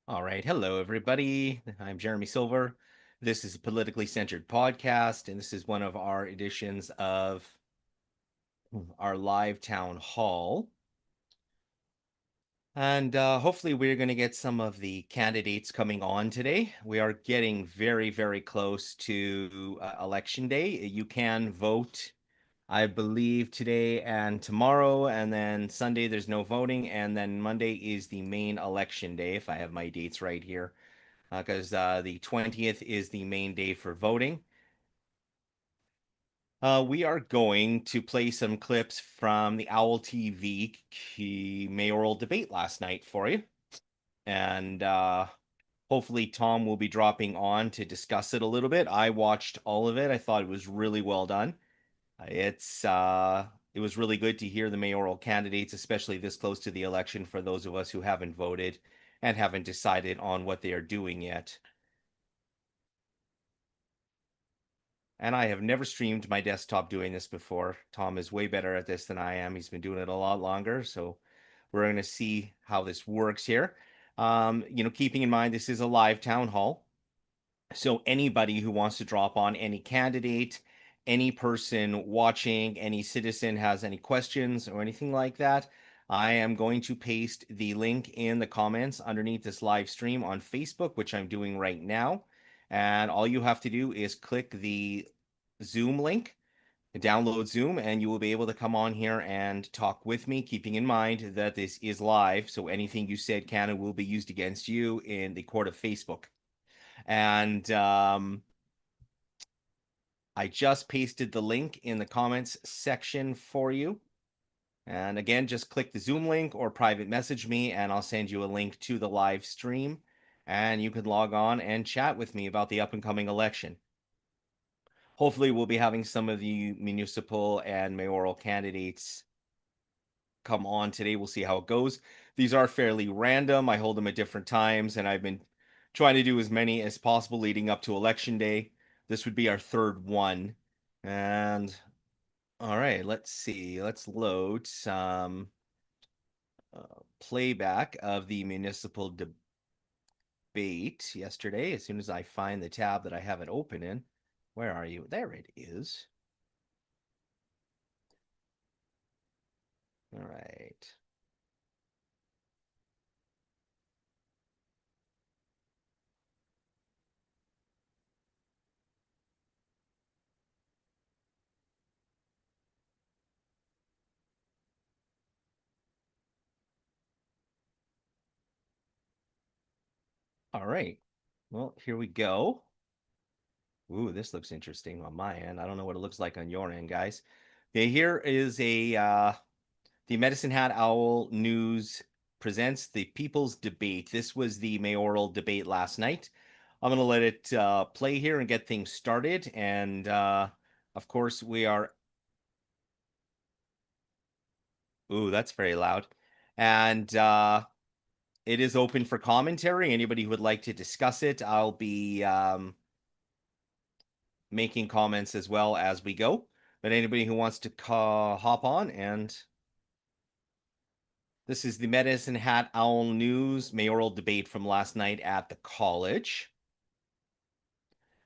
All right. Hello, everybody. I'm Jeremy Silver. This is a politically centered podcast, and this is one of our editions of our live town hall. And hopefully, we're going to get some of the candidates coming on today. We are getting very, very close to election day. You can vote, I believe, today and tomorrow, and then Sunday, there's no voting, and then Monday is the main election day, if I have my dates right here. Because the 20th is the main day for voting. We are going to play some clips from the Owl TV mayoral debate last night for you. And hopefully, Tom will be dropping on to discuss it a little bit. I watched all of it. I thought it was really well done. It was really good to hear the mayoral candidates, especially this close to the election, for those of us who haven't voted and haven't decided on what they are doing yet. And I have never streamed my desktop doing this before. Tom is way better at this than I am. He's been doing it a lot longer. So we're going to see how this works here. Keeping in mind this is a live town hall. So anybody who wants to drop on, any candidate, any person watching, any citizen has any questions or anything like that, I am going to paste the link in the comments underneath this live stream on Facebook, which I'm doing right now. And all you have to do is click the Zoom link, download Zoom, and you will be able to come on here and talk with me, keeping in mind that this is live. So anything you said can and will be used against you in the court of Facebook. And I just pasted the link in the comments section for you. And again, just click the Zoom link or private message me, and I'll send you a link to the live stream. And you can log on and chat with me about the up and coming election. Hopefully, we'll be having some of the municipal and mayoral candidates come on today. We'll see how it goes. These are fairly random. I hold them at different times, and I've been trying to do as many as possible leading up to election day. This would be our third one. And all right, let's see. Let's load some playback of the municipal debate yesterday. As soon as I find the tab that I have it open in. Where are you? There it is. All right. All right. Well, here we go. Ooh, this looks interesting on my end. I don't know what it looks like on your end, guys. Okay, here is the Medicine Hat Owl News presents the People's Debate. This was the mayoral debate last night. I'm gonna let it play here and get things started. And of course, we are. Ooh, that's very loud. And it is open for commentary. Anybody who would like to discuss it, I'll be making comments as well as we go. But anybody who wants to hop on, and this is the Medicine Hat Owl News mayoral debate from last night at the college.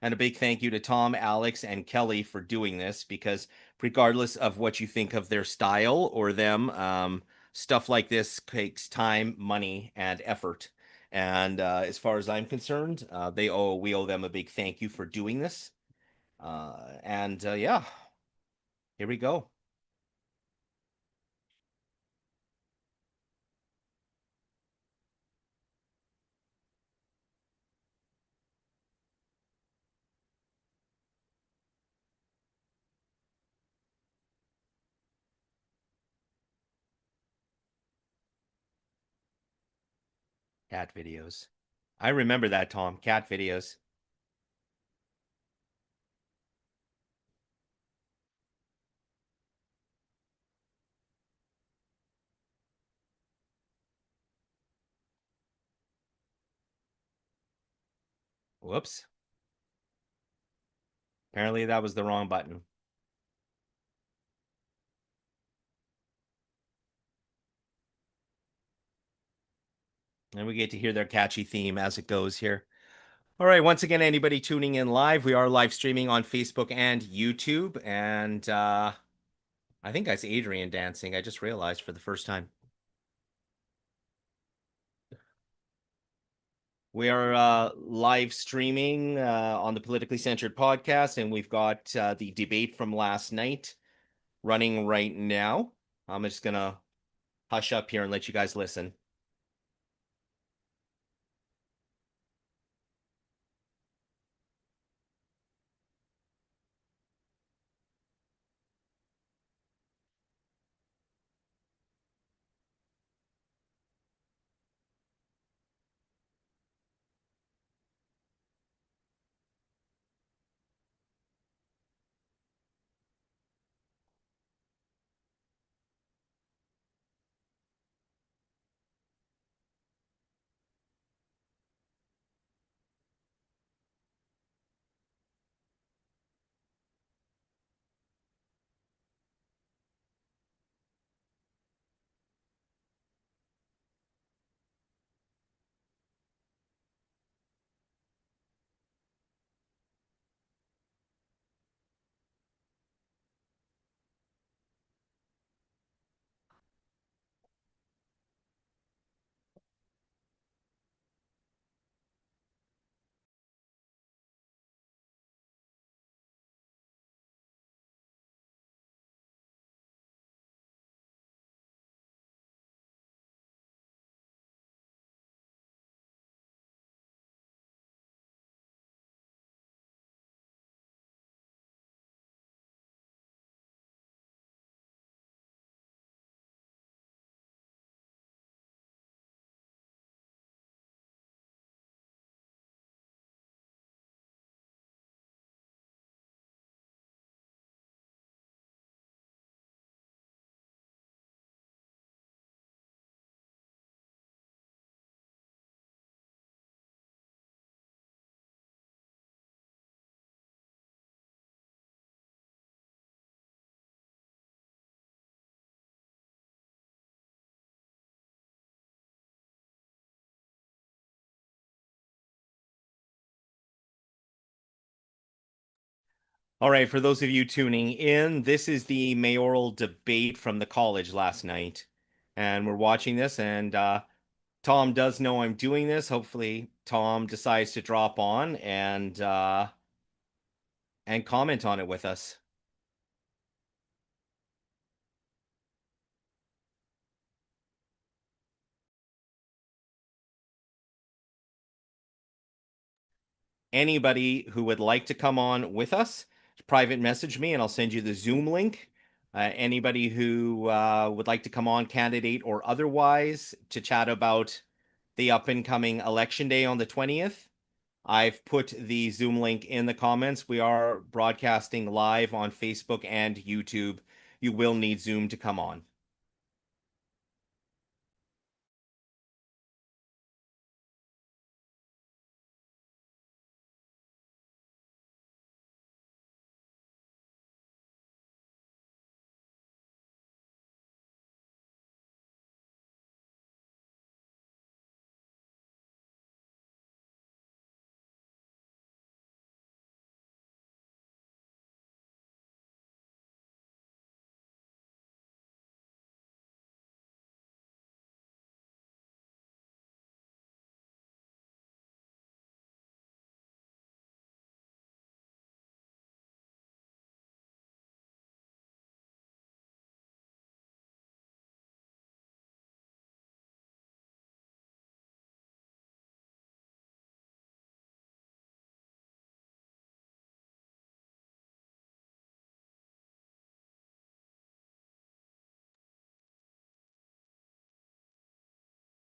And a big thank you to Tom, Alex, and Kelly for doing this, because regardless of what you think of their style or them, stuff like this takes time, money, and effort. And as far as I'm concerned, we owe them a big thank you for doing this. Yeah, here we go. Cat videos. I remember that, Tom. Cat videos. Whoops. Apparently that was the wrong button. And we get to hear their catchy theme as it goes here. All right. Once again, anybody tuning in live, we are live streaming on Facebook and YouTube. And I think that's Adrian dancing. I just realized for the first time. We are live streaming on the Politically Centered podcast, and we've got the debate from last night running right now. I'm just going to hush up here and let you guys listen. All right, for those of you tuning in, this is the mayoral debate from the college last night. And we're watching this, and Tom does know I'm doing this. Hopefully, Tom decides to drop on and comment on it with us. Anybody who would like to come on with us, private message me and I'll send you the Zoom link. Anybody who would like to come on, candidate or otherwise, to chat about the up and coming election day on the 20th, I've put the Zoom link in the comments. We are broadcasting live on Facebook and YouTube. You will need Zoom to come on.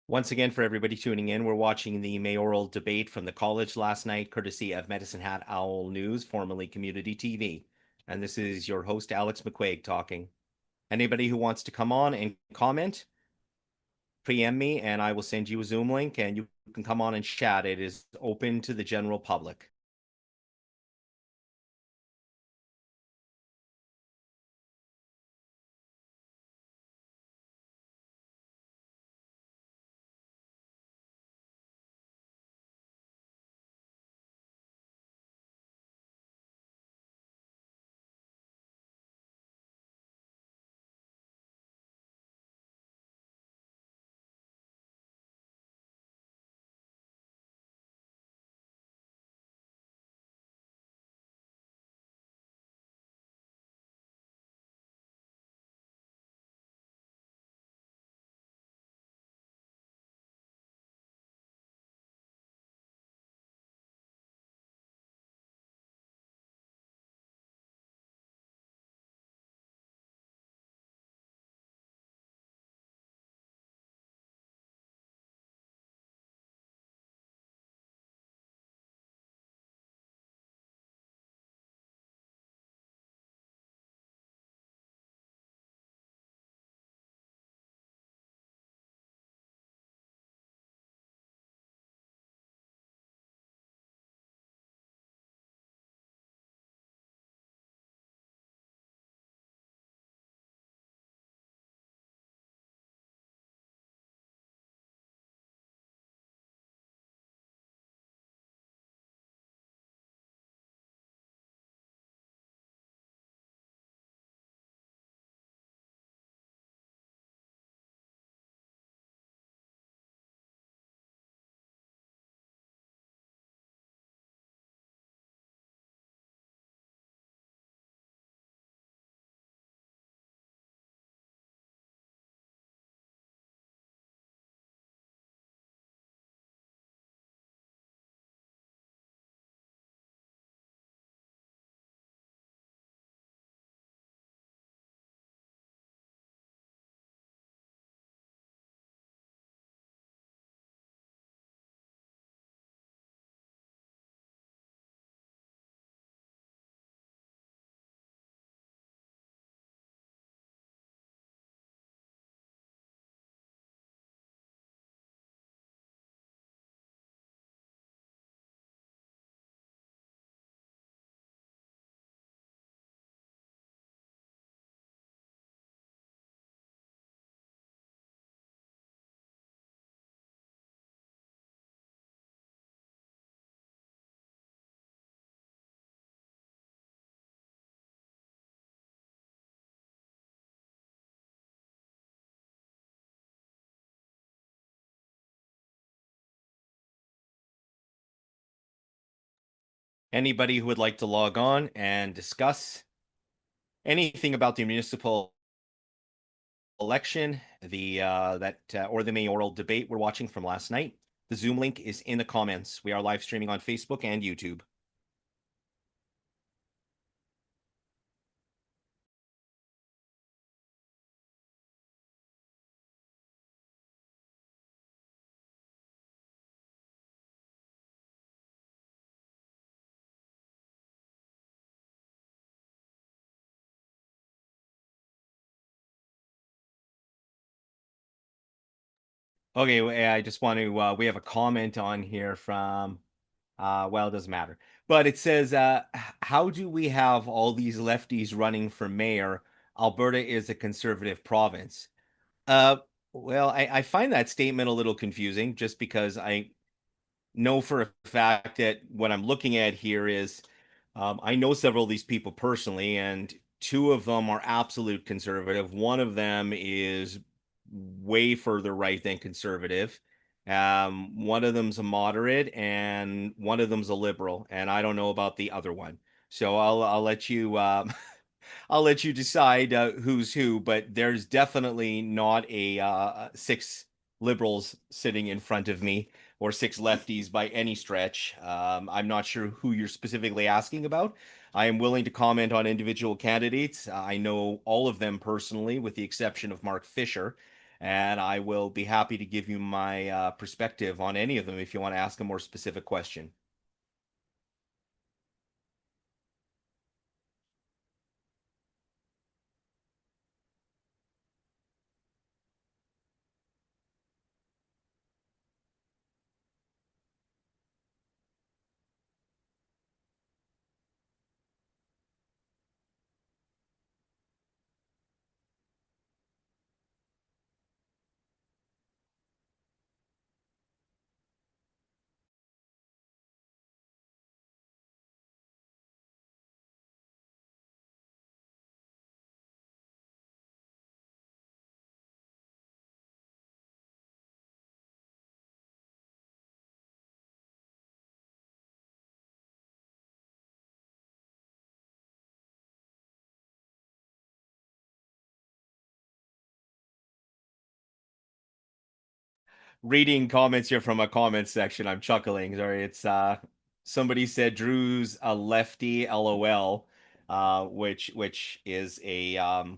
Once again, for everybody tuning in, we're watching the mayoral debate from the college last night, courtesy of Medicine Hat Owl News, formerly Community TV. And this is your host, Alex McQuaig, talking. Anybody who wants to come on and comment, PM me, and I will send you a Zoom link, and you can come on and chat. It is open to the general public. Anybody who would like to log on and discuss anything about the municipal election, the that or the mayoral debate we're watching from last night, the Zoom link is in the comments. We are live streaming on Facebook and YouTube. Okay, I just want to we have a comment on here from well, it doesn't matter. But it says how do we have all these lefties running for mayor? Alberta is a conservative province. Uh well, I find that statement a little confusing just because I know for a fact that what I'm looking at here is I know several of these people personally, and two of them are absolute conservative. One of them is way further right than conservative. One of them's a moderate, and one of them's a liberal, and I don't know about the other one. So I'll let you I'll let you decide who's who, but there's definitely not a six liberals sitting in front of me or six lefties by any stretch. I'm not sure who you're specifically asking about. I am willing to comment on individual candidates. I know all of them personally, with the exception of Mark Fisher, and I will be happy to give you my perspective on any of them if you want to ask a more specific question. Reading comments here from a comment section, I'm chuckling. Sorry, it's somebody said Drew's a lefty, LOL, which is a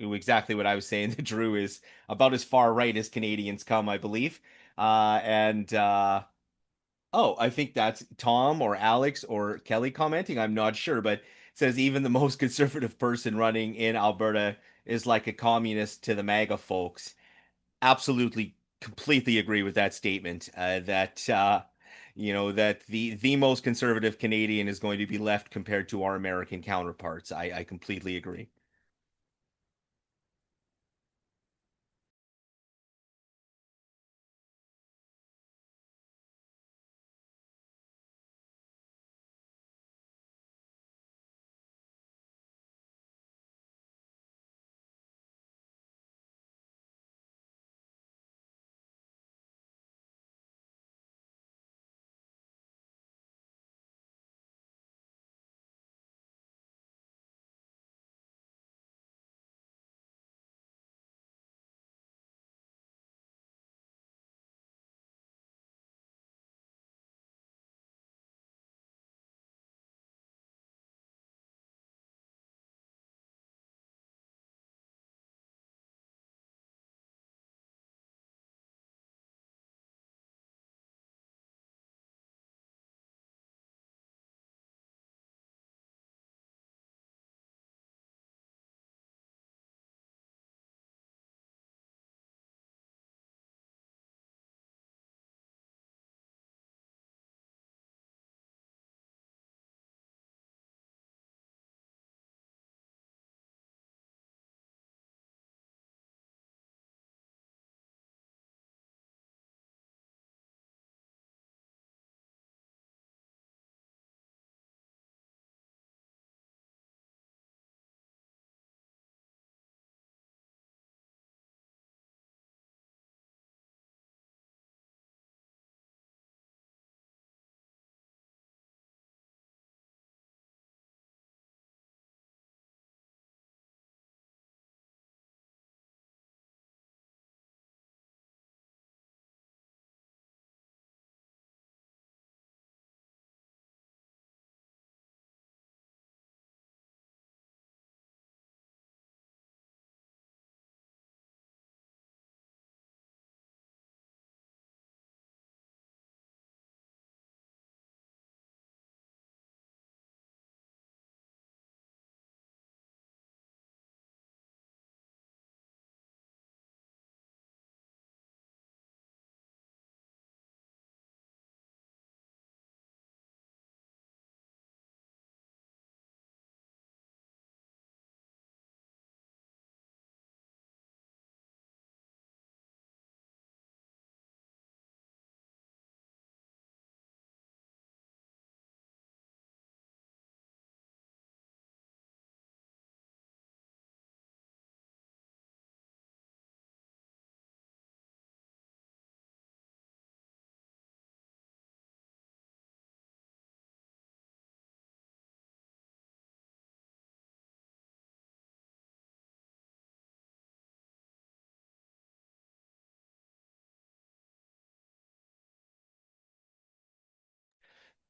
exactly what I was saying. That Drew is about as far right as Canadians come, I believe. And oh, I think that's Tom or Alex or Kelly commenting. I'm not sure, but it says even the most conservative person running in Alberta is like a communist to the MAGA folks. Absolutely, completely agree with that statement. That that the most conservative Canadian is going to be left compared to our American counterparts. I completely agree.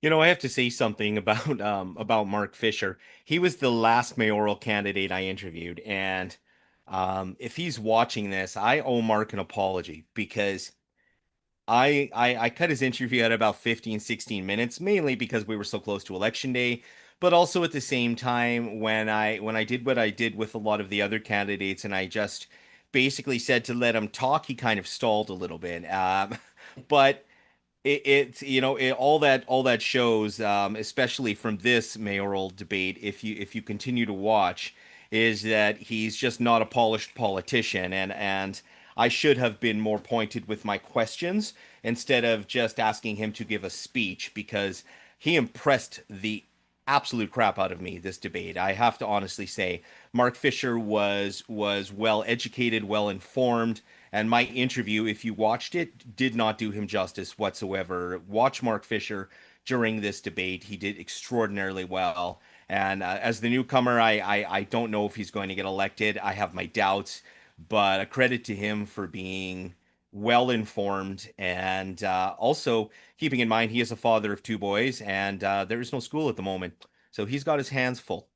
I have to say something about Mark Fisher. He was the last mayoral candidate I interviewed, and if he's watching this, I owe Mark an apology because I cut his interview at about 15, 16 minutes, mainly because we were so close to election day, but also at the same time when I did what I did with a lot of the other candidates and I just basically said to let him talk, he kind of stalled a little bit. But all that shows, especially from this mayoral debate, if you continue to watch, is that he's just not a polished politician, and I should have been more pointed with my questions instead of just asking him to give a speech because he impressed the absolute crap out of me this debate. I have to honestly say, Mark Fisher was well educated, well informed, and my interview, if you watched it, did not do him justice whatsoever. Watch Mark Fisher during this debate; he did extraordinarily well. And as the newcomer, I don't know if he's going to get elected. I have my doubts, but a credit to him for being well informed and also keeping in mind he is a father of two boys and there is no school at the moment. So he's got his hands full.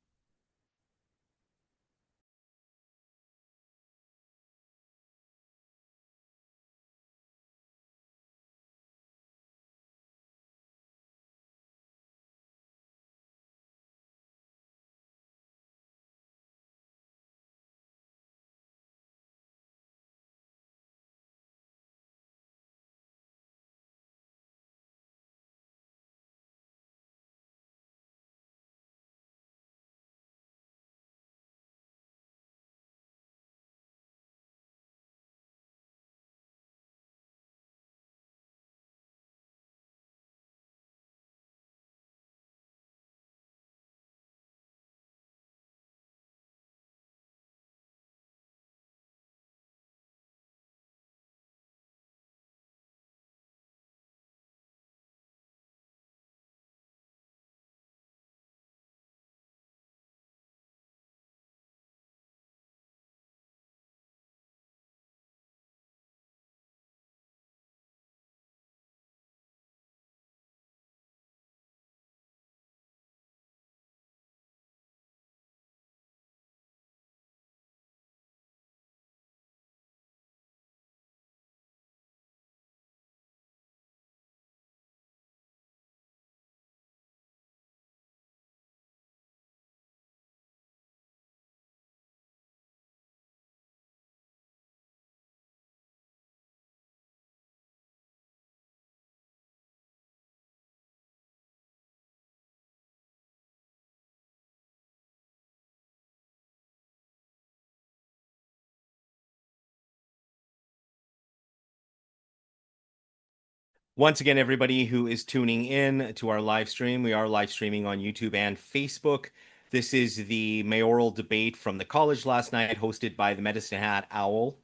Once again, everybody who is tuning in to our live stream, we are live streaming on YouTube and Facebook. This is the mayoral debate from the college last night, hosted by the Medicine Hat Owl,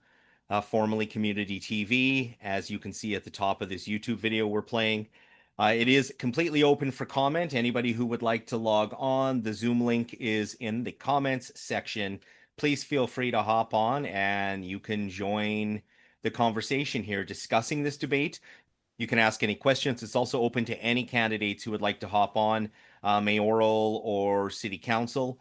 formerly Community TV. As you can see at the top of this YouTube video we're playing, it is completely open for comment. Anybody who would like to log on, the Zoom link is in the comments section. Please feel free to hop on and you can join the conversation here discussing this debate. You can ask any questions. It's also open to any candidates who would like to hop on, mayoral or city council.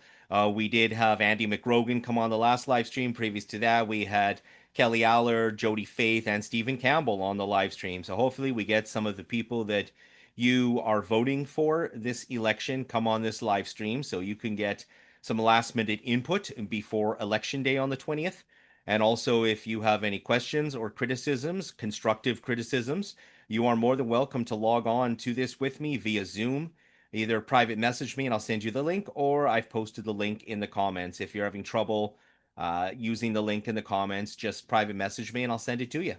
We did have Andy McRogan come on the last live stream. Previous to that, we had Kelly Aller, Jody Faith, and Stephen Campbell on the live stream. So hopefully we get some of the people that you are voting for this election come on this live stream so you can get some last minute input before election day on the 20th. And also, if you have any questions or criticisms, constructive criticisms, you are more than welcome to log on to this with me via Zoom. Either private message me and I'll send you the link, or I've posted the link in the comments. If you're having trouble using the link in the comments, just private message me and I'll send it to you.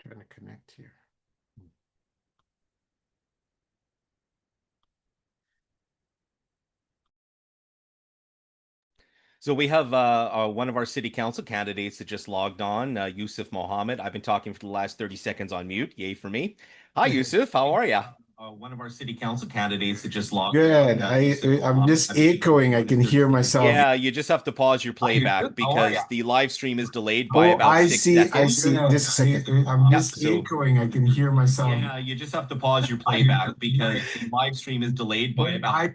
Trying to connect here. So we have one of our city council candidates that just logged on, Yusuf Mohammed. I've been talking for the last 30 seconds on mute. Yay for me. Hi, Yusuf. How are you? One of our city council candidates that just logged on, Good. Yusuf I'm Mohammed. just I've been speaking with echoing. him I for the can 30 hear seconds. myself. Yeah, you just have to pause your Hi, playback Yusuf. How are you? because the live stream is delayed by Oh, about I six see. I seconds. see. Good. Just a second. I'm Yep. just So echoing. I can hear myself. yeah, you just have to pause your Hi, playback Yusuf. because the live stream is delayed by about.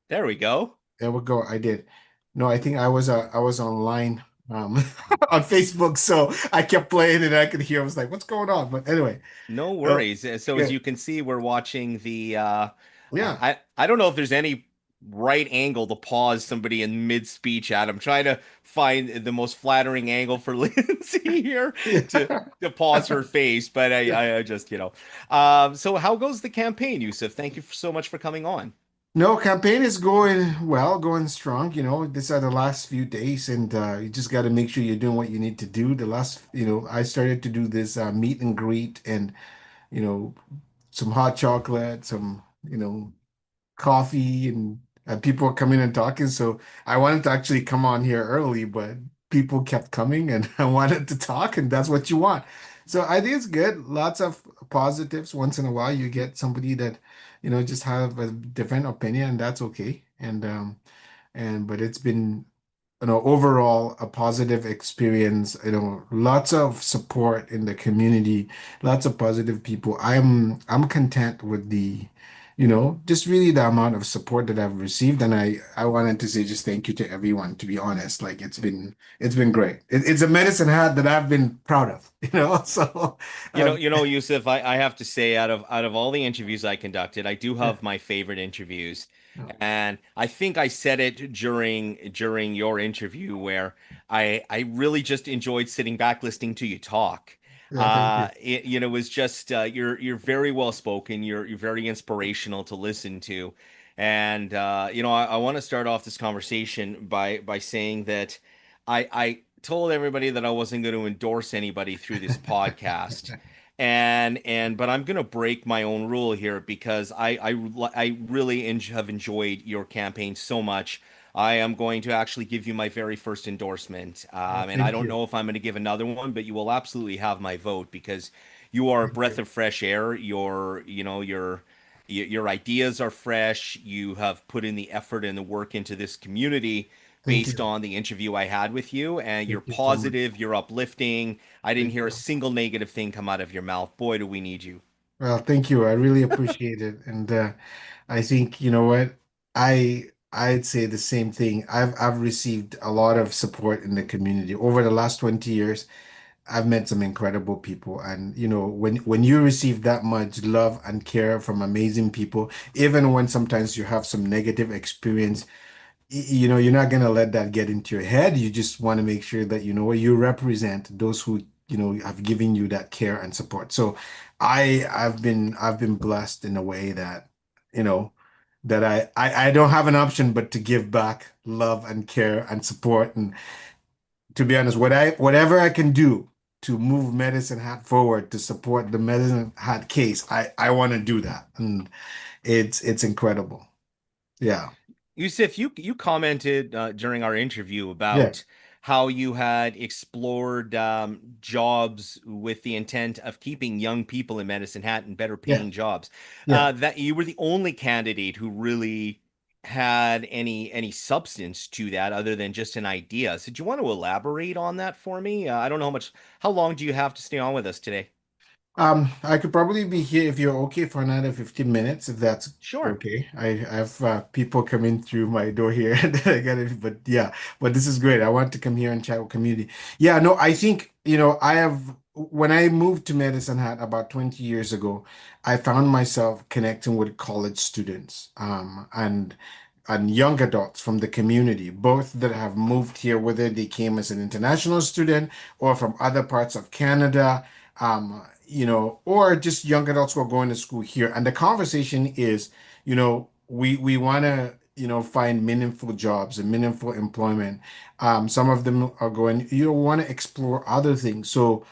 There we go. There we go. I did. No, I think I was online on Facebook, so I kept playing and I could hear. I was like, "What's going on?" But anyway, No so worries. So as good. you can see, we're watching the Yeah. I don't know if there's any right angle to pause somebody in mid speech at. I'm trying to find the most flattering angle for Lindsay here to Yeah. to pause her face, but I just, so how goes the campaign, Yusuf? Thank you so much for coming on. No, campaign is going well, going strong. These are the last few days, and you just got to make sure you're doing what you need to do. I started to do this meet and greet, and you know, some hot chocolate, some, coffee, and people are coming and talking. So I wanted to actually come on here early, but people kept coming and I wanted to talk, and that's what you want. So I think it's good. Lots of positives. Once in a while, you get somebody that, just have a different opinion, and that's okay. But it's been, overall a positive experience, lots of support in the community, lots of positive people. I'm content with just really the amount of support that I've received. And I wanted to say just thank you to everyone, to be honest. Like it's been great. It's a medicine hat that I've been proud of, so um, Yusuf, I have to say, out of all the interviews I conducted, I do yeah, have my favorite interviews. no, And I think I said it during your interview where I really just enjoyed sitting back listening to you talk. yeah, thank you. It was just you're very well spoken. You're very inspirational to listen to. And I want to start off this conversation by saying that I told everybody that I wasn't going to endorse anybody through this podcast. But I'm gonna break my own rule here because I really have enjoyed your campaign so much. I am going to actually give you my very first endorsement, and I Thank don't you. know if I'm going to give another one, but you will absolutely have my vote because you are a Thank breath you. of fresh air. Your ideas are fresh. You have put in the effort and the work into this community Thank based you. on the interview I had with you, and you're Thank you so much. positive, you're uplifting. I didn't Thank hear a you. single negative thing come out of your mouth. Boy, do we need you. Well, thank you. I really appreciate it. And I think, you know what? I'd say the same thing. I've received a lot of support in the community. Over the last 20 years, I've met some incredible people. And when you receive that much love and care from amazing people, even when sometimes you have some negative experience, you're not going to let that get into your head. You just want to make sure that what you represent those who have given you that care and support. So I've been blessed in a way that you know that I don't have an option but to give back love and care and support. And to be honest, whatever I can do to move Medicine Hat forward to support the Medicine Hat case, I want to do that. And it's incredible. Yeah. Yusuf, you commented during our interview Yeah. about how you had explored jobs with the intent of keeping young people in Medicine Hat and better Yeah. paying jobs. Yeah. That you were the only candidate who really had any substance to that other than just an idea. So do you want to elaborate on that for me? I don't know how long do you have to stay on with us today? I could probably be here if you're okay for another 15 minutes, if that's Sure. okay. I have people coming through my door here that I gotta, but yeah, but this is great. I want to come here and chat with community. Yeah, no, I think, when I moved to Medicine Hat about 20 years ago, I found myself connecting with college students, and young adults from the community, both that have moved here, whether they came as an international student or from other parts of Canada, or just young adults who are going to school here. And the conversation is, we want to, find meaningful jobs and meaningful employment. Some of them are going, want to explore other things. So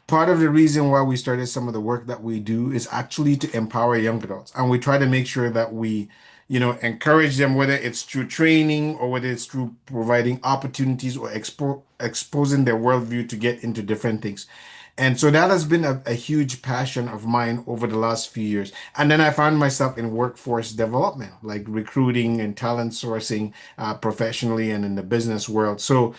part of the reason why we started some of the work that we do is actually to empower young adults. And we try to make sure that we, encourage them, whether it's through training or whether it's through providing opportunities or exposing their worldview to get into different things. And so that has been a huge passion of mine over the last few years. And then I found myself in workforce development, like recruiting and talent sourcing professionally and in the business world. So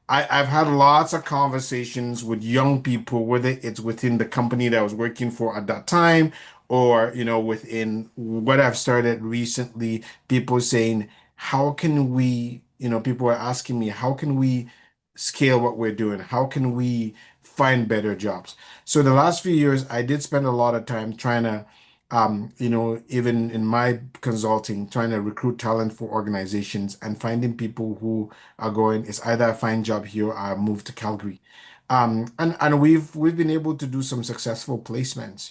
I've had lots of conversations with young people, whether it's within the company that I was working for at that time, or within what I've started recently, people saying, how can we, people are asking me, how can we scale what we're doing? How can we find better jobs? So the last few years, I did spend a lot of time trying to even in my consulting, trying to recruit talent for organizations and finding people who are going, it's either I find job here or I move to Calgary. And we've been able to do some successful placements,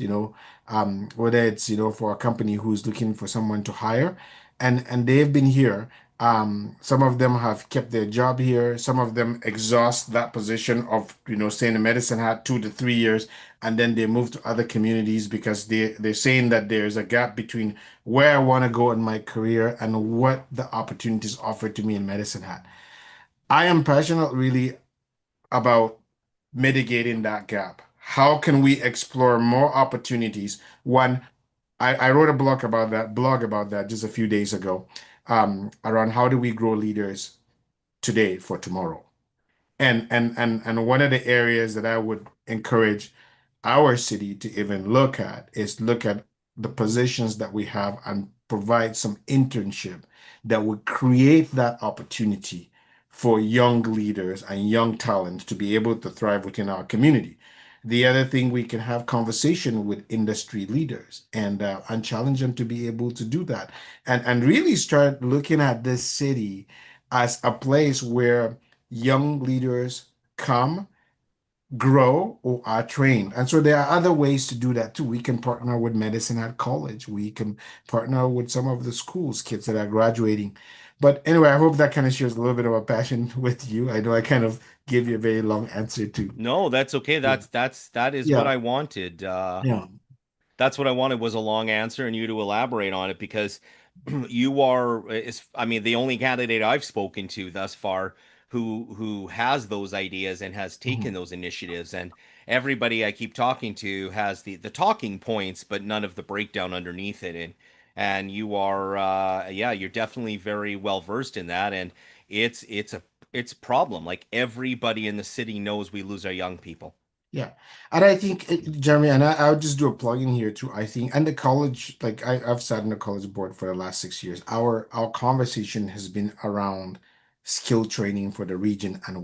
whether it's, for a company who's looking for someone to hire and they've been here. Some of them have kept their job here. Some of them exhaust that position of, staying in medicine hat 2 to 3 years, and then they move to other communities because they're saying that there's a gap between where I want to go in my career and what the opportunities offered to me in medicine hat. I am passionate really about mitigating that gap. How can we explore more opportunities? One, I wrote a blog about that just a few days ago, around how do we grow leaders today for tomorrow. And one of the areas that I would encourage our city to even look at is look at the positions that we have and provide some internship that would create that opportunity for young leaders and young talent to be able to thrive within our community. The other thing, we can have conversation with industry leaders and challenge them to be able to do that and really start looking at this city as a place where young leaders come, grow, or are trained. And so there are other ways to do that too. We can partner with medicine at college. We can partner with some of the schools, kids that are graduating. But anyway, I hope that kind of shares a little bit of a passion with you. I know I kind of gave you a very long answer to. No, that's okay. Yeah. That is what Yeah. I wanted. Yeah. That's what I wanted was a long answer and you to elaborate on it because you are is I mean the only candidate I've spoken to thus far who has those ideas and has taken Mhm. those initiatives, and everybody I keep talking to has the talking points but none of the breakdown underneath it, and you are yeah, you're definitely very well versed in that, and it's a problem. Like everybody in the city knows we lose our young people. Yeah. And I think, Jeremy, and I'll just do a plug in here too. I think, and the college, like I've sat in the college board for the last 6 years. Our conversation has been around skill training for the region and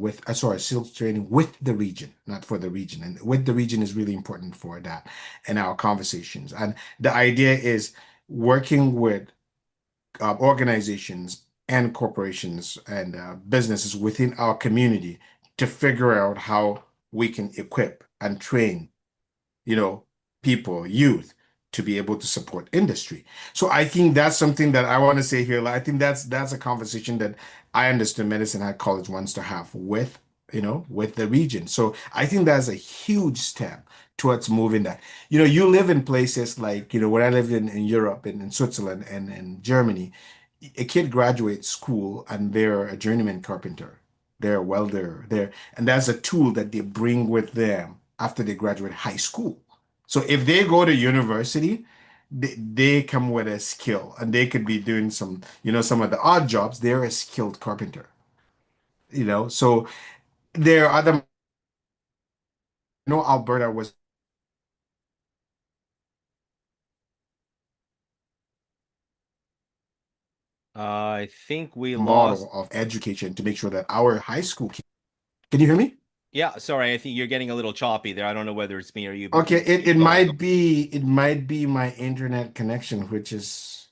skill training with the region, not for the region. And with the region is really important for that in our conversations. And the idea is working with organizations and corporations and businesses within our community to figure out how we can equip and train, you know, people, youth, to be able to support industry. So I think that's something that I want to say here. Like, I think that's a conversation that I understand Medicine Hat College wants to have with, with the region. So I think that's a huge step towards moving that. You live in places like, when I lived in Europe and in Switzerland and in Germany, a kid graduates school and they're a journeyman carpenter. They're a welder. And that's a tool that they bring with them after they graduate high school. So if they go to university, they come with a skill and they could be doing some of the odd jobs. They're a skilled carpenter, So there are other, Alberta was I think we lost. model of education to make sure that our high school kids, can you hear me? Yeah, sorry, I think you're getting a little choppy there. I don't know whether it's me or you, but Okay, it, you it go ahead. might be my internet connection, which is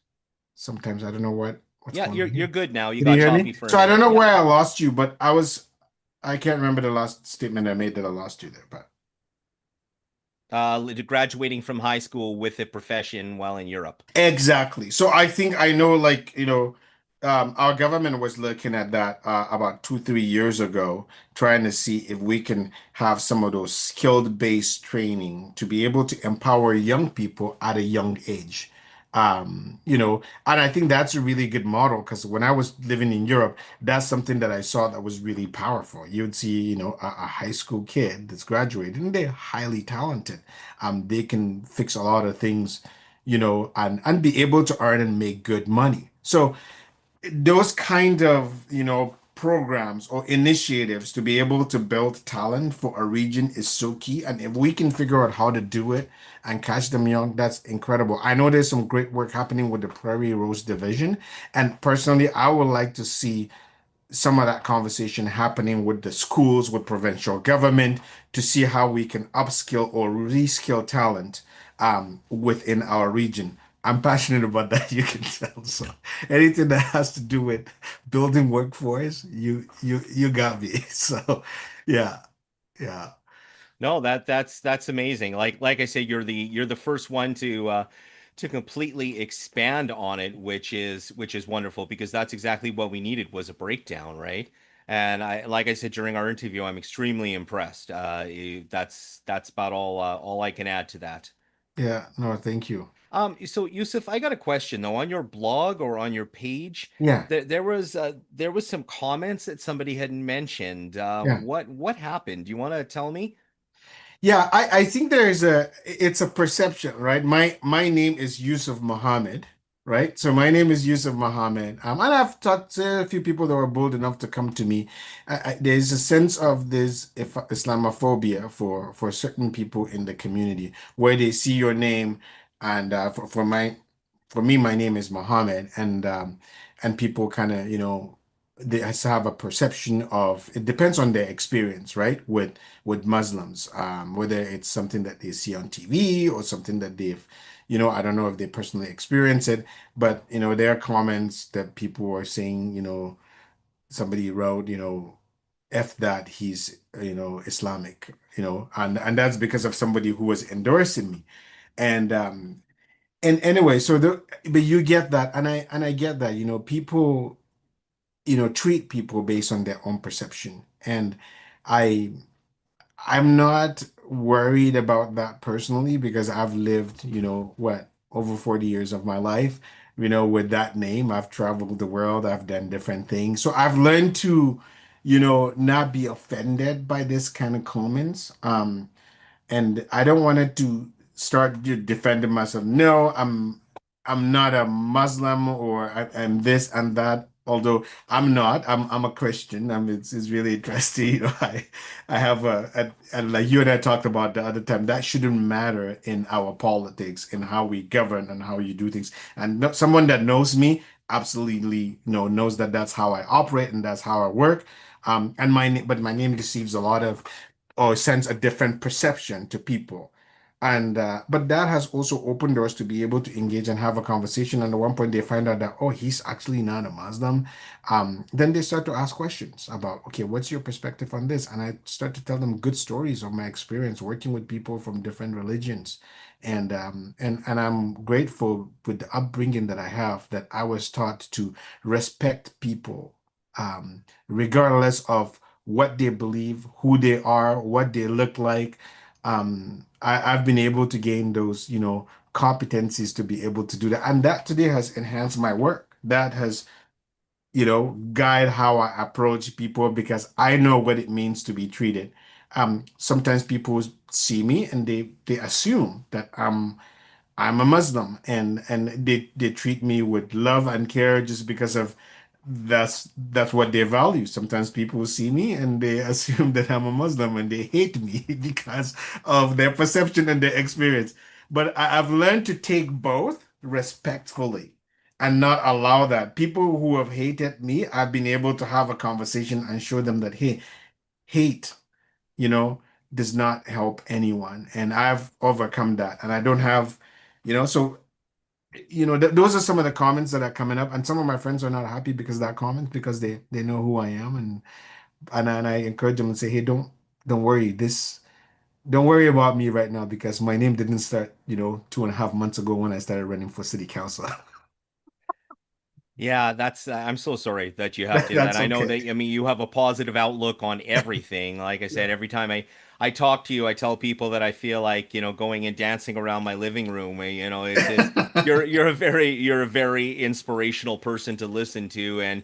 sometimes I don't know what's Yeah, going you're on you're here. good now. You Can you got hear me? choppy for a So I don't minute. know Yeah. where I lost you, but I can't remember the last statement I made that I lost you there, but Graduating from high school with a profession while in Europe. exactly. So I think I know, like, our government was looking at that about 2, 3 years ago, trying to see if we can have some of those skilled-based training to be able to empower young people at a young age. And I think that's a really good model because when I was living in Europe, that's something that I saw that was really powerful. You'd see, a high school kid that's graduated and they're highly talented. They can fix a lot of things, and be able to earn and make good money. So those kind of programs or initiatives to be able to build talent for a region is so key, and if we can figure out how to do it and catch them young, that's incredible. I know there's some great work happening with the Prairie Rose Division, and personally I would like to see some of that conversation happening with the schools, with provincial government, to see how we can upskill or reskill talent within our region. I'm passionate about that, you can tell. So anything that has to do with building workforce, you got me. So yeah, yeah, No, that's amazing. Like I say, you're the first one to completely expand on it, which is wonderful because that's exactly what we needed was a breakdown, right? And like I said during our interview, I'm extremely impressed. That's about all I can add to that. yeah. No, thank you. So Yusuf, I got a question though. On your blog or on your page, Yeah, there was some comments that somebody had mentioned. yeah. What happened? Do you want to tell me? Yeah, I think it's a perception, right? My name is Yusuf Muhammad, right? So my name is Yusuf Muhammad. And I've talked to a few people that were bold enough to come to me. There's a sense of this Islamophobia for certain people in the community where they see your name, and for me, my name is Muhammad, and people kind of, they have a perception of, it depends on their experience, right? With Muslims, whether it's something that they see on TV or something that I don't know if they personally experience it, but there are comments that people are saying, somebody wrote, F that he's, Islamic, and that's because of somebody who was endorsing me. And anyway, but you get that, and I get that, people, treat people based on their own perception. And I I'm not worried about that personally because I've lived, over 40 years of my life, with that name. I've traveled the world, I've done different things. So I've learned to, not be offended by this kind of comments. And I don't want it to start defending myself. No, I'm not a Muslim, or I'm this and that. Although I'm not, I'm a Christian. It's really interesting. I have and like you and I talked about the other time, that shouldn't matter in our politics, in how we govern and how you do things. And someone that knows me absolutely, knows that that's how I operate and that's how I work. But my name receives a lot of, or sends a different perception to people. And but that has also opened doors to be able to engage and have a conversation. And at one point they find out that, oh, he's actually not a Muslim. Then they start to ask questions about, okay, what's your perspective on this? And I start to tell them good stories of my experience working with people from different religions. And I'm grateful with the upbringing that I have, that I was taught to respect people, regardless of what they believe, who they are, what they look like. I've been able to gain those, competencies to be able to do that. And that today has enhanced my work. That has, guide how I approach people because I know what it means to be treated. Sometimes people see me and they assume that I'm a Muslim, and they treat me with love and care just because of that's what they value. Sometimes people see me and they assume that I'm a Muslim and they hate me because of their perception and their experience. But I've learned to take both respectfully and not allow that. People who have hated me, I've been able to have a conversation and show them that, hey, hate, you know, does not help anyone. And I've overcome that. And I don't have, so those are some of the comments that are coming up, and some of my friends are not happy because of that comment, because they know who I am. And I encourage them and say, hey, don't worry, don't worry about me right now, because my name didn't start, 2.5 months ago when I started running for city council. Yeah, that's I'm so sorry that you have to do that. That's I know okay. that I mean you have a positive outlook on everything. Like I said, Yeah. every time I talk to you, I tell people that I feel like, going and dancing around my living room. It's you're a very inspirational person to listen to, and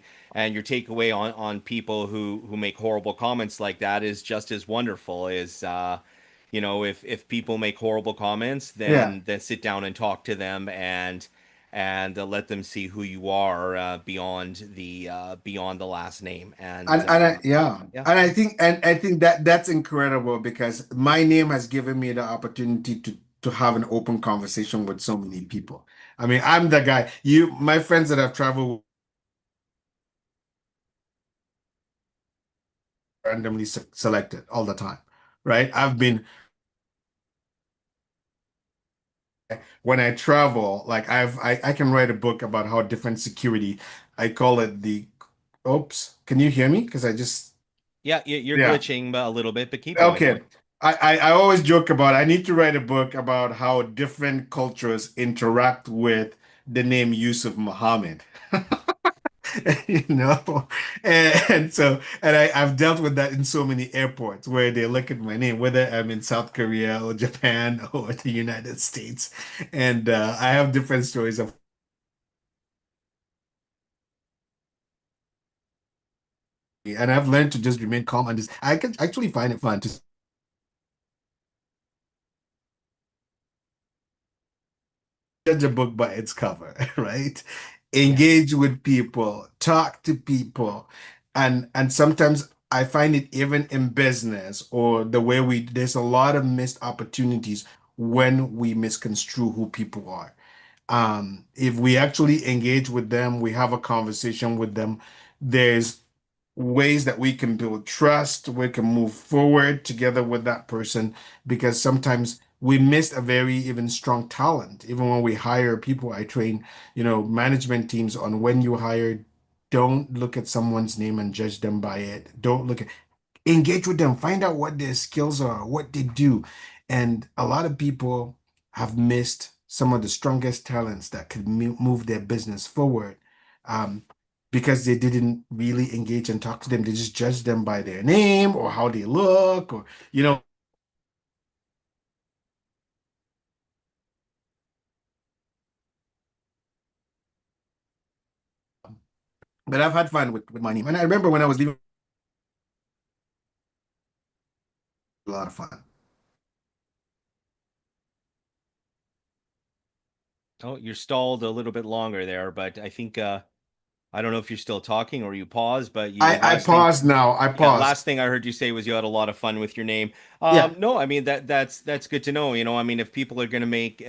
your takeaway on people who make horrible comments like that is just as wonderful. If people make horrible comments, Yeah. then sit down and talk to them and let them see who you are beyond the last name. And Yeah. yeah, And I think that that's incredible because my name has given me the opportunity to have an open conversation with so many people. I mean, I'm the guy. My friends that have traveled randomly selected all the time, right? I've been when I travel, like I can write a book about how different security. I call it the. Oops, can you hear me? Because I just yeah, you're yeah. glitching a little bit, but keep going. Okay. I always joke about I need to write a book about how different cultures interact with the name Yusuf Muhammad. You know, I've dealt with that in so many airports where they look at my name, whether I'm in South Korea or Japan or the United States, and I have different stories of, and I've learned to just remain calm and just I can actually find it fun to judge a book by its cover, right? Yeah. Engage with people, talk to people, and sometimes I find it even in business or the way there's a lot of missed opportunities when we misconstrue who people are. If we actually engage with them, we have a conversation with them, there's ways that we can build trust, we can move forward together with that person because sometimes we missed a very even strong talent. Even when we hire people, I train, management teams on when you hire, don't look at someone's name and judge them by it. Don't look at engage with them, find out what their skills are, what they do. And a lot of people have missed some of the strongest talents that could move their business forward um, because they didn't really engage and talk to them. They just judge them by their name or how they look, or, you know. But I've had fun with my name. And I remember when I was leaving, a lot of fun. Oh, you're stalled a little bit longer there, but I think I don't know if you're still talking or you paused, but you I last thing paused now. I Yeah, paused. last thing I heard you say was you had a lot of fun with your name. Yeah. No, I mean that's good to know. I mean, if people are going to make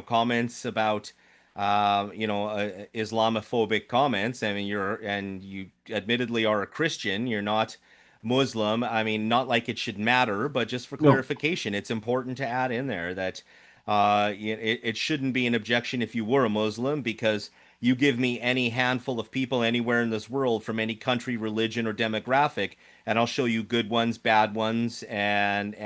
comments about Islamophobic comments, I mean you admittedly are a Christian, you're not Muslim. I mean, not like it should matter, but just for No, clarification, it's important to add in there that it shouldn't be an objection if you were a Muslim because you give me any handful of people anywhere in this world from any country, religion, or demographic, and I'll show you good ones, bad ones, and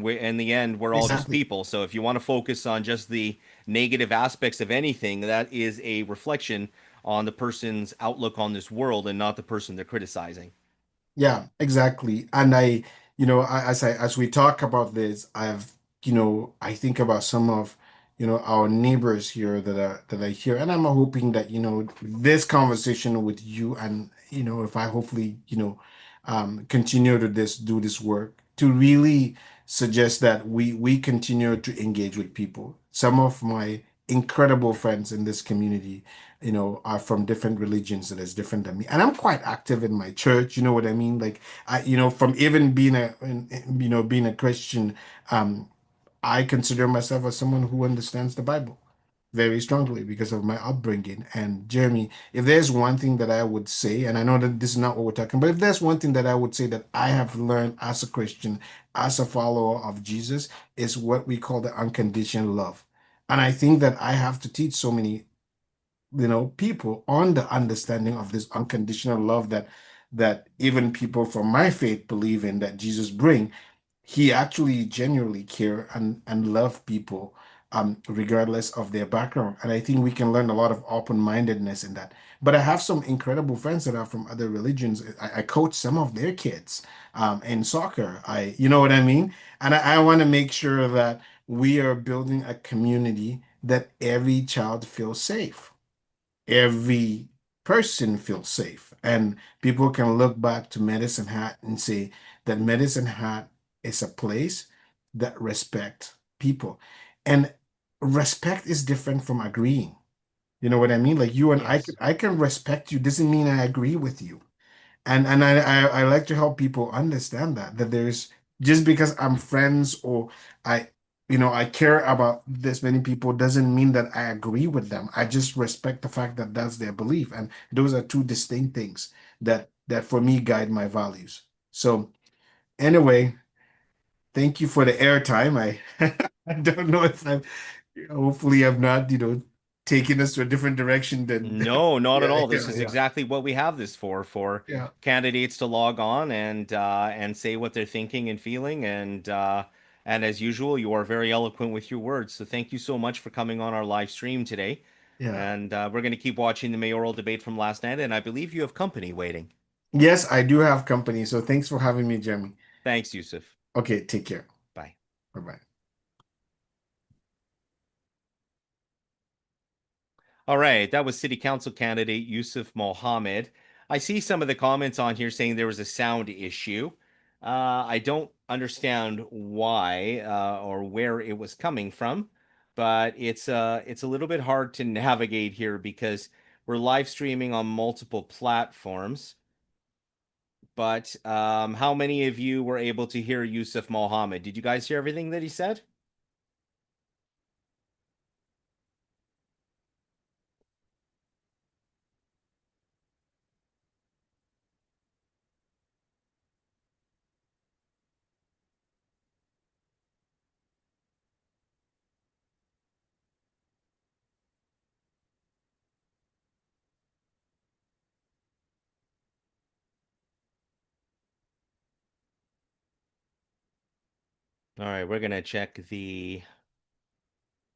we, in the end, we're all just exactly. people. So if you want to focus on just the negative aspects of anything, that is a reflection on the person's outlook on this world and not the person they're criticizing. Yeah, exactly. And as we talk about this, I think about some of, our neighbors here that I hear, and I'm hoping that, this conversation with you and, if I hopefully, continue to do this work to really suggest that we continue to engage with people. Some of my incredible friends in this community are from different religions that is different than me. And I'm quite active in my church, you know what I mean? Like from even being a Christian, um, I consider myself as someone who understands the Bible very strongly because of my upbringing. And Jeremy, if there's one thing that I would say, and I know that this is not what we're talking, but if there's one thing that I would say that I have learned as a Christian, as a follower of Jesus, is what we call the unconditional love. And I think that I have to teach so many people on the understanding of this unconditional love that even people from my faith believe in that Jesus bring. He actually genuinely care and love people regardless of their background. And I think we can learn a lot of open-mindedness in that. But I have some incredible friends that are from other religions. I coach some of their kids in soccer. You know what I mean? And I want to make sure that we are building a community that every child feels safe, every person feels safe. And people can look back to Medicine Hat and say that Medicine Hat is a place that respects people. And respect is different from agreeing. You know what I mean? Like you and Yes. I can respect you, doesn't mean I agree with you. And I like to help people understand that there's just because I'm friends or I I care about this many people doesn't mean that I agree with them. I just respect the fact that that's their belief, and those are two distinct things that for me guide my values. So anyway, thank you for the airtime. I I don't know if I'm hopefully I'm not taking us to a different direction than No, not at yeah all. This yeah is yeah exactly what we have this for yeah candidates to log on and say what they're thinking and feeling and as usual, you are very eloquent with your words. So thank you so much for coming on our live stream today. yeah. And we're going to keep watching the mayoral debate from last night, and I believe you have company waiting. Yes, I do have company. So thanks for having me, Jeremy. Thanks, Yusuf. Okay, take care. Bye. Bye bye. All right, that was City Council candidate Yusuf Mohammed. I see some of the comments on here saying there was a sound issue. I don't understand why or where it was coming from, but it's a little bit hard to navigate here because we're live streaming on multiple platforms. But how many of you were able to hear Yusuf Mohammed? Did you guys hear everything that he said? All right, we're gonna check the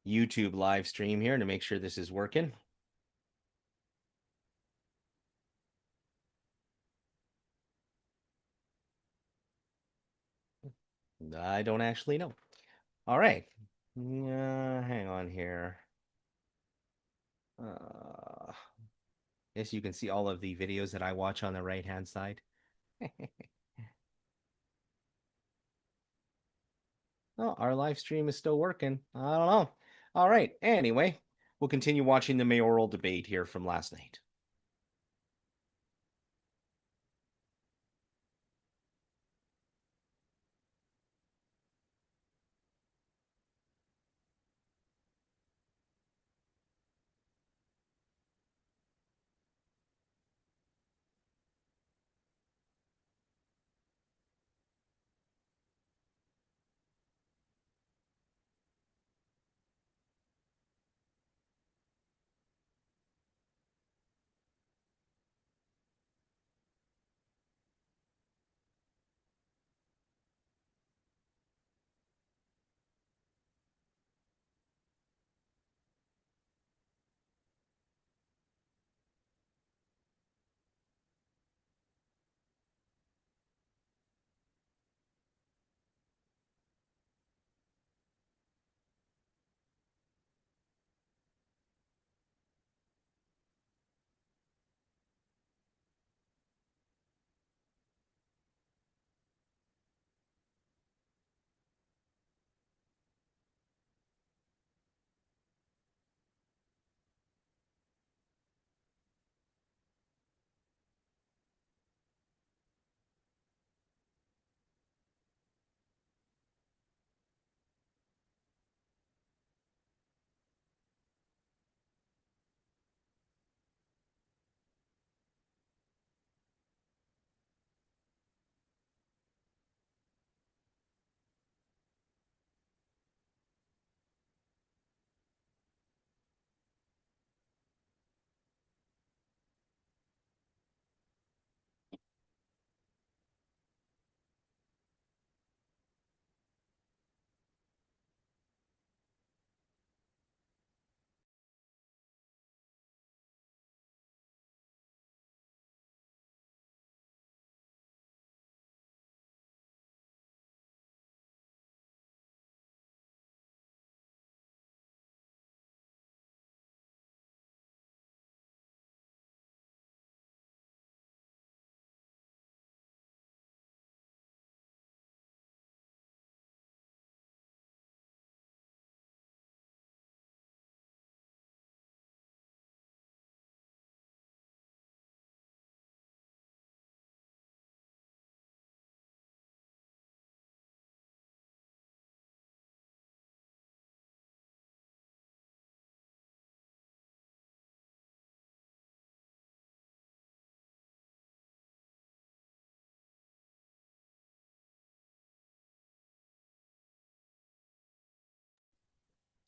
YouTube live stream here to make sure this is working. I don't actually know. All right. Hang on here. Uh, yes, you can see all of the videos that I watch on the right hand side. Oh, our live stream is still working. I don't know. All right. Anyway, we'll continue watching the mayoral debate here from last night.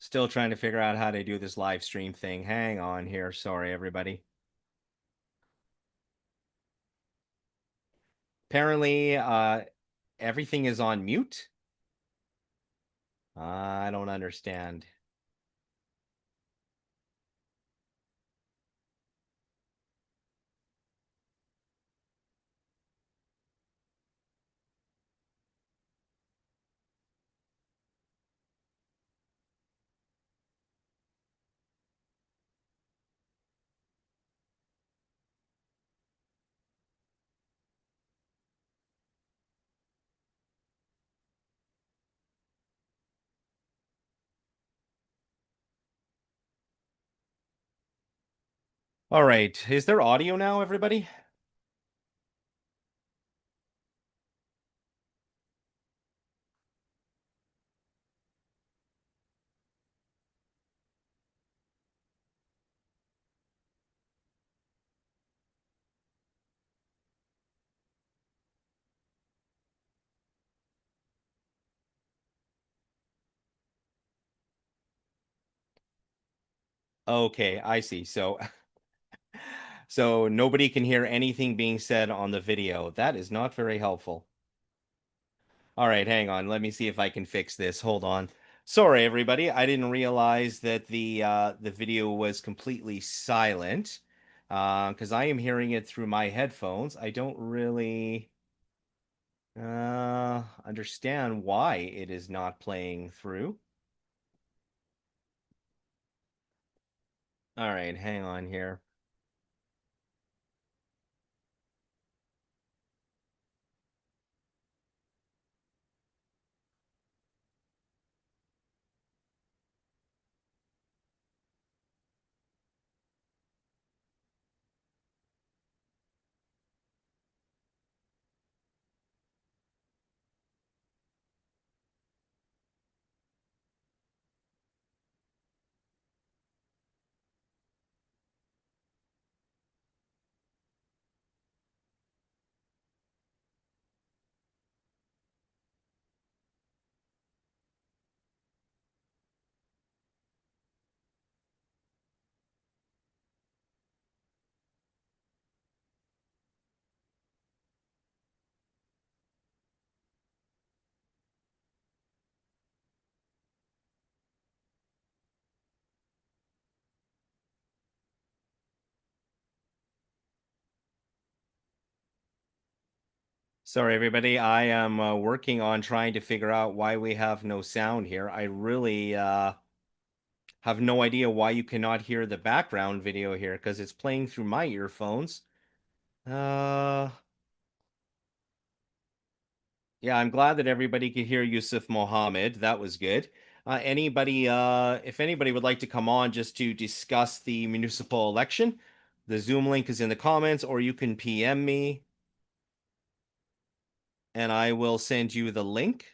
Still trying to figure out how to do this live stream thing. Hang on here. Sorry, everybody. Apparently, everything is on mute. I don't understand. All right. Is there audio now, everybody? Okay, I see. So nobody can hear anything being said on the video. That is not very helpful. All right, hang on. Let me see if I can fix this. Hold on. Sorry, everybody. I didn't realize that the video was completely silent. Because I am hearing it through my headphones. I don't really understand why it is not playing through. All right, hang on here. Sorry, everybody. I am working on trying to figure out why we have no sound here. I really have no idea why you cannot hear the background video here because it's playing through my earphones. Uh, yeah, I'm glad that everybody could hear Yusuf Mohammed. That was good. If anybody would like to come on just to discuss the municipal election, the Zoom link is in the comments, or you can PM me and I will send you the link.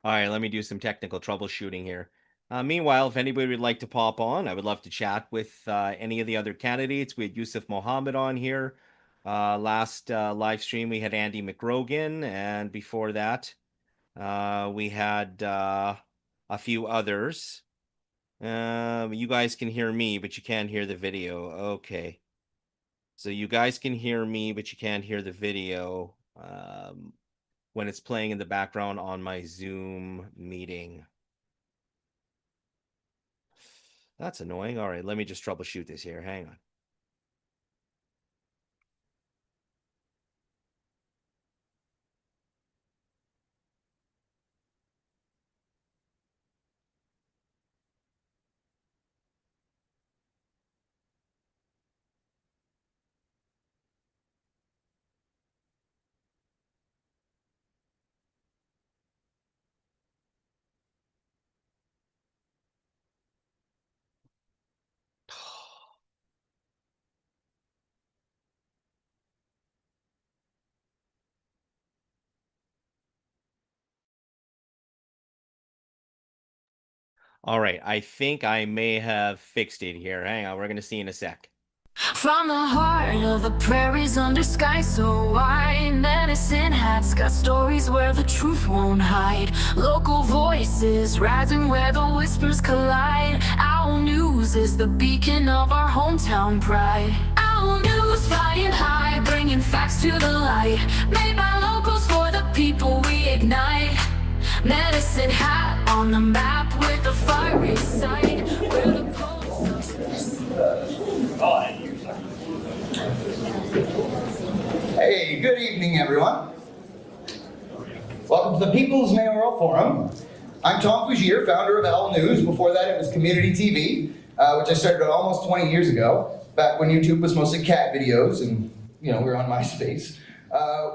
All right, let me do some technical troubleshooting here. Meanwhile, if anybody would like to pop on, I would love to chat with any of the other candidates. We had Yusuf Mohammed on here. Last live stream, we had Andy McRogan, and before that, we had a few others. You guys can hear me, but you can't hear the video. Okay. So you guys can hear me, but you can't hear the video when it's playing in the background on my Zoom meeting. That's annoying. All right, let me just troubleshoot this here. Hang on. All right, I think I may have fixed it here. Hang on, we're gonna see in a sec. From the heart of the prairies under sky so wide, medicine hats got stories where the truth won't hide. Local voices rising where the whispers collide. Owl News is the beacon of our hometown pride. Owl News flying high, bringing facts to the light. Made by locals for the people we ignite. Medicine hat on the map with the fiery side. Where the Hey, good evening, everyone. Welcome to the People's Mayoral Forum. I'm Tom Fougier, founder of Owl News. Before that, it was Community TV, which I started almost 20 years ago, back when YouTube was mostly cat videos and, we were on MySpace.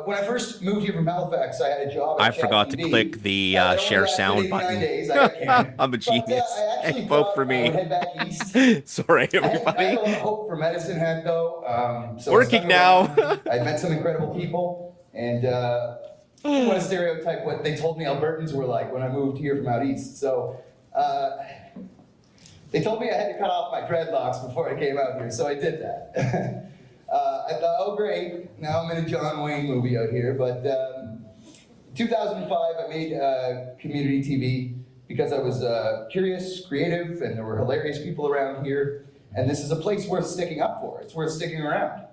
When I first moved here from Halifax, I had a job at I forgot to Cat TV. click the It only share lasted sound 89 button. days, I got canned. I'm a genius. I actually Hey, vote thought for I me. would head back east. Sorry, I had everybody. a lot of hope for Medicine Hat, though. So I Working stuck now. around. I met some incredible people, and I want to stereotype what they told me Albertans were like when I moved here from out east. So they told me I had to cut off my dreadlocks before I came out here, so I did that. I thought, oh great, now I'm in a John Wayne movie out here. But 2005, I made community TV because I was curious, creative, and there were hilarious people around here. And this is a place worth sticking up for. It's worth sticking around.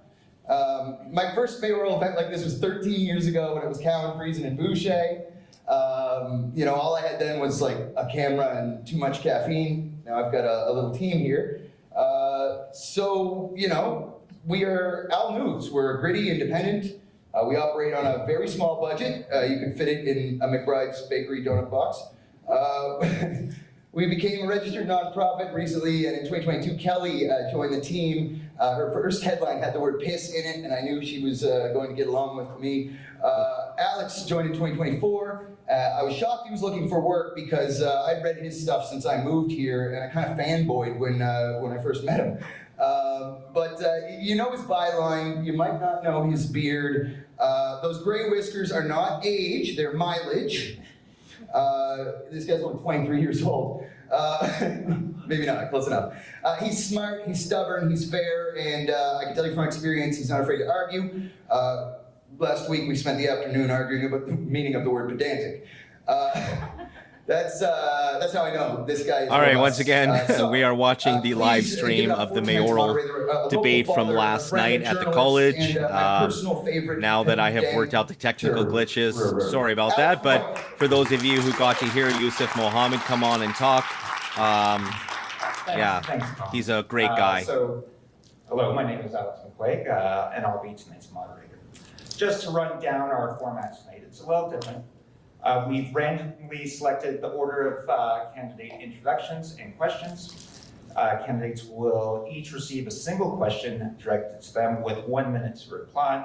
My first mayoral event like this was 13 years ago when it was Cowan, Friesen, and Boucher. All I had then was like a camera and too much caffeine. Now I've got a little team here. We are Owl News. We're gritty, independent. We operate on a very small budget. You can fit it in a McBride's Bakery donut box. We became a registered nonprofit recently, and in 2022, Kelly joined the team. Her first headline had the word piss in it, and I knew she was going to get along with me. Alex joined in 2024. I was shocked he was looking for work because I'd read his stuff since I moved here, and I kind of fanboyed when I first met him. But you know his byline, you might not know his beard. Those gray whiskers are not age, they're mileage. This guy's only 23 years old. Maybe not, close enough. He's smart, he's stubborn, he's fair, and I can tell you from experience, he's not afraid to argue. Last week we spent the afternoon arguing about the meaning of the word pedantic. That's how I know this guy is All right, robust. once again, So, we are watching the please live give it stream up of the for tonight's mayoral moderator, a local debate from father, a last friend, night a at the journalist, college. and, my personal favorite, Now that I have worked out the technical glitches, sorry about that. But for those of you who got to hear Yusuf Mohammed come on and talk, Thanks, Tom. he's a great guy. Hello, my name is Alex McQuaig, and I'll be tonight's moderator. Just to run down our format tonight, it's a little different. We've randomly selected the order of candidate introductions and questions. Candidates will each receive a single question directed to them with 1 minute to reply.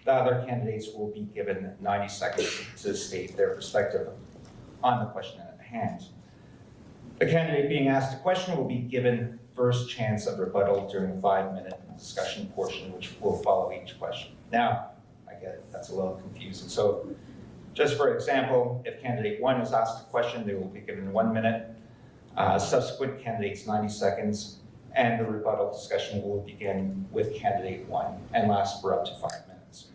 The other candidates will be given 90 seconds to state their perspective on the question at hand. The candidate being asked a question will be given first chance of rebuttal during the 5-minute discussion portion, which will follow each question. Now, I get it, that's a little confusing. So, just for example, if candidate 1 is asked a question, they will be given 1 minute, subsequent candidates 90 seconds, and the rebuttal discussion will begin with candidate 1 and last for up to 5 minutes.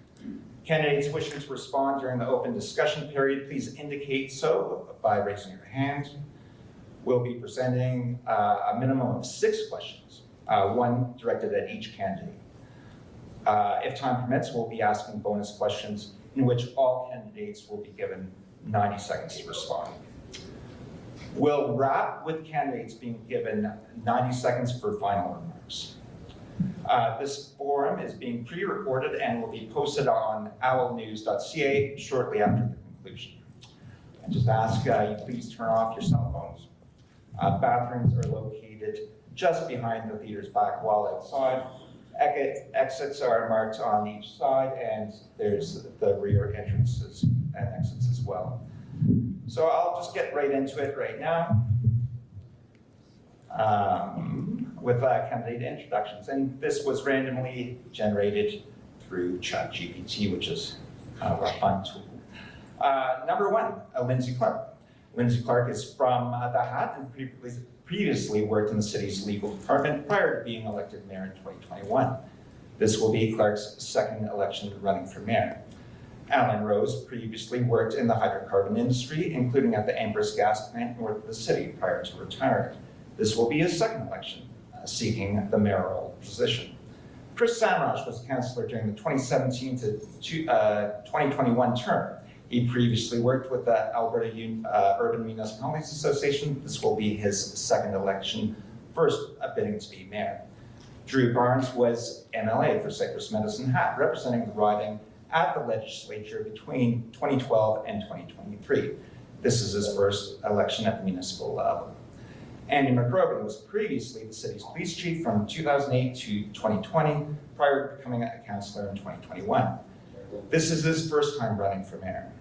Candidates wishing to respond during the open discussion period, please indicate so by raising your hand. We'll be presenting a minimum of 6 questions, 1 directed at each candidate. If time permits, we'll be asking bonus questions in which all candidates will be given 90 seconds to respond. We'll wrap with candidates being given 90 seconds for final remarks. This forum is being pre-recorded and will be posted on owlnews.ca shortly after the conclusion. I just ask you please turn off your cell phones. Bathrooms are located just behind the theater's back wall outside. Exits are marked on each side, and there's the rear entrances and exits as well. So I'll just get right into it right now with candidate introductions. And this was randomly generated through ChatGPT, which is kind of a fun tool. Number 1, Lindsay Clark. Lindsay Clark is from the Hat and previously worked in the city's legal department prior to being elected mayor in 2021. This will be Clark's second election running for mayor. Alan Rose previously worked in the hydrocarbon industry, including at the Amber's gas plant north of the city prior to retiring. This will be his second election, seeking the mayoral position. Chris Samraj was councillor during the 2017 to 2021 term. He previously worked with the Alberta Urban Municipalities Association. This will be his second election, first bidding to be mayor. Drew Barnes was MLA for Cypress Medicine Hat, representing the riding at the legislature between 2012 and 2023. This is his first election at the municipal level. Andy McRogan was previously the city's police chief from 2008 to 2020, prior to becoming a councillor in 2021. This is his first time running for mayor.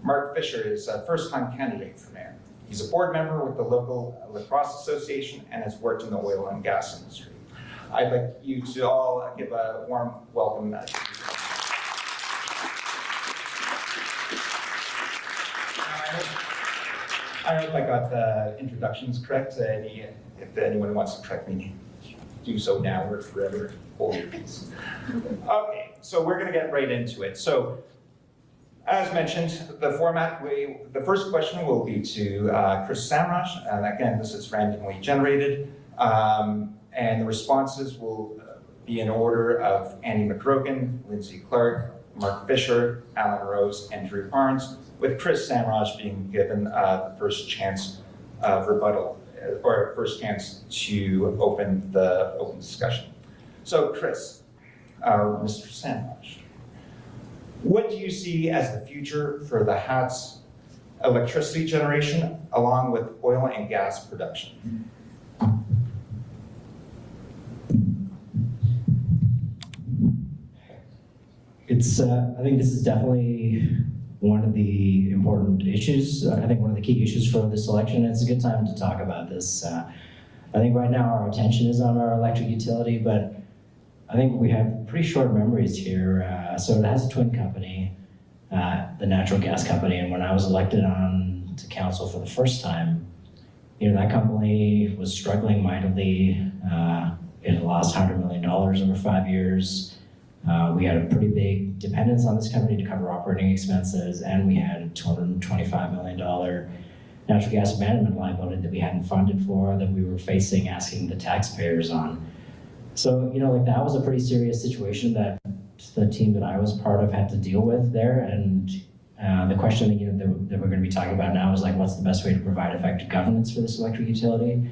Mark Fisher is a first-time candidate for mayor. He's a board member with the local lacrosse association and has worked in the oil and gas industry. I'd like you to all give a warm welcome. I hope I got the introductions correct. If anyone wants to correct me, do so now or forever. Okay, so we're going to get right into it. So, as mentioned, the format, the first question will be to Chris Samraj, and again, this is randomly generated, and the responses will be in order of Andy McRogan, Lindsay Clark, Mark Fisher, Alan Rose, and Drew Barnes, with Chris Samraj being given the first chance of rebuttal, or first chance to open the discussion. So Chris, Mr. Samraj, what do you see as the future for the Hat's electricity generation along with oil and gas production? I think this is definitely one of the important issues. I think one of the key issues for this election. It's a good time to talk about this. I think right now our attention is on our electric utility, but I think we have pretty short memories here. So it has a twin company, the natural gas company, and when I was elected on to council for the first time, that company was struggling mightily. It lost $100 million over 5 years. We had a pretty big dependence on this company to cover operating expenses, and we had a $225 million natural gas abandonment liability that we hadn't funded for, that we were facing asking the taxpayers on. So, that was a pretty serious situation that the team that I was part of had to deal with there. And the question that we're going to be talking about now is what's the best way to provide effective governance for this electric utility?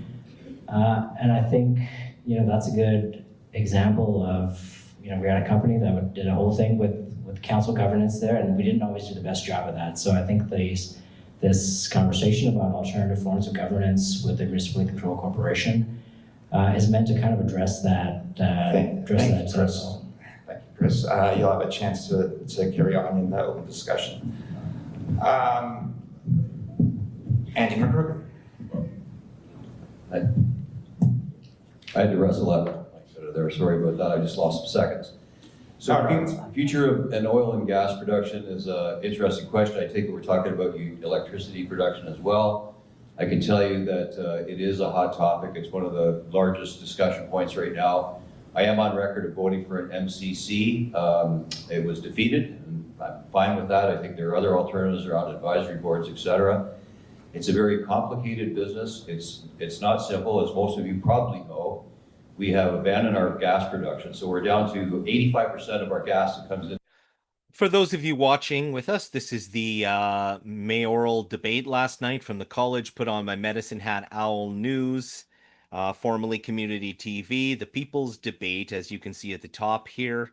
And I think, that's a good example of, we had a company that did a whole thing with council governance there, and we didn't always do the best job of that. So I think this conversation about alternative forms of governance with the Municipal Control Corporation is meant to kind of address that. Thank you, Chris. You'll have a chance to carry on in the open discussion. Andy McRogan. I had to wrestle up there. Sorry about that. I just lost some seconds. So future of an oil and gas production is an interesting question. I take it we're talking about electricity production as well. I can tell you that it is a hot topic. It's one of the largest discussion points right now. I am on record of voting for an MCC. It was defeated, and I'm fine with that. I think there are other alternatives around advisory boards, etc. It's a very complicated business. It's not simple, as most of you probably know. We have abandoned our gas production, so we're down to 85% of our gas that comes in. For those of you watching with us, this is the mayoral debate last night from the college, put on by Medicine Hat Owl News, formerly Community TV, the People's Debate, as you can see at the top here.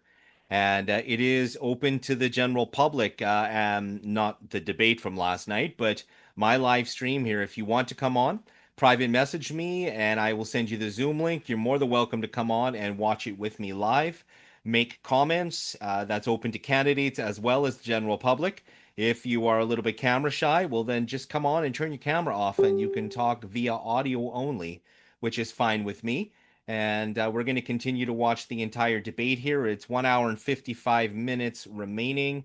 And it is open to the general public, and not the debate from last night, but my live stream here. If you want to come on, private message me and I will send you the Zoom link. You're more than welcome to come on and watch it with me live. Make comments. That's open to candidates as well as the general public. If you are a little bit camera shy, well then just come on and turn your camera off and you can talk via audio only, which is fine with me. And we're going to continue to watch the entire debate here. It's 1 hour and 55 minutes remaining.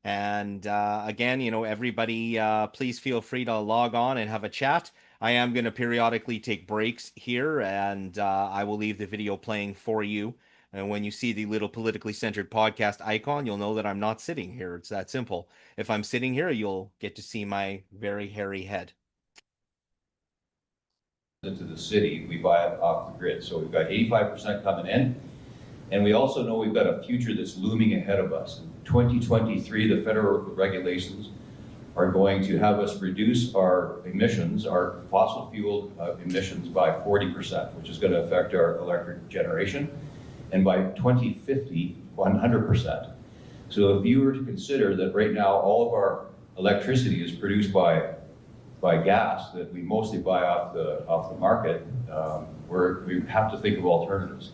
And again, everybody, please feel free to log on and have a chat. I am going to periodically take breaks here, and I will leave the video playing for you. And when you see the little politically centered podcast icon, you'll know that I'm not sitting here. It's that simple. If I'm sitting here, you'll get to see my very hairy head. Into the city, we buy it off the grid. So we've got 85% coming in. And we also know we've got a future that's looming ahead of us. In 2023, the federal regulations are going to have us reduce our emissions, our fossil fuel emissions by 40%, which is going to affect our electric generation. And by 2050, 100%. So if you were to consider that right now all of our electricity is produced by gas that we mostly buy off the market, we have to think of alternatives.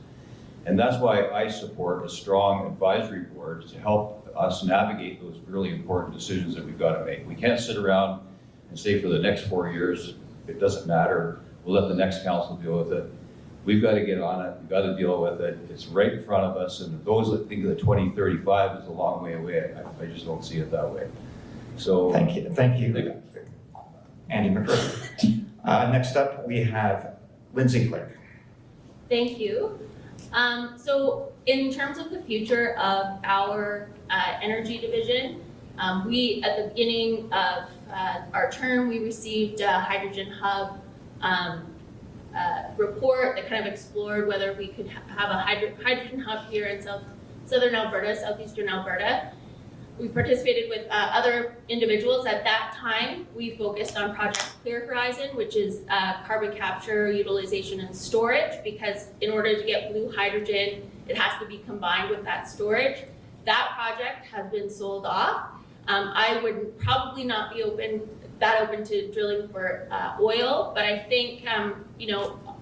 And that's why I support a strong advisory board to help us navigate those really important decisions that we've got to make. We can't sit around and say for the next 4 years, it doesn't matter, we'll let the next council deal with it. We've got to get on it, we've got to deal with it. It's right in front of us, and those that think that 2035 is a long way away, I just don't see it that way. So thank you, Andy McCurdy. Next up, we have Lindsay Clark. Thank you. So in terms of the future of our energy division, we, at the beginning of our term, we received a hydrogen hub report that kind of explored whether we could have a hydrogen hub here in southern Alberta, southeastern Alberta. We participated with other individuals. At that time, we focused on Project Clear Horizon, which is carbon capture, utilization, and storage, because in order to get blue hydrogen, it has to be combined with that storage. That project has been sold off. I would probably not be open to drilling for oil, but I think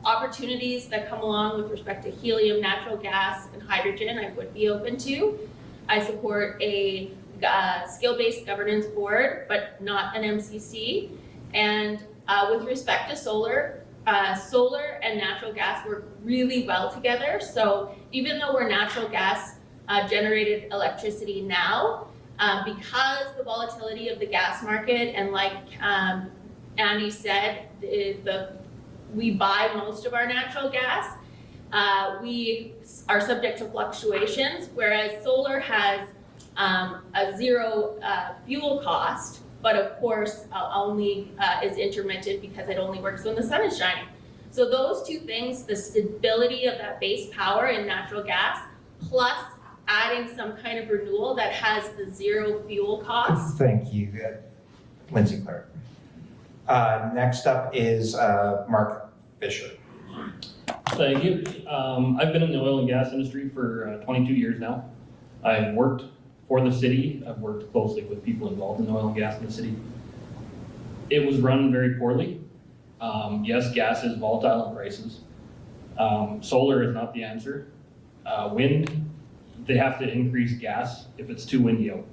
opportunities that come along with respect to helium, natural gas, and hydrogen, I would be open to. I support a skill-based governance board, but not an MCC. And with respect to solar and natural gas work really well together. So even though we're natural gas generated electricity now, because the volatility of the gas market, and like Andy said, we buy most of our natural gas, we are subject to fluctuations, whereas solar has a zero fuel cost, but of course only is intermittent because it only works when the sun is shining. So those two things, the stability of that base power in natural gas, plus adding some kind of renewal that has the zero fuel cost. Thank you, Lindsay Clark. Next up is Mark Fisher. Thank you. I've been in the oil and gas industry for 22 years now. I've worked for the city. I've worked closely with people involved in oil and gas in the city. It was run very poorly. Yes, gas is volatile in prices. Solar is not the answer. Wind, they have to increase gas if it's too windy out.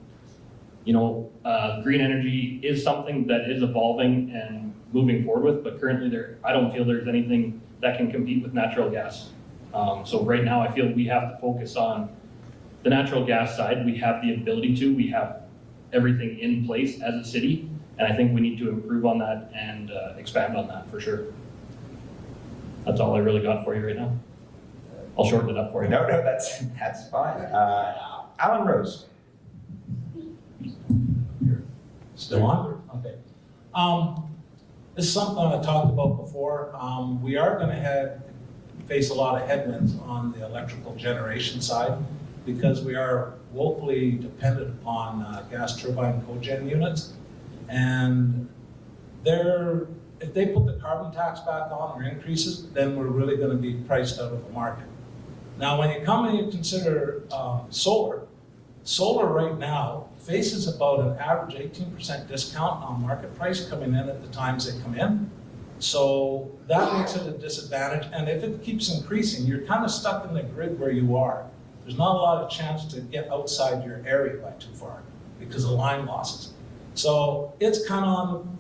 Green energy is something that is evolving and moving forward with, but currently I don't feel there's anything that can compete with natural gas. So right now I feel we have to focus on the natural gas side. We have the ability to, we have everything in place as a city, and I think we need to improve on that and expand on that for sure. That's all I really got for you right now. I'll shorten it up for you. No, that's fine. Alan Rose. Still on? Okay. This is something I talked about before. We are going to face a lot of headwinds on the electrical generation side because we are woefully dependent upon gas turbine cogen units. And if they put the carbon tax back on or increases, then we're really going to be priced out of the market. Now, when you come and you consider solar right now faces about an average 18% discount on market price coming in at the times they come in. So that makes it a disadvantage. And if it keeps increasing, you're kind of stuck in the grid where you are. There's not a lot of chance to get outside your area by too far because of line losses. So it's kind of on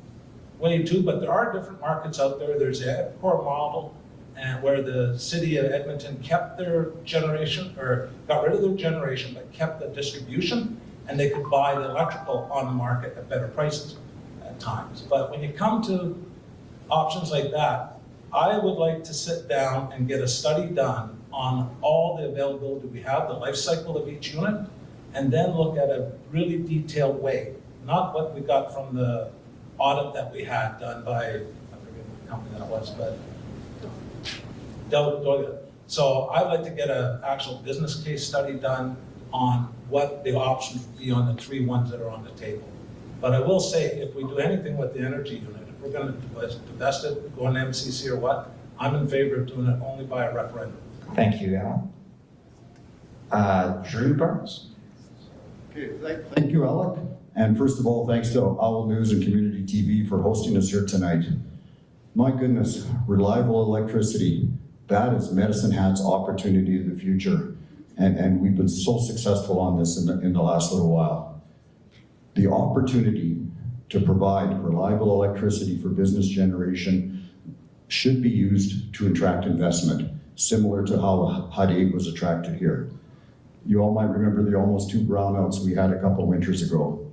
the way too, but there are different markets out there. There's a core model and where the city of Edmonton kept their generation, or got rid of their generation, but kept the distribution. and they could buy the electrical on the market at better prices at times. But when you come to options like that, I would like to sit down and get a study done on all the availability we have, the life cycle of each unit, and then look at a really detailed way, not what we got from the audit that we had done by, I forget what company that was, but Deloitte. So I'd like to get an actual business case study done on what the options would be on the 3 ones that are on the table. But I will say, if we do anything with the energy unit, if we're going to divest it, go on MCC or what, I'm in favor of doing it only by a referendum. Thank you, Alan. Drew Barnes? Okay, thank you, Alec. And first of all, thanks to Owl News and Community TV for hosting us here tonight. My goodness, reliable electricity, that is Medicine Hat's opportunity of the future. And we've been so successful on this in the last little while. The opportunity to provide reliable electricity for business generation should be used to attract investment, similar to how HUD 8 was attracted here. You all might remember the almost 2 brownouts we had a couple winters ago.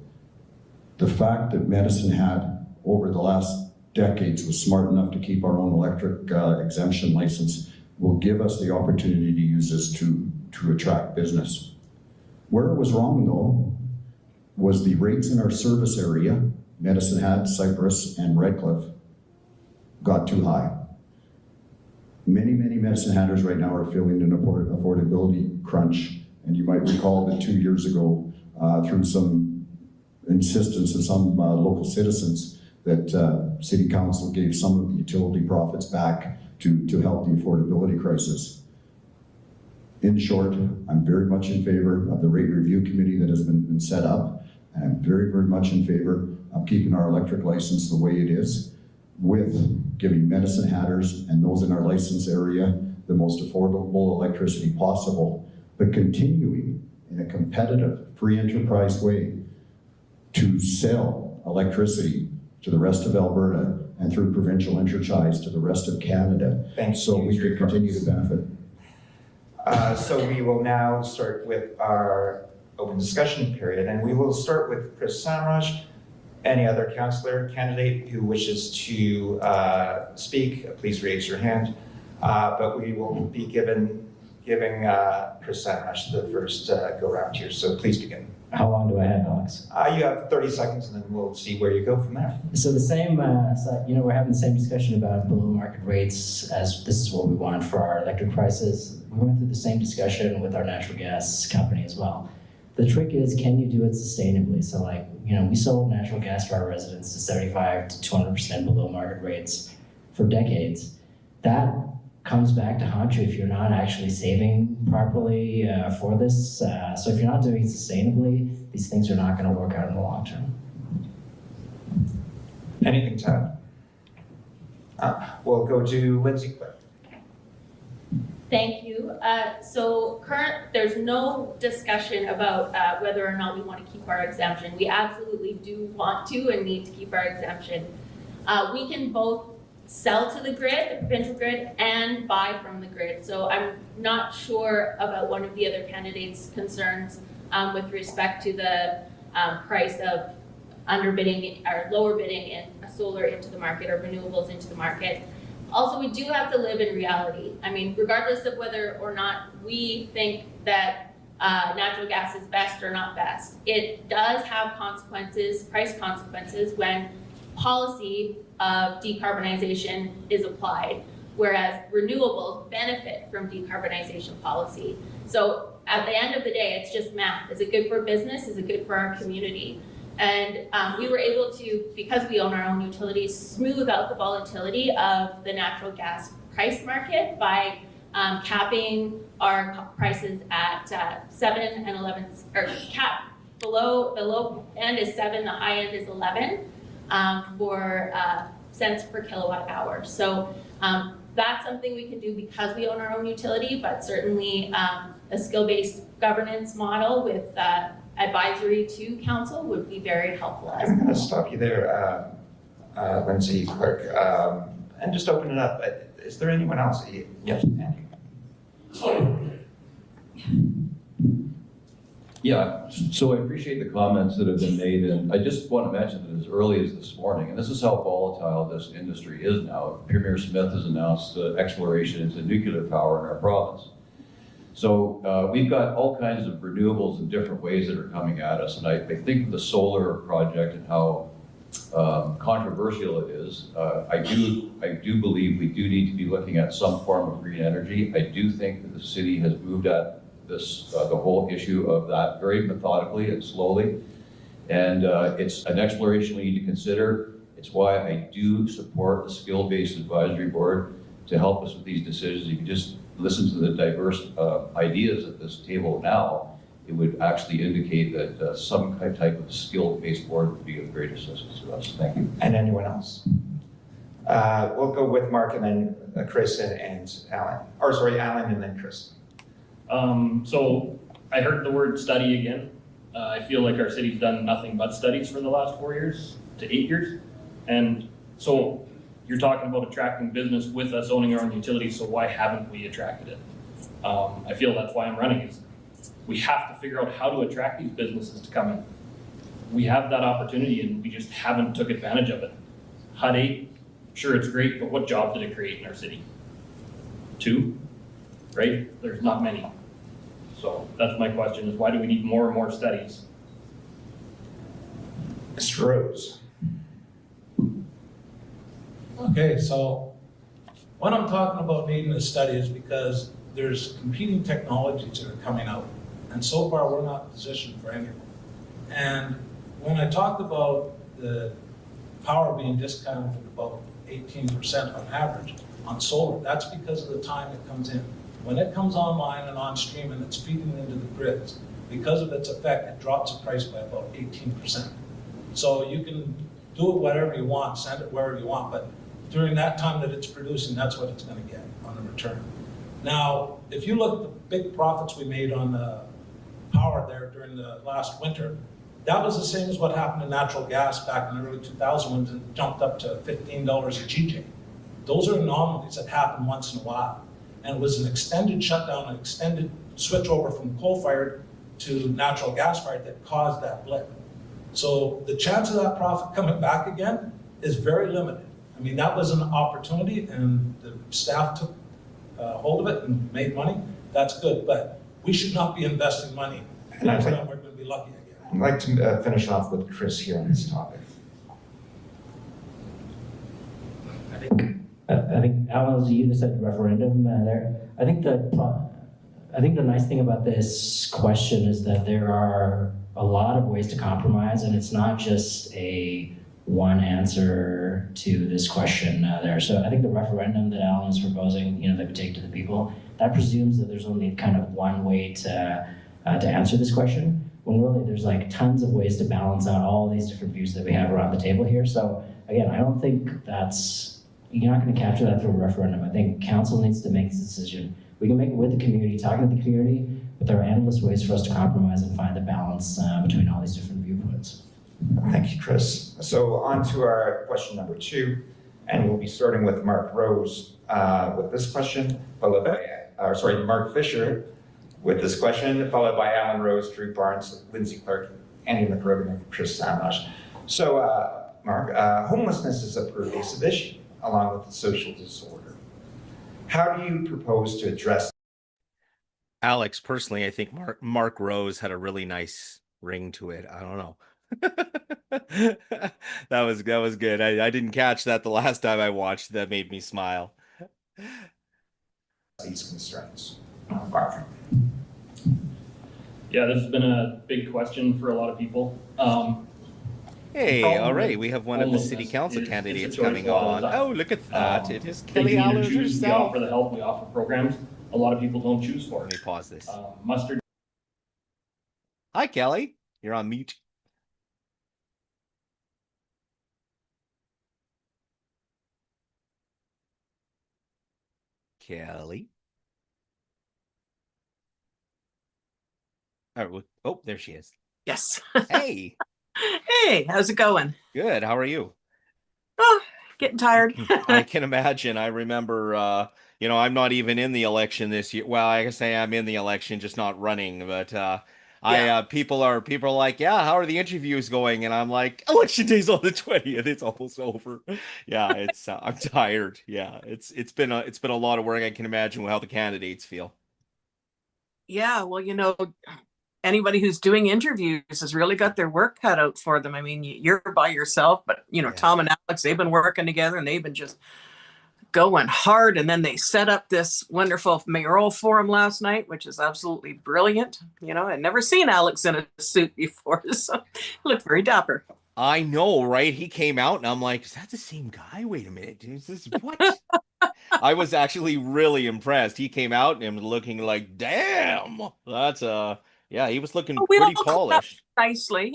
The fact that Medicine Hat, over the last decades, was smart enough to keep our own electric exemption license will give us the opportunity to use this to attract business. Where it was wrong, though, was the rates in our service area, Medicine Hat, Cypress, and Redcliffe, got too high. Many Medicine Hatters right now are feeling an affordability crunch, and you might recall that 2 years ago, through some insistence of some local citizens, that City Council gave some of the utility profits back to help the affordability crisis. In short, I'm very much in favor of the rate review committee that has been set up, and I'm very much in favor of keeping our electric license the way it is, with giving Medicine Hatters and those in our license area the most affordable electricity possible, but continuing in a competitive, free enterprise way to sell electricity to the rest of Alberta and through provincial interchange to the rest of Canada. So we could continue to benefit. So we will now start with our open discussion period, and we will start with Chris Samraj. Any other councillor candidate who wishes to speak, please raise your hand. But we will be giving Chris Samraj the first go round here, so please begin. How long do I have, Alex? You have 30 seconds, and then we'll see where you go from there. So the same, we're having the same discussion about below market rates as this is what we want for our electric prices. We went through the same discussion with our natural gas company as well. The trick is, can you do it sustainably? So we sold natural gas to our residents to 75 to 200% below market rates for decades. That comes back to haunt you if you're not actually saving properly for this. So if you're not doing it sustainably, these things are not going to work out in the long term. Anything to add? We'll go to Lindsay Quick. Thank you. There's no discussion about whether or not we want to keep our exemption. We absolutely do want to and need to keep our exemption. We can both sell to the grid, the provincial grid, and buy from the grid. So I'm not sure about one of the other candidates' concerns with respect to the price of underbidding or lower bidding in solar into the market or renewables into the market. Also, we do have to live in reality. I mean, regardless of whether or not we think that natural gas is best or not best, it does have consequences, price consequences, when policy of decarbonization is applied, whereas renewables benefit from decarbonization policy. So at the end of the day, it's just math. Is it good for business? Is it good for our community? And we were able to, because we own our own utilities, smooth out the volatility of the natural gas price market by capping our prices at 7 and 11, or cap below, the low end is 7, the high end is 11 for cents per kilowatt hour. So that's something we can do because we own our own utility, but certainly a skill-based governance model with advisory to council would be very helpful. I'm going to stop you there, Lindsay Clark, and just open it up. Is there anyone else? Yes, Andy. Yeah, so I appreciate the comments that have been made, and I just want to mention that as early as this morning, and this is how volatile this industry is now, Premier Smith has announced exploration into nuclear power in our province. So we've got all kinds of renewables in different ways that are coming at us, and I think of the solar project and how controversial it is. I do believe we do need to be looking at some form of green energy. I do think that the city has moved at this, the whole issue of that very methodically and slowly. And it's an exploration we need to consider. It's why I do support the skill-based advisory board to help us with these decisions. If you just listen to the diverse ideas at this table now, it would actually indicate that some type of skill-based board would be of great assistance to us. Thank you. And anyone else? We'll go with Mark and then Chris and Alan. Or sorry, Alan and then Chris. So I heard the word study again. I feel like our city's done nothing but studies for the last 4 years to 8 years. And so you're talking about attracting business with us owning our own utilities, so why haven't we attracted it? I feel that's why I'm running is we have to figure out how to attract these businesses to come in. We have that opportunity and we just haven't took advantage of it. HUD 8, sure it's great, but what job did it create in our city? 2, right? There's not many. So that's my question is why do we need more and more studies? Mr. Rose. Okay, so what I'm talking about needing a study is because there's competing technologies that are coming out. And so far, we're not positioned for any of them. And when I talked about the power being discounted about 18% on average on solar, that's because of the time it comes in. When it comes online and on stream and it's feeding into the grids, because of its effect, it drops the price by about 18%. So you can do it whatever you want, send it wherever you want, but during that time that it's producing, that's what it's going to get on the return. Now, if you look at the big profits we made on the power there during the last winter, that was the same as what happened to natural gas back in the early 2000s when it jumped up to $15 a GJ. Those are anomalies that happen once in a while. And it was an extended shutdown, an extended switch over from coal-fired to natural gas-fired that caused that blip. So the chance of that profit coming back again is very limited. I mean, that was an opportunity and the staff took hold of it and made money. That's good, but we should not be investing money. And Next time we're going to be lucky again. I'd like to finish off with Chris here on this topic. I think Alan, you said referendum there. I think the nice thing about this question is that there are a lot of ways to compromise, and it's not just a one answer to this question there. So I think the referendum that Alan is proposing, that we take to the people, that presumes that there's only kind of one way to answer this question, when really there's like tons of ways to balance out all these different views that we have around the table here. So again, I don't think you're not going to capture that through a referendum. I think council needs to make this decision. We can make it with the community, talking to the community, but there are endless ways for us to compromise and find the balance between all these different viewpoints. Thank you, Chris. So on to our question number 2, and we'll be starting with Mark Rose with this question, followed by, Mark Fisher with this question, followed by Alan Rose, Drew Barnes, Lindsay Clark, Andy McRogan, and Chris Samash. So Mark, homelessness is a pervasive issue along with the social disorder. How do you propose to address? Alex, personally, I think Mark Rose had a really nice ring to it. I don't know. That was good. I didn't catch that the last time I watched. That made me smile. These concerns. Yeah, this has been a big question for a lot of people. Hey, all right, we have one of the homelessness city council is- candidates it's a choice coming for all on. of us. Oh, look at that. It is They Kelly can either Allers choose, we herself. offer the help, we offer programs. A lot of people don't choose for Let it. me pause this. Mustard. Hi, Kelly. You're on mute. Kelly. Oh, there she is. Yes. Hey, Hey, how's it going? good. How are you? Oh, getting tired. I can imagine. I remember, I'm not even in the election this year. Well, I guess I am in the election, just not running. But People are like, yeah, how are the interviews going? And I'm like, election day's on the 20th. It's almost over. Yeah, it's I'm tired. Yeah, it's been a lot of work. I can imagine how the candidates feel. Yeah, well, anybody who's doing interviews has really got their work cut out for them. I mean, you're by yourself, but Yeah. Tom and Alex, they've been working together and they've been just going hard. And then they set up this wonderful mayoral forum last night, which is absolutely brilliant. I'd never seen Alex in a suit before, so he looked very dapper. I know, right? He came out and I'm like, is that the same guy? Wait a minute. Is this what? I was actually really impressed. He came out and looking like, damn, that's yeah, he was looking We all pretty cleaned up polished. nicely.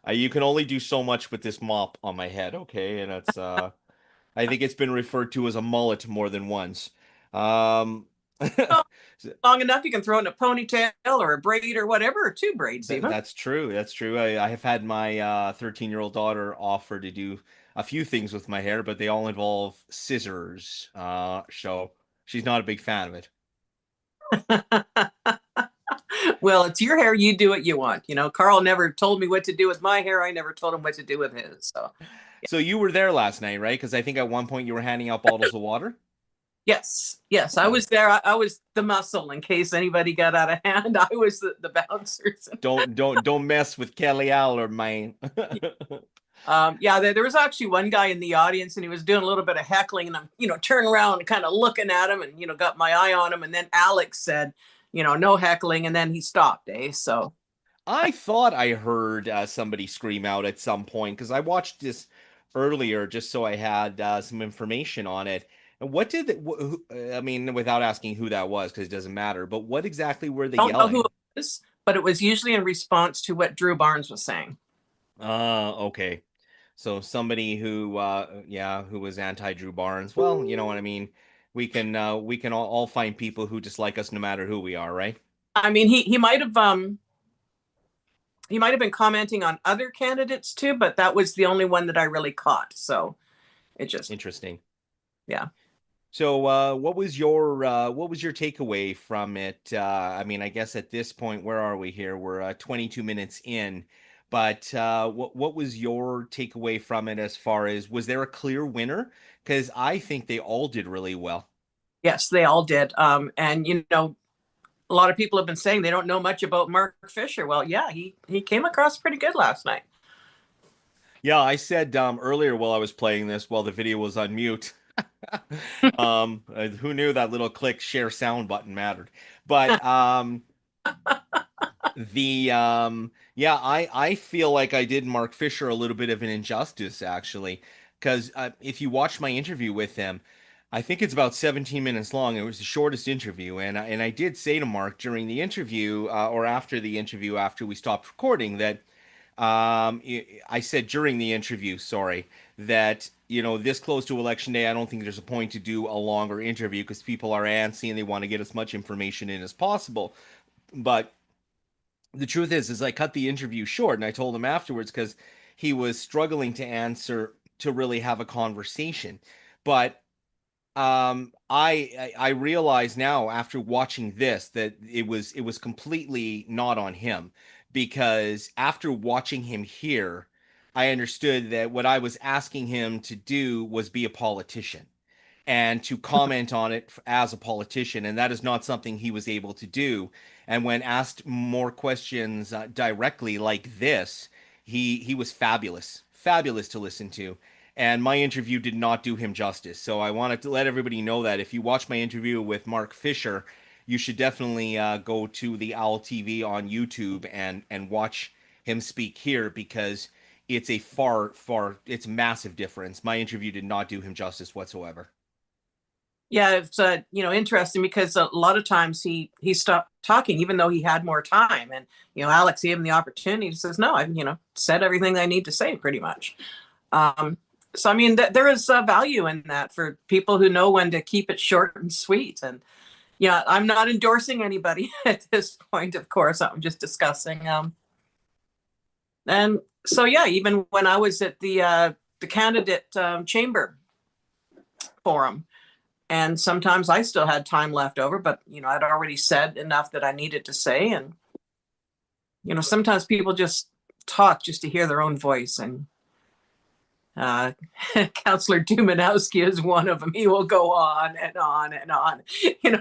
You can only do so much with this mop on my head, okay? And it's I think it's been referred to as a mullet more than once. Um Long enough, you can throw in a ponytail or a braid or whatever, or two braids even. That's true. That's true. I have had my 13-year-old daughter offer to do a few things with my hair, but they all involve scissors. So she's not a big fan of it. Well, it's your hair. You do what you want. Carl never told me what to do with my hair. I never told him what to do with his. So, So you were there last night, right? Because I think at one point you were handing out bottles of water. yes, I was there. I was the muscle in case anybody got out of hand. I was the bouncers. Don't mess with Kelly Aller, man. Yeah, there was actually one guy in the audience and he was doing a little bit of heckling and I'm, turning around and kind of looking at him and, got my eye on him. And then Alex said, no heckling. And then he stopped, So I thought I heard somebody scream out at some point because I watched this earlier just so I had some information on it. And what did I mean, without asking who that was because it doesn't matter, but what exactly were they don't know yelling? who it was, but it was usually in response to what Drew Barnes was saying. Okay. So somebody who who was anti Drew Barnes. Well, you know what I mean. We can all find people who dislike us no matter who we are, right? I mean, he might have been commenting on other candidates too, but that was the only one that I really caught. So it just Interesting. Yeah. So what was your takeaway from it? I mean, I guess at this point, where are we here? We're 22 minutes in. But what was your takeaway from it as far as was there a clear winner? Because I think they all did really well. Yes, they all did. And a lot of people have been saying they don't know much about Mark Fisher. Well, yeah, he came across pretty good last night. Yeah, I said earlier while I was playing this, while the video was on mute. Who knew that little click share sound button mattered? But I feel like I did Mark Fisher a little bit of an injustice actually, because if you watch my interview with him, I think it's about 17 minutes long. It was the shortest interview, and I did say to Mark during the interview or after the interview after we stopped recording that I said during the interview, sorry, that this close to election day, I don't think there's a point to do a longer interview because people are antsy and they want to get as much information in as possible. But the truth is I cut the interview short and I told him afterwards because he was struggling to answer to really have a conversation. But I realize now after watching this that it was completely not on him because after watching him here, I understood that what I was asking him to do was be a politician and to comment on it as a politician, and that is not something he was able to do. And when asked more questions directly like this, he was fabulous to listen to. And my interview did not do him justice. So I wanted to let everybody know that if you watch my interview with Mark Fisher, you should definitely go to the Owl TV on YouTube and watch him speak here because it's a it's a massive difference. My interview did not do him justice whatsoever. Yeah, it's interesting because a lot of times he stopped talking even though he had more time, and Alex gave him the opportunity. He says, "No, I've said everything I need to say pretty much." So I mean, there is value in that for people who know when to keep it short and sweet. And yeah, I'm not endorsing anybody at this point, of course. I'm just discussing. And so yeah, even when I was at the candidate chamber forum. And sometimes I still had time left over, but I'd already said enough that I needed to say. And sometimes people just talk just to hear their own voice. And Councillor Dumanowski is one of them. He will go on and on and on.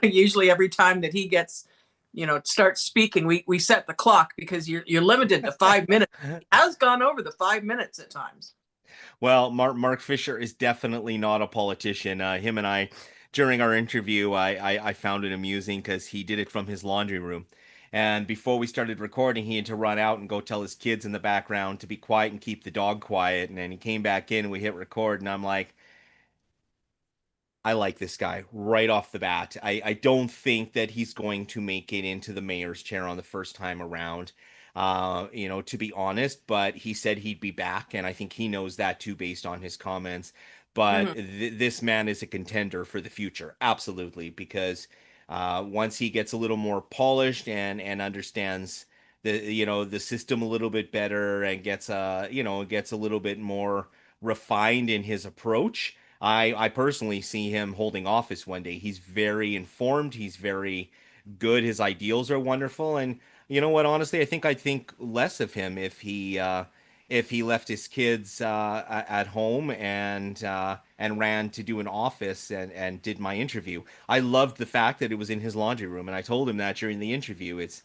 Usually every time that he gets, starts speaking, we set the clock because you're limited to 5 minutes. He has gone over the 5 minutes at times. Well, Mark Fisher is definitely not a politician. Him and I, during our interview, I found it amusing because he did it from his laundry room. And before we started recording, he had to run out and go tell his kids in the background to be quiet and keep the dog quiet. And then he came back in and we hit record, and I'm like, I like this guy right off the bat. I don't think that he's going to make it into the mayor's chair on the first time around, to be honest, but he said he'd be back, and I think he knows that too based on his comments. But this man is a contender for the future, absolutely, because once he gets a little more polished and understands the system a little bit better and gets a little bit more refined in his approach. I personally see him holding office one day. He's very informed. He's very good. His ideals are wonderful. And you know what? Honestly, I'd think less of him if he left his kids at home and ran to do an office and did my interview. I loved the fact that it was in his laundry room, and I told him that during the interview. It's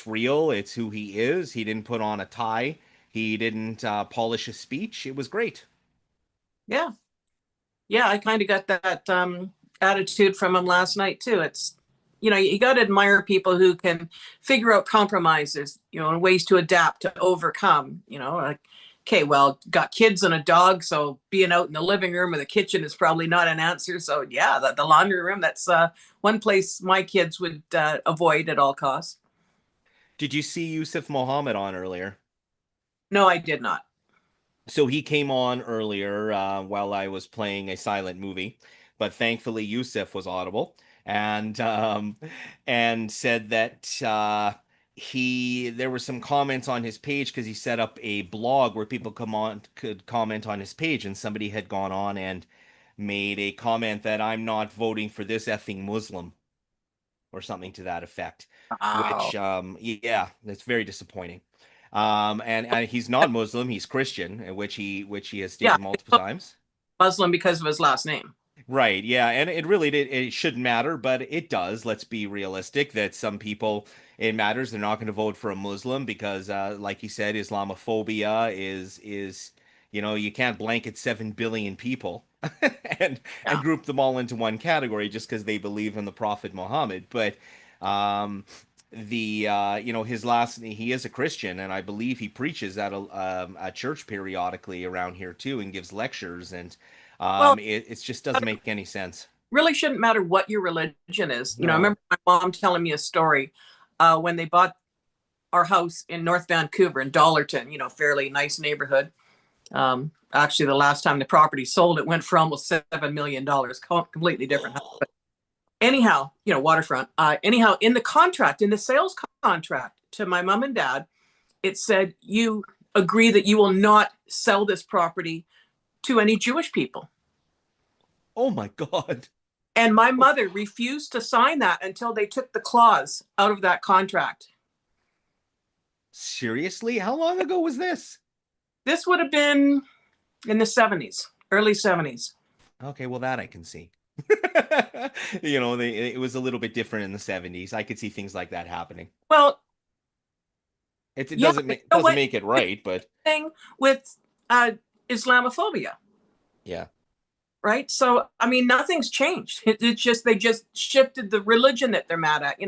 real. It's who he is. He didn't put on a tie. He didn't polish a speech. It was great. Yeah. Yeah, I kind of got that attitude from him last night too. It's, you got to admire people who can figure out compromises, and ways to adapt, to overcome, like, okay, well, got kids and a dog, so being out in the living room or the kitchen is probably not an answer. So yeah, the laundry room, that's one place my kids would avoid at all costs. Did you see Yusuf Mohammed on earlier? No, I did not. So he came on earlier while I was playing a silent movie, but thankfully Yusuf was audible and said that there were some comments on his page because he set up a blog where people could comment on his page, and somebody had gone on and made a comment that I'm not voting for this effing Muslim or something to that effect, which yeah, that's very disappointing. And he's not Muslim, he's Christian, which he has stated multiple times. Muslim because of his last name. Right, yeah, and it shouldn't matter, but it does. Let's be realistic that some people, it matters. They're not going to vote for a Muslim because, like you said, Islamophobia is you can't blanket 7 billion people and group them all into one category just because they believe in the Prophet Muhammad. But he is a Christian, and I believe he preaches at a church periodically around here too, and gives lectures, and it just doesn't make any sense. Really shouldn't matter what your religion is. I remember my mom telling me a story when they bought our house in North Vancouver in Dollarton, fairly nice neighborhood. Actually, the last time the property sold, it went for almost $7 million, completely different house. But anyhow, waterfront. Anyhow, in the sales contract to my mom and dad, it said you agree that you will not sell this property to any Jewish people. Oh my God. And my mother refused to sign that until they took the clause out of that contract. Seriously? How long ago was this? This would have been in the 70s, early 70s. Okay, well, that I can see. It was a little bit different in the 70s. I could see things like that happening. Well, it doesn't make it right, but thing with Islamophobia. Yeah. Right. So, I mean, nothing's changed. It's just they just shifted the religion that they're mad at.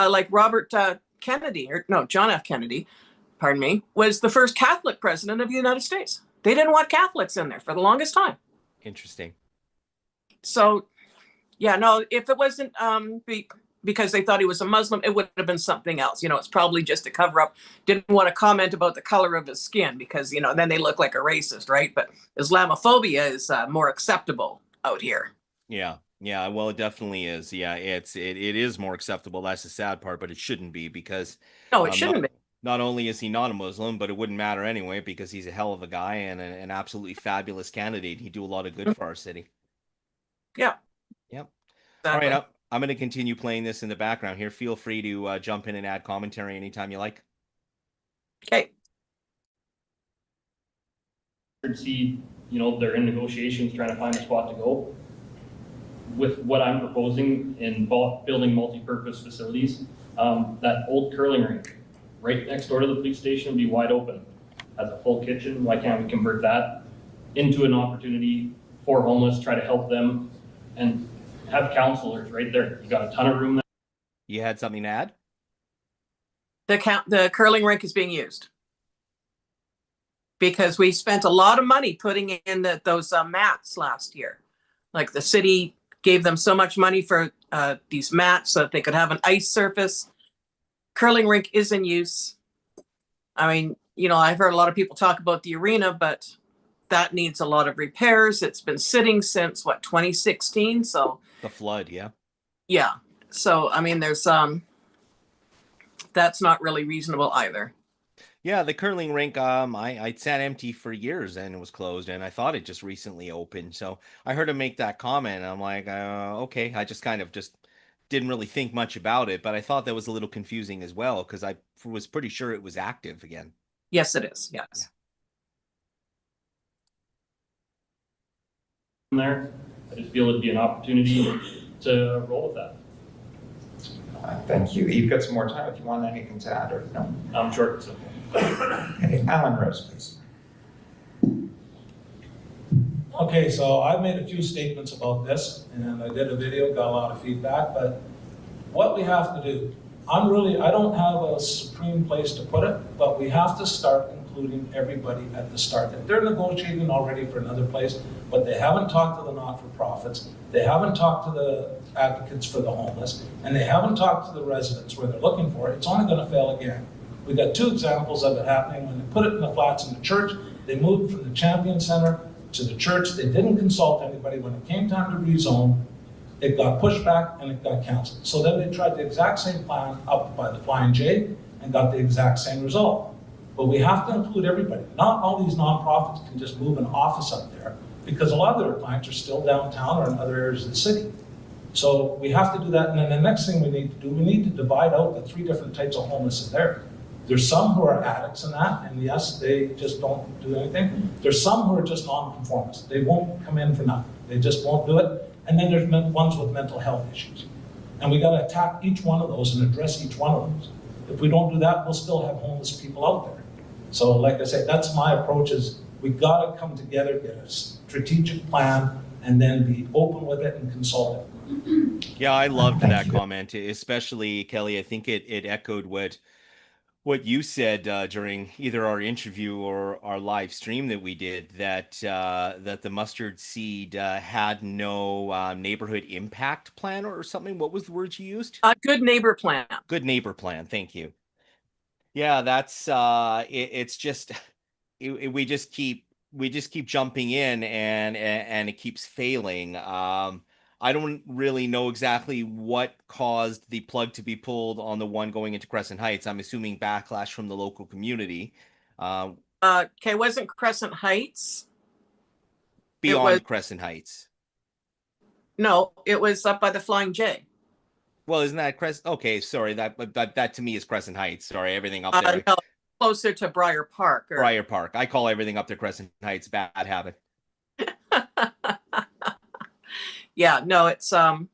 Like Robert Kennedy, or no, John F. Kennedy, pardon me, was the first Catholic president of the United States. They didn't want Catholics in there for the longest time. Interesting. So, yeah, no, if it wasn't because they thought he was a Muslim, it would have been something else. It's probably just a cover up. Didn't want to comment about the color of his skin because, then they look like a racist, right? But Islamophobia is more acceptable out here. Yeah. Yeah, well, it definitely is. Yeah, it is more acceptable. That's the sad part, but it shouldn't be because no, it shouldn't be. Not only is he not a Muslim, but it wouldn't matter anyway because he's a hell of a guy and an absolutely fabulous candidate. He'd do a lot of good for our city. Yeah. Yep. All Exactly. right, I'm going to continue playing this in the background here. Feel free to jump in and add commentary anytime you like. Okay. See, they're in negotiations trying to find a spot to go. With what I'm proposing in building multi-purpose facilities, that old curling rink right next door to the police station will be wide open. Has a full kitchen. Why can't we convert that into an opportunity for homeless, try to help them, and have counselors right there? You got a ton of room there. You had something to add? The curling rink is being used because we spent a lot of money putting in those mats last year. Like the city gave them so much money for these mats so that they could have an ice surface. Curling rink is in use. I mean, I've heard a lot of people talk about the arena, but that needs a lot of repairs. It's been sitting since 2016. So the flood, yeah. Yeah. So I mean, there's that's not really reasonable either. Yeah, the curling rink, I sat empty for years and it was closed, and I thought it just recently opened. So I heard him make that comment. And I'm like, okay. I just kind of just didn't really think much about it, but I thought that was a little confusing as well because I was pretty sure it was active again. Yes, it is. Yes. Yeah. There, I just feel it'd be an opportunity to roll with that. Thank you. You've got some more time if you want anything to add or no? I'm short and simple. Okay, Alan Rose, please. Okay, so I've made a few statements about this, and I did a video, got a lot of feedback, but what we have to do, I don't have a supreme place to put it, but we have to start including everybody at the start. If they're negotiating already for another place, but they haven't talked to the not-for-profits, they haven't talked to the advocates for the homeless, and they haven't talked to the residents where they're looking for it, it's only gonna fail again. We got two examples of it happening. When they put it in the flats in the church, they moved from the Champion Center to the church. They didn't consult anybody. When it came time to rezone, it got pushed back and it got canceled. So then they tried the exact same plan up by the Flying J and got the exact same result. But we have to include everybody. Not all these nonprofits can just move an office up there because a lot of their clients are still downtown or in other areas of the city. So we have to do that. And then the next thing we need to do, we need to divide out the three different types of homeless in there. There's some who are addicts in that, and yes, they just don't do anything. There's some who are just non-conformists. They won't come in for nothing. They just won't do it. And then there's ones with mental health issues. And we gotta attack each one of those and address each one of those. If we don't do that, we'll still have homeless people out there. So like I said, that's my approach is we gotta come together, get a strategic plan, and then be open with it and consult it. Yeah, I loved that comment, especially Kelly. I think it echoed what you said during either our interview or our live stream that we did, that the mustard seed had no neighborhood impact plan or something. What was the word you used? Good neighbor plan. Good neighbor plan. Thank you. Yeah, that's it's just we just keep jumping in and it keeps failing. I don't really know exactly what caused the plug to be pulled on the one going into Crescent Heights. I'm assuming backlash from the local community. Okay, wasn't Crescent Heights? Beyond Crescent Heights. No, it was up by the Flying J. Well, isn't that Crescent? Okay, sorry. That to me is Crescent Heights. Sorry, everything up there. No, closer to Briar Park. Briar Park. I call everything up to Crescent Heights bad habit. Yeah, no, it's and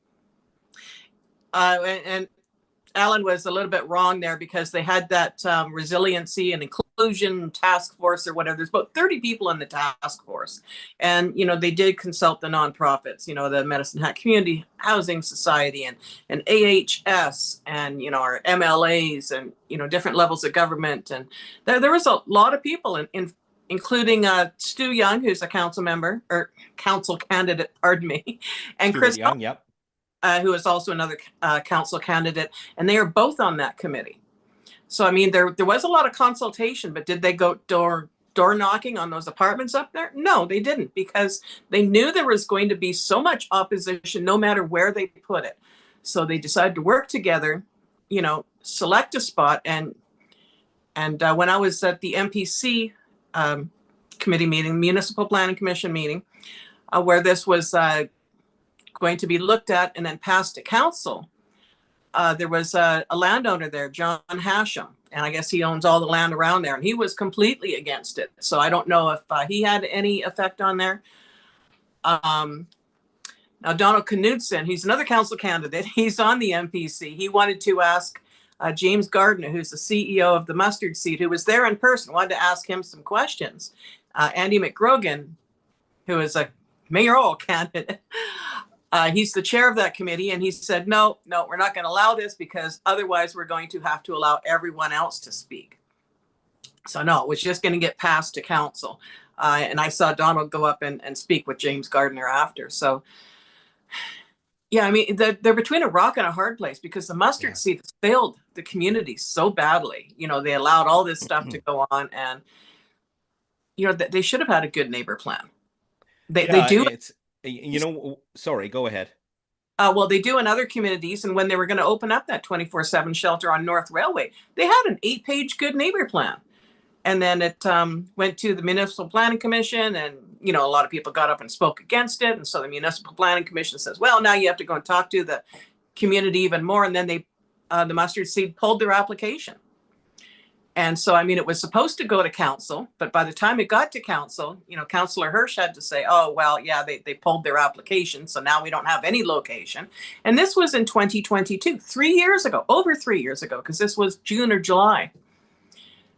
Alan was a little bit wrong there because they had that resiliency and inclusion task force or whatever. There's about 30 people in the task force. And, they did consult the nonprofits, the Medicine Hat Community Housing Society and AHS and, our MLAs and, different levels of government. And there was a lot of people including Stu Young, who's a council member or council candidate, pardon me, and Stuart Chris Young, yep. Who is also another council candidate, and they are both on that committee. So, I mean, there was a lot of consultation, but did they go door knocking on those apartments up there? No, they didn't, because they knew there was going to be so much opposition no matter where they put it. So they decided to work together, select a spot. And when I was at the MPC committee meeting, Municipal Planning Commission meeting, where this was going to be looked at and then passed to council, there was a landowner there, John Hashem, and I guess he owns all the land around there, and he was completely against it. So I don't know if he had any effect on there. Now, Donald Knudsen, he's another council candidate. He's on the MPC. He wanted to ask James Gardner, who's the CEO of the Mustard Seed, who was there in person, wanted to ask him some questions. Andy McGrogan, who is a mayoral candidate, he's the chair of that committee, and he said, no, we're not going to allow this because otherwise we're going to have to allow everyone else to speak. So no, it was just going to get passed to council. And I saw Donald go up and speak with James Gardner after. So yeah, I mean, they're between a rock and a hard place because the mustard seed has failed the community so badly. You know, they allowed all this stuff to go on, and you know, they should have had a good neighbor plan. They do. It's, you know, sorry, go ahead. Well, they do in other communities, and when they were going to open up that 24/7 shelter on North Railway, they had an 8-page good neighbor plan. And then it went to the Municipal Planning Commission, and you know, a lot of people got up and spoke against it. And so the Municipal Planning Commission says, well, now you have to go and talk to the community even more. And then they, the Mustard Seed pulled their application. And so, I mean, it was supposed to go to council, but by the time it got to council, you know, Councillor Hirsch had to say, oh, well, yeah, they pulled their application. So now we don't have any location. And this was in 2022, 3 years ago, over 3 years ago, because this was June or July.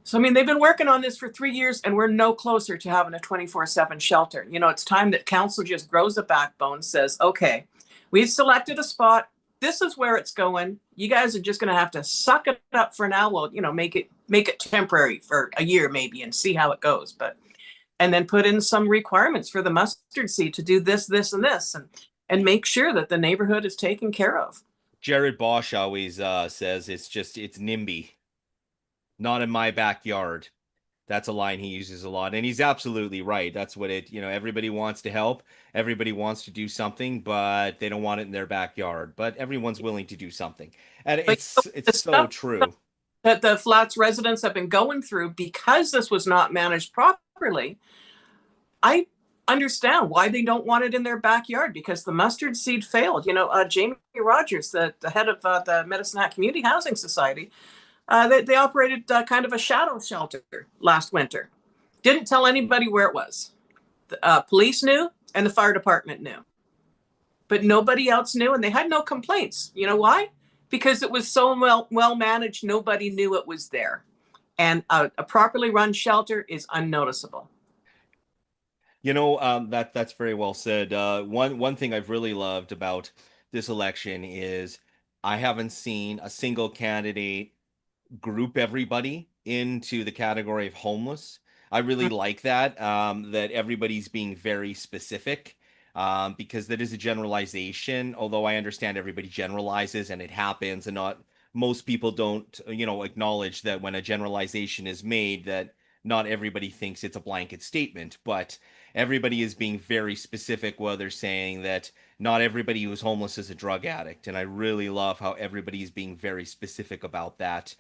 So, I mean, they've been working on this for 3 years, and we're no closer to having a 24/7 shelter. You know, it's time that council just grows a backbone, says, okay, we've selected a spot. This is where it's going. You guys are just going to have to suck it up for now. We'll, you know, make it temporary for a year maybe and see how it goes. But, and then put in some requirements for the mustard seed to do this, this, and this, and make sure that the neighborhood is taken care of. Jared Bosch always says it's NIMBY. Not in my backyard. That's a line he uses a lot. And he's absolutely right. That's what it, you know, everybody wants to help. Everybody wants to do something, but they don't want it in their backyard. But everyone's willing to do something. And it's so true. That the Flats residents have been going through because this was not managed properly. I understand why they don't want it in their backyard, because the mustard seed failed. You know, Jamie Rogers, the head of the Medicine Hat Community Housing Society, they operated kind of a shadow shelter last winter. Didn't tell anybody where it was. The police knew and the fire department knew. But nobody else knew, and they had no complaints. You know why? Because it was so well managed, nobody knew it was there. And a properly run shelter is unnoticeable. You know, that's very well said. One thing I've really loved about this election is I haven't seen a single candidate group everybody into the category of homeless. I really like that, that everybody's being very specific, because that is a generalization, although I understand everybody generalizes and it happens, and not most people don't, you know, acknowledge that when a generalization is made, that not everybody thinks it's a blanket statement, but everybody is being very specific while they're saying that not everybody who's homeless is a drug addict. And I really love how everybody is being very specific about that.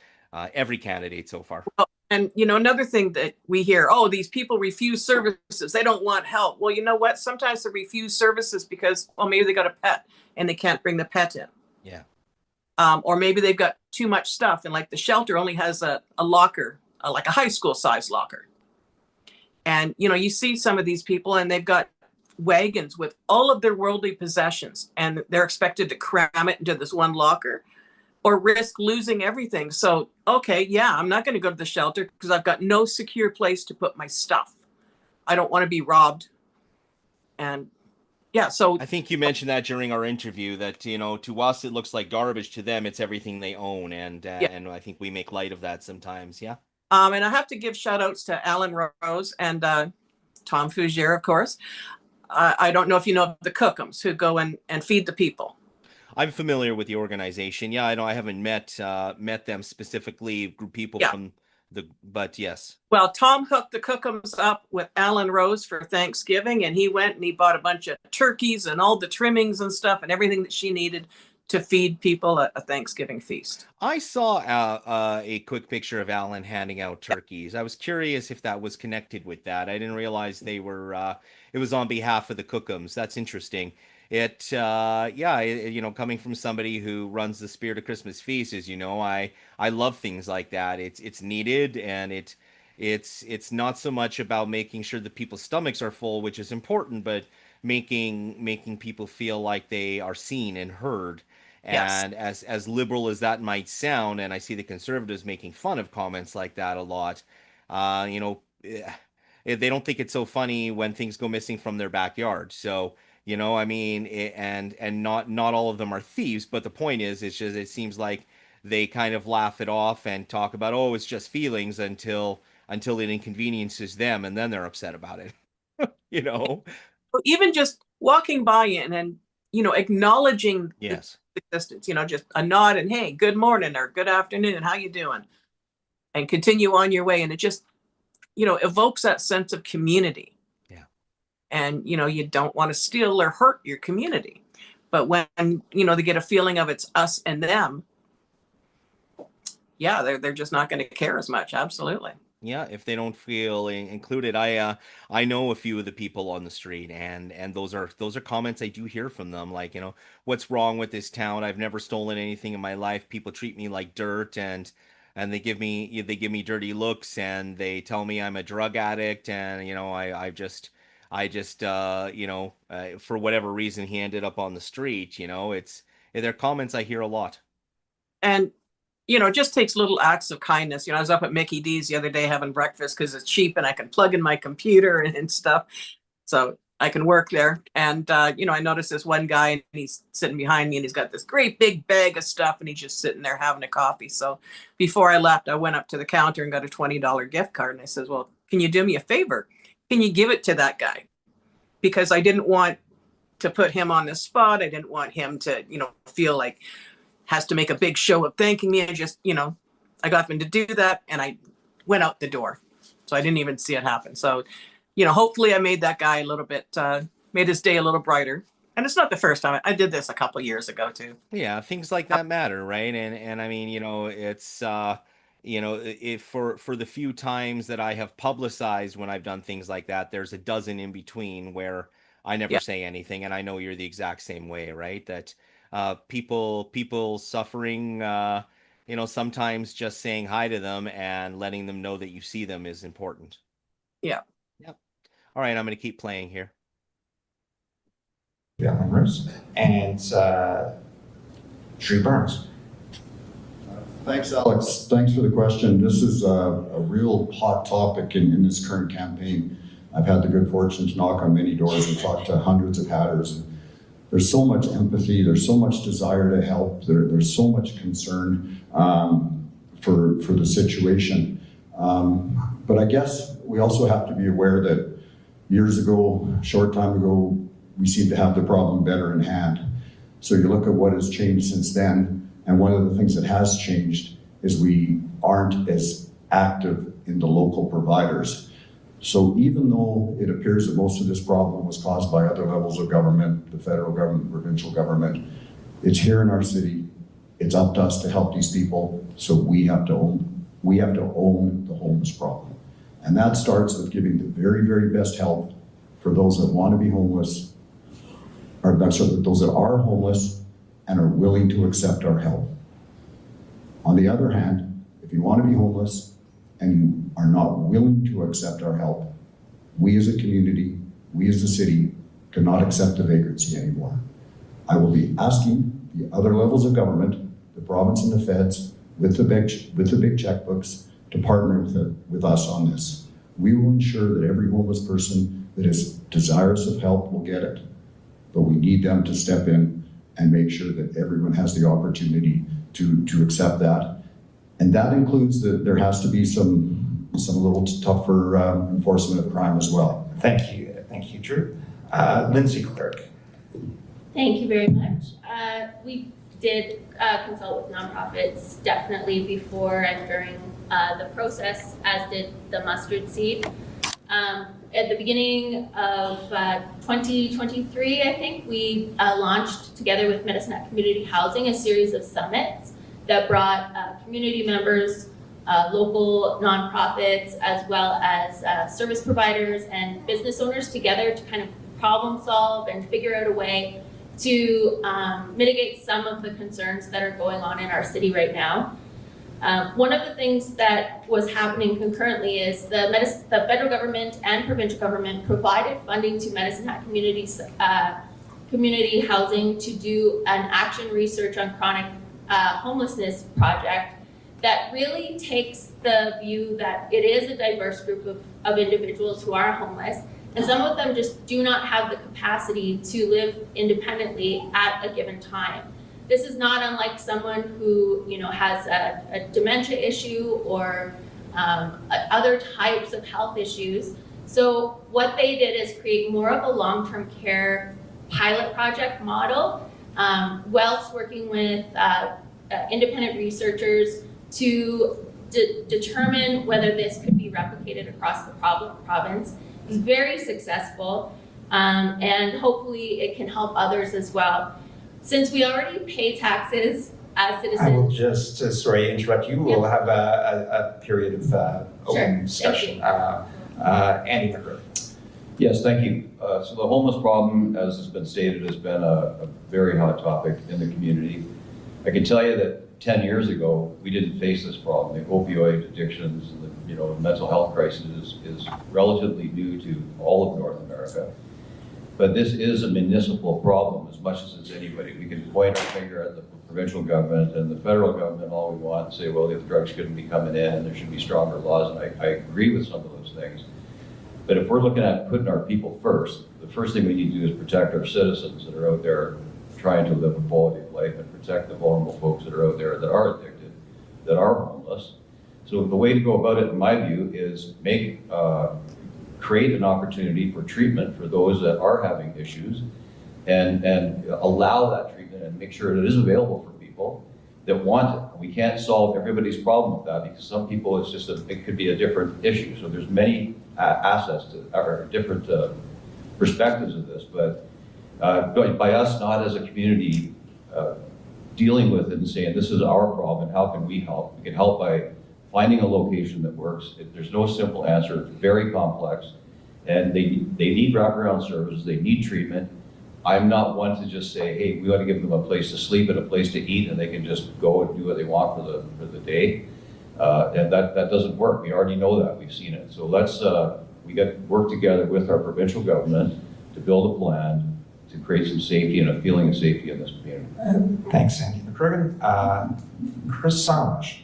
Every candidate so far. And, you know, another thing that we hear, oh, these people refuse services. They don't want help. Well, you know what? Sometimes they refuse services because, well, maybe they got a pet and they can't bring the pet in. Yeah. Or maybe they've got too much stuff. And like the shelter only has a locker, like a high school size locker. And, you know, you see some of these people and they've got wagons with all of their worldly possessions, and they're expected to cram it into this one locker, or risk losing everything. So, okay, yeah, I'm not going to go to the shelter because I've got no secure place to put my stuff. I don't want to be robbed. And yeah, so I think you mentioned that during our interview that, you know, to us it looks like garbage, to them it's everything they own, and and I think we make light of that sometimes. Yeah. And I have to give shout outs to Alan Rose and Tom Fougere, of course. I don't know if you know the Cookums, who go and feed the people. I'm familiar with the organization. Yeah, I know I haven't met them specifically, group people from the, but yes. Well, Tom hooked the Cookums up with Alan Rose for Thanksgiving, and he went and he bought a bunch of turkeys and all the trimmings and stuff and everything that she needed to feed people a Thanksgiving feast. I saw a quick picture of Alan handing out turkeys. I was curious if that was connected with that. I didn't realize they were, it was on behalf of the Cookums. That's interesting. coming from somebody who runs the Spirit of Christmas Feast, as you know, I love things like that. It's needed, and it's not so much about making sure that people's stomachs are full, which is important, but making people feel like they are seen and heard. Yes. And as liberal as that might sound, and I see the conservatives making fun of comments like that a lot, uh, you know, eh, they don't think it's so funny when things go missing from their backyard. So, I mean, and not all of them are thieves, but the point is, it's just it seems like they kind of laugh it off and talk about, oh, it's just feelings until it inconveniences them, and then they're upset about it. You know? Even just walking by and acknowledging the Yes. existence, just a nod and hey, good morning or good afternoon, how you doing? And continue on your way. And it just, evokes that sense of community. Yeah. And, you don't want to steal or hurt your community. But when, they get a feeling of it's us and them, yeah, they're just not going to care as much. Absolutely. Yeah, if they don't feel included, I know a few of the people on the street, and those are comments I do hear from them, like, what's wrong with this town? I've never stolen anything in my life. People treat me like dirt, and they give me dirty looks, and they tell me I'm a drug addict, and I just for whatever reason he ended up on the street. They're comments I hear a lot. And it just takes little acts of kindness. I was up at Mickey D's the other day having breakfast because it's cheap and I can plug in my computer and stuff. So I can work there. And, I noticed this one guy and he's sitting behind me and he's got this great big bag of stuff and he's just sitting there having a coffee. So before I left, I went up to the counter and got a $20 gift card. And I says, well, can you do me a favor? Can you give it to that guy? Because I didn't want to put him on the spot. I didn't want him to, feel like, has to make a big show of thanking me. I just, I got them to do that and I went out the door. So I didn't even see it happen. So, hopefully I made that guy a little bit, made his day a little brighter. And it's not the first time. I did this a couple years ago too. Yeah, things like that matter, right? And I mean, it's if for the few times that I have publicized when I've done things like that, there's a dozen in between where I never Yeah. say anything, and I know you're the exact same way, right? That people suffering, sometimes just saying hi to them and letting them know that you see them is important. Yeah. Yep. All right, I'm going to keep playing here. And Drew Burns. Thanks, Alex. Thanks for the question. This is a real hot topic in this current campaign. I've had the good fortune to knock on many doors and talk to hundreds of hatters. There's so much empathy, there's so much desire to help, there's so much concern for the situation. But I guess we also have to be aware that years ago, a short time ago, we seem to have the problem better in hand. So you look at what has changed since then, and one of the things that has changed is we aren't as active in the local providers. So even though it appears that most of this problem was caused by other levels of government, the federal government, provincial government, it's here in our city. It's up to us to help these people. So we have to own the homeless problem. And that starts with giving the very, very best help for those that want to be homeless, or those that are homeless and are willing to accept our help. On the other hand, if you want to be homeless and you are not willing to accept our help, we as a community, we as a city, cannot accept the vagrancy anymore. I will be asking the other levels of government, the province and the feds, with the big checkbooks, to partner with us on this. We will ensure that every homeless person that is desirous of help will get it, but we need them to step in and make sure that everyone has the opportunity to accept that. And that includes that there has to be some little tougher enforcement of crime as well. Thank you, Drew. Lindsay Clerk. Thank you very much. We did consult with nonprofits definitely before and during the process, as did the mustard seed. At the beginning of 2023, I think, we launched together with Medicine Hat Community Housing a series of summits that brought community members, local nonprofits, as well as service providers and business owners together to kind of problem solve and figure out a way to mitigate some of the concerns that are going on in our city right now. One of the things that was happening concurrently is the federal government and provincial government provided funding to Medicine Hat community housing to do an action research on chronic homelessness project that really takes the view that it is a diverse group of individuals who are homeless, and some of them just do not have the capacity to live independently at a given time. This is not unlike someone who, you know, has a dementia issue or other types of health issues. So what they did is create more of a long-term care pilot project model, whilst working with independent researchers to determine whether this could be replicated across the province. It's very successful, and hopefully it can help others as well. Since we already pay taxes as citizens. I will just, sorry to interrupt you, we'll have a period of open discussion. Andy McGrath. Yes, thank you. So the homeless problem, as has been stated, has been a very hot topic in the community. I can tell you that 10 years ago, we didn't face this problem. The opioid addictions and the mental health crisis is relatively new to all of North America. But this is a municipal problem as much as it's anybody. We can point our finger at the provincial government and the federal government all we want and say, well, the drugs shouldn't be coming in and there should be stronger laws, and I agree with some of those things. But if we're looking at putting our people first, the first thing we need to do is protect our citizens that are out there trying to live a quality of life and protect the vulnerable folks that are out there that are addicted, that are homeless. So the way to go about it, in my view, is create an opportunity for treatment for those that are having issues and allow that treatment and make sure that it is available for people that want it. We can't solve everybody's problem with that because some people it could be a different issue. So there's many assets or different perspectives of this, but by us not as a community dealing with it and saying this is our problem and how can we help? We can help by finding a location that works. There's no simple answer. It's very complex, and they need wraparound services. They need treatment. I'm not one to just say, hey, we ought to give them a place to sleep and a place to eat, and they can just go and do what they want for the day. And that doesn't work. We already know that. We've seen it. So we got to work together with our provincial government to build a plan to create some safety and a feeling of safety in this community. Thanks, Andy McCrigan. Chris Sandwich.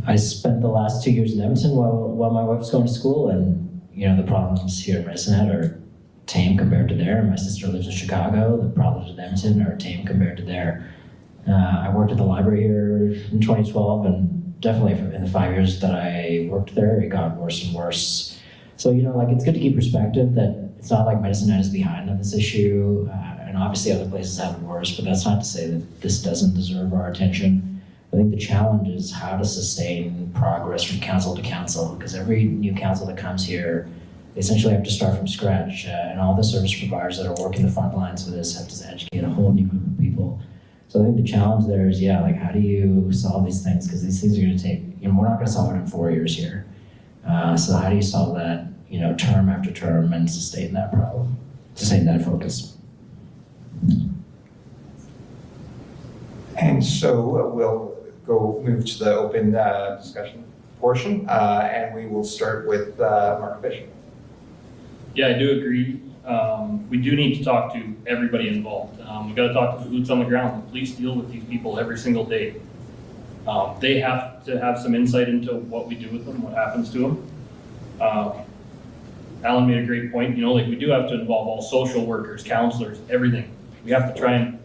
I spent the last 2 years in Edmonton while my wife was going to school, and the problems here in Medicine Hat are tame compared to there. My sister lives in Chicago. The problems in Edmonton are tame compared to there. I worked at the library here in 2012, and definitely in the 5 years that I worked there, it got worse and worse. So it's good to keep perspective that it's not like Medicine Hat is behind on this issue, and obviously other places have it worse. But that's not to say that this doesn't deserve our attention. I think the challenge is how to sustain progress from council to council, because every new council that comes here, they essentially have to start from scratch, and all the service providers that are working the front lines for this have to educate a whole new group of people. So I think the challenge there is, how do you solve these things? Because these things are going to take, we're not going to solve it in 4 years here. So how do you solve that, term after term and sustain that problem, sustain that focus? And so we'll move to the open discussion portion, and we will start with Mark Bishop. Yeah, I do agree. We do need to talk to everybody involved. We've got to talk to the boots on the ground. The police deal with these people every single day. They have to have some insight into what we do with them, what happens to them. Alan made a great point. We do have to involve all social workers, counselors, everything. We have to try and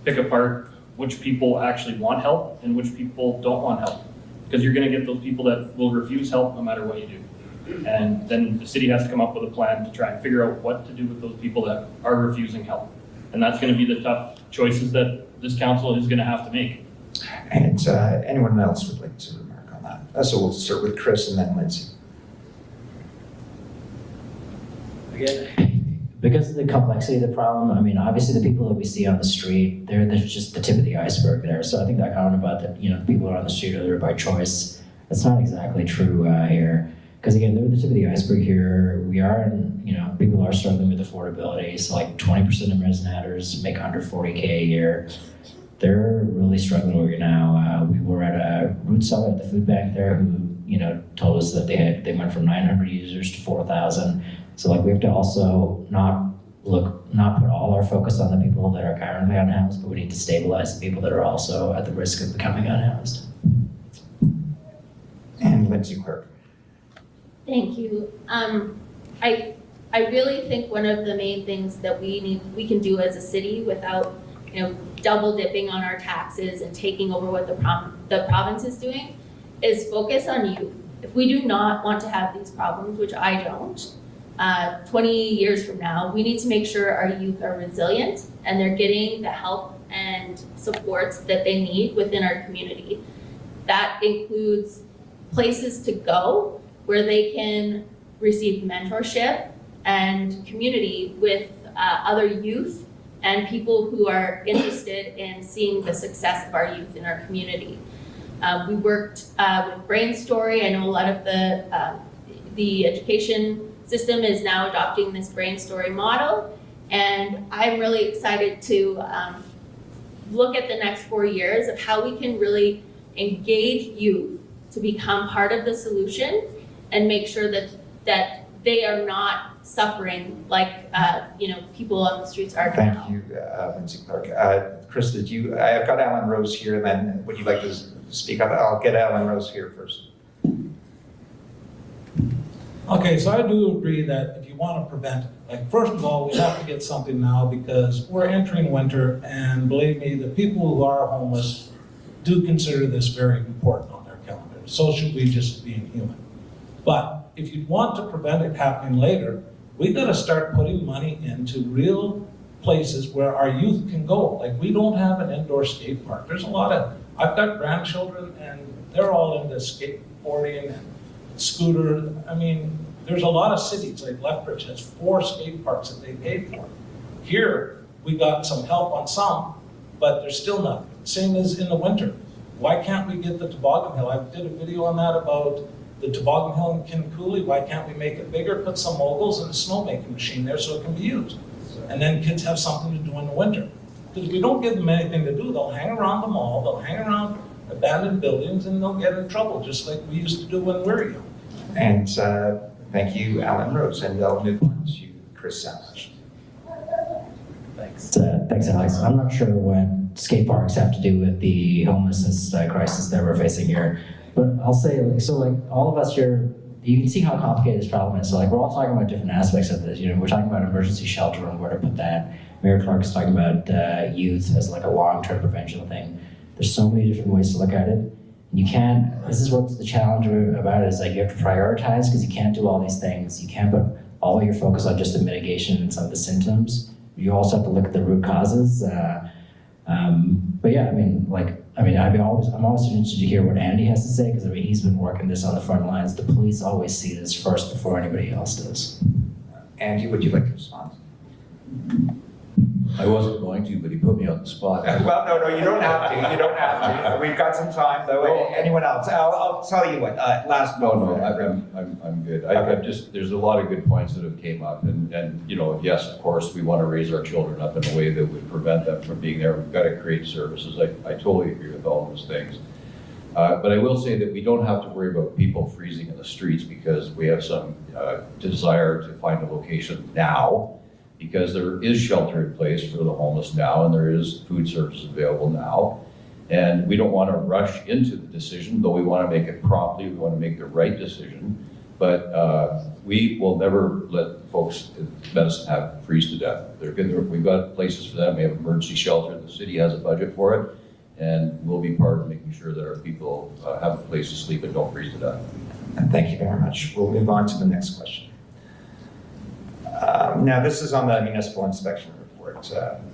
pick apart which people actually want help and which people don't want help. Because you're going to get those people that will refuse help no matter what you do. And then the city has to come up with a plan to try and figure out what to do with those people that are refusing help. And that's going to be the tough choices that this council is going to have to make. And anyone else would like to remark on that? So we'll start with Chris and then Lindsay. Again, because of the complexity of the problem, obviously the people that we see on the street, they're just the tip of the iceberg there. So I think that comment about that, the people who are on the street are there by choice, that's not exactly true here. because again, they're the tip of the iceberg here. We are, people are struggling with affordability. So like 20% of residents make under 40K a year. They're really struggling right now. We were at a root cellar at the food bank there who, told us that they went from 900 users to 4,000. So like we have to also not put all our focus on the people that are currently unhoused, but we need to stabilize the people that are also at the risk of becoming unhoused. And Lindsay Clerk. Thank you. I really think one of the main things that we can do as a city without, double dipping on our taxes and taking over what the province is doing is focus on youth. If we do not want to have these problems, which I don't, 20 years from now, we need to make sure our youth are resilient and they're getting the help and supports that they need within our community. That includes places to go where they can receive mentorship and community with other youth and people who are interested in seeing the success of our youth in our community. We worked with Brain Story. I know a lot of the education system is now adopting this Brain Story model, and I'm really excited to look at the next 4 years of how we can really engage youth to become part of the solution and make sure that they are not suffering like people on the streets are now. Thank you, Lindsay Clark. Chris, I've got Alan Rose here, and then would you like to speak up? I'll get Alan Rose here first. Okay, so I do agree that if you want to prevent it, first of all, we have to get something now because we're entering winter, and believe me, the people who are homeless do consider this very important on their calendar. So should we, just being human. But if you want to prevent it happening later, we got to start putting money into real places where our youth can go. Like, we don't have an indoor skate park. There's a lot of, I've got grandchildren and they're all into skateboarding and scooter. I mean, there's a lot of cities, like Lethbridge has 4 skate parks that they paid for. Here, we got some help on some, but there's still nothing. Same as in the winter. Why can't we get the toboggan hill? I did a video on that about the toboggan hill in Kincooley. Why can't we make it bigger, put some moguls and a snowmaking machine there so it can be used? And then kids have something to do in the winter. Because if we don't give them anything to do, they'll hang around the mall, they'll hang around abandoned buildings, and they'll get in trouble, just like we used to do when we were young. And thank you, Alan Rose, and I'll move on to Chris Sandwich. Thanks, Alex. I'm not sure what skate parks have to do with the homelessness crisis that we're facing here, but I'll say, all of us here, you can see how complicated this problem is. So we're all talking about different aspects of this. We're talking about emergency shelter and where to put that. Mayor Clark is talking about youth as a long-term prevention thing. There's so many different ways to look at it. You can't, this is what's the challenge about it, is you have to prioritize because you can't do all these things. You can't put all of your focus on just the mitigation and some of the symptoms. You also have to look at the root causes. But yeah, I'm always interested to hear what Andy has to say because he's been working this on the front lines. The police always see this first before anybody else does. Andy, would you like to respond? I wasn't going to, but he put me on the spot. Well, no, you don't have to. You don't have to. We've got some time, though. Anyone else? I'll tell you what. Last No, I'm good. There's a lot of good points that have came up, and yes, of course, we want to raise our children up in a way that would prevent them from being there. We've got to create services. I totally agree with all those things. But I will say that we don't have to worry about people freezing in the streets because we have some desire to find a location now, because there is shelter in place for the homeless now, and there is food services available now. And we don't want to rush into the decision, though we want to make it promptly, we want to make the right decision. But we will never let folks in medicine freeze to death. We've got places for them, we have emergency shelter, the city has a budget for it, and we'll be part of making sure that our people have a place to sleep and don't freeze to death. And thank you very much. We'll move on to the next question. Now, this is on the municipal inspection report.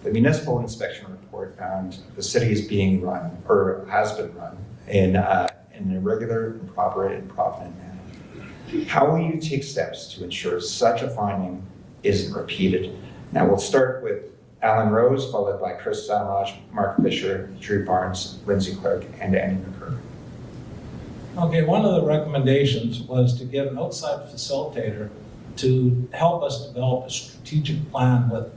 The municipal inspection report found the city is being run, or has been run, in an irregular, improper, and improvident manner. How will you take steps to ensure such a finding isn't repeated? Now, we'll start with Alan Rose, followed by Chris Samraj, Mark Fisher, Drew Barnes, Lindsay Clark, and Andy McCurry. Okay, one of the recommendations was to get an outside facilitator to help us develop a strategic plan with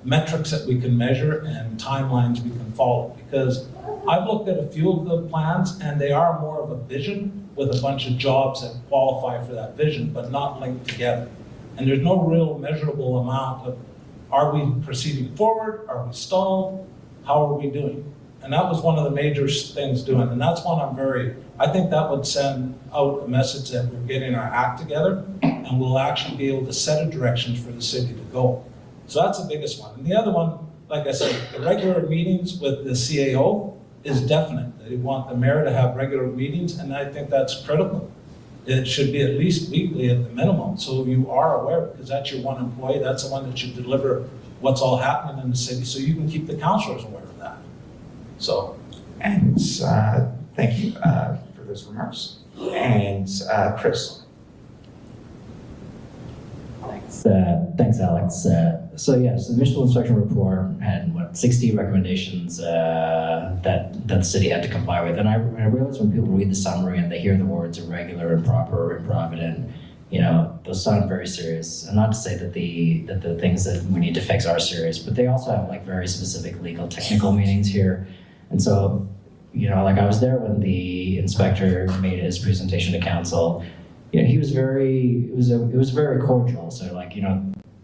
metrics that we can measure and timelines we can follow. Because I've looked at a few of the plans and they are more of a vision with a bunch of jobs that qualify for that vision, but not linked together. And there's no real measurable amount of, are we proceeding forward? Are we stalled? How are we doing? And that was one of the major things doing. And that's one I think that would send out a message that we're getting our act together and we'll actually be able to set a direction for the city to go. So that's the biggest one. And the other one, like I said, the regular meetings with the CAO is definite. They want the mayor to have regular meetings, and I think that's critical. It should be at least weekly at the minimum, so you are aware, because that's your one employee, that's the one that should deliver what's all happening in the city, so you can keep the councillors aware of that. So. And thank you for those remarks. And Chris. Thanks, Alex. So yes, the municipal inspection report had 60 recommendations that the city had to comply with. And I realize when people read the summary and they hear the words irregular, improper, improvident, those sound very serious. And not to say that the things that we need to fix are serious, but they also have like very specific legal technical meanings here. And so, like I was there when the inspector made his presentation to council. He was it was very cordial. So like,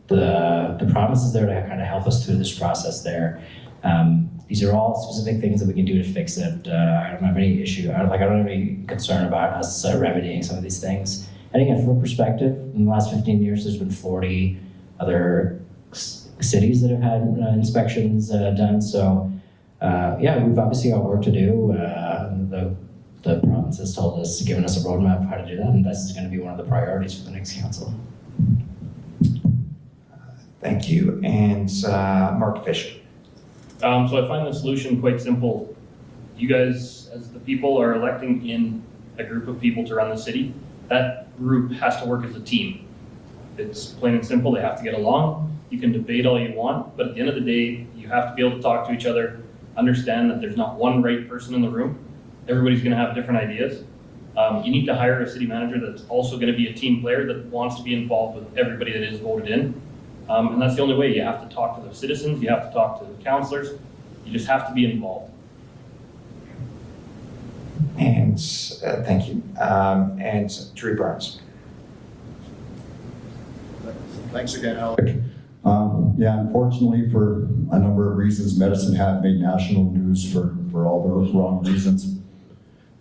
the promises there to kind of help us through this process there. These are all specific things that we can do to fix it. I don't have any issue. I don't have any concern about us remedying some of these things. And again, from a perspective, in the last 15 years, there's been 40 other cities that have had inspections done. So we've obviously got work to do. The province has told us, given us a roadmap of how to do that, and this is going to be one of the priorities for the next council. Thank you. And Mark Fisher. So I find the solution quite simple. You guys, as the people, are electing in a group of people to run the city. That group has to work as a team. It's plain and simple. They have to get along. You can debate all you want, but at the end of the day, you have to be able to talk to each other, understand that there's not one right person in the room. Everybody's going to have different ideas. You need to hire a city manager that's also going to be a team player that wants to be involved with everybody that is voted in. And that's the only way. You have to talk to the citizens, you have to talk to the councillors, you just have to be involved. And thank you. And Drew Barnes. Thanks again, Alec. Unfortunately, for a number of reasons, Medicine Hat made national news for all those wrong reasons.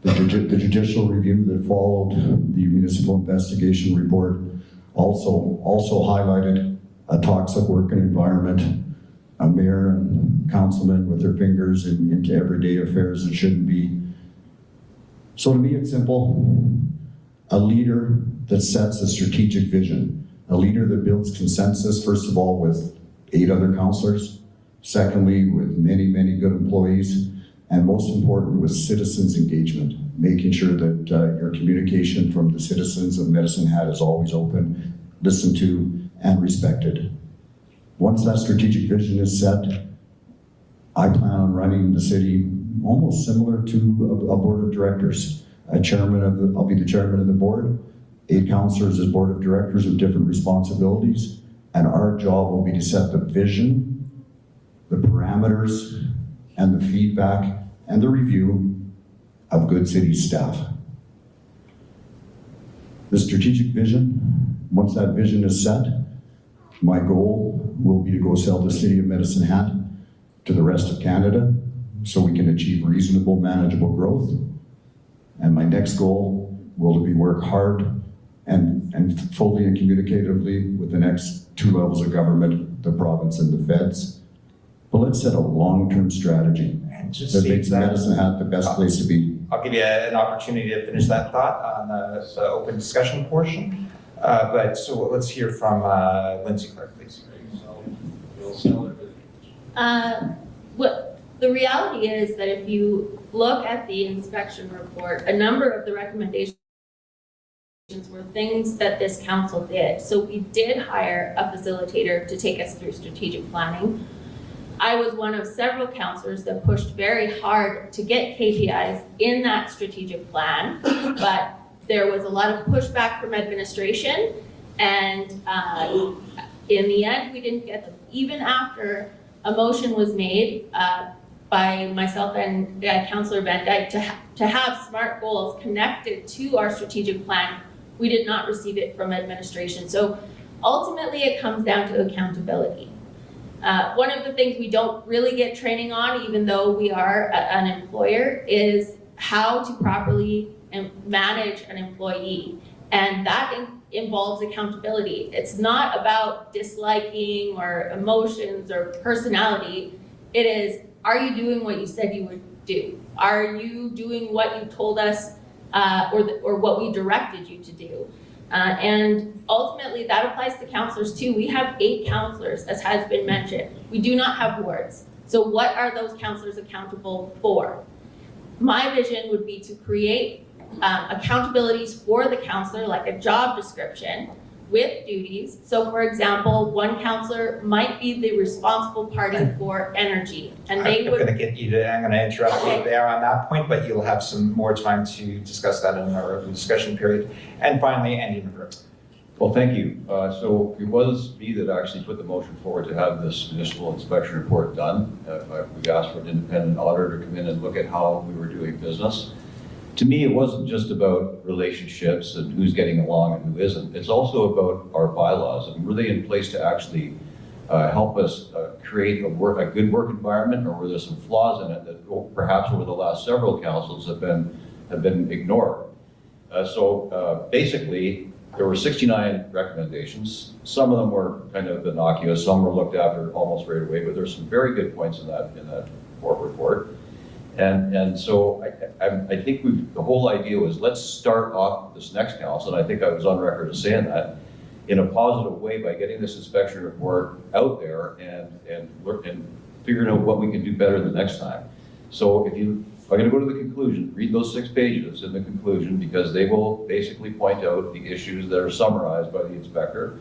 The judicial review that followed the municipal investigation report also highlighted a toxic working environment, a mayor and councilman with their fingers into everyday affairs that shouldn't be. So to me, it's simple. A leader that sets a strategic vision, a leader that builds consensus, first of all, with 8 other councillors, secondly, with many, many good employees, and most important, with citizens' engagement, making sure that your communication from the citizens of Medicine Hat is always open, listened to, and respected. Once that strategic vision is set, I plan on running the city almost similar to a board of directors. I'll be the chairman of the board, 8 councillors as board of directors with different responsibilities, and our job will be to set the vision, the parameters, and the feedback and the review of good city staff. The strategic vision, once that vision is set, my goal will be to go sell the city of Medicine Hat to the rest of Canada so we can achieve reasonable, manageable growth. And my next goal will be work hard and fully and communicatively with the next 2 levels of government, the province and the feds. But let's set a long-term strategy that makes Medicine Hat the best place to be. I'll give you an opportunity to finish that thought on the open discussion portion. So let's hear from Lindsay Clark, please. The reality is that if you look at the inspection report, a number of the recommendations were things that this council did. So we did hire a facilitator to take us through strategic planning. I was one of several councillors that pushed very hard to get KPIs in that strategic plan, but there was a lot of pushback from administration, and in the end, we didn't get them. Even after a motion was made by myself and Councillor Van Dyke to have SMART goals connected to our strategic plan, we did not receive it from administration. So ultimately, it comes down to accountability. One of the things we don't really get training on, even though we are an employer, is how to properly manage an employee. And that involves accountability. It's not about disliking or emotions or personality. It is, are you doing what you said you would do? Are you doing what you told us or what we directed you to do? And ultimately that applies to councillors too. We have 8 councillors, as has been mentioned. We do not have wards. So what are those councillors accountable for? My vision would be to create accountabilities for the councillor, like a job description with duties. So for example, one councillor might be the responsible party for energy, and they would... I'm going to interrupt you there on that point, but you'll have some more time to discuss that in our discussion period. And finally, Andy McGriff. Well, thank you. So it was me that actually put the motion forward to have this municipal inspection report done. We've asked for an independent auditor to come in and look at how we were doing business. To me, it wasn't just about relationships and who's getting along and who isn't. It's also about our bylaws, and were they in place to actually help us create a good work environment, or were there some flaws in it that perhaps over the last several councils have been ignored? Basically, there were 69 recommendations. Some of them were kind of innocuous, some were looked after almost right away, but there's some very good points in that report. And so I think the whole idea was, let's start off this next council, and I think I was on record as saying that, in a positive way by getting this inspection report out there and figuring out what we can do better the next time. So if I'm going to go to the conclusion, read those 6 pages in the conclusion, because they will basically point out the issues that are summarized by the inspector.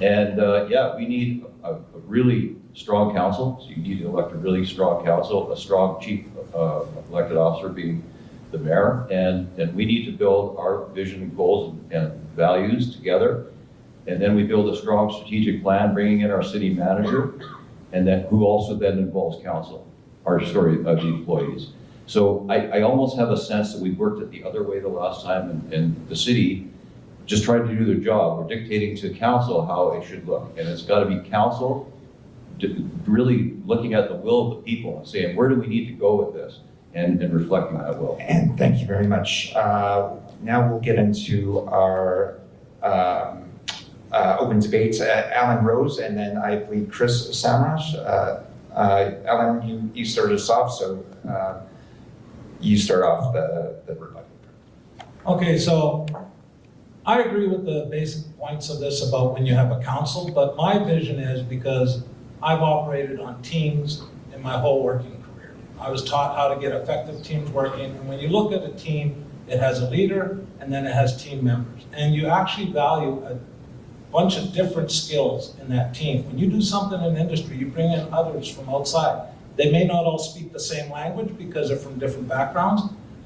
And yeah, we need a really strong council. So you need to elect a really strong council, a strong chief elected officer being the mayor, and we need to build our vision and goals and values together. And then we build a strong strategic plan, bringing in our city manager, and then who also then involves council, the employees. So I almost have a sense that we worked it the other way the last time, and the city just tried to do their job. We're dictating to council how it should look, and it's got to be council really looking at the will of the people and saying, where do we need to go with this, and reflecting that will. And thank you very much. Now we'll get into our open debates. Alan Rose, and then I believe Chris Samrash. Alan, you started us off, so you start off the rebuttal. Okay, so I agree with the basic points of this about when you have a council, but my vision is, because I've operated on teams in my whole working career. I was taught how to get effective teams working, and when you look at a team, it has a leader and then it has team members. And you actually value a bunch of different skills in that team. When you do something in industry, you bring in others from outside. They may not all speak the same language because they're from different backgrounds,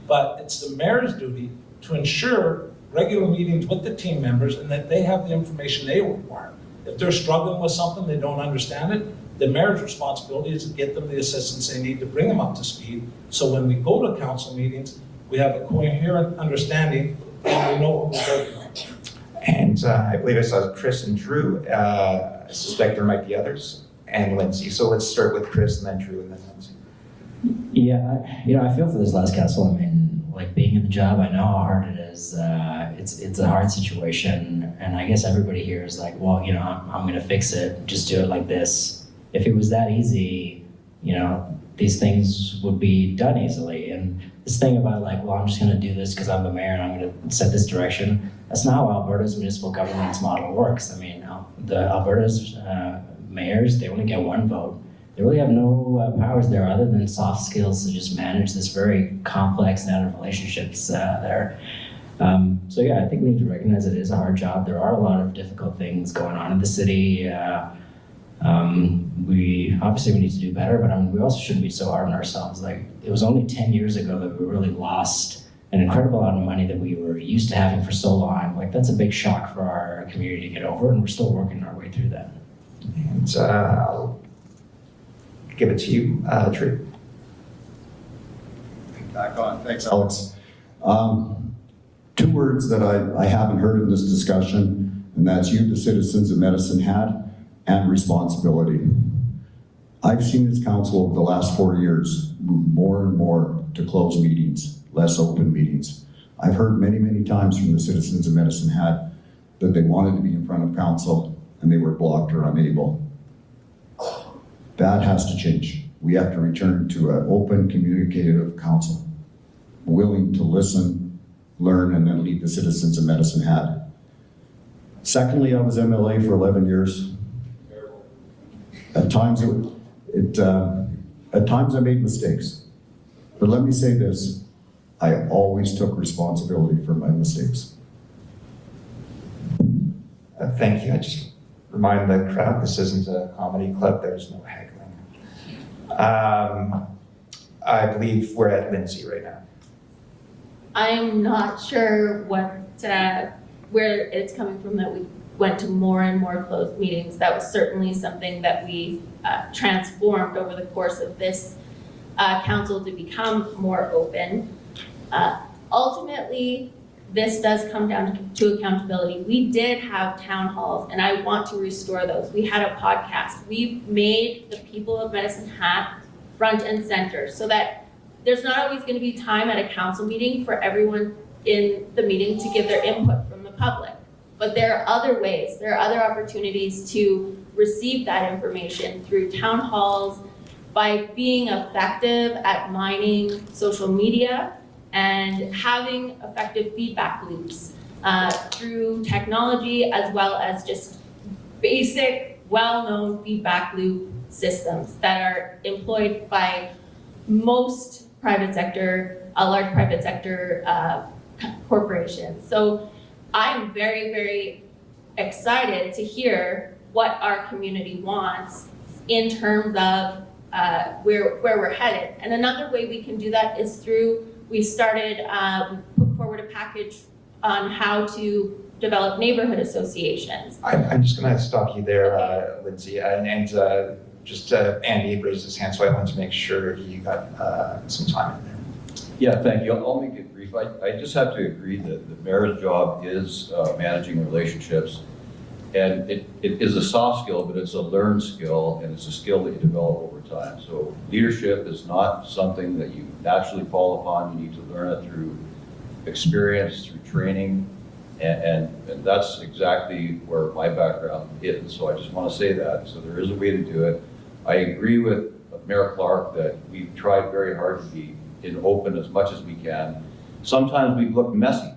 but it's the mayor's duty to ensure regular meetings with the team members and that they have the information they require. If they're struggling with something, they don't understand it, the mayor's responsibility is to get them the assistance they need to bring them up to speed. So when we go to council meetings, we have a coherent understanding and we know what we're working on. And I believe I saw Chris and Drew. I suspect there might be others, and Lindsay. So let's start with Chris and then Drew and then Lindsay. Yeah, I feel for this last council. I mean, like being in the job, I know how hard it is. It's a hard situation, and I guess everybody here is like, well, I'm gonna fix it. Just do it like this. If it was that easy, these things would be done easily. And this thing about like, well, I'm just gonna do this because I'm the mayor and I'm gonna set this direction. That's not how Alberta's municipal governance model works. I mean, the Alberta's mayors, they only get 1 vote. They really have no powers there other than soft skills to just manage this very complex net of relationships there. So yeah, I think we need to recognize it is a hard job. There are a lot of difficult things going on in the city. We obviously we need to do better, but we also shouldn't be so hard on ourselves. Like, it was only 10 years ago that we really lost an incredible amount of money that we were used to having for so long. Like, that's a big shock for our community to get over, and we're still working our way through that. And I'll give it to you, Tree. Back on. Thanks, Alex. Two words that I haven't heard in this discussion, and that's you, the citizens of Medicine Hat, and responsibility. I've seen this council over the last 4 years move more and more to closed meetings, less open meetings. I've heard many, many times from the citizens of Medicine Hat that they wanted to be in front of council and they were blocked or unable. That has to change. We have to return to an open, communicative council, willing to listen, learn, and then lead the citizens of Medicine Hat. Secondly, I was MLA for 11 years. At times, at times I made mistakes. But let me say this, I always took responsibility for my mistakes. Thank you. I just remind the crowd, this isn't a comedy club, there's no heckling. I believe we're at Lindsay right now. I am not sure where it's coming from that we went to more and more closed meetings. That was certainly something that we transformed over the course of this council to become more open. Ultimately, this does come down to accountability. We did have town halls, and I want to restore those. We had a podcast. We made the people of Medicine Hat front and center so that there's not always going to be time at a council meeting for everyone in the meeting to give their input from the public. But there are other ways, there are other opportunities to receive that information through town halls, by being effective at mining social media and having effective feedback loops through technology, as well as just basic, well-known feedback loop systems that are employed by most private sector, large private sector corporations. So I am very, very excited to hear what our community wants in terms of where we're headed. And another way we can do that is through, we put forward a package on how to develop neighborhood associations. I'm just going to stop you there, Lindsay, and Andy raised his hand, so I wanted to make sure he got some time in there. Yeah, thank you. I'll make it brief. I just have to agree that the mayor's job is managing relationships. And it is a soft skill, but it's a learned skill, and it's a skill that you develop over time. So leadership is not something that you naturally fall upon. You need to learn it through experience, through training, and that's exactly where my background is. So I just want to say that. So there is a way to do it. I agree with Mayor Clark that we've tried very hard to be in open as much as we can. Sometimes we've looked messy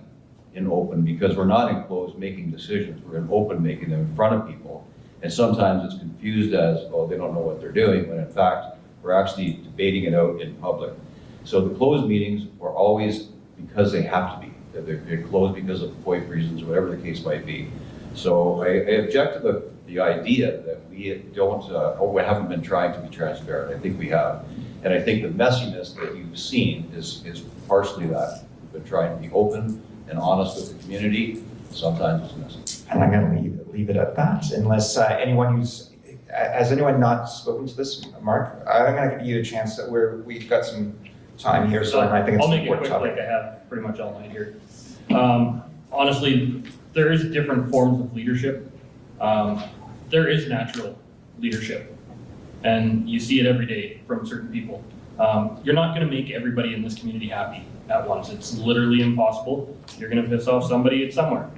in open because we're not in closed making decisions. We're in open making them in front of people. And sometimes it's confused as, oh, they don't know what they're doing, when in fact, we're actually debating it out in public. So the closed meetings are always because they have to be. They're closed because of FOIP reasons, whatever the case might be. So I object to the idea that we don't, we haven't been trying to be transparent. I think we have. And I think the messiness that you've seen is partially that. We've been trying to be open and honest with the community. Sometimes it's messy. And I'm going to leave it at that, unless has anyone not spoken to this, Mark? I'm going to give you a chance that we've got some time here, so I think it's I'll an make it quick important topic. like I have pretty much all night here. Honestly, there is different forms of leadership. There is natural leadership, and you see it every day from certain people. You're not going to make everybody in this community happy at once. It's literally impossible. You're going to piss off somebody somewhere.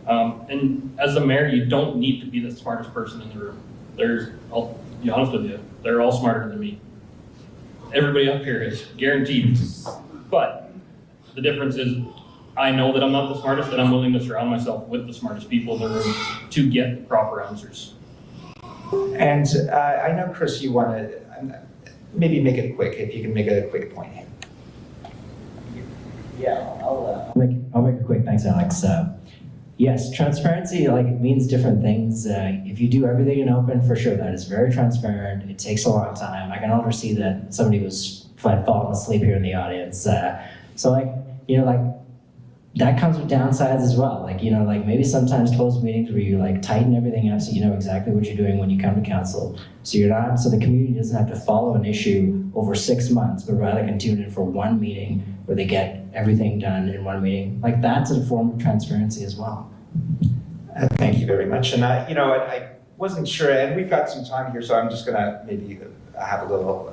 And as the mayor, you don't need to be the smartest person in the room. I'll be honest with you, they're all smarter than me. Everybody up here is, guaranteed. But the difference is, I know that I'm not the smartest, and I'm willing to surround myself with the smartest people in the room to get the proper answers. And I know, Chris, you want to maybe make it quick, if you can make a quick point. Yeah, I'll make it quick. Thanks, Alex. Yes, transparency like means different things. If you do everything in open, for sure, that is very transparent. It takes a long time. I can already see that somebody was falling asleep here in the audience. So like, you know, like that comes with downsides as well. Like, you know, like maybe sometimes closed meetings where you like tighten everything up so you know exactly what you're doing when you come to council. So you're not, so the community doesn't have to follow an issue over 6 months, but rather can tune in for one meeting where they get everything done in one meeting. Like that's a form of transparency as well. Thank you very much. And I wasn't sure, and we've got some time here, so I'm just gonna maybe have a little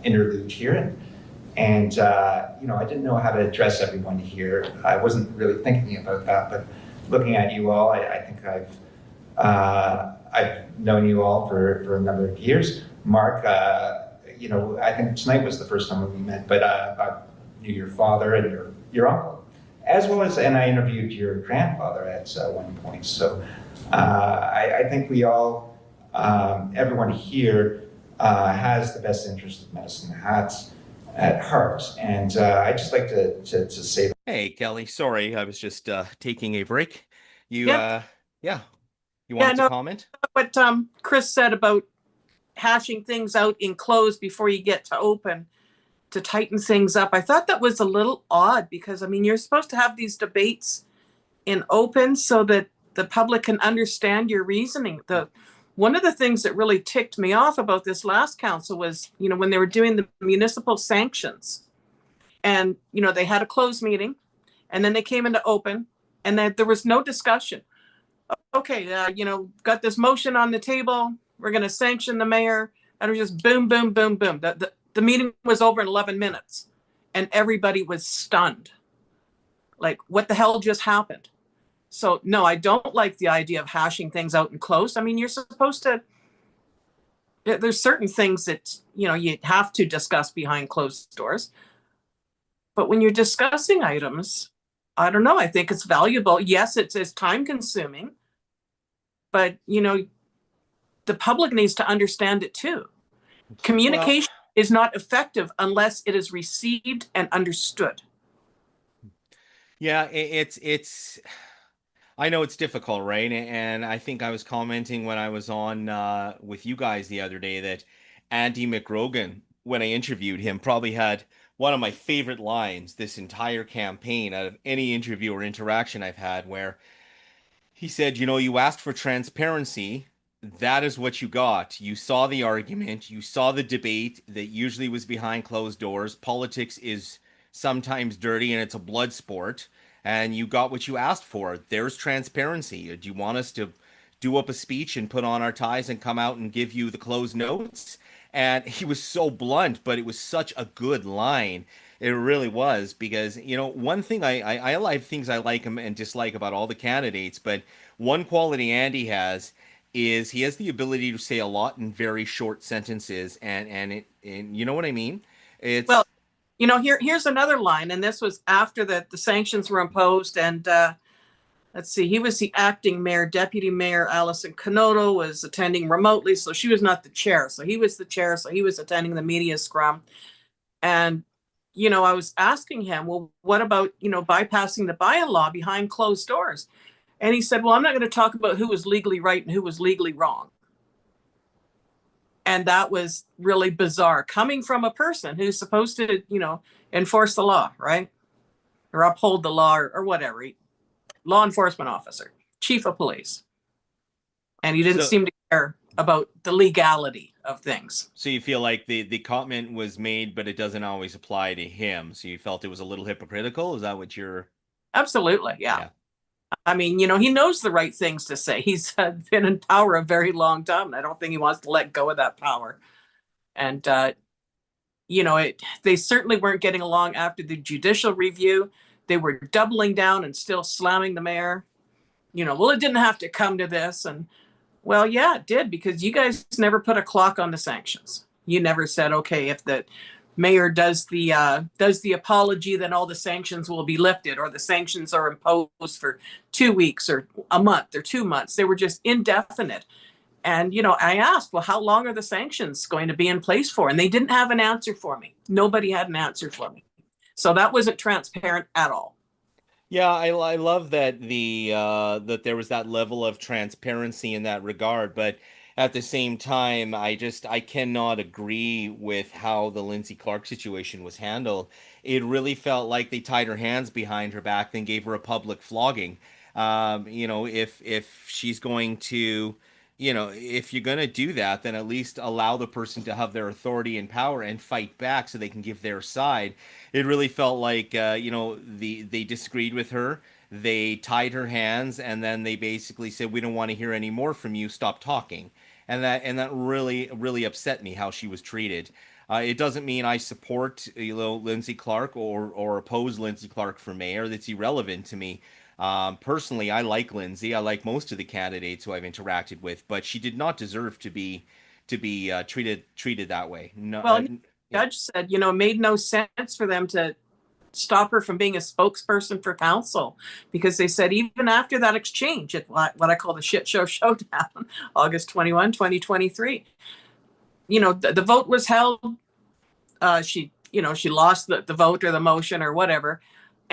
interlude here. And I didn't know how to address everyone here. I wasn't really thinking about that, but looking at you all, I think I've known you all for a number of years. Mark, I think tonight was the first time we met, but I knew your father and your uncle, as well as, and I interviewed your grandfather at one point. So I think we all, everyone here has the best interest of Medicine Hats at heart. And I'd just like to say that. Hey, Kelly, sorry, I was just taking a break. You, Yeah. you wanted to comment? What Chris said about hashing things out in closed before you get to open to tighten things up. I thought that was a little odd because, I mean, you're supposed to have these debates in open so that the public can understand your reasoning. One of the things that really ticked me off about this last council was, when they were doing the municipal sanctions and, they had a closed meeting and then they came into open and there was no discussion. Okay, got this motion on the table. We're going to sanction the mayor. And it was just boom, boom, boom, boom. The meeting was over in 11 minutes and everybody was stunned. Like, what the hell just happened? So, no, I don't like the idea of hashing things out in closed. I mean, you're supposed to, there's certain things that, you have to discuss behind closed doors. But when you're discussing items, I don't know, I think it's valuable. Yes, it's time consuming, but, the public needs to understand it too. Communication is not effective unless it is received and understood. Yeah, it's I know it's difficult, right? And I think I was commenting when I was on with you guys the other day that Andy McRogan, when I interviewed him, probably had one of my favorite lines this entire campaign out of any interview or interaction I've had, where he said, you asked for transparency. That is what you got. You saw the argument. You saw the debate that usually was behind closed doors. Politics is sometimes dirty and it's a blood sport. And you got what you asked for. There's transparency. Do you want us to do up a speech and put on our ties and come out and give you the closed notes? And he was so blunt, but it was such a good line. It really was, because, one thing I like, things I like him and dislike about all the candidates, but one quality Andy has is he has the ability to say a lot in very short sentences, and you know what I mean? Well, here's another line, and this was after the sanctions were imposed, and let's see, he was the acting mayor. Deputy Mayor Alison Canoto was attending remotely, so she was not the chair. So he was the chair, so he was attending the media scrum. And, I was asking him, well, what about, bypassing the bylaw behind closed doors? And he said, well, I'm not going to talk about who was legally right and who was legally wrong. And that was really bizarre, coming from a person who's supposed to, enforce the law, right? Or uphold the law or whatever. Law enforcement officer, chief of police. And he didn't seem to care about the legality of things. So you feel like the comment was made, but it doesn't always apply to him. So you felt it was a little hypocritical? Is that what you're... Absolutely, yeah. I mean, he knows the right things to say. He's been in power a very long time. And I don't think he wants to let go of that power. And, they certainly weren't getting along after the judicial review. They were doubling down and still slamming the mayor. Well, it didn't have to come to this. And, well, yeah, it did, because you guys never put a clock on the sanctions. You never said, okay, if the mayor does the apology, then all the sanctions will be lifted, or the sanctions are imposed for 2 weeks or a month or 2 months. They were just indefinite. And, I asked, well, how long are the sanctions going to be in place for? And they didn't have an answer for me. Nobody had an answer for me. So that wasn't transparent at all. Yeah, I love that that there was that level of transparency in that regard, but at the same time, I cannot agree with how the Lindsay Clark situation was handled. It really felt like they tied her hands behind her back, then gave her a public flogging. If she's going to, if you're going to do that, then at least allow the person to have their authority and power and fight back so they can give their side. It really felt like they disagreed with her. They tied her hands, and then they basically said, "We don't want to hear any more from you. Stop talking." And that really upset me how she was treated. It doesn't mean I support Lindsay Clark or oppose Lindsay Clark for mayor. That's irrelevant to me. Personally, I like Lindsay. I like most of the candidates who I've interacted with, but she did not deserve to be treated that way. No, Well, the yeah. judge said, it made no sense for them to stop her from being a spokesperson for council because they said even after that exchange at what I call the shit show showdown, August 21, 2023, the vote was held. She lost the vote or the motion or whatever,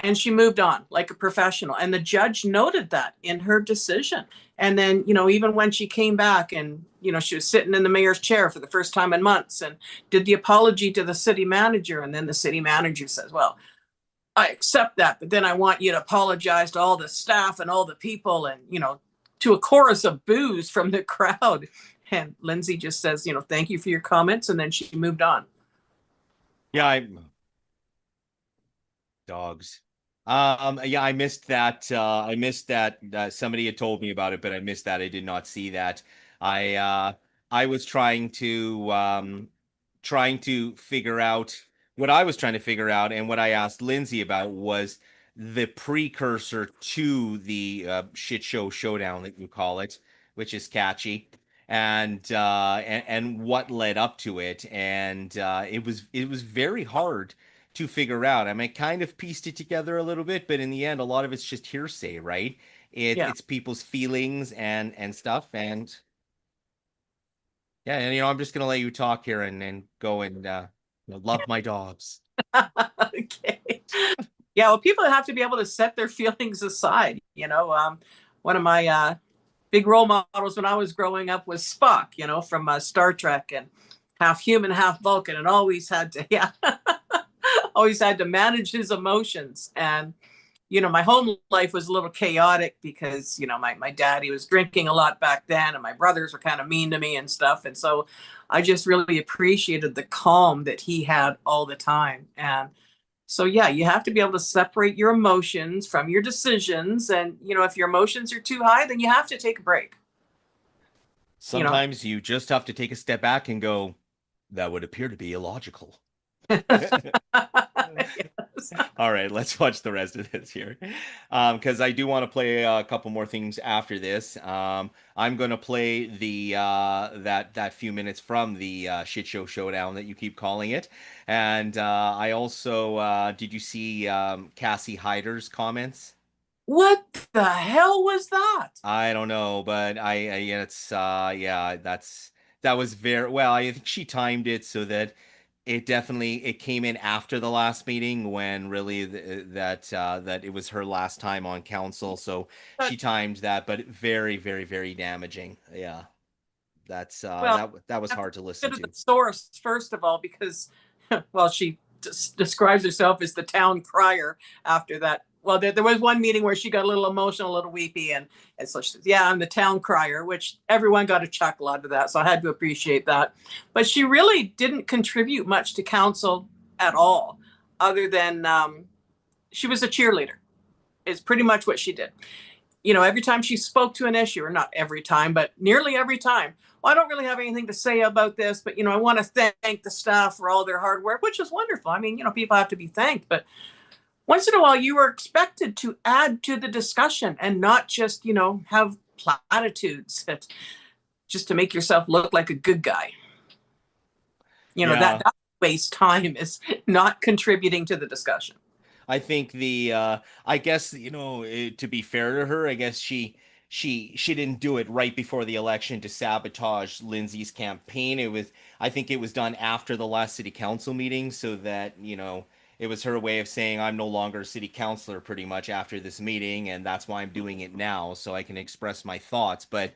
and she moved on like a professional. And the judge noted that in her decision. And then, even when she came back and, she was sitting in the mayor's chair for the first time in months and did the apology to the city manager. And then the city manager says, well, I accept that, but then I want you to apologize to all the staff and all the people and, to a chorus of boos from the crowd. And Lindsay just says, thank you for your comments. And then she moved on. Yeah, dogs. Yeah, I missed that. I missed that. Somebody had told me about it, but I missed that. I did not see that. I uh, I was trying to figure out what I was trying to figure out, and what I asked Lindsay about was the precursor to the shit show showdown that you call it, which is catchy, and what led up to it, and it was very hard to figure out. I mean, I kind of pieced it together a little bit, but in the end, a lot of it's just hearsay, right? Yeah. It's people's feelings and stuff, and yeah, and I'm just gonna let you talk here and go and love my dogs. Okay. Yeah, well, people have to be able to set their feelings aside. One of my big role models when I was growing up was Spock, from Star Trek, and half human, half Vulcan, and always had to, yeah, always had to manage his emotions. And my home life was a little chaotic because, my dad, he was drinking a lot back then, and my brothers were kind of mean to me and stuff. And so I just really appreciated the calm that he had all the time. And so, yeah, you have to be able to separate your emotions from your decisions. And, if your emotions are too high, then you have to take a break. Sometimes you just have to take a step back and go, that would appear to be illogical. Yes. All right, let's watch the rest of this here. Because I do want to play a couple more things after this. I'm going to play the that few minutes from the shit show showdown that you keep calling it. And I also did you see Cassie Hyder's comments? What the hell was that? I don't know, but yeah, it's yeah, that was very well. I think she timed it so that it came in after the last meeting when really that it was her last time on council, so she timed that, but very, very, very damaging. Yeah, that's Well, that was have to hard to listen consider to. the source first of all, because well, she describes herself as the town crier after that. Well, there was one meeting where she got a little emotional, a little weepy, and so she says, "Yeah, I'm the town crier," which everyone got a chuckle out of that. So I had to appreciate that. But she really didn't contribute much to council at all, other than she was a cheerleader. Is pretty much what she did. Every time she spoke to an issue, or not every time, but nearly every time, well, I don't really have anything to say about this, but, I want to thank the staff for all their hard work, which is wonderful. I mean, people have to be thanked, but once in a while you are expected to add to the discussion and not just, have platitudes that just to make yourself look like a good guy. Yeah, That waste time is not contributing to the discussion. I think I guess to be fair to her, I guess she didn't do it right before the election to sabotage Lindsay's campaign. I think it was done after the last city council meeting so that it was her way of saying I'm no longer city councilor pretty much after this meeting, and that's why I'm doing it now, so I can express my thoughts. But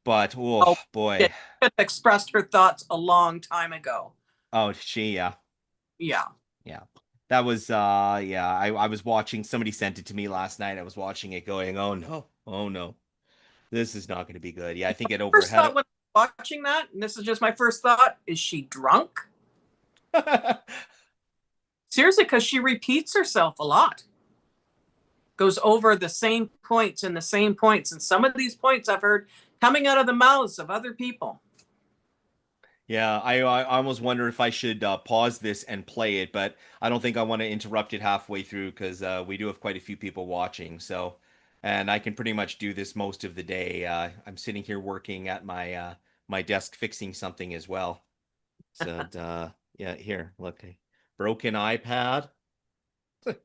oh Oh, boy, she could have expressed her thoughts a long time ago. oh she yeah. Yeah. Yeah. That was yeah, I was watching, somebody sent it to me last night. I was watching it going, "Oh no. Oh no. This is not going to be good." Yeah, I think it First overhead. thought when watching that, and this is just my first thought, is she drunk? Seriously, because she repeats herself a lot. Goes over the same points and the same points. And some of these points I've heard coming out of the mouths of other people. Yeah, I almost wonder if I should pause this and play it, but I don't think I want to interrupt it halfway through because we do have quite a few people watching. So, and I can pretty much do this most of the day. I'm sitting here working at my my desk fixing something as well. So, yeah, here, look, broken iPad. This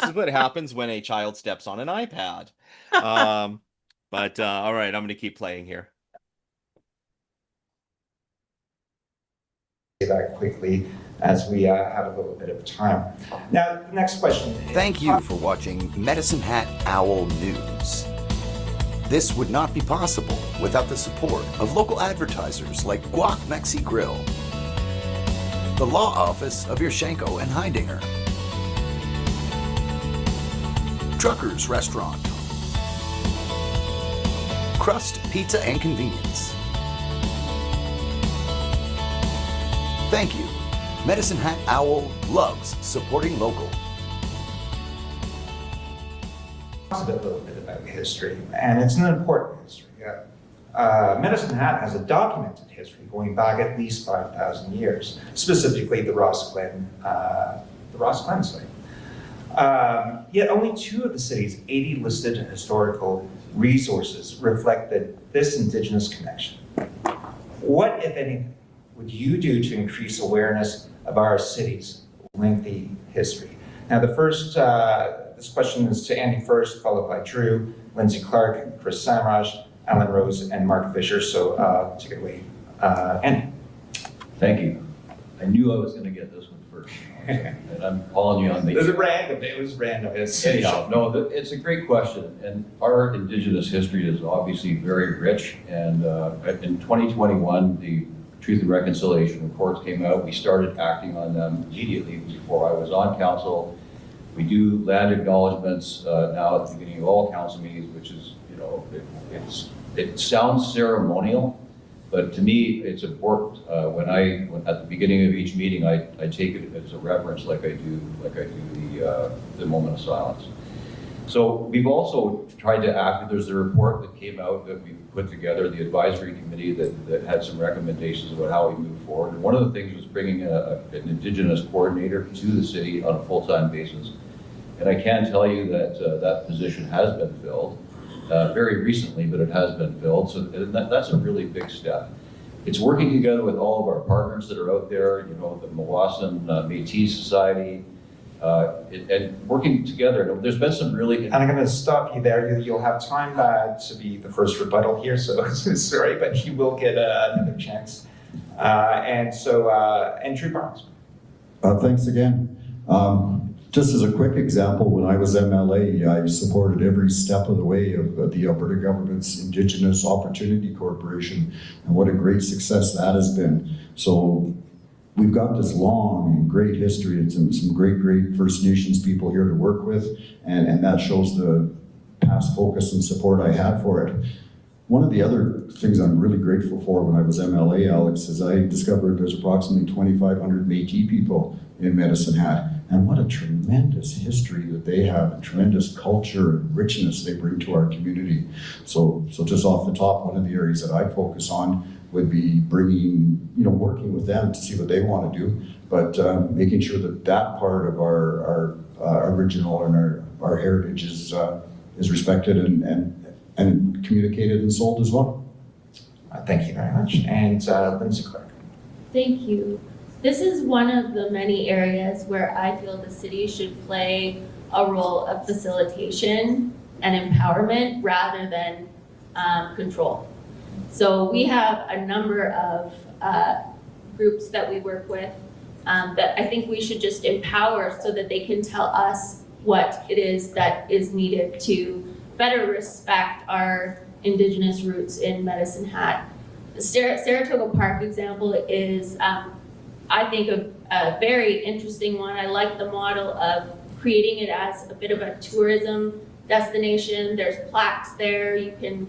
is what happens when a child steps on an iPad. But all right, I'm going to keep playing here. That quickly as we have a little bit of time. Now, the next question. Thank you for watching Medicine Hat Owl News. This would not be possible without the support of local advertisers like Guac Mexi Grill, the law office of Yershenko and Heidinger, Truckers Restaurant, Crust Pizza and Convenience. Thank you. Medicine Hat Owl loves supporting local. A little bit about history, and it's an important history. Medicine Hat has a documented history going back at least 5,000 years, specifically the Ross Glen site. Yet only 2 of the city's 80 listed historical resources reflect this Indigenous connection. What, if anything, would you do to increase awareness of our city's lengthy history? Now, this question is to Andy first, followed by Drew, Lindsay Clark, Chris Samraj, Alan Rose, and Mark Fisher. So take it away, Andy. Thank you. I knew I was going to get this one first, and I'm calling you on the. It was random. Anyhow, no, it's a great question, and our Indigenous history is obviously very rich. And in 2021, the Truth and Reconciliation reports came out. We started acting on them immediately before I was on council. We do land acknowledgements now at the beginning of all council meetings, which is, it sounds ceremonial, but to me it's important. When at the beginning of each meeting, I take it as a reverence, like I do the moment of silence. So we've also tried to act. There's a report that came out that we put together, the advisory committee that had some recommendations about how we move forward. And one of the things was bringing an Indigenous coordinator to the city on a full-time basis. And I can tell you that that position has been filled very recently, but it has been filled. So that's a really big step. It's working together with all of our partners that are out there, the Mawassan Métis Society, and working together. There's been some really. And I'm going to stop you there. You'll have time to be the first rebuttal here, so sorry, but you will get another chance. And Drew Barnes. Thanks again. Just as a quick example, when I was MLA, I supported every step of the way of the Alberta government's Indigenous Opportunity Corporation, and what a great success that has been. So we've got this long and great history and some great First Nations people here to work with, and that shows the past focus and support I had for it. One of the other things I'm really grateful for when I was MLA, Alex, is I discovered there's approximately 2,500 Métis people in Medicine Hat. And what a tremendous history that they have, and tremendous culture and richness they bring to our community. So just off the top, one of the areas that I focus on would be bringing, working with them to see what they want to do, but making sure that part of our original and our heritage is respected and communicated and sold as well. Thank you very much. And Lindsay Clark. Thank you. This is one of the many areas where I feel the city should play a role of facilitation and empowerment rather than control. So we have a number of groups that we work with that I think we should just empower so that they can tell us what it is that is needed to better respect our Indigenous roots in Medicine Hat. The Saratoga Park example is, I think, a very interesting one. I like the model of creating it as a bit of a tourism destination. There's plaques there. You can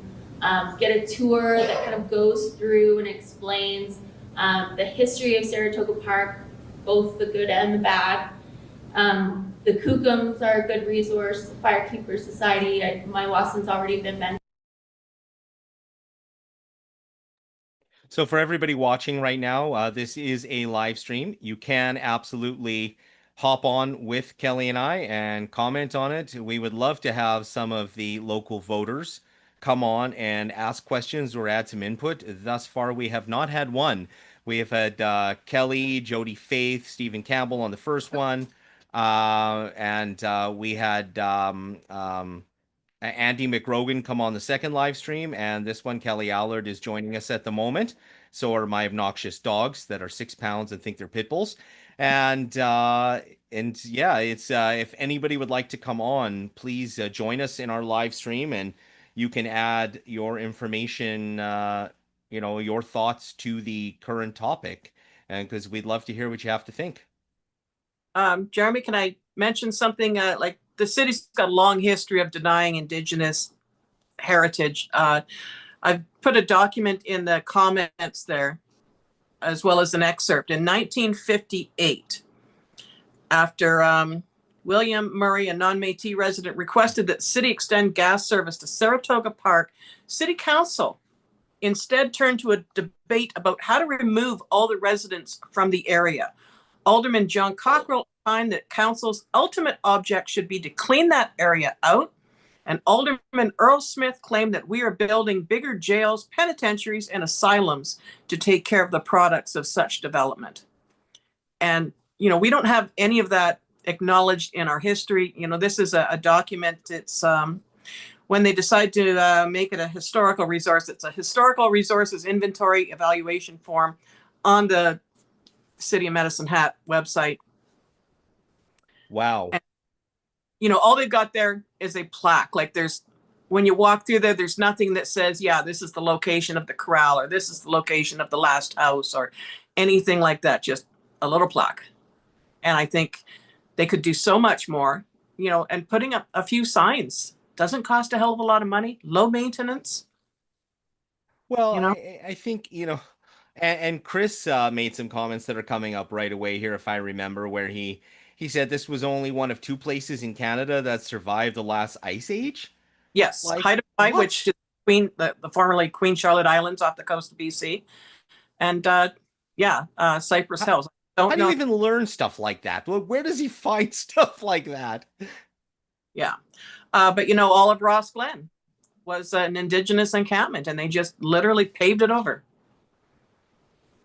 get a tour that kind of goes through and explains the history of Saratoga Park, both the good and the bad. The Kookums are a good resource. The Firekeeper Society, my Watson's already been mentioned. So for everybody watching right now, this is a live stream. You can absolutely hop on with Kelly and I and comment on it. We would love to have some of the local voters come on and ask questions or add some input. Thus far, we have not had one. We have had Kelly, Jody Faith, Stephen Campbell on the first one. And we had Andy McRogan come on the second live stream, and this one, Kelly Allard, is joining us at the moment. So are my obnoxious dogs that are 6 pounds and think they're pit bulls. And yeah, it's if anybody would like to come on, please join us in our live stream, and you can add your information, your thoughts to the current topic, and because we'd love to hear what you have to think. Jeremy, can I mention something? Like the city's got a long history of denying Indigenous heritage. I've put a document in the comments there, as well as an excerpt. In 1958, after William Murray, a non-Métis resident, requested that the city extend gas service to Saratoga Park, City Council instead turned to a debate about how to remove all the residents from the area. Alderman John Cockrell opined that council's ultimate object should be to clean that area out, and Alderman Earl Smith claimed that we are building bigger jails, penitentiaries, and asylums to take care of the products of such development. And, we don't have any of that acknowledged in our history. This is a document. It's when they decide to make it a historical resource, it's a historical resources inventory evaluation form on the City of Medicine Hat website. Wow. And, all they've got there is a plaque. Like when you walk through there, there's nothing that says, yeah, this is the location of the corral, or this is the location of the last house, or anything like that. Just a little plaque. And I think they could do so much more, and putting up a few signs doesn't cost a hell of a lot of money, low maintenance. Well, I think, and Chris made some comments that are coming up right away here, if I remember, where he said this was only one of 2 places in Canada that survived the last ice age. Yes, Haida, which is the formerly Queen Charlotte Islands off the coast of BC, and Cypress Hills. How do you even learn stuff like that? Where does he find stuff like that? Yeah, but all of Ross Glen was an Indigenous encampment, and they just literally paved it over.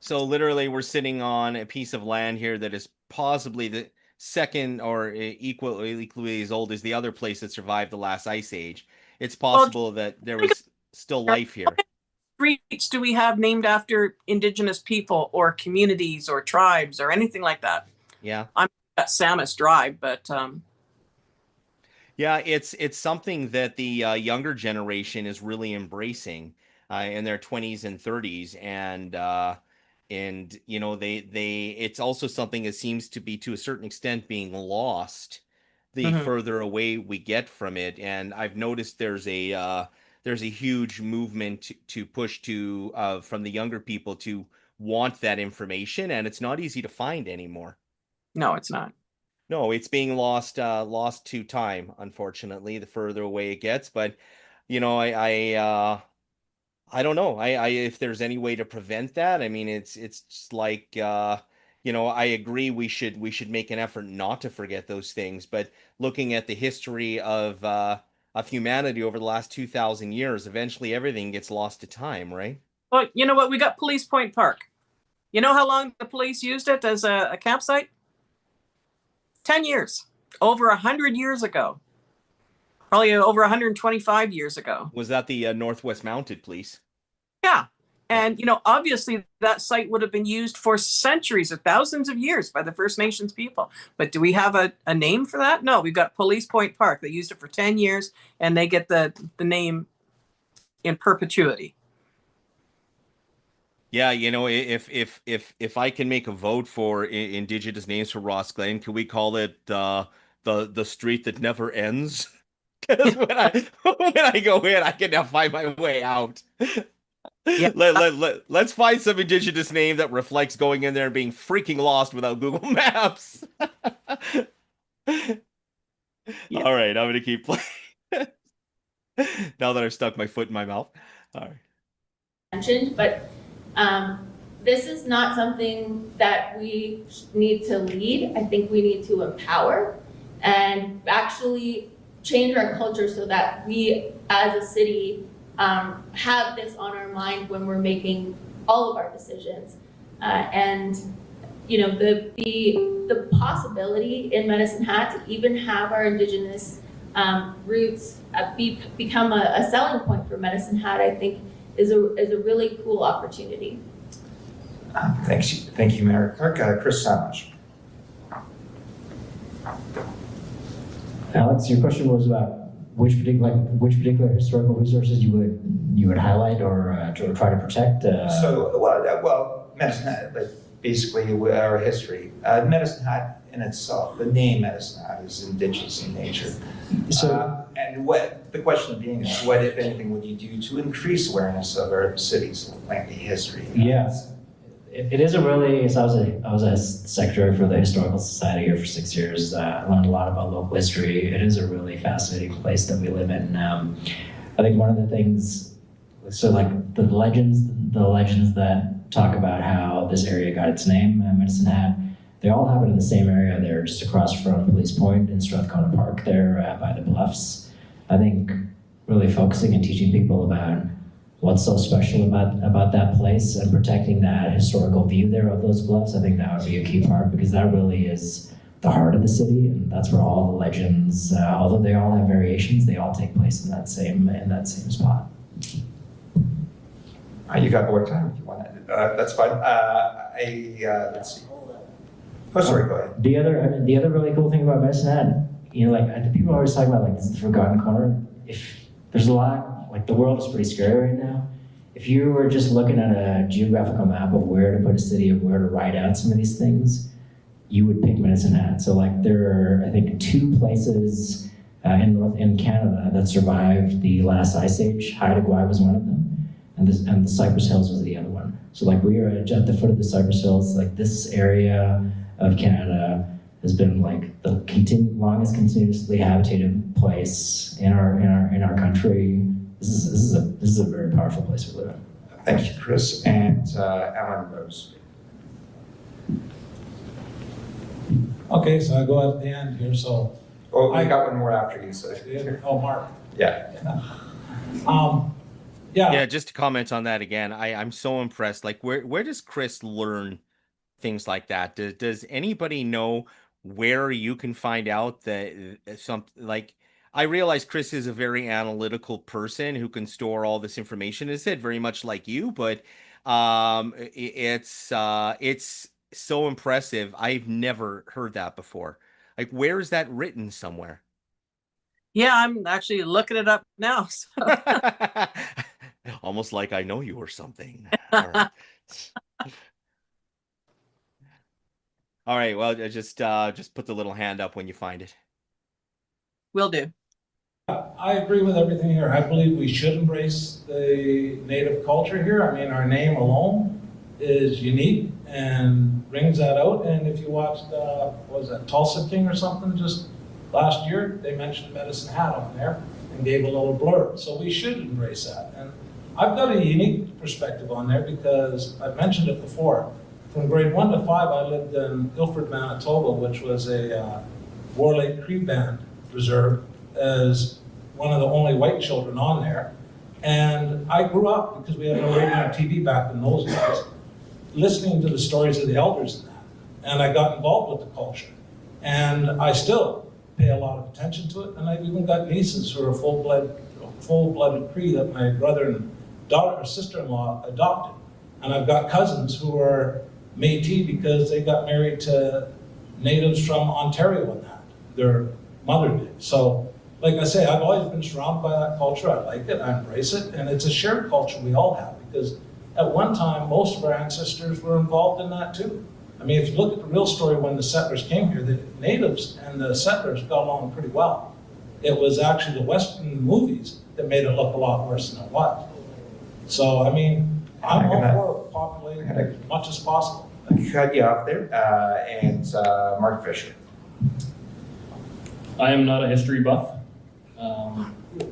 So literally, we're sitting on a piece of land here that is possibly the second or equally as old as the other place that survived the last ice age. It's possible that there was still life here. Streets do we have named after Indigenous people or communities or tribes or anything like that? Yeah, I'm at Samus Drive, but yeah, it's something that the younger generation is really embracing in their 20s and 30s, and they it's also something that seems to be to a certain extent being lost the further away we get from it. And I've noticed there's a huge movement to push to from the younger people to want that information, and it's not easy to find anymore. No, it's not. No, it's being lost to time, unfortunately, the further away it gets. But I don't know. I if there's any way to prevent that. I mean, it's just like I agree we should make an effort not to forget those things. But looking at the history of humanity over the last 2,000 years, eventually everything gets lost to time, right? Well, you know what? We got Police Point Park. You know how long the police used it as a campsite? 10 years. Over 100 years ago. Probably over 125 years ago. Was that the Northwest Mounted Police? Yeah. And, obviously that site would have been used for centuries or thousands of years by the First Nations people. But do we have a name for that? No, we've got Police Point Park. They used it for 10 years and they get the name in perpetuity. Yeah, if I can make a vote for Indigenous names for Ross Glen, can we call it the street that never ends? Because when I go in, I can now find my way out. Yeah. Let's find some Indigenous name that reflects going in there and being freaking lost without Google Maps. Yeah. All right, I'm gonna keep playing. Now that I've stuck my foot in my mouth. All right. Mentioned, but this is not something that we need to lead. I think we need to empower and actually change our culture so that we as a city have this on our mind when we're making all of our decisions. And the possibility in Medicine Hat to even have our Indigenous roots become a selling point for Medicine Hat, I think is a really cool opportunity. Thank you, Mayor Clerk. Chris Sandwich. Alex, your question was about which particular historical resources you would highlight or try to protect. Well, Medicine Hat, basically our history. Medicine Hat in itself, the name Medicine Hat is Indigenous in nature. So, and what the question being is, what, if anything, would you do to increase awareness of our city's lengthy history? Yes. It is a really, so I was a secretary for the Historical Society here for 6 years. I learned a lot about local history. It is a really fascinating place that we live in. I think one of the things, so like the legends that talk about how this area got its name, Medicine Hat, they all happen in the same area there, just across from Police Point in Strathcona Park there by the Bluffs. I think really focusing and teaching people about what's so special about that place and protecting that historical view there of those bluffs, I think that would be a key part, because that really is the heart of the city, and that's where all the legends, although they all have variations, they all take place in that same spot. You got more time if you want it. That's fine. Let's see. Oh, sorry, go ahead. The other really cool thing about Medicine Hat, people are always talking about this is the forgotten corner. If there's a lot. The world is pretty scary right now. If you were just looking at a geographical map of where to put a city, of where to write out some of these things, you would pick Medicine Hat. So there are, I think, 2 places in Canada that survived the last ice age. Haida Gwaii was one of them, and the Cypress Hills was the other one. So we are at the foot of the Cypress Hills. This area of Canada has been the longest continuously habitated place in our country. This is a very powerful place to live in. Thank you, Chris. And Alan Rose. Okay, so I go at the end here, so. Oh, I got one more after you, so. Oh, Mark. Yeah. Yeah, just to comment on that again, I'm so impressed. Where does Chris learn things like that? Does anybody know where you can find out that I realize Chris is a very analytical person who can store all this information. Is it very much like you? But it's so impressive. I've never heard that before. Where is that written somewhere? Yeah, I'm actually looking it up now. So. Almost like I know you or something. All right. All right. Well, just put the little hand up when you find it. Will do. I agree with everything here. I believe we should embrace the native culture here. I mean, our name alone is unique and brings that out. And if you watched, what was that, Tulsa King or something just last year, they mentioned Medicine Hat on there and gave a little blurb. So we should embrace that. And I've got a unique perspective on there because I've mentioned it before. From grade 1 to 5, I lived in Ilford, Manitoba, which was a War Lake Cree Band reserve, as one of the only white children on there. And I grew up, because we had no radio and TV back in those days, listening to the stories of the elders in that. And I got involved with the culture. And I still pay a lot of attention to it. And I've even got nieces who are full-blooded Cree that my brother and daughter or sister-in-law adopted. And I've got cousins who are Métis because they got married to natives from Ontario and that. Their mother did. So, like I say, I've always been surrounded by that culture. I like it, I embrace it, and it's a shared culture we all have because at one time, most of our ancestors were involved in that too. I mean, if you look at the real story when the settlers came here, the natives and the settlers got along pretty well. It was actually the Western movies that made it look a lot worse than it was. So, I mean, I'm all for populating as much as possible. Cut you off there, and Mark Fisher. I am not a history buff.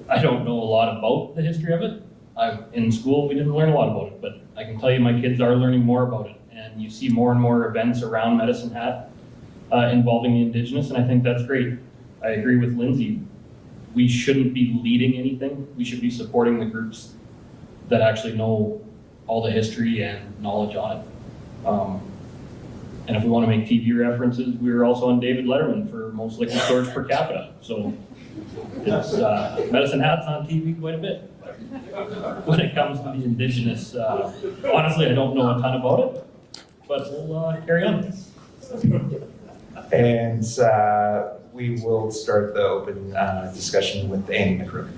I don't know a lot about the history of it. In school, we didn't learn a lot about it, but I can tell you my kids are learning more about it. And you see more and more events around Medicine Hat involving the Indigenous, and I think that's great. I agree with Lindsay. We shouldn't be leading anything. We should be supporting the groups that actually know all the history and knowledge on it. And if we want to make TV references, we were also on David Letterman for most liquor stores per capita. So it's Medicine Hat's on TV quite a bit. When it comes to the Indigenous, honestly, I don't know a ton about it, but we'll carry on. And we will start the open discussion with Andy McCrory.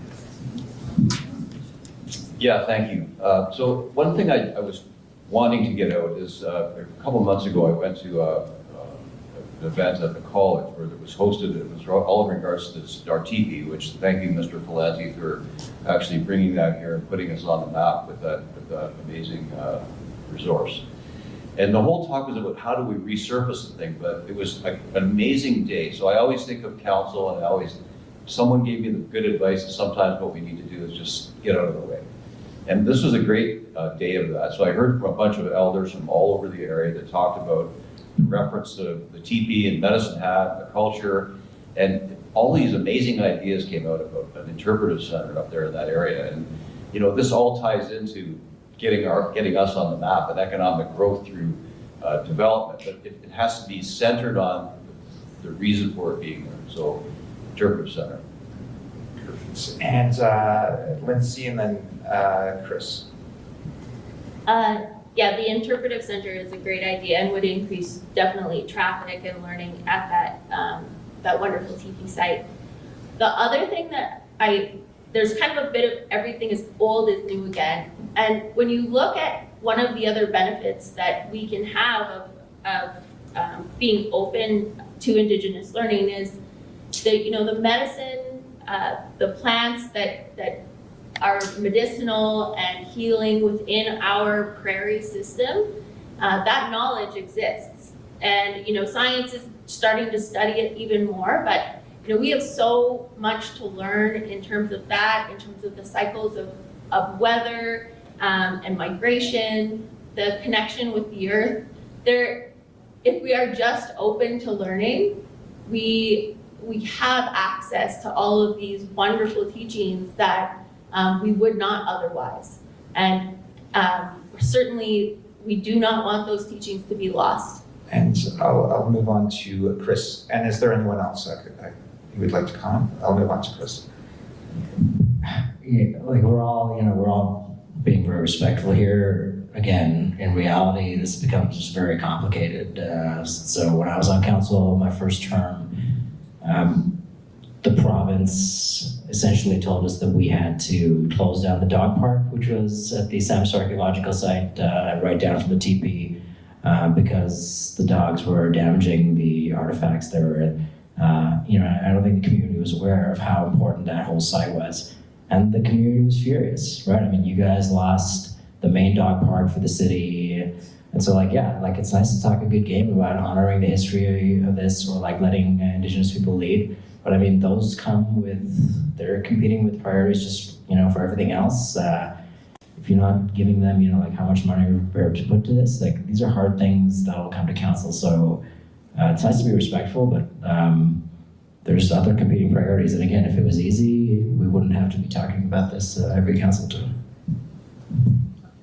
Yeah, thank you. So one thing I was wanting to get out is a couple months ago I went to an event at the college where it was hosted. It was all in regards to this RTP, which thank you, Mr. Palazzi, for actually bringing that here and putting us on the map with that amazing resource. And the whole talk was about how do we resurface the thing, but it was like an amazing day. So I always think of council, and someone gave me the good advice that sometimes what we need to do is just get out of the way. And this was a great day of that. So I heard from a bunch of elders from all over the area that talked about the reference to the teepee and Medicine Hat, the culture, and all these amazing ideas came out about an interpretive center up there in that area. And you know, this all ties into getting us on the map and economic growth through development, but it has to be centered on the reason for it being there. So, interpretive center. And Lindsay, and then Chris. Yeah, the interpretive center is a great idea and would increase definitely traffic and learning at that wonderful TP site. The other thing that there's kind of a bit of everything is old is new again. And when you look at one of the other benefits that we can have of being open to Indigenous learning is the medicine, the plants that are medicinal and healing within our prairie system, that knowledge exists. And science is starting to study it even more, but we have so much to learn in terms of that, in terms of the cycles of weather and migration, the connection with the earth. If we are just open to learning, we have access to all of these wonderful teachings that we would not otherwise. And certainly, we do not want those teachings to be lost. And I'll move on to Chris. And is there anyone else you would like to comment? I'll move on to Chris. Yeah, like we're all being very respectful here. Again, in reality, this becomes very complicated. So when I was on council, my first term, the province essentially told us that we had to close down the dog park, which was at the Sam's archaeological site, right down from the teepee, because the dogs were damaging the artifacts that were. I don't think the community was aware of how important that whole site was, and the community was furious, right? I mean, you guys lost the main dog park for the city, and so it's nice to talk a good game about honoring the history of this, or letting Indigenous people lead. But I mean, those they're competing with priorities just, for everything else. If you're not giving them, how much money you're prepared to put to this, these are hard things that will come to council. So it's nice to be respectful, but there's other competing priorities. And again, if it was easy, we wouldn't have to be talking about this every council term.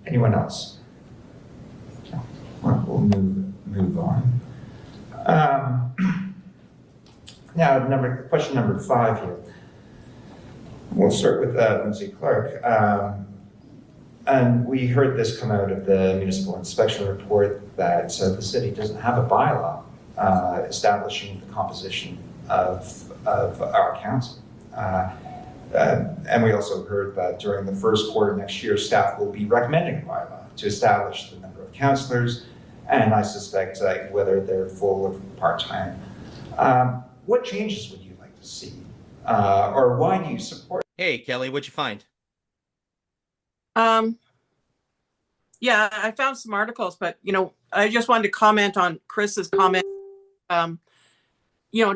Anyone else? Well, we'll move on. Now, question number 5 here. We'll start with Lindsay Clark. And we heard this come out of the municipal inspection report that the city doesn't have a bylaw establishing the composition of our council. And we also heard that during the first quarter next year, staff will be recommending a bylaw to establish the number of councillors, and I suspect whether they're full or part-time. What changes would you like to see? Or why do you support? Hey, Kelly, what'd you find? Yeah, I found some articles, but I just wanted to comment on Chris's comment.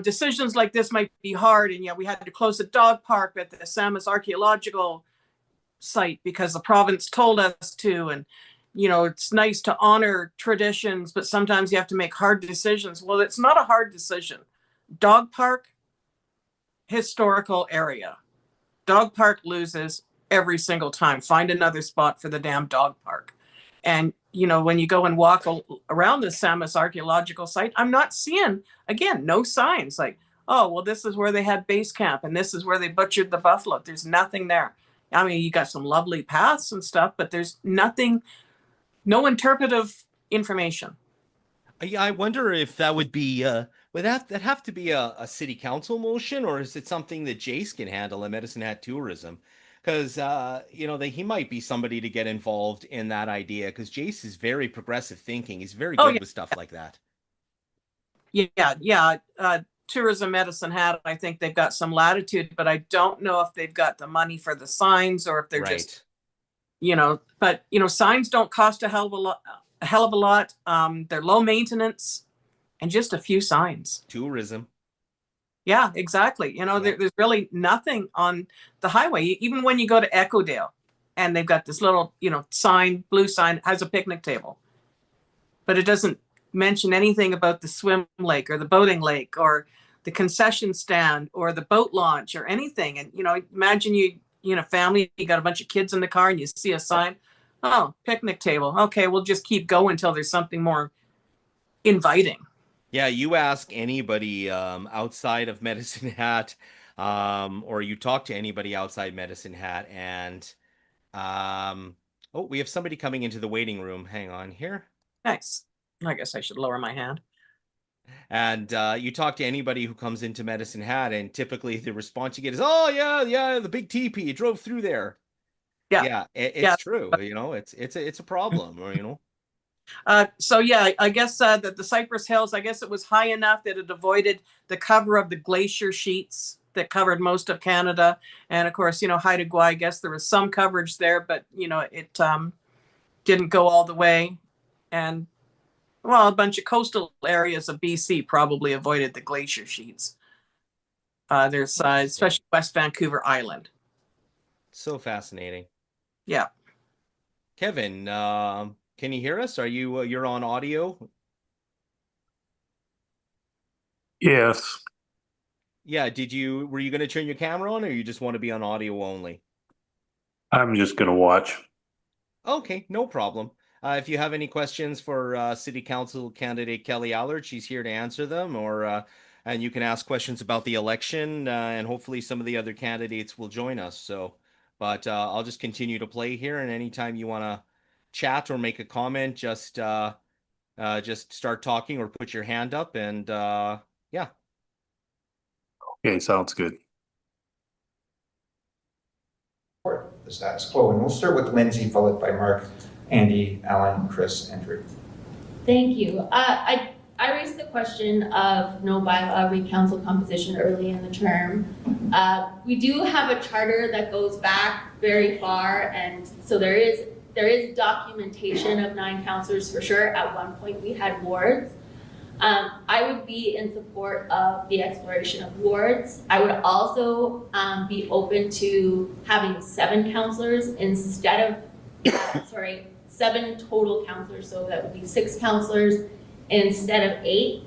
Decisions like this might be hard, and we had to close the dog park at the Samus archaeological site because the province told us to, and it's nice to honor traditions, but sometimes you have to make hard decisions. Well, it's not a hard decision. Dog park, historical area. Dog park loses every single time. Find another spot for the damn dog park. And, when you go and walk around the Samus archaeological site, I'm not seeing, again, no signs like, oh, well, this is where they had base camp and this is where they butchered the buffalo. There's nothing there. I mean, you got some lovely paths and stuff, but there's nothing, no interpretive information. Yeah, I wonder if that would be, would that have to be a city council motion, or is it something that Jace can handle at Medicine Hat Tourism? Because, he might be somebody to get involved in that idea, because Jace is very progressive thinking. He's very good with stuff like that. Yeah. Tourism Medicine Hat, I think they've got some latitude, but I don't know if they've got the money for the signs or if they're just, but, signs don't cost a hell of a lot. They're low maintenance and just a few signs. Tourism. Yeah, exactly. There's really nothing on the highway. Even when you go to Eckodale and they've got this little, sign, blue sign, has a picnic table, but it doesn't mention anything about the swim lake or the boating lake or the concession stand or the boat launch or anything. And, imagine family, you got a bunch of kids in the car and you see a sign, oh, picnic table. Okay, we'll just keep going until there's something more inviting. Yeah, you ask anybody outside of Medicine Hat, or you talk to anybody outside Medicine Hat, and we have somebody coming into the waiting room. Hang on here. Nice. I guess I should lower my hand. And you talk to anybody who comes into Medicine Hat, and typically the response you get is, "Oh yeah, the big teepee, you drove through there." Yeah, it's true. It's a problem, or So yeah, I guess that the Cypress Hills, I guess it was high enough that it avoided the cover of the glacier sheets that covered most of Canada. And of course, Haida Gwaii, I guess there was some coverage there, but it didn't go all the way. And well, a bunch of coastal areas of BC probably avoided the glacier sheets. There's especially West Vancouver Island. So fascinating. Yeah. Kevin, can you hear us? Are you're on audio? Yes. Yeah, were you going to turn your camera on, or you just want to be on audio only? I'm just going to watch. Okay, no problem. If you have any questions for City Council candidate Kelly Allard, she's here to answer them, and you can ask questions about the election, and hopefully some of the other candidates will join us. But I'll just continue to play here, and anytime you want to chat or make a comment, just start talking or put your hand up, and yeah. Okay, sounds good. The status quo, and we'll start with Lindsay, followed by Mark, Andy, Alan, Chris, Andrew. Thank you. I raised the question of no bylaw re-council composition early in the term. We do have a charter that goes back very far, and so there is documentation of 9 councillors for sure. At one point we had wards. I would be in support of the exploration of wards. I would also be open to having 7 councillors instead of, 7 total councillors, so that would be 6 councillors instead of 8.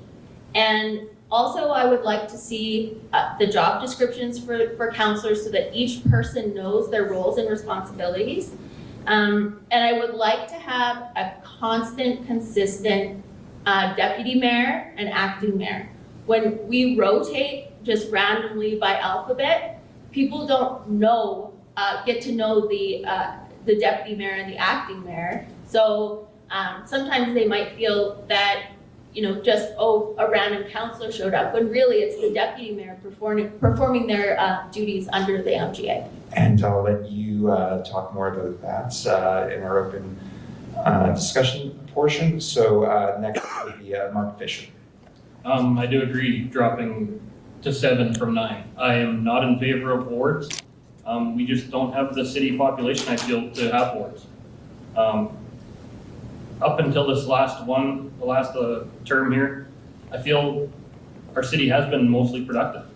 And also I would like to see the job descriptions for councillors so that each person knows their roles and responsibilities. And I would like to have a constant, consistent deputy mayor and acting mayor. When we rotate just randomly by alphabet, people don't know, get to know the the deputy mayor and the acting mayor. So sometimes they might feel that, just, a random councillor showed up, when really it's the deputy mayor performing their duties under the MGA. And I'll let you talk more about that in our open discussion portion. So next would be Mark Fisher. I do agree dropping to 7 from 9. I am not in favor of wards. We just don't have the city population, I feel, to have wards. Up until this last term here, I feel our city has been mostly productive.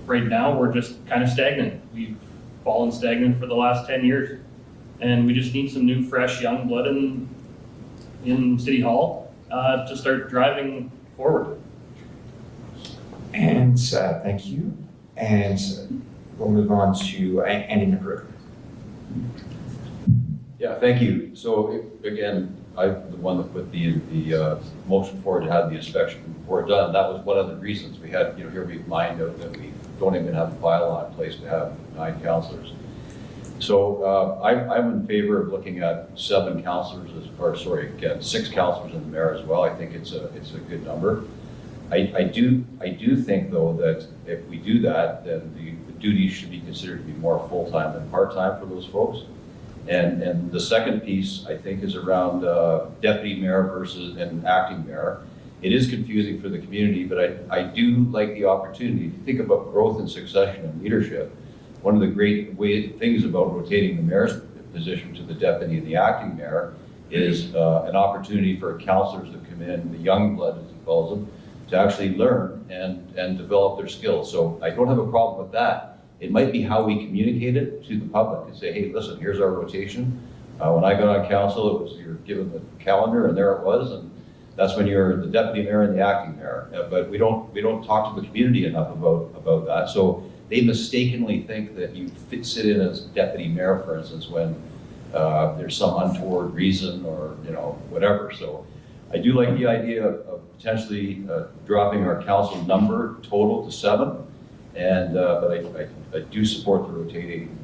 Right now, we're just kind of stagnant. We've fallen stagnant for the last 10 years. And we just need some new, fresh, young blood in City Hall to start driving forward. And thank you. And we'll move on to Andy McGregor. Yeah, thank you. So again, I'm the one that put the motion forward to have the inspection report done. That was one of the reasons we had, here we've mined out that we don't even have a bylaw in place to have 9 councillors. So I'm in favor of looking at 7 councillors, again, 6 councillors and the mayor as well. I think it's a good number. I do think though that if we do that, then the duties should be considered to be more full-time than part-time for those folks. And the second piece I think is around deputy mayor versus an acting mayor. It is confusing for the community, but I do like the opportunity. If you think about growth and succession and leadership, one of the great things about rotating the mayor's position to the deputy and the acting mayor is an opportunity for councillors to come in, the young blood as he calls them, to actually learn and develop their skills. So I don't have a problem with that. It might be how we communicate it to the public and say, hey, listen, here's our rotation. When I got on council, you're given the calendar and there it was. And that's when you're the deputy mayor and the acting mayor. But we don't talk to the community enough about that. So they mistakenly think that you sit in as deputy mayor, for instance, when there's some untoward reason or whatever. So I do like the idea of potentially dropping our council number total to 7, and but I do support the rotating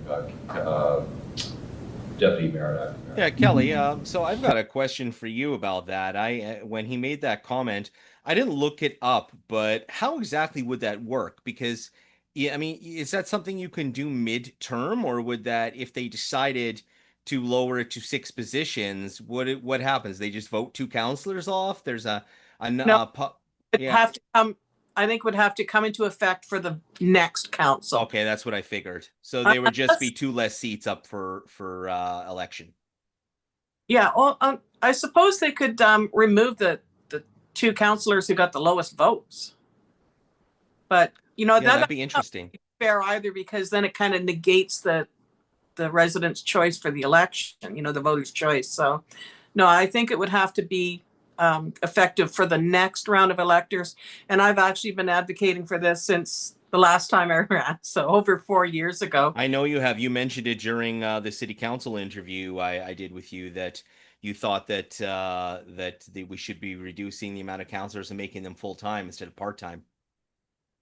deputy mayor and acting mayor. Yeah, Kelly. So I've got a question for you about that. When he made that comment, I didn't look it up, but how exactly would that work? Because yeah, I mean, is that something you can do mid-term, or would that, if they decided to lower it to 6 positions, what happens? They just vote 2 councillors off? There's No, it'd yeah. have to come. I think would have to come into effect for the next council. Okay, that's what I figured. So there would just be 2 less seats up for election. Yeah, well, I suppose they could remove the 2 councillors who got the lowest votes. But that'd be interesting. Fair either, because then it kind of negates the residents' choice for the election. The voters' choice. So, no, I think it would have to be effective for the next round of electors. And I've actually been advocating for this since the last time I ran, so over 4 years ago. I know you have. You mentioned it during the city council interview I did with you, that you thought that we should be reducing the amount of councillors and making them full-time instead of part-time.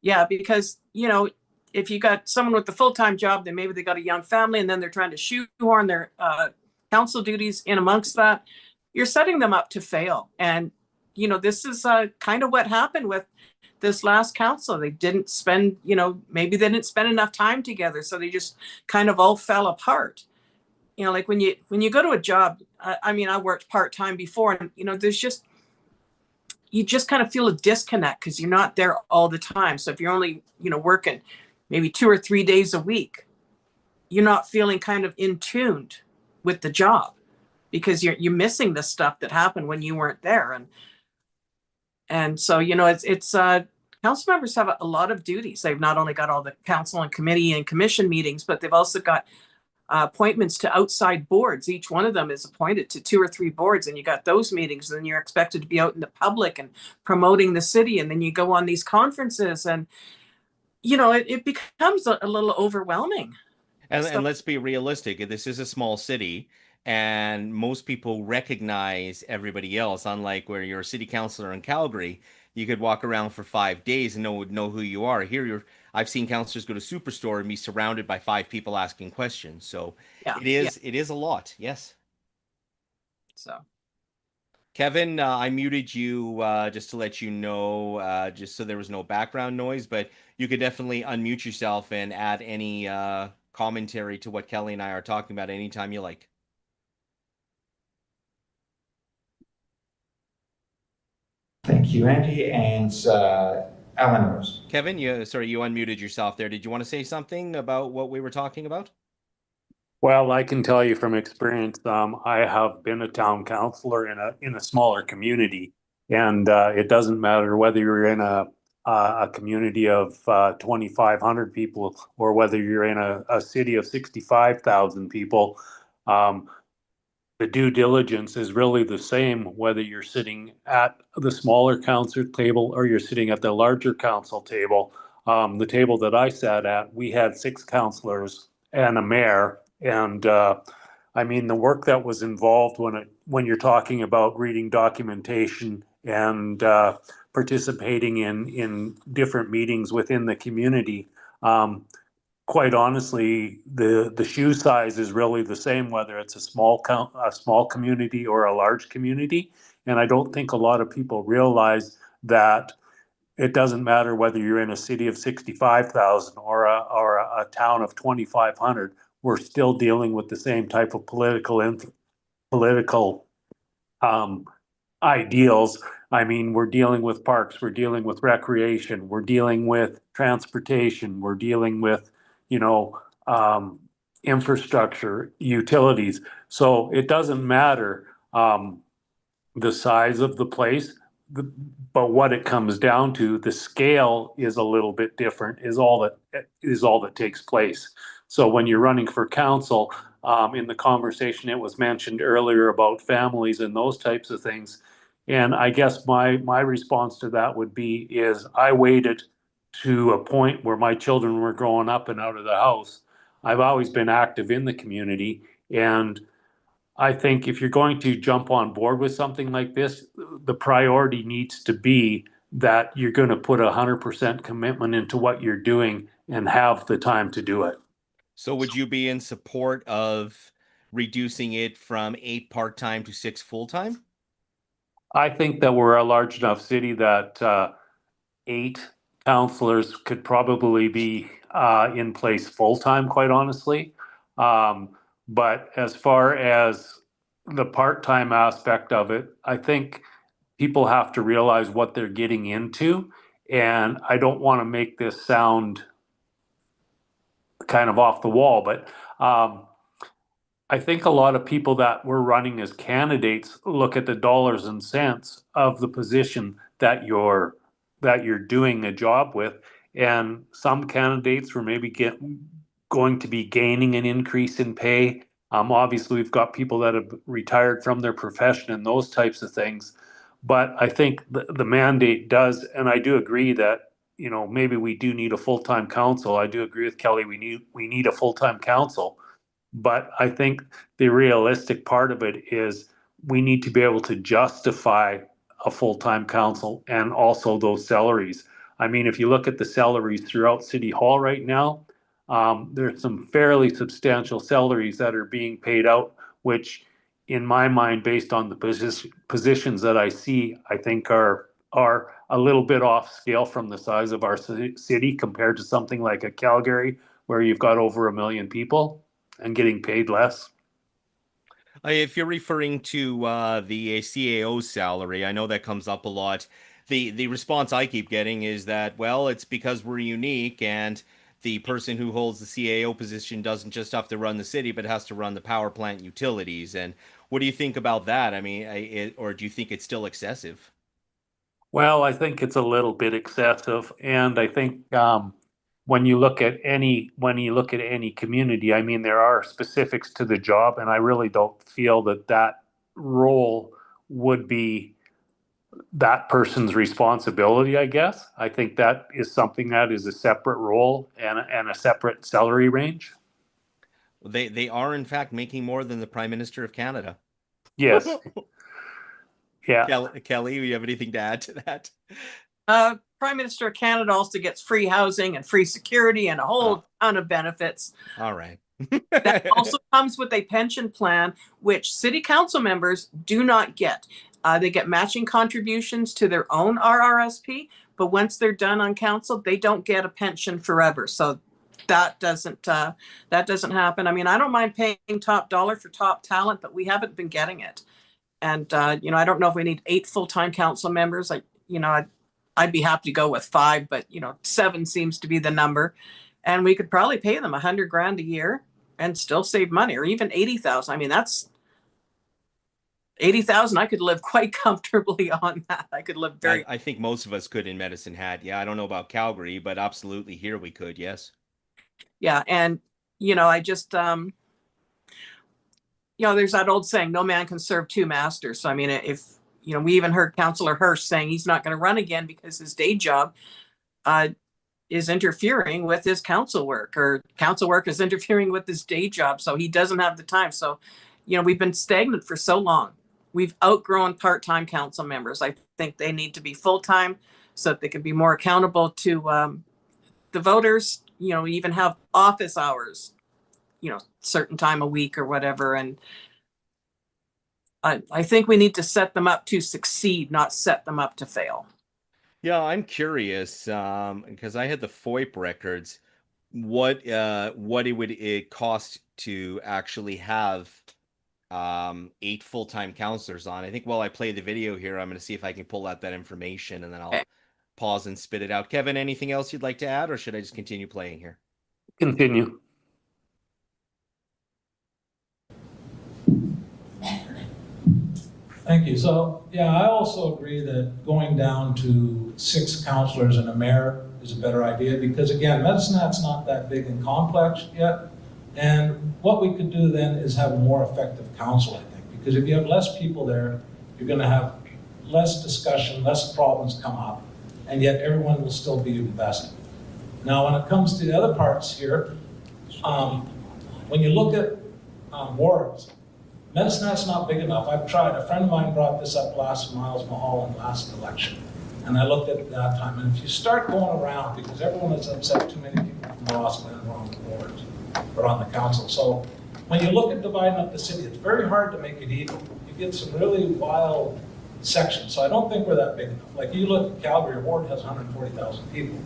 Yeah, because if you got someone with a full-time job, then maybe they got a young family, and then they're trying to shoehorn their council duties in amongst that. You're setting them up to fail. And, this is kind of what happened with this last council. They didn't spend, maybe they didn't spend enough time together. So they just kind of all fell apart. Like when you go to a job, I mean, I worked part-time before, and, you just kind of feel a disconnect because you're not there all the time. So if you're only, working maybe 2 or 3 days a week, you're not feeling kind of in tuned with the job, because you're missing the stuff that happened when you weren't there. And so, it's council members have a lot of duties. They've not only got all the council and committee and commission meetings, but they've also got appointments to outside boards. Each one of them is appointed to 2 or 3 boards, and you got those meetings. And then you're expected to be out in the public and promoting the city. And then you go on these conferences, and, it becomes a little overwhelming. And let's be realistic. This is a small city, and most people recognize everybody else. Unlike where you're a city councilor in Calgary, you could walk around for 5 days and no one would know who you are. Here, I've seen counselors go to Superstore and be surrounded by 5 people asking questions. So Yeah, it is a lot. Yes. So Kevin, I muted you just to let you know, just so there was no background noise, but you could definitely unmute yourself and add any commentary to what Kelly and I are talking about anytime you like. Thank you, Andy, and Alan Rose. Kevin, you unmuted yourself there. Did you want to say something about what we were talking about? Well, I can tell you from experience, I have been a town councilor in a smaller community, and it doesn't matter whether you're in a community of 2,500 people or whether you're in a city of 65,000 people. The due diligence is really the same whether you're sitting at the smaller council table or you're sitting at the larger council table. The table that I sat at, we had 6 councilors and a mayor, and I mean the work that was involved when you're talking about reading documentation and participating in different meetings within the community. Quite honestly, the shoe size is really the same whether it's a small community or a large community. And I don't think a lot of people realize that it doesn't matter whether you're in a city of 65,000 or a town of 2,500. We're still dealing with the same type of political um, ideals. I mean, we're dealing with parks, we're dealing with recreation, we're dealing with transportation, we're dealing with, you know, infrastructure, utilities. So it doesn't matter the size of the place, but what it comes down to, the scale is a little bit different, is all that takes place. So when you're running for council, in the conversation, it was mentioned earlier about families and those types of things. And I guess my response to that would be is I waited to a point where my children were growing up and out of the house. I've always been active in the community, and I think if you're going to jump on board with something like this, the priority needs to be that you're going to put 100% commitment into what you're doing and have the time to do it. So would you be in support of reducing it from 8 part-time to 6 full-time? I think that we're a large enough city that 8 counselors could probably be in place full-time, quite honestly. But as far as the part-time aspect of it, I think people have to realize what they're getting into. And I don't want to make this sound kind of off the wall, but I think a lot of people that were running as candidates look at the dollars and cents of the position that you're doing a job with, and some candidates were maybe going to be gaining an increase in pay. Obviously, we've got people that have retired from their profession and those types of things. But I think the mandate does, and I do agree that maybe we do need a full-time council. I do agree with Kelly. We need a full-time council. But I think the realistic part of it is we need to be able to justify a full-time council and also those salaries. I mean, if you look at the salaries throughout City Hall right now, there's some fairly substantial salaries that are being paid out, which in my mind, based on the positions that I see, I think are a little bit off scale from the size of our city compared to something like a Calgary, where you've got over 1 million people and getting paid less. If you're referring to the CAO salary, I know that comes up a lot. The response I keep getting is that, well, it's because we're unique and the person who holds the CAO position doesn't just have to run the city, but has to run the power plant utilities. And what do you think about that? I mean, or do you think it's still excessive? Well, I think it's a little bit excessive, and I think when you look at any community, I mean, there are specifics to the job, and I really don't feel that role would be that person's responsibility. I guess I think that is something that is a separate role and a separate salary range. They are in fact making more than the Prime Minister of Canada. Yes. Yeah. Kelly, do you have anything to add to that? Prime Minister of Canada also gets free housing and free security and a whole ton of benefits. All right. That also comes with a pension plan, which city council members do not get. They get matching contributions to their own RRSP, but once they're done on council, they don't get a pension forever. So that doesn't happen. I mean, I don't mind paying top dollar for top talent, but we haven't been getting it. And I don't know if we need 8 full-time council members. I'd be happy to go with 5, but 7 seems to be the number. And we could probably pay them $100,000 a year and still save money, or even 80,000. I mean, that's 80,000. I could live quite comfortably on that. I could live very. I think most of us could in Medicine Hat. Yeah, I don't know about Calgary, but absolutely here we could. Yes. Yeah, and I just there's that old saying, no man can serve 2 masters. So I mean, if we even heard Councillor Hirsch saying he's not going to run again because his day job is interfering with his council work, or council work is interfering with his day job. So he doesn't have the time. So, we've been stagnant for so long. We've outgrown part-time council members. I think they need to be full-time so that they can be more accountable to the voters, even have office hours, certain time a week or whatever. And I think we need to set them up to succeed, not set them up to fail. Yeah, I'm curious because I had the FOIP records. What it would cost to actually have 8 full-time counselors on? I think while I play the video here, I'm going to see if I can pull out that information, and then I'll pause and spit it out. Kevin, anything else you'd like to add, or should I just continue playing here? Continue. Thank you. So, yeah, I also agree that going down to 6 councillors and a mayor is a better idea, because again, Medicine Hat's not that big and complex yet. And what we could do then is have a more effective council, I think, because if you have less people there, you're going to have less discussion, less problems come up, and yet everyone will still be invested. Now, when it comes to the other parts here, when you look at wards, Medicine Hat's not big enough. I've tried. A friend of mine brought this up last Miles Mahal in last election, and I looked at it that time. And if you start going around, because everyone is upset, too many people from Rossland are on the boards or on the council. So when you look at dividing up the city, it's very hard to make it even. You get some really wild sections. So I don't think we're that big enough. Like you look at Calgary, a ward has 140,000 people.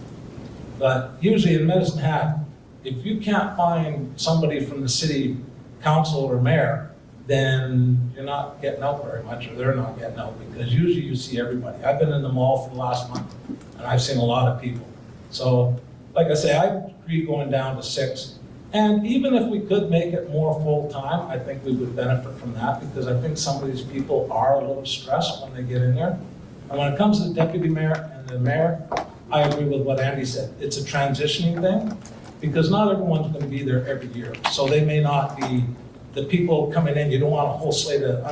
But usually in Medicine Hat, if you can't find somebody from the city council or mayor, then you're not getting out very much, or they're not getting out, because usually you see everybody. I've been in the mall for the last month, and I've seen a lot of people. So, like I say, I agree going down to 6. And even if we could make it more full-time, I think we would benefit from that, because I think some of these people are a little stressed when they get in there. And when it comes to the deputy mayor and the mayor, I agree with what Andy said. It's a transitioning thing, because not everyone's going to be there every year. So they may not be the people coming in. You don't want a whole slate of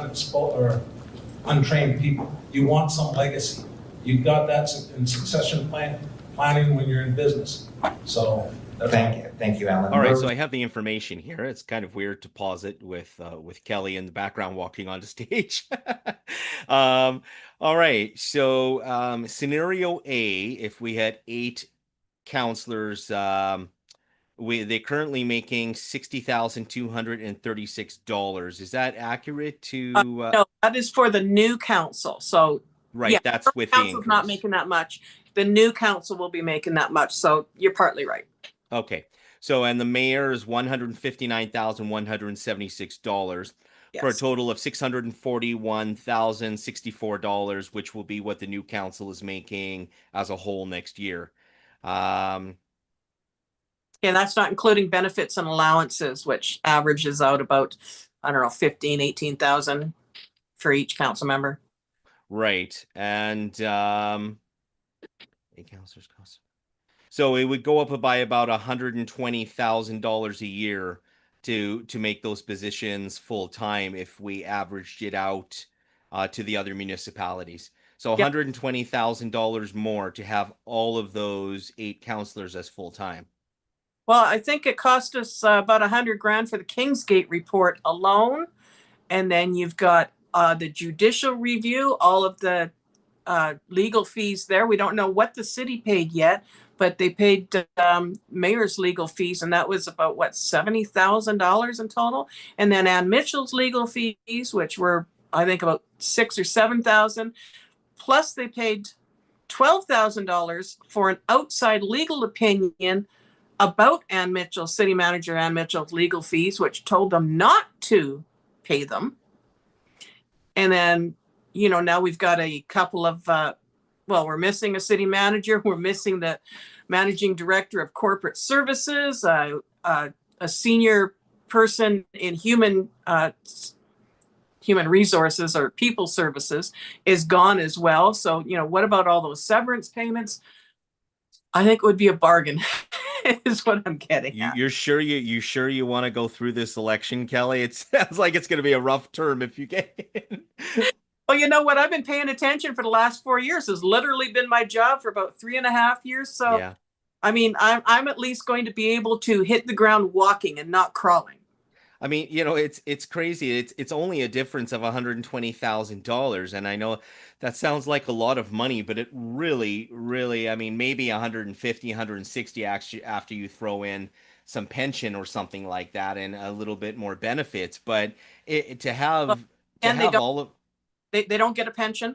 untrained people. You want some legacy. You've got that in succession planning when you're in business. So thank you, Alan. All right, so I have the information here. It's kind of weird to pause it with Kelly in the background walking onto stage. All right, so scenario A, if we had 8 counselors, they're currently making $60,236. Is that accurate to? No, that is for the new council. So right, yeah, that's with the council's not making that much. The new council will be making that much. So you're partly right. Okay, so and the mayor is $159,176 for a total of $641,064, which will be what the new council is making as a whole next year. And that's not including benefits and allowances, which averages out about, I don't know, 15, 18,000 for each council member. Right. And 8 counselors cost. So it would go up by about $120,000 a year to make those positions full time if we averaged it out to the other municipalities. So $120,000 more to have all of those 8 counselors as full time. Well, I think it cost us about $100,000 for the Kingsgate report alone. And then you've got the judicial review, all of the legal fees there. We don't know what the city paid yet, but they paid mayor's legal fees, and that was about what, $70,000 in total. And then Ann Mitchell's legal fees, which were I think about $6,000 or $7,000. Plus, they paid $12,000 for an outside legal opinion about Ann Mitchell, city manager Ann Mitchell's legal fees, which told them not to pay them. And then, now we've got a couple of, we're missing a city manager. We're missing the managing director of corporate services, a senior person in human resources or people services is gone as well. So, what about all those severance payments? I think it would be a bargain is what I'm getting at. You're sure you want to go through this election, Kelly? It sounds like it's going to be a rough term if you get in. Well, you know what? I've been paying attention for the last 4 years. Has literally been my job for about 3.5 years. So, yeah. I mean, I'm at least going to be able to hit the ground walking and not crawling. I mean, it's crazy. It's only a difference of $120,000, and I know that sounds like a lot of money, but it really, really, I mean, maybe 150, 160 actually after you throw in some pension or something like that and a little bit more benefits. But they don't get a pension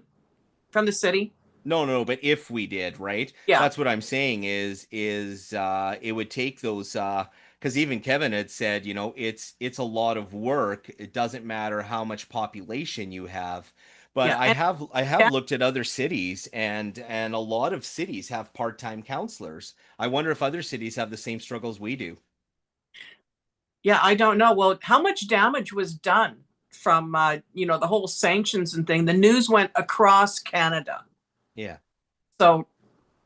from the city. No, but if we did, right? Yeah. That's what I'm saying is it would take those because even Kevin had said, it's a lot of work. It doesn't matter how much population you have. But yeah, I have looked at other cities and a lot of cities have part-time counselors. I wonder if other cities have the same struggles we do. Yeah, I don't know. Well, how much damage was done from the whole sanctions and thing? The news went across Canada. Yeah. So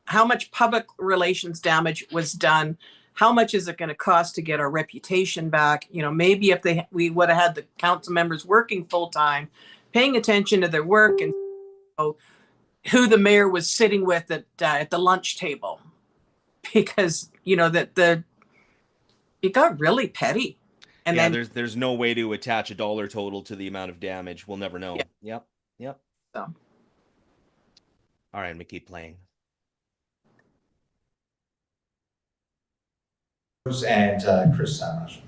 how much public relations damage was done? How much is it going to cost to get our reputation back? Maybe if we would have had the council members working full time, paying attention to their work and who the mayor was sitting with at the lunch table, because it got really petty. And yeah, then there's no way to attach a dollar total to the amount of damage. We'll never know. Yeah. Yep. So. All right, I'm gonna keep playing. And Chris Samash.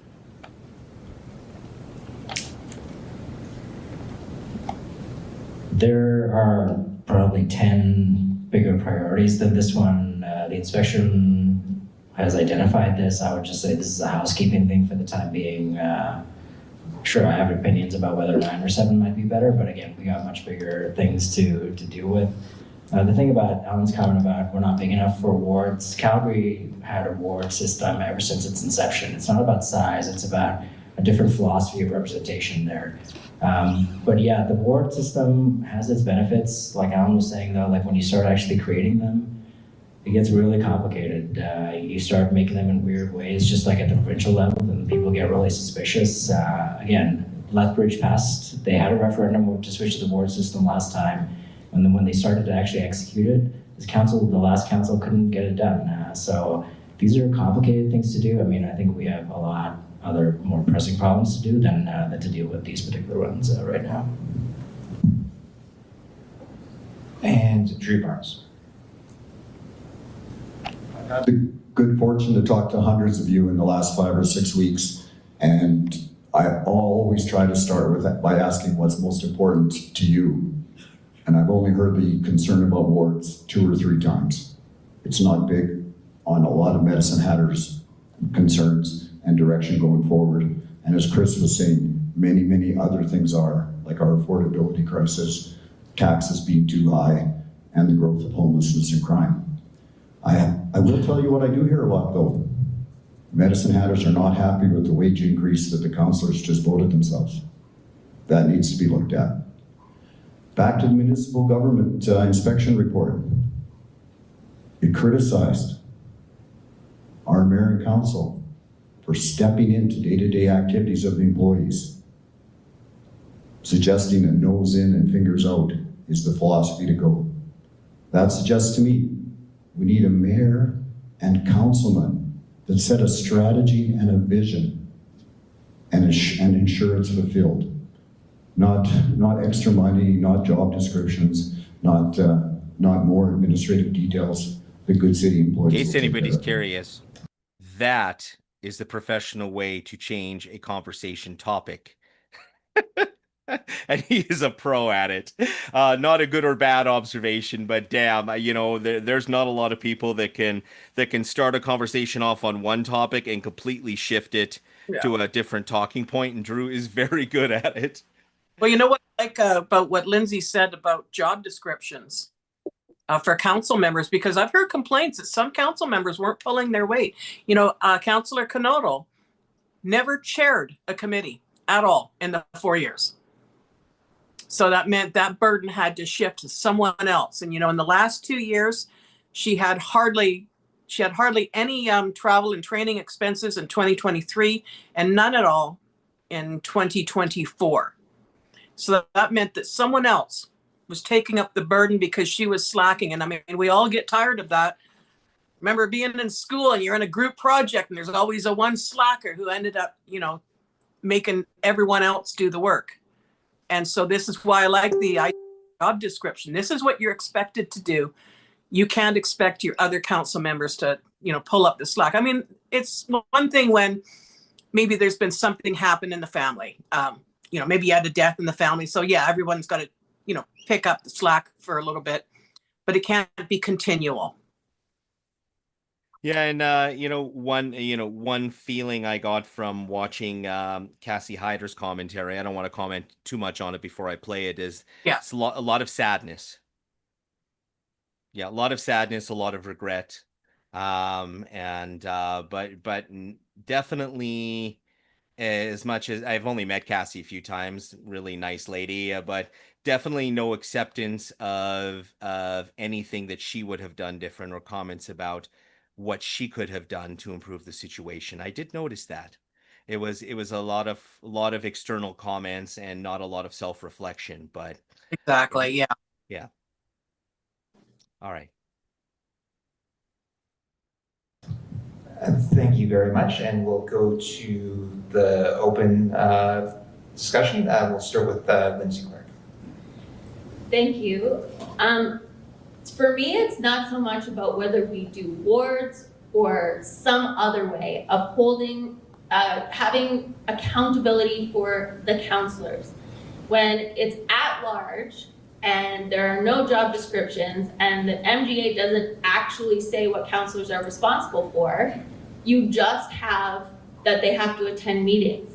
There are probably 10 bigger priorities than this one. The inspection has identified this. I would just say this is a housekeeping thing for the time being. Sure, I have opinions about whether 9 or 7 might be better, but again, we got much bigger things to deal with. The thing about Alan's comment about we're not big enough for wards, Calgary had a ward system ever since its inception. It's not about size, it's about a different philosophy of representation there. But yeah, the ward system has its benefits. Like Alan was saying though, like when you start actually creating them, it gets really complicated. You start making them in weird ways, just like at the provincial level, and people get really suspicious. Again, Lethbridge passed, they had a referendum to switch to the ward system last time. And then when they started to actually execute it, the last council couldn't get it done. So these are complicated things to do. I mean, I think we have a lot other more pressing problems to do than to deal with these particular ones right now. And Drew Barnes. I've had the good fortune to talk to hundreds of you in the last 5 or 6 weeks, and I always try to start with by asking what's most important to you. And I've only heard the concern about wards 2 or 3 times. It's not big on a lot of Medicine Hatter's concerns and direction going forward. And as Chris was saying, many, many other things are, like our affordability crisis, taxes being too high, and the growth of homelessness and crime. I will tell you what I do hear a lot though. Medicine Hatters are not happy with the wage increase that the councillors just voted themselves. That needs to be looked at. Back to the municipal government inspection report. It criticized our mayor and council for stepping into day-to-day activities of the employees, suggesting a nose in and fingers out is the philosophy to go. That suggests to me we need a mayor and councilman that set a strategy and a vision and ensure it's fulfilled. Not extra money, not job descriptions, not not more administrative details the good city employees. In case will take anybody's care of. curious, that is the professional way to change a conversation topic. And he is a pro at it. Not a good or bad observation, but damn, there's not a lot of people that can start a conversation off on one topic and completely shift it to a different talking point. And Drew is very good at it. Well, you know what, about what Lindsay said about job descriptions for council members, because I've heard complaints that some council members weren't pulling their weight. Councillor Canodal never chaired a committee at all in the 4 years. So that meant that burden had to shift to someone else. And, in the last 2 years, she had hardly any travel and training expenses in 2023 and none at all in 2024. So that meant that someone else was taking up the burden because she was slacking. And I mean, we all get tired of that. Remember being in school and you're in a group project and there's always a one slacker who ended up, making everyone else do the work. And so this is why I like the job description. This is what you're expected to do. You can't expect your other council members to, pull up the slack. I mean, it's one thing when maybe there's been something happen in the family. Maybe you had a death in the family. So yeah, everyone's got to, pick up the slack for a little bit, but it can't be continual. Yeah, and one feeling I got from watching Cassie Hyder's commentary, I don't want to comment too much on it before I play it, is it's a lot of sadness. Yeah, a lot of sadness, a lot of regret. But definitely, as much as I've only met Cassie a few times, really nice lady, but definitely no acceptance of anything that she would have done different or comments about what she could have done to improve the situation. I did notice that. It was a lot of external comments and not a lot of self-reflection, but exactly, yeah. Yeah. All right. Thank you very much, and we'll go to the open discussion. We'll start with Lindsay Clark. Thank you. For me, it's not so much about whether we do wards or some other way of having accountability for the councillors. When it's at large and there are no job descriptions and the MGA doesn't actually say what councillors are responsible for, you just have that they have to attend meetings.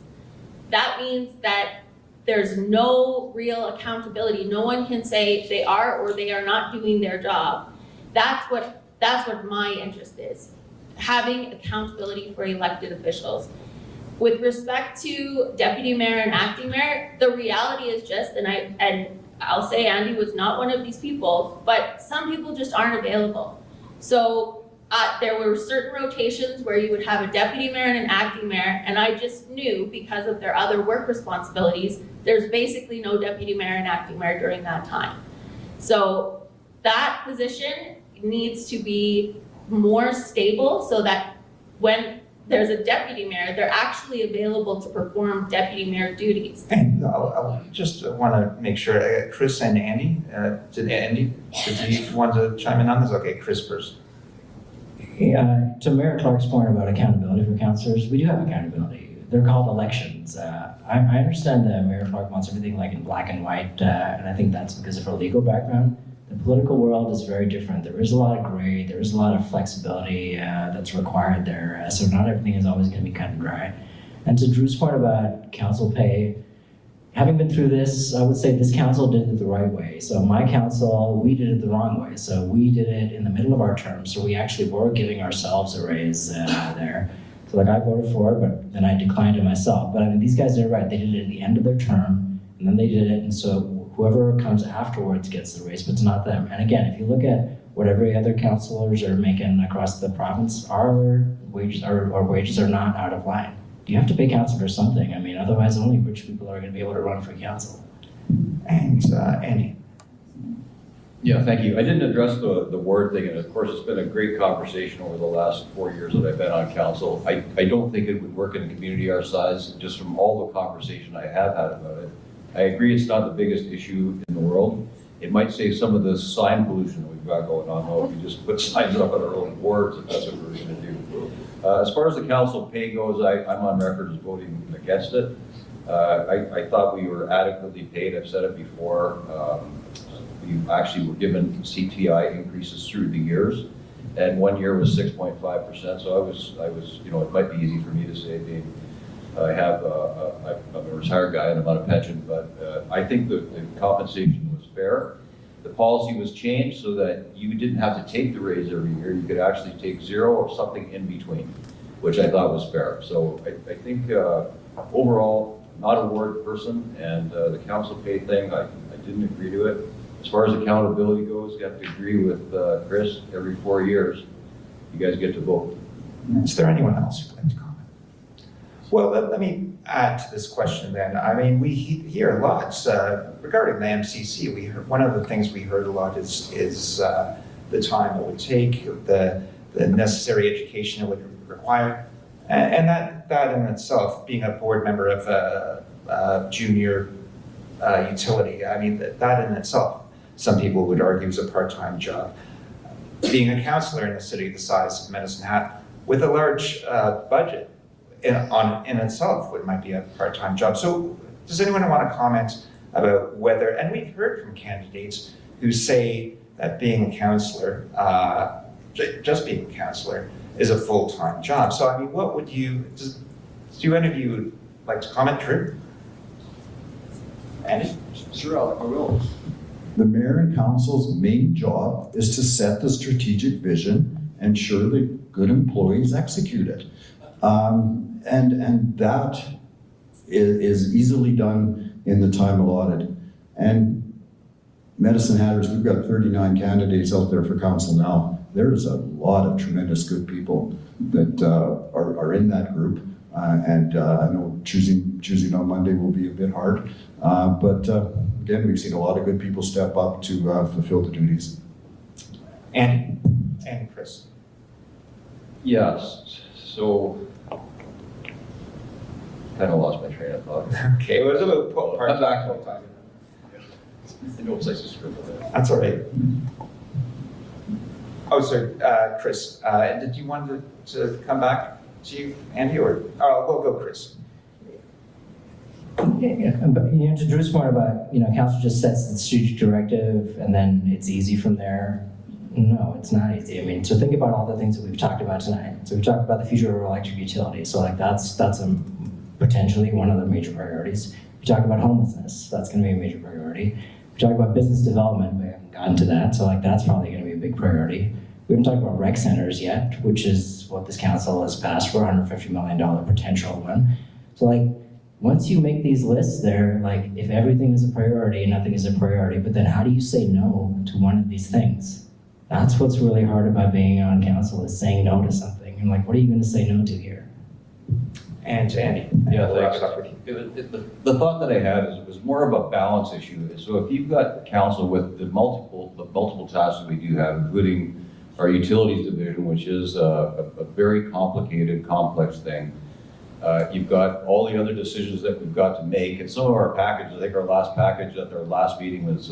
That means that there's no real accountability. No one can say they are or they are not doing their job. That's what my interest is, having accountability for elected officials. With respect to deputy mayor and acting mayor, the reality is just, and I'll say Andy was not one of these people, but some people just aren't available. So there were certain rotations where you would have a deputy mayor and an acting mayor, and I just knew because of their other work responsibilities, there's basically no deputy mayor and acting mayor during that time. So that position needs to be more stable so that when there's a deputy mayor, they're actually available to perform deputy mayor duties. And I just want to make sure, Chris and Andy, did you want to chime in on this? Okay, Chris first. To Mayor Clark's point about accountability for councillors, we do have accountability. They're called elections. I understand that Mayor Clark wants everything like in black and white, and I think that's because of her legal background. The political world is very different. There is a lot of gray, there is a lot of flexibility that's required there, so not everything is always going to be cut and dry. And to Drew's point about council pay, having been through this, I would say this council did it the right way. So my council, we did it the wrong way. So we did it in the middle of our term, so we actually were giving ourselves a raise there. So I voted for it, but then I declined it myself. But I mean, these guys did it right. They did it at the end of their term, and then they did it, and so whoever comes afterwards gets the raise, but it's not them. And again, if you look at what every other councillors are making across the province, our wages are not out of line. You have to pay councillors something. I mean, otherwise only rich people are going to be able to run for council. And Andy. Yeah, thank you. I didn't address the word thing, and of course it's been a great conversation over the last 4 years that I've been on council. I don't think it would work in a community our size, just from all the conversation I have had about it. I agree it's not the biggest issue in the world, It might save some of the sign pollution that we've got going on, though, if you just put signs up on our own boards, if that's what we're gonna do. As far as the council pay goes, I'm on record as voting against it. I thought we were adequately paid. I've said it before. We actually were given CTI increases through the years, and 1 year was 6.5%. So I was, you know, it might be easy for me to say, I'm a retired guy and I'm on a pension, but I think the compensation was fair. The policy was changed so that you didn't have to take the raise every year. You could actually take zero or something in between, which I thought was fair. So I think overall, not a word person, and the council pay thing, I didn't agree to it. As far as accountability goes, you have to agree with Chris. Every 4 years, you guys get to vote. Is there anyone else who'd like to comment? Well, let me add to this question then. I mean, we hear lots regarding the MCC. We heard, one of the things we heard a lot is the time it would take, the necessary education it would require, and that in itself, being a board member of a junior utility, I mean, that in itself, some people would argue is a part-time job. Being a councillor in a city the size of Medicine Hat with a large budget in itself, it might be a part-time job. So does anyone want to comment about whether, and we've heard from candidates who say that being a councillor, just being a councillor, is a full-time job. So I mean, what would you, do any of you like to comment, Drew? Andy? Sure, I will. The mayor and council's main job is to set the strategic vision, ensure that good employees execute it. And that is easily done in the time allotted. And Medicine Hatters, we've got 39 candidates out there for council now. There's a lot of tremendous good people that are in that group. And I know choosing on Monday will be a bit hard. But again, we've seen a lot of good people step up to fulfill the duties. And Chris? Yes, so kind of lost my train of thought. Okay, what was it about part-time? Back full-time. I know it's like to scribble there. That's all right. Oh, sorry, Chris, did you want to come back to you, Andy, or we'll go Chris? Yeah, but to Drew's point about, council just sets the strategic directive and then it's easy from there. No, it's not easy. I mean, so think about all the things that we've talked about tonight. So we've talked about the future of electric utility. So like that's potentially one of the major priorities. We talked about homelessness. That's going to be a major priority. We talked about business development. We haven't gotten to that. So like that's probably going to be a big priority. We haven't talked about rec centers yet, which is what this council has passed for, $150 million potential one. So like, once you make these lists, they're like, if everything is a priority, nothing is a priority, but then how do you say no to one of these things? That's what's really hard about being on council, is saying no to something. And like, what are you going to say no to here? And Andy. Yeah, thanks. The thought that I had is it was more of a balance issue. So if you've got council with the multiple tasks that we do have, including our utilities division, which is a very complicated, complex thing. You've got all the other decisions that we've got to make, and some of our packages, I think our last package at their last meeting was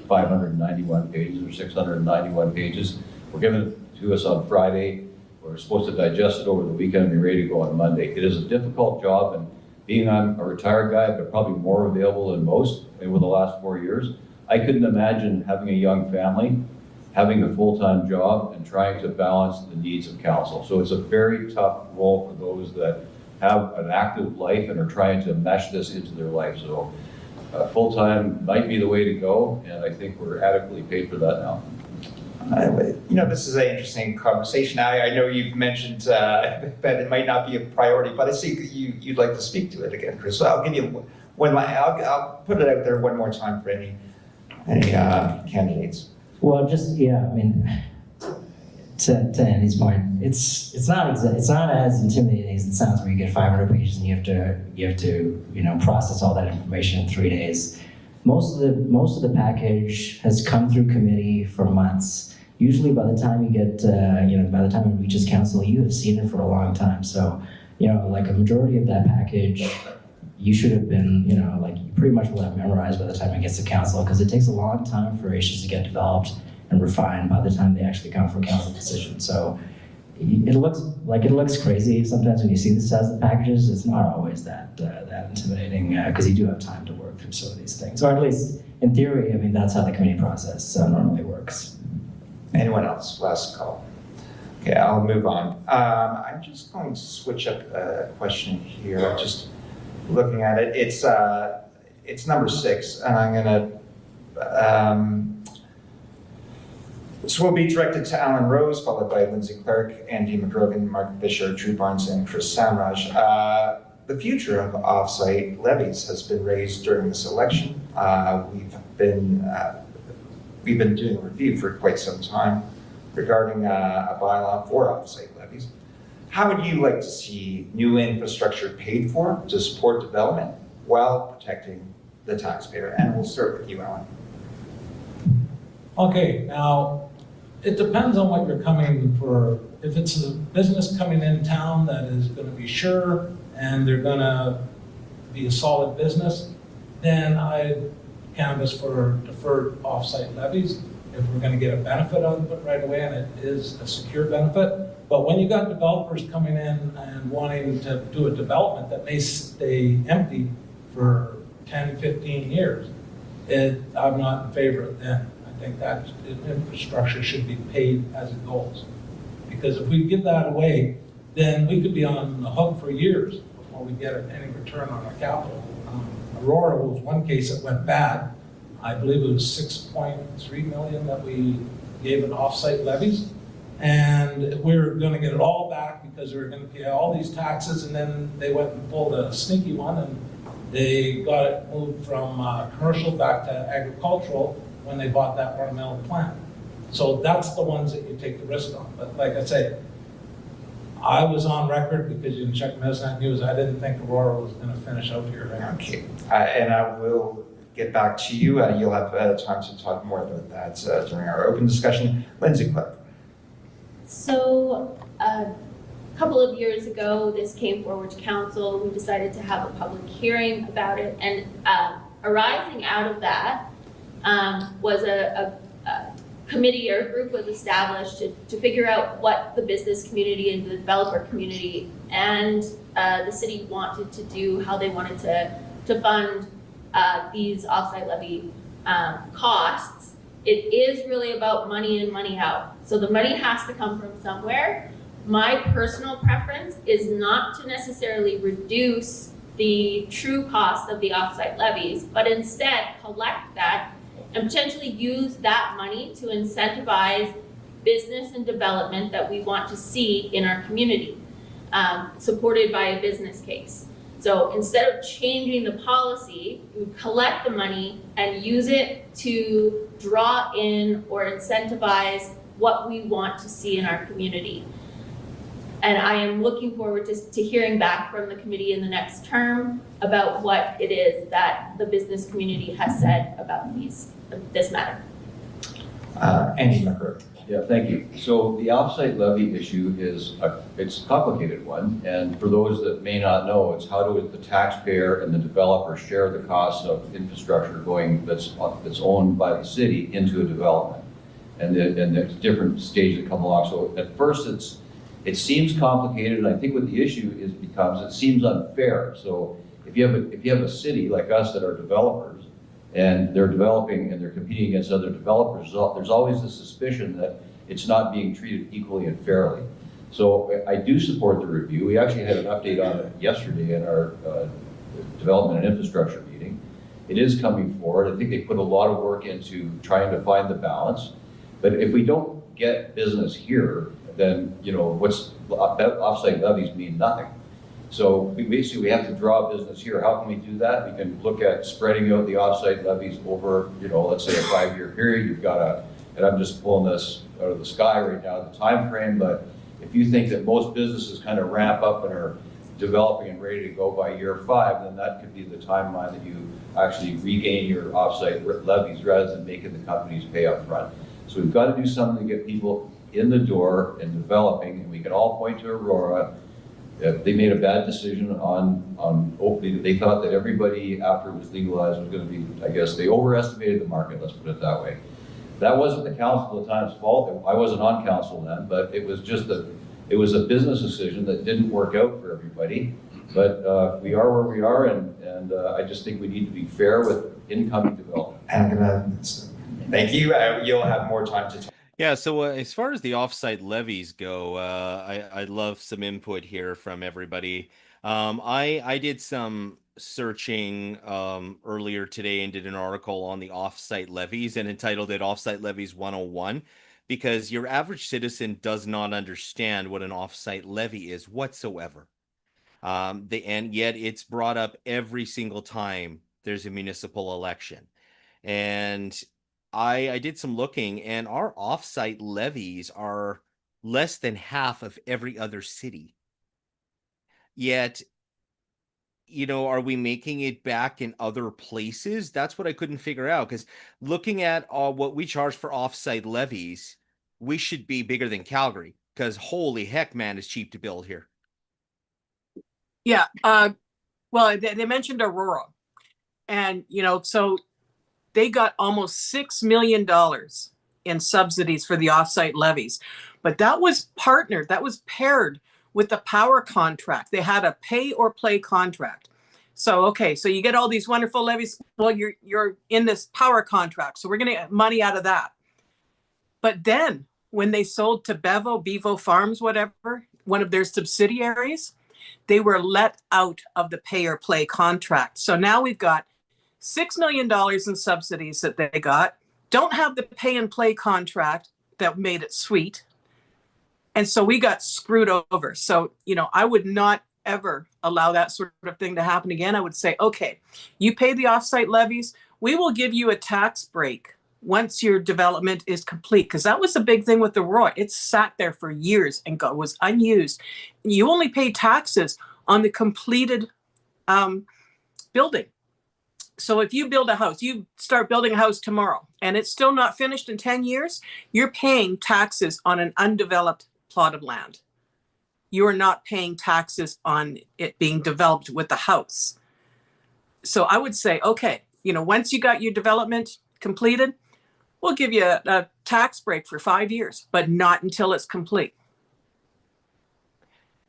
591 pages or 691 pages. We're given it to us on Friday. We're supposed to digest it over the weekend and be ready to go on Monday. It is a difficult job, and being I'm a retired guy, but probably more available than most over the last 4 years, I couldn't imagine having a young family, having a full-time job, and trying to balance the needs of council. So it's a very tough role for those that have an active life and are trying to mesh this into their life. So full-time might be the way to go, and I think we're adequately paid for that now. This is an interesting conversation. I know you've mentioned that it might not be a priority, but I see you'd like to speak to it again, Chris. So I'll give you I'll put it out there one more time for any candidates. Well, to Andy's point, it's not as intimidating as it sounds, where you get 500 pages and you have to process all that information in 3 days. Most of the package has come through committee for months. Usually, by the time you get by the time it reaches council, you have seen it for a long time. So like a majority of that package, you should have been, you know, like you pretty much will have memorized by the time it gets to council, because it takes a long time for issues to get developed and refined by the time they actually come for council decision. So it looks crazy sometimes when you see the size of the packages. It's not always that intimidating, because you do have time to work through some of these things, or at least in theory. I mean, that's how the committee process normally works. Anyone else? Last call. Okay, I'll move on. I'm just going to switch up a question here. Just looking at it, it's number 6, and I'm gonna. This will be directed to Alan Rose, followed by Lindsay Clark, Andy McGrogan, Mark Fisher, Drew Barnes, and Chris Samraj. The future of off-site levies has been raised during this election. We've been doing a review for quite some time regarding a bylaw for off-site levies. How would you like to see new infrastructure paid for to support development while protecting the taxpayer? And we'll start with you, Alan. Okay, now, it depends on what you're coming for. If it's a business coming in town that is gonna be sure and they're gonna be a solid business, then I canvass for deferred off-site levies if we're gonna get a benefit out of it right away, and it is a secure benefit. But when you got developers coming in and wanting to do a development that may stay empty for 10, 15 years, I'm not in favor of that. I think that infrastructure should be paid as it goes. Because if we give that away, then we could be on the hook for years before we get any return on our capital. Aurora was one case that went bad. I believe it was 6.3 million that we gave in off-site levies. And we're gonna get it all back because we were gonna pay all these taxes, and then they went and pulled a sneaky one, and they got it moved from commercial back to agricultural when they bought that ornamental plant. So that's the ones that you take the risk on. But like I say, I was on record, because you can check Medicine Hat News, I didn't think Aurora was gonna finish out here. Okay, and I will get back to you. You'll have time to talk more about that during our open discussion. Lindsay Clark. So a couple of years ago, this came forward to council. We decided to have a public hearing about it, and arising out of that was a committee or group was established to figure out what the business community and the developer community and the city wanted to do, how they wanted to fund these offsite levy costs. It is really about money in, money out. So the money has to come from somewhere. My personal preference is not to necessarily reduce the true cost of the offsite levies, but instead collect that and potentially use that money to incentivize business and development that we want to see in our community, supported by a business case. So instead of changing the policy, we collect the money and use it to draw in or incentivize what we want to see in our community. And I am looking forward to hearing back from the committee in the next term about what it is that the business community has said about this matter. Andy McGrogan. Yeah, thank you. So the offsite levy issue it's a complicated one, and for those that may not know, it's how do the taxpayer and the developer share the cost of infrastructure that's owned by the city into a development, and there's different stages that come along. So at first it seems complicated, and I think what the issue becomes it seems unfair. So if you have a city like us that are developers, and they're developing and they're competing against other developers, there's always the suspicion that it's not being treated equally and fairly. So I do support the review. We actually had an update on it yesterday in our development and infrastructure meeting. It is coming forward. I think they put a lot of work into trying to find the balance. But if we don't get business here, then offsite levies mean nothing. So we have to draw business here. How can we do that? We can look at spreading out the offsite levies over, let's say a 5-year period. You've got and I'm just pulling this out of the sky right now, the time frame, but if you think that most businesses kind of ramp up and are developing and ready to go by year 5, then that could be the timeline that you actually regain your offsite levies rather than making the companies pay up front. So we've got to do something to get people in the door and developing, and we can all point to Aurora. They made a bad decision on opening. They thought that everybody after it was legalized was going to be, I guess, they overestimated the market, let's put it that way. That wasn't the council at the time's fault. I wasn't on council then, but it was just it was a business decision that didn't work out for everybody. But we are where we are, and I just think we need to be fair with incoming development. I'm gonna. Thank you. You'll have more time to talk. Yeah, so as far as the offsite levies go, I'd love some input here from everybody. I did some searching earlier today and did an article on the offsite levies and entitled it Offsite Levies 101, because your average citizen does not understand what an offsite levy is whatsoever. And yet it's brought up every single time there's a municipal election. And I did some looking, and our offsite levies are less than half of every other city. Yet, are we making it back in other places? That's what I couldn't figure out, because looking at what we charge for offsite levies, we should be bigger than Calgary, because holy heck, man, it's cheap to build here. Yeah. Well, they mentioned Aurora, and so they got almost $6 million in subsidies for the offsite levies, but that was paired with the power contract. They had a pay or play contract. So, okay, so you get all these wonderful levies. Well, you're in this power contract, so we're going to get money out of that. But then when they sold to Bevo Farms, whatever, one of their subsidiaries, they were let out of the pay or play contract. So now we've got $6 million in subsidies that they got, don't have the pay and play contract that made it sweet. And so we got screwed over. So, I would not ever allow that sort of thing to happen again. I would say, okay, you pay the offsite levies, we will give you a tax break once your development is complete. Because that was a big thing with the Roy. It sat there for years and was unused. You only pay taxes on the completed building. So if you build a house, you start building a house tomorrow, and it's still not finished in 10 years, you're paying taxes on an undeveloped plot of land. You are not paying taxes on it being developed with the house. So I would say, okay, once you got your development completed, we'll give you a tax break for 5 years, but not until it's complete.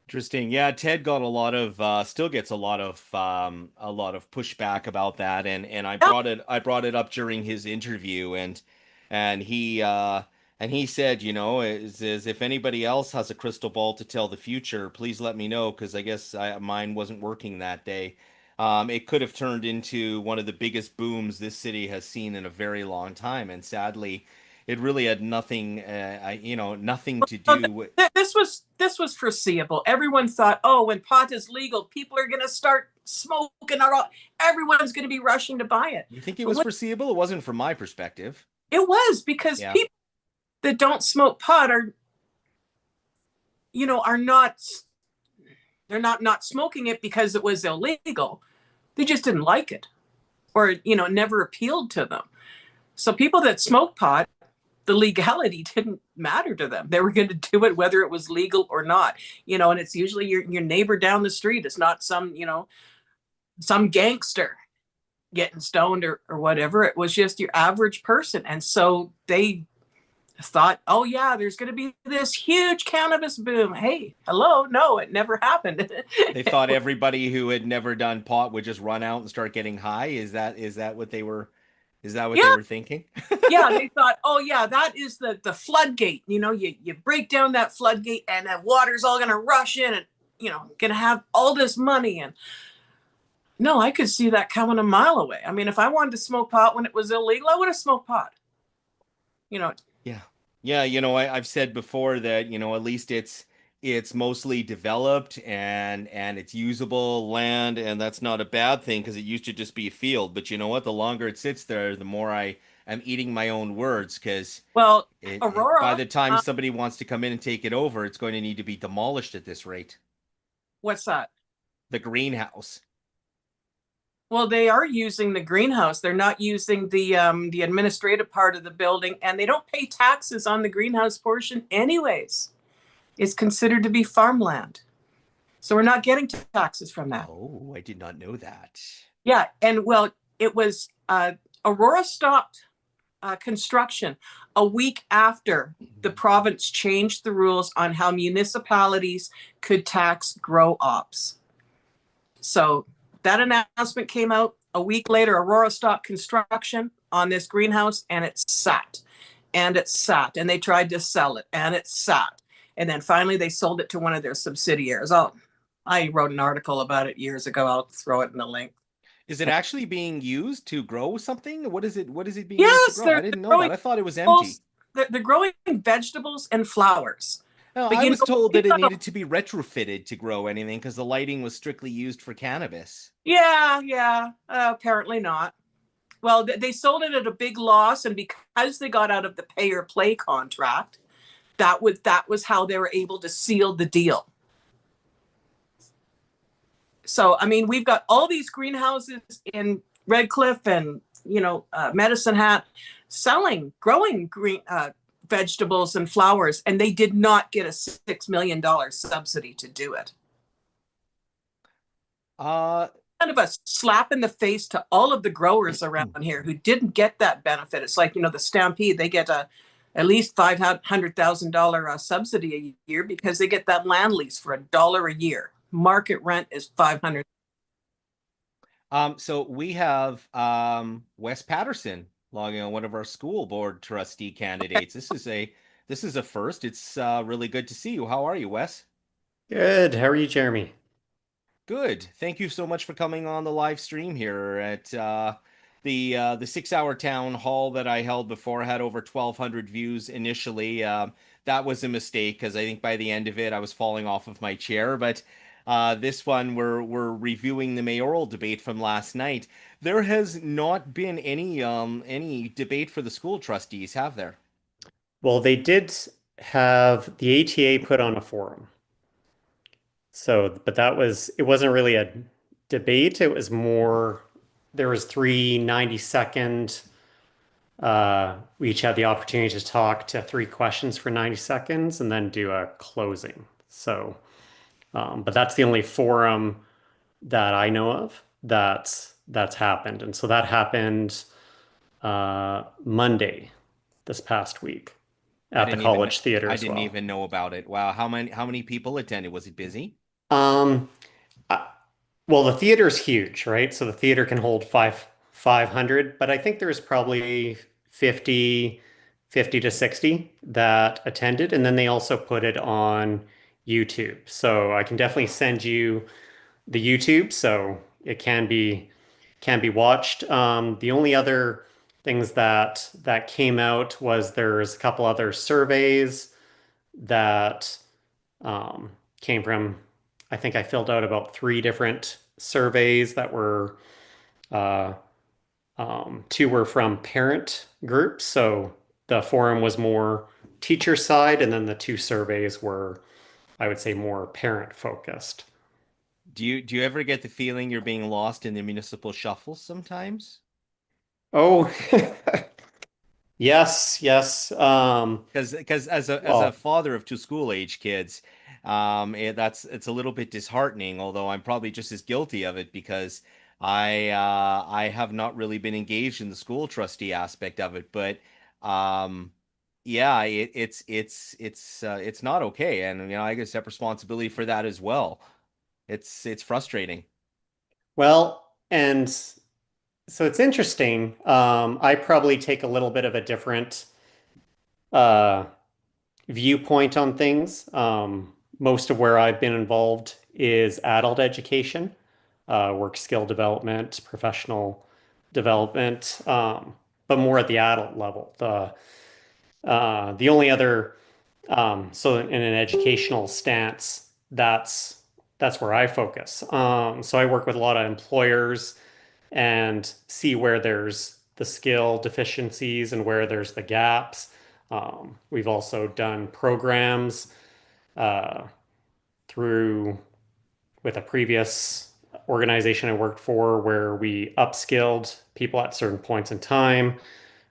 Interesting. Yeah, Ted got still gets a lot of pushback about that, and I brought it up during his interview, and he said, is if anybody else has a crystal ball to tell the future, please let me know, because I guess mine wasn't working that day. It could have turned into one of the biggest booms this city has seen in a very long time, and sadly, it really had nothing, nothing to do with. This was foreseeable. Everyone thought, oh, when pot is legal, people are going to start smoking. Everyone's going to be rushing to buy it. You think it was foreseeable? It wasn't from my perspective. It was, because people that don't smoke pot are not smoking it because it was illegal. They just didn't like it, or it never appealed to them. So people that smoke pot, the legality didn't matter to them. They were going to do it whether it was legal or not. And it's usually your neighbor down the street. It's not some gangster getting stoned or whatever. It was just your average person. And so they thought, oh yeah, there's going to be this huge cannabis boom. Hey, hello. No, it never happened. They thought everybody who had never done pot would just run out and start getting high. Is that what they were they were thinking? Yeah, they thought, oh yeah, that is the floodgate. You break down that floodgate and the water's all going to rush in and, going to have all this money. And no, I could see that coming a mile away. I mean, if I wanted to smoke pot when it was illegal, I would have smoked pot. Yeah. I've said before that, at least it's mostly developed and it's usable land, and that's not a bad thing, because it used to just be a field. But you know what? The longer it sits there, the more I am eating my own words, because Aurora, by the time somebody wants to come in and take it over, it's going to need to be demolished at this rate. What's that? The greenhouse. Well, they are using the greenhouse. They're not using the administrative part of the building, and they don't pay taxes on the greenhouse portion anyways. It's considered to be farmland. So we're not getting taxes from that. Oh, I did not know that. Yeah, and well, it was Aurora stopped construction a week after the province changed the rules on how municipalities could tax grow ops. So that announcement came out a week later. Aurora stopped construction on this greenhouse, and it sat, and it sat, and they tried to sell it, and it sat, and then finally they sold it to one of their subsidiaries. I wrote an article about it years ago. I'll throw it in the link. Is it actually being used to grow something? What is it? What is it being used to Yes, grow? I didn't know that. I thought it was empty. They're growing vegetables and flowers. No, But I you was know, told that it needed to be retrofitted to grow anything because the lighting was strictly used for cannabis. yeah, apparently not. Well, they sold it at a big loss, and because they got out of the pay or play contract, that was how they were able to seal the deal. So, I mean, we've got all these greenhouses in Redcliffe and Medicine Hat growing green vegetables and flowers, and they did not get a $6 million subsidy to do it. Kind of a slap in the face to all of the growers around here who didn't get that benefit. It's like, the Stampede, they get at least $500,000 subsidy a year because they get that land lease for $1 a year. Market rent is $500. So we have Wes Patterson logging on, one of our school board trustee candidates. This is a first. It's really good to see you. How are you, Wes? Good. How are you, Jeremy? Good. Thank you so much for coming on the live stream here at the 6-hour town hall that I held before. Had over 1,200 views initially. That was a mistake because I think by the end of it I was falling off of my chair. But this one we're reviewing the mayoral debate from last night. There has not been any debate for the school trustees, have there? Well, they did have the ATA put on a forum. So, but it wasn't really a debate. It was more, there was 3 90-second, we each had the opportunity to talk to 3 questions for 90 seconds and then do a closing. So, but that's the only forum that I know of that's happened. And so that happened Monday this past week at the College Theater as well. I didn't even know about it. Wow, how many people attended? Was it busy? Well, the theater's huge, right? So the theater can hold 500, but I think there's probably 50 to 60 that attended, and then they also put it on YouTube. So I can definitely send you the YouTube, so it can be watched. The only other things that came out was there's a couple other surveys that came from, I think I filled out about 3 different surveys that were 2 were from parent groups. So the forum was more teacher side, and then the 2 surveys were, I would say, more parent focused. Do you ever get the feeling you're being lost in the municipal shuffle sometimes? Oh, yes. Because as a father of 2 school age kids, it's a little bit disheartening. Although I'm probably just as guilty of it because I have not really been engaged in the school trustee aspect of it. But yeah, it's not okay, and I guess have responsibility for that as well. It's frustrating. Well, and so it's interesting. I probably take a little bit of a different viewpoint on things. Most of where I've been involved is adult education, work skill development, professional development, but more at the adult level. The only other, so in an educational stance, that's where I focus. So I work with a lot of employers and see where there's the skill deficiencies and where there's the gaps. We've also done programs through with a previous organization I worked for where we upskilled people at certain points in time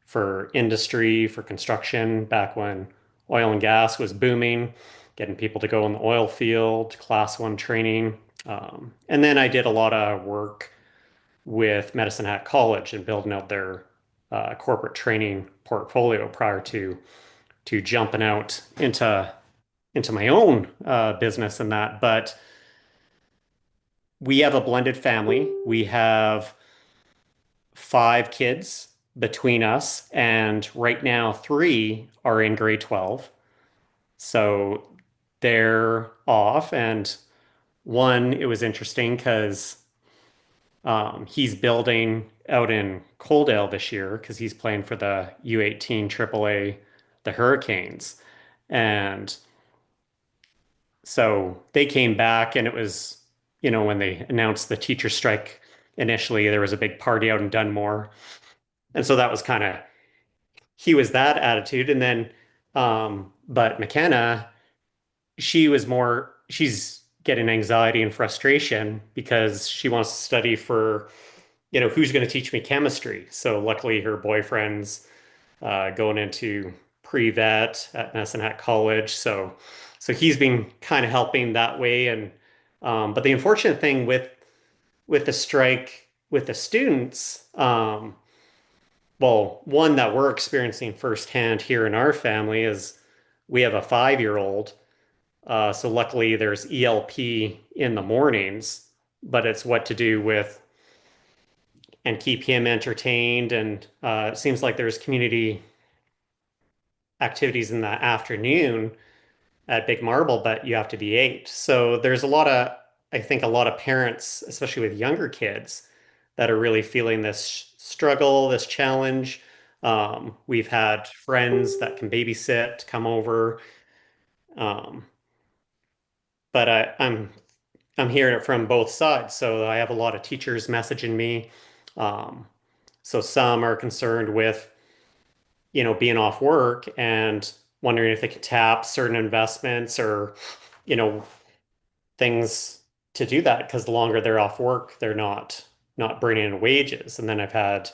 for industry, for construction, back when oil and gas was booming. getting people to go in the oil field, class one training. And then I did a lot of work with Medicine Hat College and building out their corporate training portfolio prior to jumping out into my own business and that. But we have a blended family. We have 5 kids between us, and right now 3 are in grade 12. So they're off, and one, it was interesting because he's building out in Coaldale this year because he's playing for the U18 AAA, the Hurricanes. And so they came back, and it was, when they announced the teacher strike initially, there was a big party out in Dunmore. And so that was kind of, he was that attitude. And then, but McKenna, she's getting anxiety and frustration because she wants to study for, who's going to teach me chemistry. So luckily her boyfriend's going into pre-vet at Medicine Hat College. So he's been kind of helping that way. And but the unfortunate thing with the strike with the students, well, one that we're experiencing firsthand here in our family is we have a 5-year-old. So luckily there's ELP in the mornings, but it's what to do with and keep him entertained. And it seems like there's community activities in the afternoon at Big Marble, but you have to be 8. So there's I think a lot of parents, especially with younger kids, that are really feeling this struggle, this challenge. We've had friends that can babysit come over. Um, but I'm hearing it from both sides. So I have a lot of teachers messaging me. So some are concerned with, being off work and wondering if they could tap certain investments or, things to do that because the longer they're off work, they're not bringing in wages. And then I've had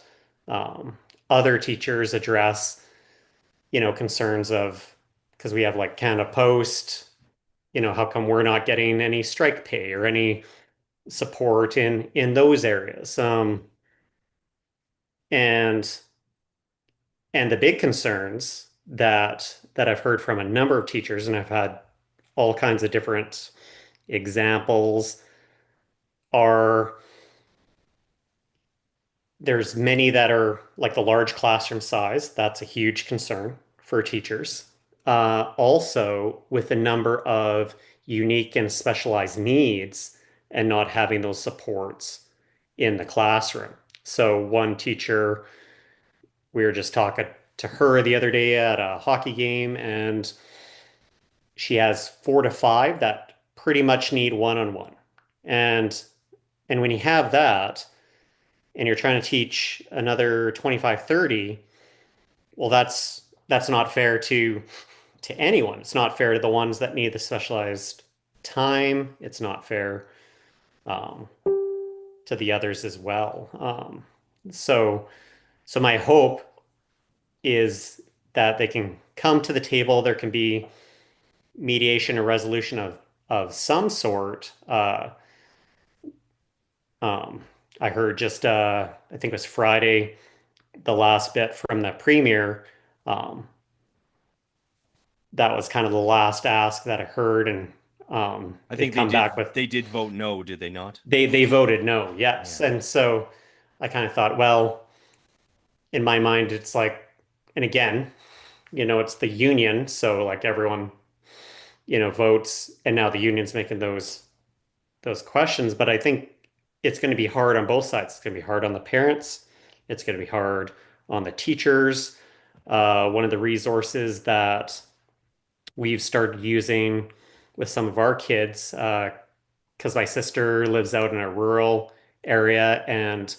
other teachers address, concerns of because we have like Canada Post, how come we're not getting any strike pay or any support in those areas? And the big concerns that I've heard from a number of teachers, and I've had all kinds of different examples, are there's many that are like the large classroom size. That's a huge concern for teachers. Also, with the number of unique and specialized needs and not having those supports in the classroom. So one teacher, we were just talking to her the other day at a hockey game, and she has 4 to 5 that pretty much need one-on-one. And when you have that, and you're trying to teach another 25, 30, well, that's not fair to anyone. It's not fair to the ones that need the specialized time. It's not fair to the others as well. So my hope is that they can come to the table. There can be mediation or resolution of some sort. I heard just I think it was Friday, the last bit from the premier. That was kind of the last ask that I heard, and I think they did vote no, did they not? They voted no, yes. Yeah. And so I kind of thought, well, in my mind, it's like, and again, it's the union, so like everyone, votes, and now the union's making those questions. But I think it's going to be hard on both sides. It's going to be hard on the parents. It's going to be hard on the teachers. One of the resources that we've started using with some of our kids, because my sister lives out in a rural area, and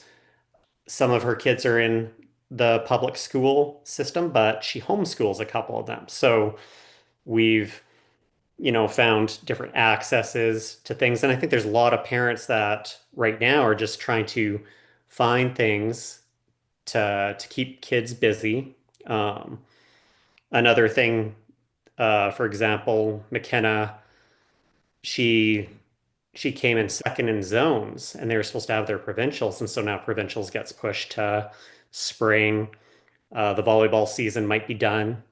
some of her kids are in the public school system, but she homeschools a couple of them. So we've found different accesses to things. And I think there's a lot of parents that right now are just trying to find things to keep kids busy. Another thing For example, McKenna, she she came in second in zones, and they were supposed to have their provincials, and so now provincials gets pushed to spring. The volleyball season might be done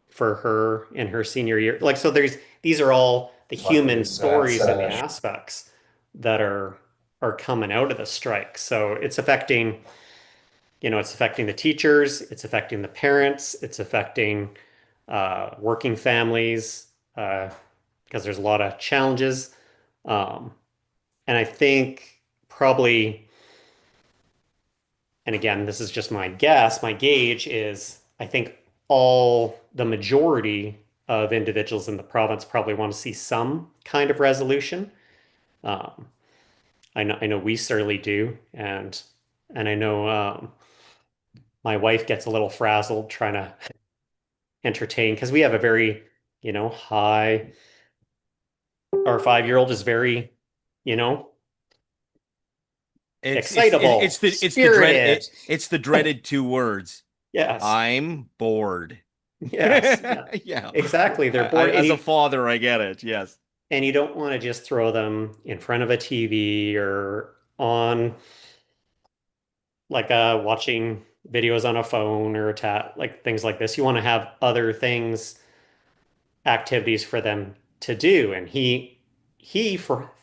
for her in her senior year. Like, so these are all the Luckily, human stories and the aspects that are coming out of the strike. So it's affecting, it's affecting the teachers, it's affecting the parents, it's affecting working families, because there's a lot of challenges. Um, and I think probably, and again, this is just my guess, my gauge is I think all the majority of individuals in the province probably want to see some kind of resolution. Um, I know we certainly do, and I know my wife gets a little frazzled trying to entertain because we have a very, high. Our 5-year-old is very, you know, excitable, spirited. It's the dreaded two words. Yes. I'm bored. Yes. Yeah. Yeah. Exactly. They're bored. As a father, I get it. Yes. And you don't want to just throw them in front of a TV or on like watching videos on a phone or a tab, like things like this. You want to have other things, activities for them to do. And he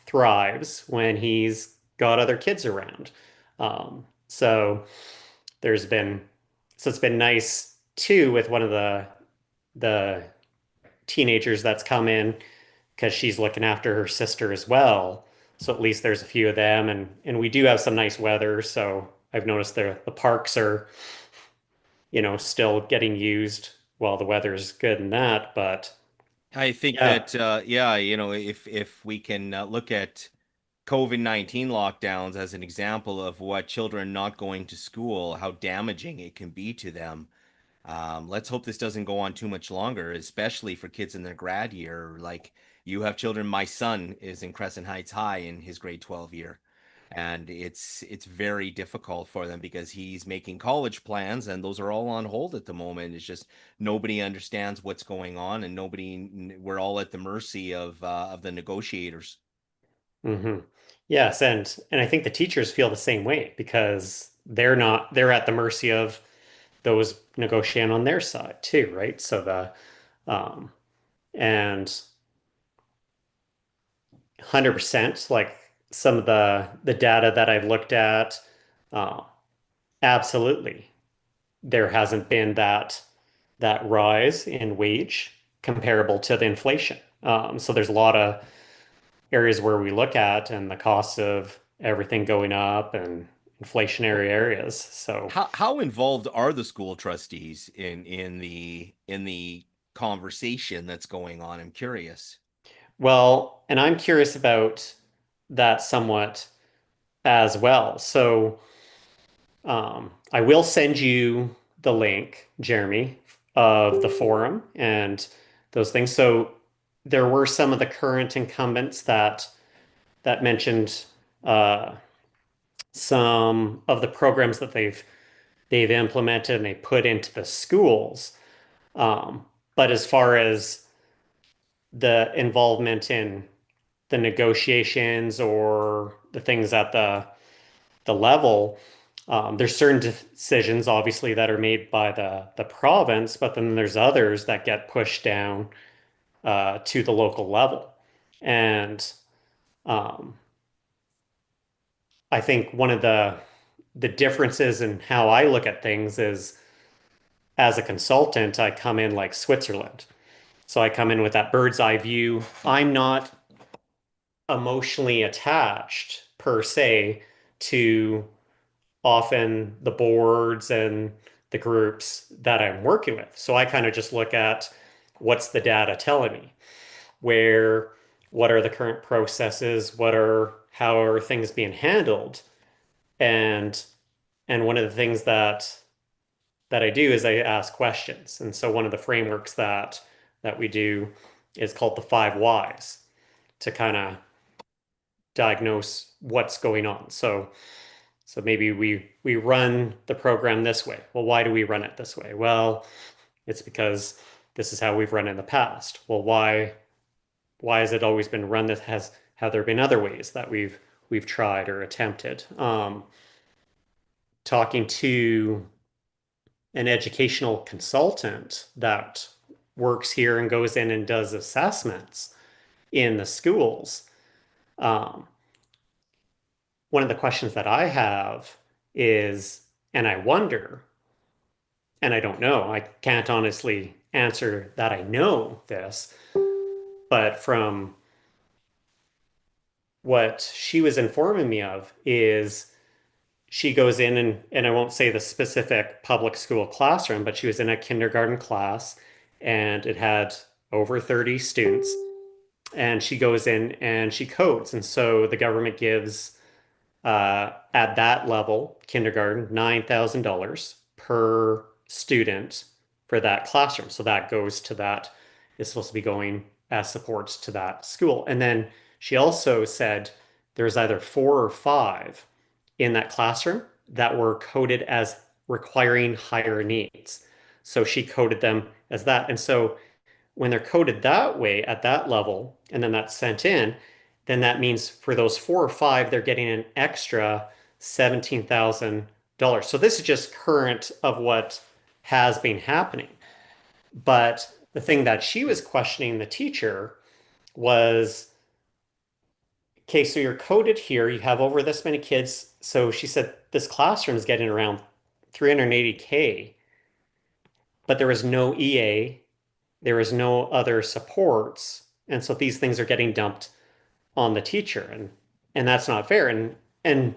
thrives when he's got other kids around. So there's been so it's been nice too with one of the teenagers that's come in because she's looking after her sister as well. So at least there's a few of them, and we do have some nice weather. So I've noticed the parks are, still getting used while the weather's good and that. But I think yeah, that if we can look at COVID-19 lockdowns as an example of what children not going to school, how damaging it can be to them. Let's hope this doesn't go on too much longer, especially for kids in their grad year. Like, you have children. My son is in Crescent Heights High in his grade 12 year, and it's very difficult for them because he's making college plans, and those are all on hold at the moment. It's just nobody understands what's going on, and we're all at the mercy of the negotiators. hmm yes, and I think the teachers feel the same way because they're at the mercy of those negotiating on their side too, right? So um, and 100%, like some of the data that I've looked at, uh, absolutely, there hasn't been that rise in wage comparable to the inflation. So there's a lot of areas where we look at and the cost of everything going up and inflationary areas. So How involved are the school trustees in the conversation that's going on? I'm curious. well, and I'm curious about that somewhat as well. So I will send you the link, Jeremy, of the forum and those things. So there were some of the current incumbents that mentioned uh, some of the programs that they've implemented and they put into the schools. But as far as the involvement in the negotiations or the things at the level, there's certain decisions obviously that are made by the province, but then there's others that get pushed down to the local level. And um, I think one of the differences in how I look at things is as a consultant, I come in like Switzerland. So I come in with that bird's eye view. I'm not emotionally attached per se to often the boards and the groups that I'm working with. So I kind of just look at what's the data telling me, what are the current processes, how are things being handled, and one of the things that I do is I ask questions. And so one of the frameworks that we do is called the 5 whys to kind of diagnose what's going on. So maybe we run the program this way. Well, why do we run it this way? Well, it's because this is how we've run in the past. Well, why has it always been run? Have there been other ways that we've tried or attempted? Talking to an educational consultant that works here and goes in and does assessments in the schools. One of the questions that I have is, and I wonder, and I don't know, I can't honestly answer that I know this, but from what she was informing me of is she goes in and I won't say the specific public school classroom, but she was in a kindergarten class and it had over 30 students. And she goes in and she codes. And so the government gives, at that level, kindergarten, $9,000 per student for that classroom. So that goes to that, is supposed to be going as supports to that school. And then she also said there's either 4 or 5 in that classroom that were coded as requiring higher needs. So she coded them as that. And so when they're coded that way at that level, and then that's sent in, then that means for those 4 or 5, they're getting an extra $17,000. So this is just current of what has been happening. But the thing that she was questioning the teacher was, okay, so you're coded here, you have over this many kids. So she said this classroom is getting around 380K, but there was no EA, there was no other supports. And so these things are getting dumped on the teacher, and that's not fair. And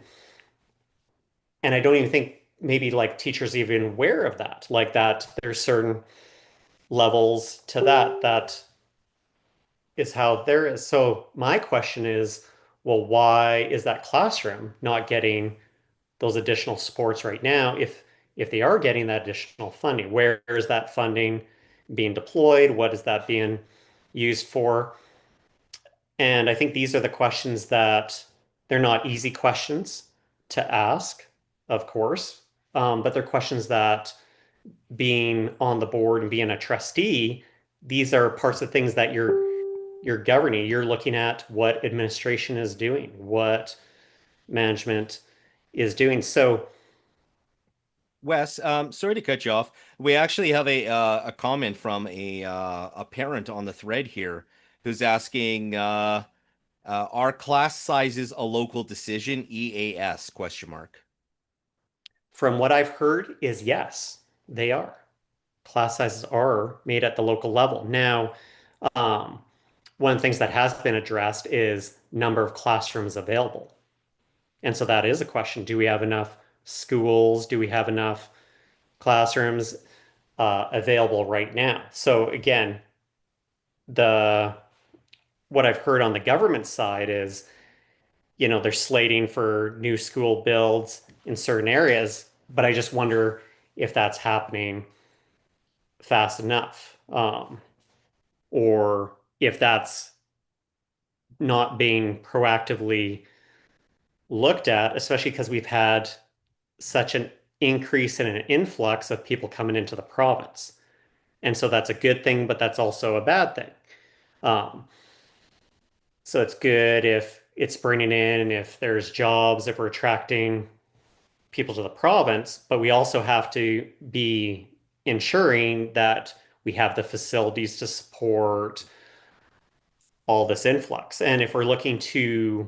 I don't even think maybe like teachers even aware of that, like that there's certain levels to that is how there is. So my question is, well, why is that classroom not getting those additional supports right now? If they are getting that additional funding, where is that funding being deployed? What is that being used for? And I think these are the questions that they're not easy questions to ask, of course, but they're questions that being on the board and being a trustee, these are parts of things that you're governing. You're looking at what administration is doing, what management is doing. So, Wes, sorry to cut you off. We actually have a comment from a parent on the thread here who's asking, are class sizes a local decision? EAS question mark. from what I've heard is yes, they are. Class sizes are made at the local level. Now, one of the things that has been addressed is number of classrooms available. And so that is a question. Do we have enough schools? Do we have enough classrooms available right now? So again, what I've heard on the government side is, they're slating for new school builds in certain areas, but I just wonder if that's happening fast enough, or if that's not being proactively looked at, especially because we've had such an increase in an influx of people coming into the province. And so that's a good thing, but that's also a bad thing. So it's good if it's bringing in, if there's jobs, if we're attracting people to the province, but we also have to be ensuring that we have the facilities to support all this influx. And if we're looking to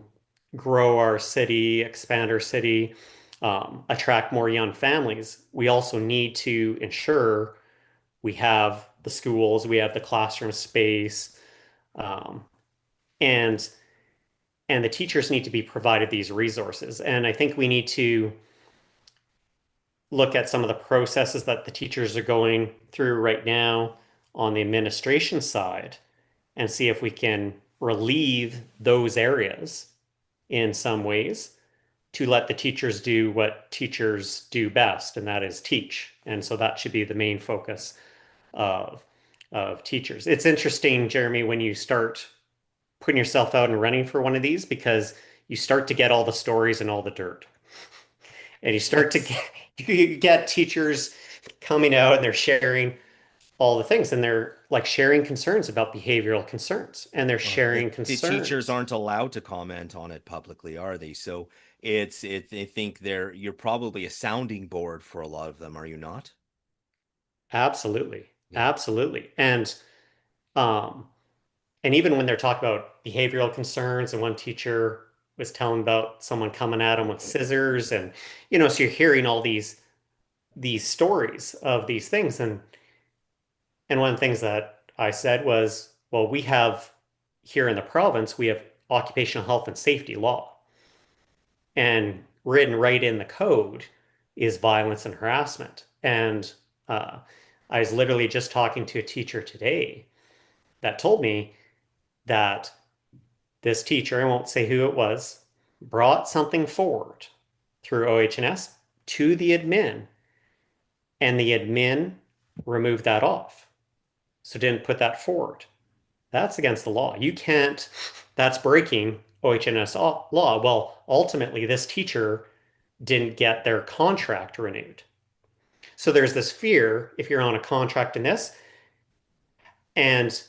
grow our city, expand our city, attract more young families, we also need to ensure we have the schools, we have the classroom space, and the teachers need to be provided these resources. And I think we need to look at some of the processes that the teachers are going through right now on the administration side and see if we can relieve those areas in some ways to let the teachers do what teachers do best, and that is teach. And so that should be the main focus of teachers. It's interesting, Jeremy, when you start putting yourself out and running for one of these, because you start to get all the stories and all the dirt. And you start to get, you get teachers coming out and they're sharing all the things, and they're like sharing concerns about behavioral concerns, and they're Well, sharing the teachers concerns. aren't allowed to comment on it publicly, are they? So they think you're probably a sounding board for a lot of them, are you not? Absolutely. Yeah. Absolutely. Um, and even when they're talking about behavioral concerns, and one teacher was telling about someone coming at him with scissors, and so you're hearing all these stories of these things, and one of the things that I said was, well, we have here in the province, we have occupational health and safety law, and written right in the code is violence and harassment. And uh, I was literally just talking to a teacher today that told me that this teacher, I won't say who it was, brought something forward through OH&S to the admin, and the admin removed that off. So didn't put that forward. That's against the law. You can't, that's breaking OH&S law. Well, ultimately, this teacher didn't get their contract renewed. So there's this fear if you're on a contract in this, and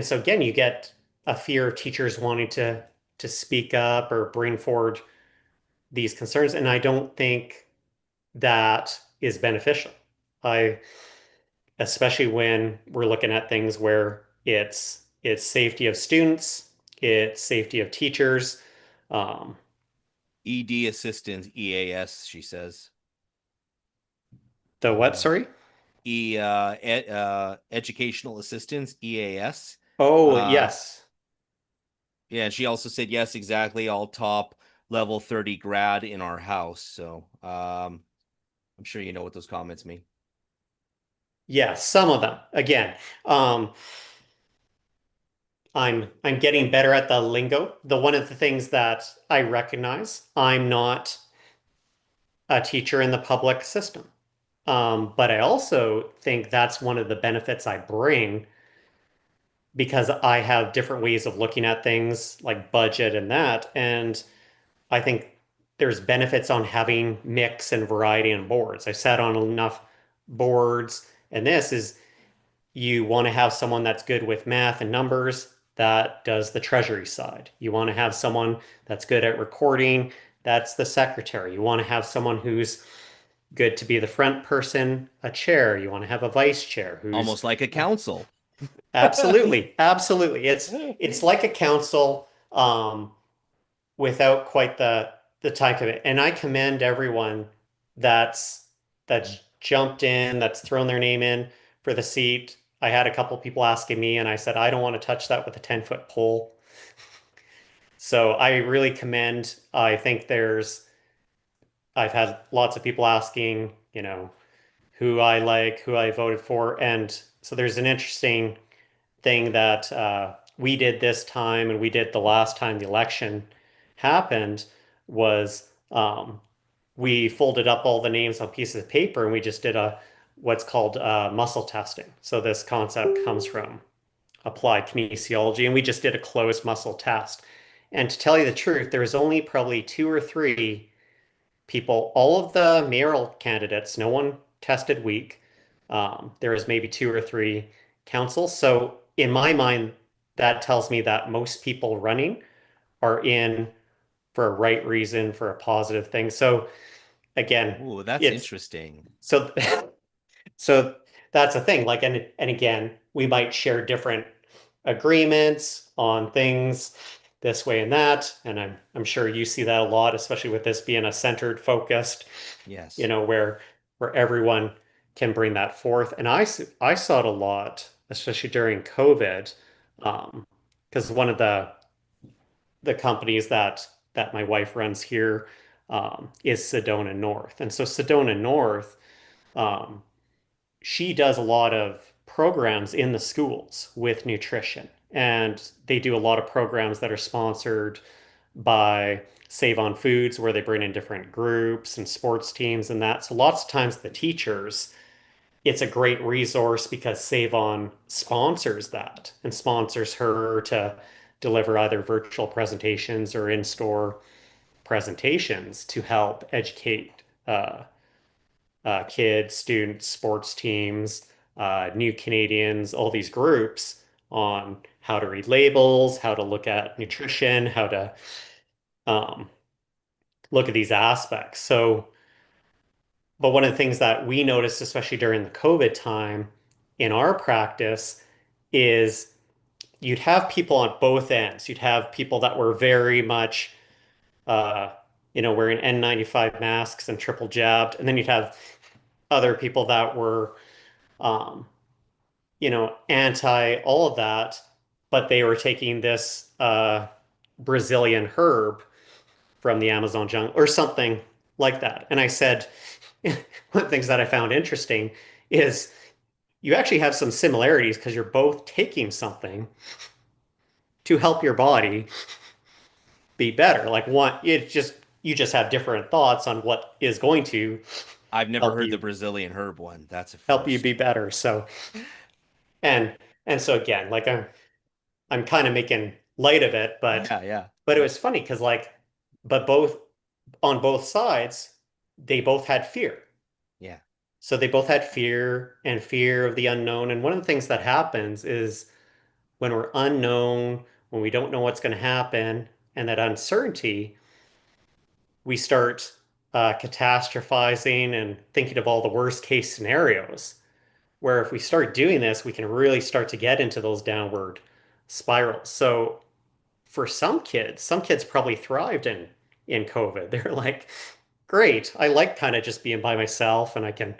so again, you get a fear of teachers wanting to speak up or bring forward these concerns, and I don't think that is beneficial. I Especially when we're looking at things where it's safety of students, it's safety of teachers. Um, ED assistant, EAS, she says. the what? Sorry. Educational assistants, EAS. Oh, Uh, yes. yeah, and she also said, yes, exactly, all top level 30 grad in our house. So I'm sure you know what those comments mean. Yes, some of them. Again, um, I'm getting better at the lingo. One of the things that I recognize, I'm not a teacher in the public system. But I also think that's one of the benefits I bring because I have different ways of looking at things like budget and that. And I think there's benefits on having mix and variety on boards. I sat on enough boards, and this is you want to have someone that's good with math and numbers that does the treasury side. You want to have someone that's good at recording, that's the secretary. You want to have someone who's good to be the front person, a chair. You want to have a vice chair who's Almost like a council. absolutely, absolutely. It's like a council, without quite the type of it. And I commend everyone that's jumped in, that's thrown their name in for the seat. I had a couple people asking me, and I said, I don't want to touch that with a 10-foot pole. So I really commend, I think I've had lots of people asking, who I like, who I voted for. And so there's an interesting thing that we did this time and we did the last time the election happened was we folded up all the names on pieces of paper and we just did what's called muscle testing. So this concept comes from applied kinesiology, and we just did a closed muscle test. And to tell you the truth, there was only probably two or three people, all of the mayoral candidates, no one tested weak. There was maybe two or three councils. So in my mind, that tells me that most people running are in for a right reason, for a positive thing. So again, Ooh, that's it's interesting. so so that's a thing. Like, and again, we might share different agreements on things this way and that. And I'm sure you see that a lot, especially with this being a centered, focused, Yes. where everyone can bring that forth. And I saw it a lot, especially during COVID, because one of the companies that my wife runs here is Sedona North. And so Sedona North, um, she does a lot of programs in the schools with nutrition. And they do a lot of programs that are sponsored by Save on Foods, where they bring in different groups and sports teams and that. So lots of times the teachers, it's a great resource because Save On sponsors that and sponsors her to deliver either virtual presentations or in-store presentations to help educate kids, students, sports teams, New Canadians, all these groups on how to read labels, how to look at nutrition, how to um, look at these aspects. So, but one of the things that we noticed, especially during the COVID time in our practice, is you'd have people on both ends. You'd have people that were very much, uh, wearing N95 masks and triple jabbed, and then you'd have other people that were, um, anti all of that, but they were taking this Brazilian herb from the Amazon jungle or something like that. And I said, one of the things that I found interesting is you actually have some similarities because you're both taking something to help your body be better. Like one, you just have different thoughts on what is going to I've never help heard the you Brazilian herb one. That's a help you first. be better. So and so again, like I'm kind of making light of it, Yeah, yeah, but it yeah, was funny because but both on both sides, they both had fear. yeah. So they both had fear and fear of the unknown. And one of the things that happens is when we're unknown, when we don't know what's going to happen, and that uncertainty, we start catastrophizing and thinking of all the worst case scenarios. Where if we start doing this, we can really start to get into those downward spirals. So for some kids probably thrived in COVID. They're like, great, I like kind of just being by myself and I can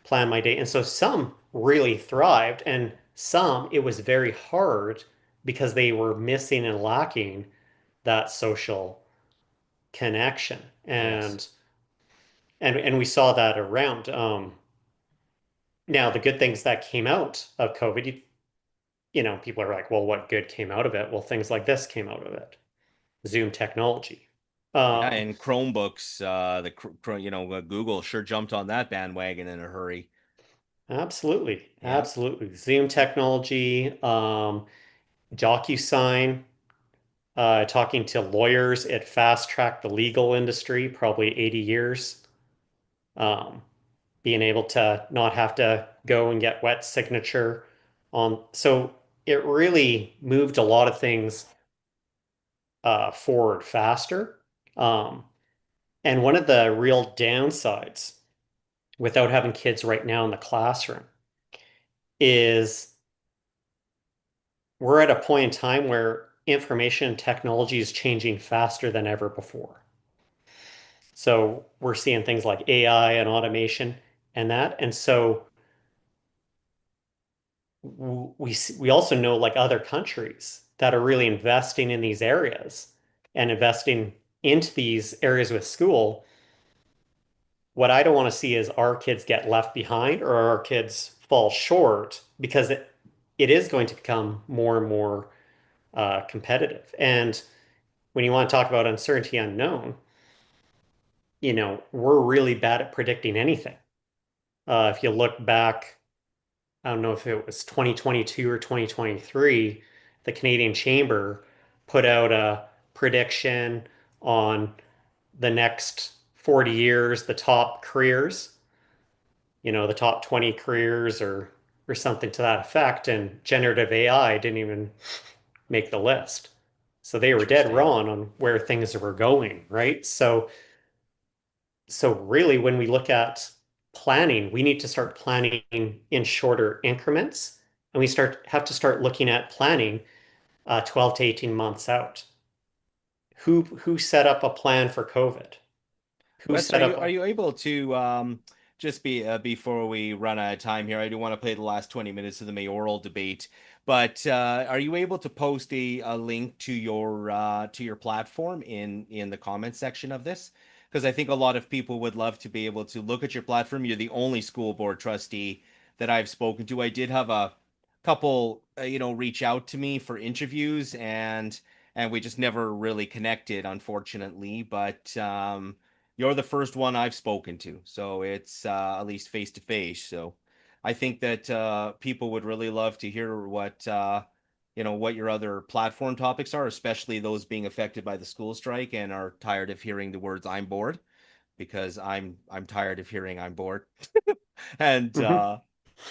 plan my day. And so some really thrived, and some it was very hard because they were missing and lacking that social connection. Yes. And we saw that around. Now the good things that came out of COVID, people are like, well, what good came out of it? Well, things like this came out of it. Zoom technology. Yeah, Um, and Chromebooks, Google sure jumped on that bandwagon in a hurry. Absolutely, Yeah. absolutely. Zoom technology, DocuSign, talking to lawyers, it fast-tracked the legal industry, probably 80 years. Um, Being able to not have to go and get wet signature on. So it really moved a lot of things forward faster. Um, and one of the real downsides without having kids right now in the classroom is we're at a point in time where information and technology is changing faster than ever before. So we're seeing things like AI and automation and that. And so we also know like other countries that are really investing in these areas and investing into these areas with school. What I don't want to see is our kids get left behind or our kids fall short because it is going to become more and more competitive. And when you want to talk about uncertainty unknown, we're really bad at predicting anything. If you look back, I don't know if it was 2022 or 2023, the Canadian Chamber put out a prediction on the next 40 years, the top careers, the top 20 careers or something to that effect. And generative AI didn't even make the list. So they were dead Interesting. wrong on where things were going, right? So really when we look at planning, we need to start planning in shorter increments, and we have to start looking at planning 12 to 18 months out. Who set up a plan for COVID? Who Wes, set up are you able to just before we run out of time here? I do want to play the last 20 minutes of the mayoral debate, but are you able to post a link to your platform in the comments section of this? Because I think a lot of people would love to be able to look at your platform. You're the only school board trustee that I've spoken to. I did have a couple, reach out to me for interviews, and we just never really connected, unfortunately. But you're the first one I've spoken to, so it's at least face to face. So I think that people would really love to hear what your other platform topics are, especially those being affected by the school strike and are tired of hearing the words "I'm bored." because I'm tired of hearing I'm bored. And Mhm.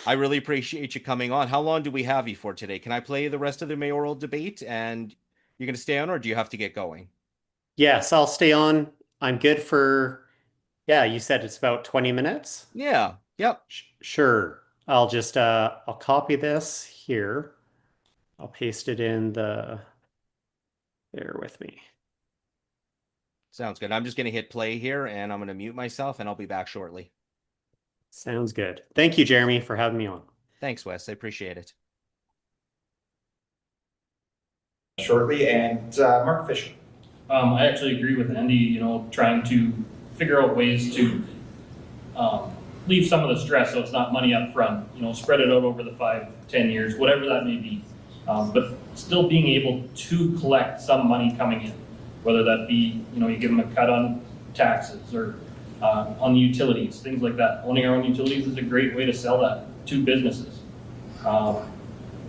I really appreciate you coming on. How long do we have you for today? Can I play the rest of the mayoral debate and you're going to stay on, or do you have to get going? Yes, I'll stay on. I'm good for, yeah, you said it's about 20 minutes? Yeah. Yep. Sure. I'll just I'll copy this here. I'll paste it in the, bear with me. Sounds good. I'm just going to hit play here and I'm going to mute myself and I'll be back shortly. Sounds good. Thank you, Jeremy, for having me on. Thanks, Wes. I appreciate it. Shortly, and Mark Fisher. I actually agree with Andy, you know, trying to figure out ways to leave some of the stress so it's not money up front, you know, spread it out over the 5-10 years, whatever that may be. But still being able to collect some money coming in, whether that be, you know, you give them a cut on taxes or on the utilities, things like that. Owning our own utilities is a great way to sell that to businesses.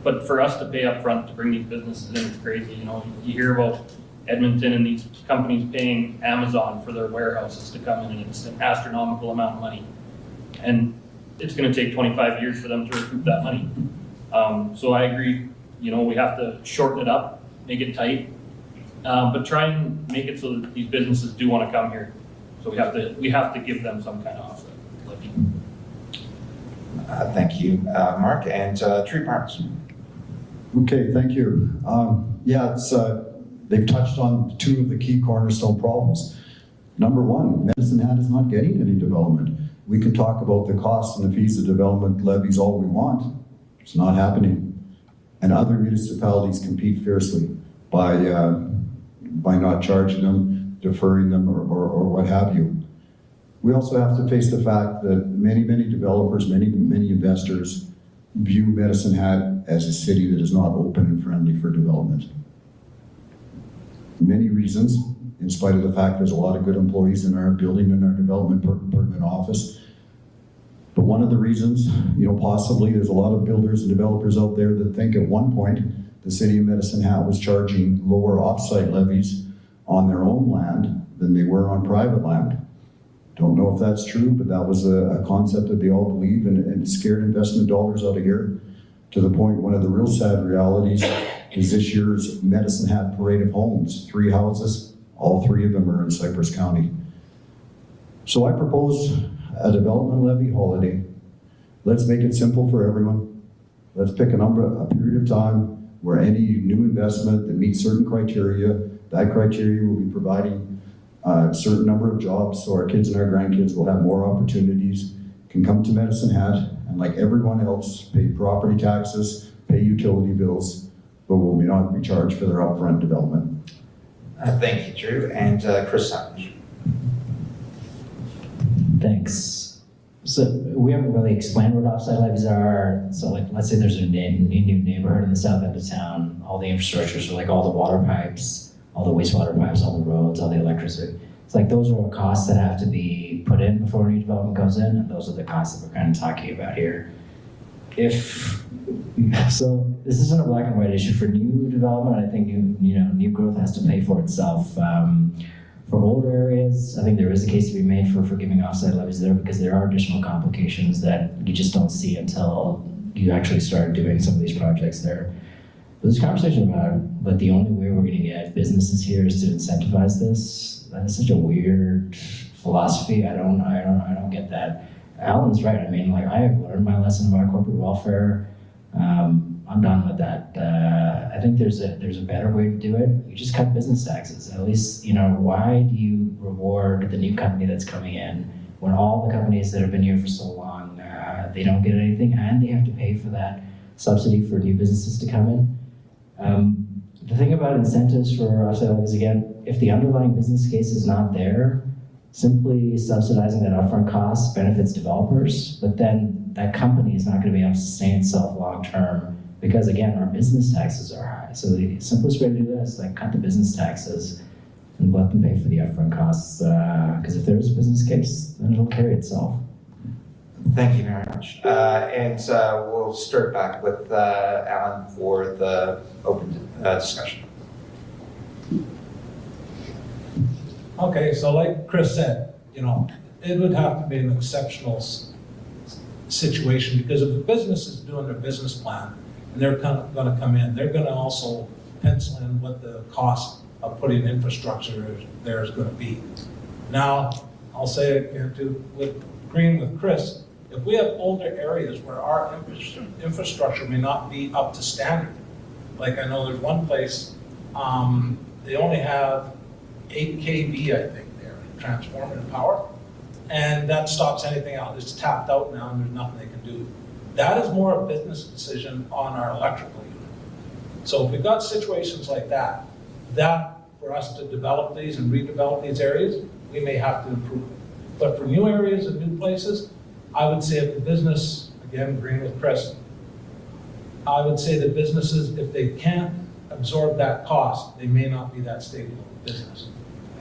But for us to pay up front to bring these businesses in, it's crazy. You know, you hear about Edmonton and these companies paying Amazon for their warehouses to come in, and it's an astronomical amount of money. And it's going to take 25 years for them to recoup that money. So I agree, you know, we have to shorten it up, make it tight, but try and make it so that these businesses do want to come here. So we have to give them some kind of offset. Thank you, Mark, and Tree Parks. Okay, thank you. Yeah, they've touched on two of the key cornerstone problems. Number one, Medicine Hat is not getting any development. We can talk about the costs and the fees of development levies all we want. It's not happening. And other municipalities compete fiercely by not charging them, deferring them, or what have you. We also have to face the fact that many developers, many investors view Medicine Hat as a city that is not open and friendly for development. Many reasons, in spite of the fact there's a lot of good employees in our building and our development permanent office. But one of the reasons, you know, possibly there's a lot of builders and developers out there that think at one point the city of Medicine Hat was charging lower offsite levies on their own land than they were on private land. Don't know if that's true, but that was a concept that they all believe, and it scared investment dollars out of here, to the point one of the real sad realities is this year's Medicine Hat Parade of Homes. 3 houses, all 3 of them are in Cypress County. So I propose a development levy holiday. Let's make it simple for everyone. Let's pick a period of time where any new investment that meets certain criteria, that criteria will be providing a certain number of jobs, so our kids and our grandkids will have more opportunities, can come to Medicine Hat, and like everyone else, pay property taxes, pay utility bills, but will not be charged for their upfront development. Thank you, Drew, and Chris Savage. Thanks. So we haven't really explained what offsite levies are. So like, let's say there's a new neighborhood in the south end of town, all the infrastructure, so like all the water pipes, all the wastewater pipes, all the roads, all the electricity. It's like those are costs that have to be put in before new development goes in, and those are the costs that we're kind of talking about here. So this isn't a black and white issue for new development. I think new growth has to pay for itself. For older areas, I think there is a case to be made for giving offsite levies there, because there are additional complications that you just don't see until you actually start doing some of these projects there. But this conversation about that the only way we're going to get businesses here is to incentivize this, that is such a weird philosophy. I don't get that. Alan's right. I mean, like, I have learned my lesson about corporate welfare. I'm done with that. I think there's a better way to do it. You just cut business taxes. At least, you know, why do you reward the new company that's coming in when all the companies that have been here for so long, they don't get anything, and they have to pay for that subsidy for new businesses to come in? The thing about incentives for offsite levies, again, if the underlying business case is not there, simply subsidizing that upfront cost benefits developers, but then that company is not going to be able to sustain itself long term, because again, our business taxes are high. So the simplest way to do this is like cut the business taxes and let them pay for the upfront costs, because if there is a business case, then it'll carry itself. Thank you very much. And we'll start back with Alan for the open discussion. Okay, so like Chris said, you know, it would have to be an exceptional situation, because if the business is doing their business plan and they're gonna come in, they're gonna also pencil in what the cost of putting infrastructure there is gonna be. Now, I'll say it again agreeing with Chris, if we have older areas where our infrastructure may not be up to standard, like I know there's one place, they only have 8 kV, I think, there, transformer power, and that stops anything else. It's tapped out now and there's nothing they can do. That is more a business decision on our electrical unit. So if we've got situations like that, for us to develop these and redevelop these areas, we may have to improve it. But for new areas and new places, I would say if the business, again, agreeing with Chris, I would say the businesses, if they can't absorb that cost, they may not be that stable of a business.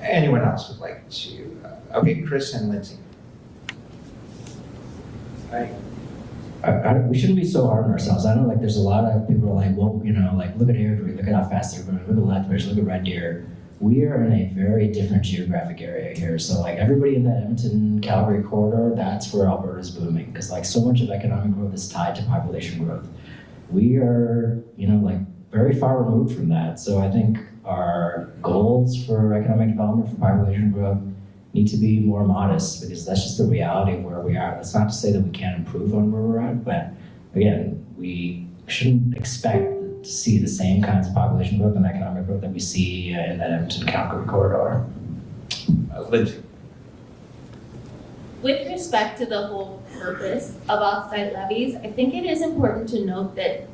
Anyone else would like to? Okay, Chris and Lindsay. We shouldn't be so hard on ourselves. I know, like, there's a lot of people are like, well, you know, like, look at Airdrie, look at how fast they're growing, look at Lethbridge, look at Red Deer. We are in a very different geographic area here. So, like, everybody in that Edmonton, Calgary corridor, that's where Alberta's booming, because, like, so much of economic growth is tied to population growth. We are, you know, like, very far removed from that. So I think our goals for economic development, for population growth, need to be more modest, because that's just the reality of where we are. That's not to say that we can't improve on where we're at, but again, we shouldn't expect to see the same kinds of population growth and economic growth that we see in that Edmonton-Calgary corridor. Lindsay. With respect to the whole purpose of off-site levies, I think it is important to note that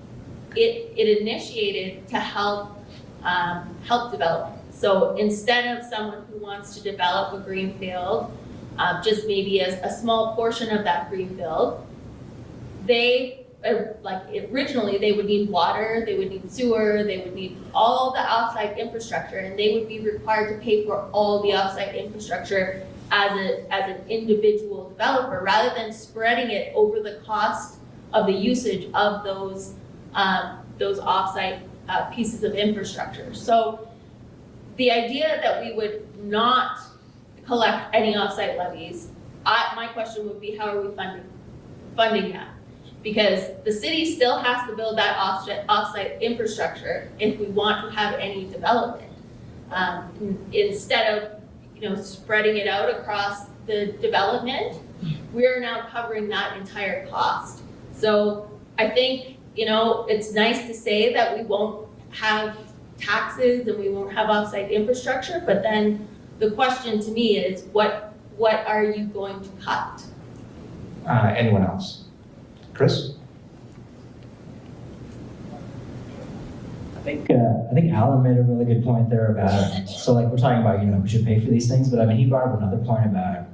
it initiated to help development. So instead of someone who wants to develop a greenfield, just maybe as a small portion of that greenfield, originally they would need water, they would need sewer, they would need all the off-site infrastructure, and they would be required to pay for all the off-site infrastructure as an individual developer, rather than spreading it over the cost of the usage of those off-site pieces of infrastructure. So the idea that we would not collect any off-site levies, my question would be, how are we funding that? Because the city still has to build that off-site infrastructure if we want to have any development. Instead of, you know, spreading it out across the development, we are now covering that entire cost. So I think, you know, it's nice to say that we won't have taxes and we won't have off-site infrastructure, but then the question to me is, what are you going to cut? Anyone else? Chris? I think Alan made a really good point there about, so like we're talking about, you know, who should pay for these things, but I mean, he brought up another point about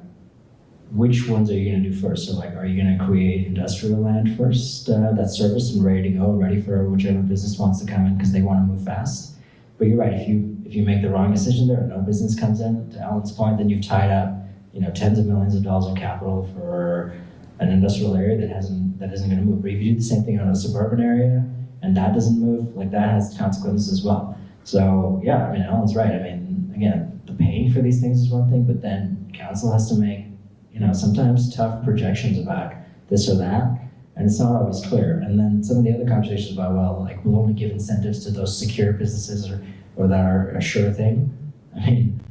which ones are you going to do first? So like, are you going to create industrial land first that's serviced and ready to go, ready for whichever business wants to come in because they want to move fast? But you're right, if you make the wrong decision there, no business comes in, to Alan's point, then you've tied up, you know, tens of millions of dollars of capital for an industrial area that isn't going to move. But if you do the same thing on a suburban area and that doesn't move, like that has consequences as well. So yeah, I mean, Alan's right. I mean, again, the paying for these things is one thing, but then council has to make, you know, sometimes tough projections about this or that, and it's not always clear. And then some of the other conversations about, well, like we'll only give incentives to those secure businesses or that are a sure thing. I mean,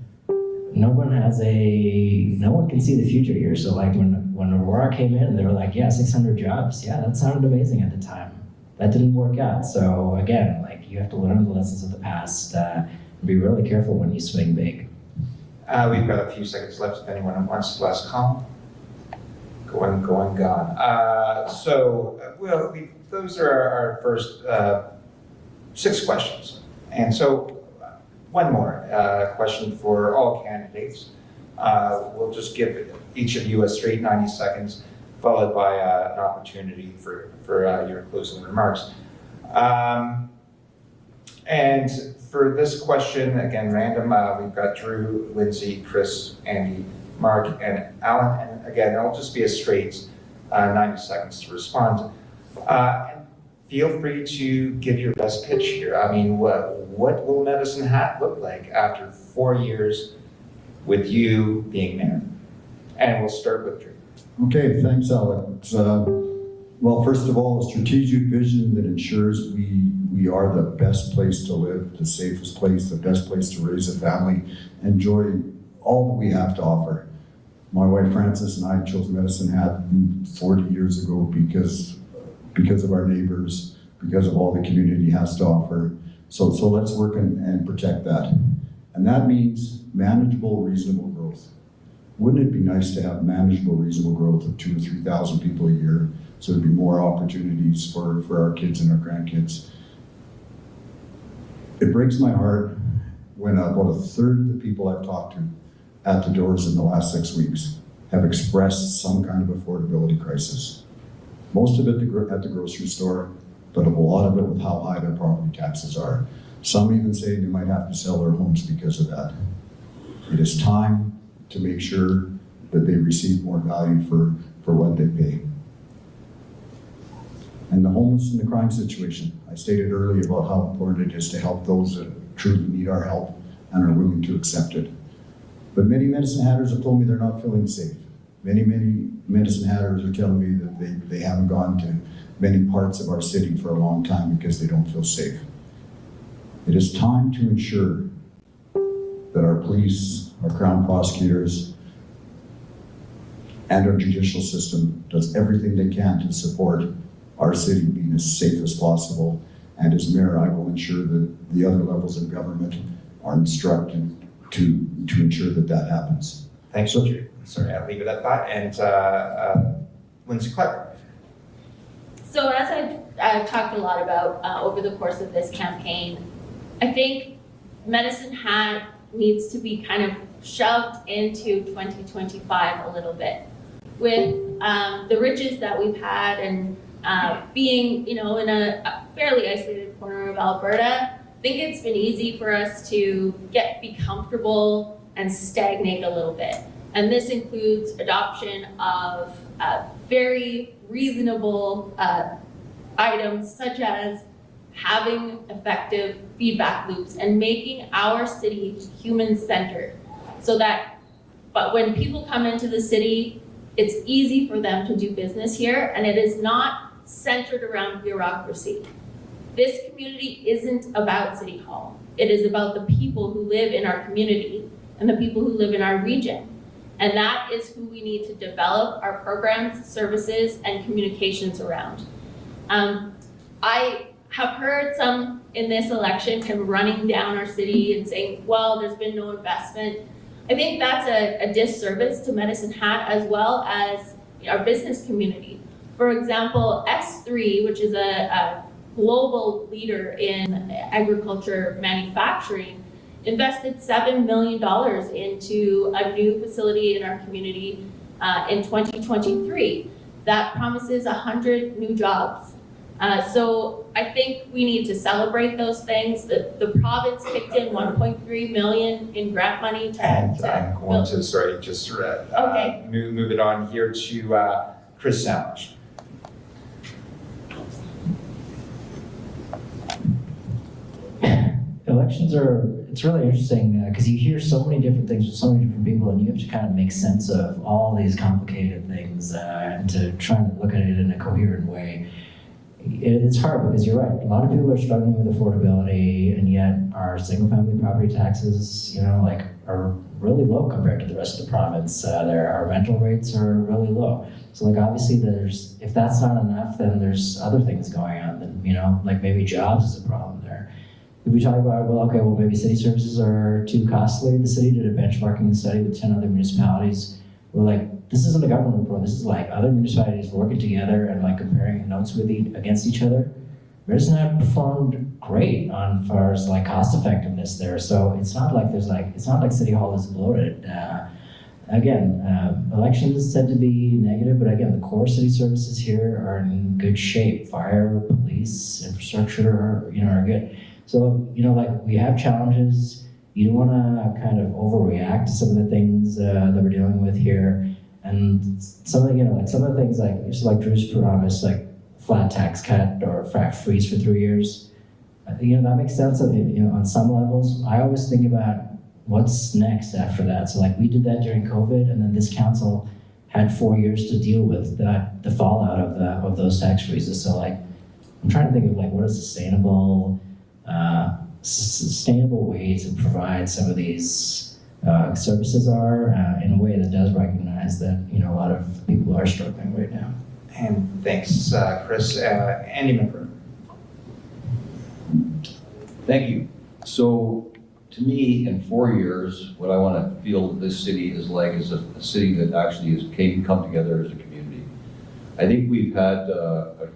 no one can see the future here. So like when Aurora came in, they were like, yeah, 600 jobs. Yeah, that sounded amazing at the time. That didn't work out. So again, like you have to learn the lessons of the past and be really careful when you swing big. We've got a few seconds left if anyone wants the last comment. Going, gone. Those are our first 6 questions. And so one more question for all candidates. We'll just give each of you a straight 90 seconds, followed by an opportunity for your closing remarks. And for this question, again, random, we've got Drew, Lindsay, Chris, Andy, Mark, and Alan. And again, it'll just be a straight 90 seconds to respond. And feel free to give your best pitch here. I mean, what will Medicine Hat look like after 4 years with you being mayor? And we'll start with Drew. Okay, thanks, Alex. Well, first of all, a strategic vision that ensures we are the best place to live, the safest place, the best place to raise a family, enjoy all that we have to offer. My wife Frances and I chose Medicine Hat 40 years ago because of our neighbors, because of all the community has to offer. So let's work and protect that. And that means manageable, reasonable growth. Wouldn't it be nice to have manageable, reasonable growth of 2,000 or 3,000 people a year, so there'd be more opportunities for our kids and our grandkids? It breaks my heart when about a third of the people I've talked to at the doors in the last 6 weeks have expressed some kind of affordability crisis. Most of it at the grocery store, but a lot of it with how high their property taxes are. Some even say they might have to sell their homes because of that. It is time to make sure that they receive more value for what they pay. And the homeless and the crime situation. I stated earlier about how important it is to help those that truly need our help and are willing to accept it. But many Medicine Hatters have told me they're not feeling safe. Many Medicine Hatters are telling me that they haven't gone to many parts of our city for a long time because they don't feel safe. It is time to ensure that our police, our Crown prosecutors, and our judicial system does everything they can to support our city being as safe as possible. And as mayor, I will ensure that the other levels of government are instructed to ensure that that happens. Thanks, Drew. Sorry, I'll leave it at that. And Lindsay Clark. So as I've talked a lot about over the course of this campaign, I think Medicine Hat needs to be kind of shoved into 2025 a little bit. With the riches that we've had and being, in a fairly isolated corner of Alberta, I think it's been easy for us to be comfortable and stagnate a little bit. And this includes adoption of very reasonable items such as having effective feedback loops and making our city human-centered so that, but when people come into the city, it's easy for them to do business here, and it is not centered around bureaucracy. This community isn't about City Hall. It is about the people who live in our community and the people who live in our region. And that is who we need to develop our programs, services, and communications around. I have heard some in this election kind of running down our city and saying, well, there's been no investment. I think that's a disservice to Medicine Hat as well as our business community. For example, S3, which is a global leader in agriculture manufacturing, invested $7 million into a new facility in our community in 2023 that promises 100 new jobs. So I think we need to celebrate those things. The province kicked in 1.3 million in grant money to I'm going to, sorry, just okay. move it on here to Chris Sandwich. Elections it's really interesting because you hear so many different things from so many different people, and you have to kind of make sense of all these complicated things and to try to look at it in a coherent way. It's hard because you're right. A lot of people are struggling with affordability, and yet our single-family property taxes, are really low compared to the rest of the province. Our rental rates are really low. So, obviously, if that's not enough, then there's other things going on. Then, maybe jobs is a problem there. If we talk about, maybe city services are too costly. The city did a benchmarking study with 10 other municipalities. We're like, this isn't a government report. This is other municipalities working together and comparing notes against each other. Medicine Hat performed great as far as cost effectiveness there. So it's not like it's not like City Hall is bloated. Elections tend to be negative, but again, the core city services here are in good shape. Fire, police, infrastructure are good. So, we have challenges. You don't want to kind of overreact to some of the things that we're dealing with here. And some of the things just like Drew's promise, flat tax cut or freeze for 3 years. That makes sense on some levels. I always think about what's next after that? So like we did that during COVID, and then this council had 4 years to deal with the fallout of those tax freezes. So like, I'm trying to think of like what a sustainable way to provide some of these services are in a way that does recognize that, you know, a lot of people are struggling right now. And thanks, Chris. Andy McGregor. Thank you. So to me, in 4 years, what I want to feel this city is like is a city that actually can come together as a community. I think we've had a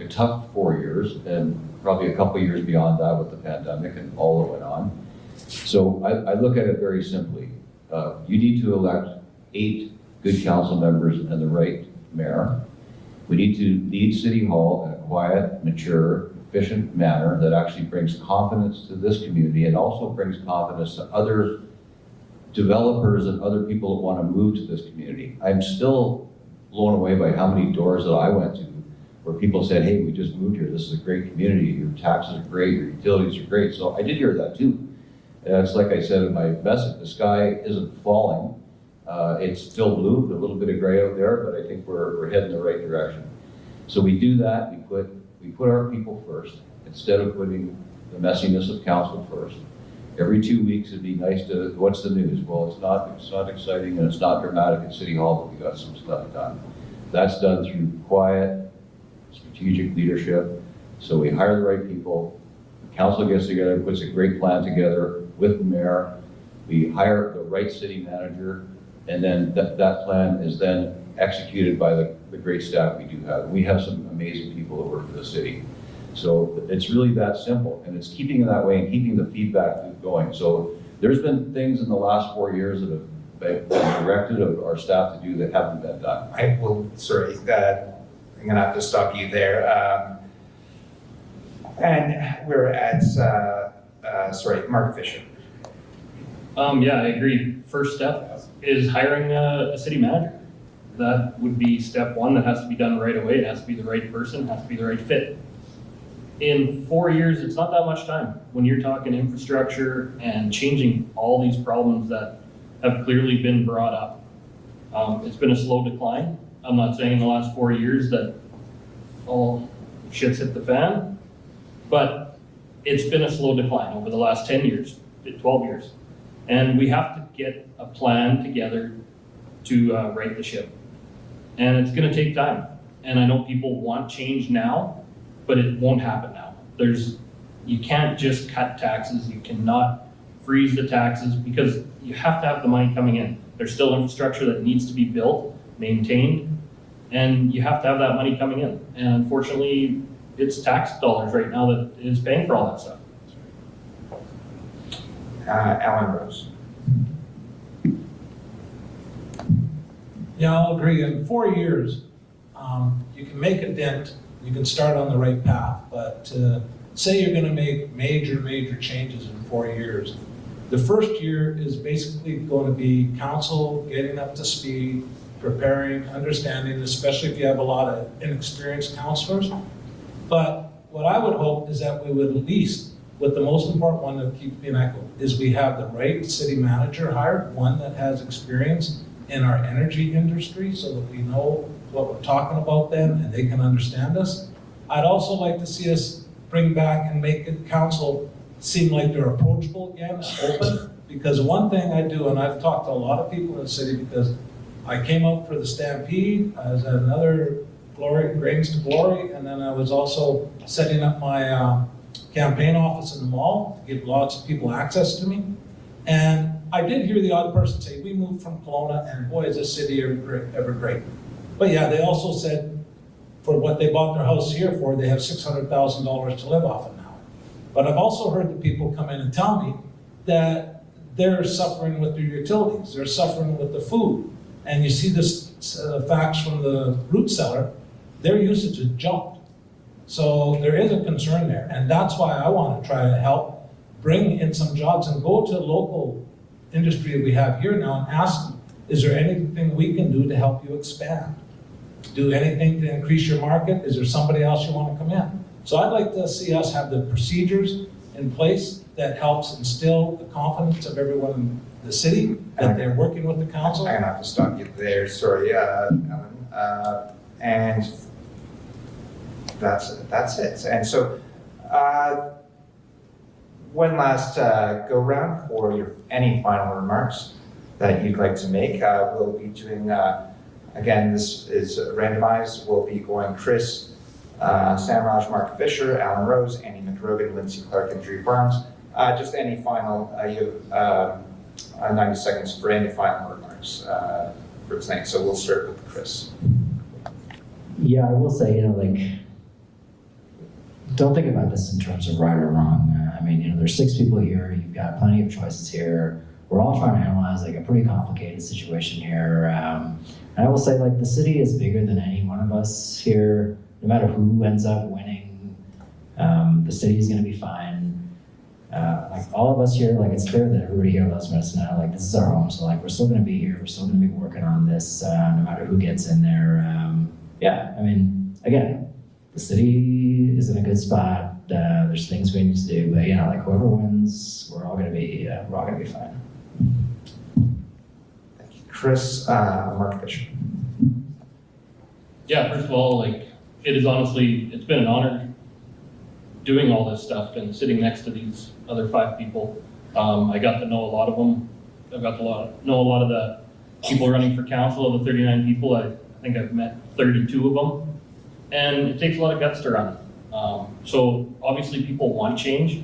tough 4 years, and probably a couple of years beyond that with the pandemic and all that went on. So I look at it very simply. You need to elect 8 good council members and the right mayor. We need to lead City Hall in a quiet, mature, efficient manner that actually brings confidence to this community and also brings confidence to other developers and other people that want to move to this community. I'm still blown away by how many doors that I went to where people said, hey, we just moved here. This is a great community. Your taxes are great. Your utilities are great. So I did hear that too. And it's like I said in my message, the sky isn't falling. It's still blue, a little bit of gray out there, but I think we're heading in the right direction. So we do that. We put our people first instead of putting the messiness of council first. Every 2 weeks it'd be nice to, what's the news? Well, it's not exciting and it's not dramatic at City Hall, but we got some stuff done. That's done through quiet, strategic leadership. So we hire the right people. The council gets together, puts a great plan together with the mayor. We hire the right city manager, and then that plan is then executed by the great staff we do have. We have some amazing people that work for the city. So it's really that simple, and it's keeping it that way and keeping the feedback loop going. So there's been things in the last 4 years that have been directed of our staff to do that haven't been done. I will, sorry, I'm gonna have to stop you there. And we're at, Mark Fisher. Yeah, I agree. First step is hiring a city manager. That would be step one. That has to be done right away. It has to be the right person, it has to be the right fit. In 4 years, it's not that much time when you're talking infrastructure and changing all these problems that have clearly been brought up. It's been a slow decline. I'm not saying in the last 4 years that all shit's hit the fan, but it's been a slow decline over the last 10 years, 12 years. And we have to get a plan together to right the ship. And it's gonna take time. And I know people want change now, but it won't happen now. You can't just cut taxes. You cannot freeze the taxes because you have to have the money coming in. There's still infrastructure that needs to be built, maintained, and you have to have that money coming in. And unfortunately, it's tax dollars right now that is paying for all that stuff. Alan Rose. Yeah, I'll agree. In 4 years, you can make a dent, you can start on the right path, but say you're gonna make major changes in 4 years. The first year is basically going to be council getting up to speed, preparing, understanding, especially if you have a lot of inexperienced councilors. But what I would hope is that we would at least, with the most important one to keep being echoed, is we have the right city manager hired, one that has experience in our energy industry so that we know what we're talking about then and they can understand us. I'd also like to see us bring back and make the council seem like they're approachable again, open, because one thing I do, and I've talked to a lot of people in the city because I came out for the Stampede, I was at another Grains to Glory, and then I was also setting up my campaign office in the mall to give lots of people access to me. And I did hear the odd person say, we moved from Kelowna and boy, is this city ever great. But yeah, they also said for what they bought their house here for, they have $600,000 to live off of now. But I've also heard the people come in and tell me that they're suffering with their utilities, they're suffering with the food. And you see this facts from the root cellar, their usage has jumped. So there is a concern there. And that's why I want to try to help bring in some jobs and go to local industry we have here now and ask them, is there anything we can do to help you expand? Do anything to increase your market? Is there somebody else you want to come in? So I'd like to see us have the procedures in place that helps instill the confidence of everyone in the city, that they're working with the council. I'm gonna have to stop you there, sorry, Ellen. And that's it. And so, one last go round for any final remarks that you'd like to make. We'll be doing, again, this is randomized. We'll be going Chris, Sam Raj, Mark Fisher, Alan Rose, Andy McRogan, Lindsay Clark, and Drew Barnes. Just any final, you have 90 seconds for any final remarks for tonight. So we'll start with Chris. Yeah, I will say, don't think about this in terms of right or wrong. I mean, there's 6 people here. You've got plenty of choices here. We're all trying to analyze a pretty complicated situation here. And I will say, the city is bigger than any one of us here. No matter who ends up winning, the city is going to be fine. All of us here, it's clear that everybody here loves Medicine Hat. This is our home, so we're still going to be here. We're still going to be working on this, no matter who gets in there. Yeah, I mean, again, the city is in a good spot. There's things we need to do, but whoever wins, we're all going to be fine. Thank you, Chris. Mark Fisher. Yeah, first of all, it is honestly, it's been an honor doing all this stuff and sitting next to these other 5 people. I got to know a lot of them. I got to know a lot of the people running for council. Of the 39 people, I think I've met 32 of them. And it takes a lot of guts to run. So obviously people want change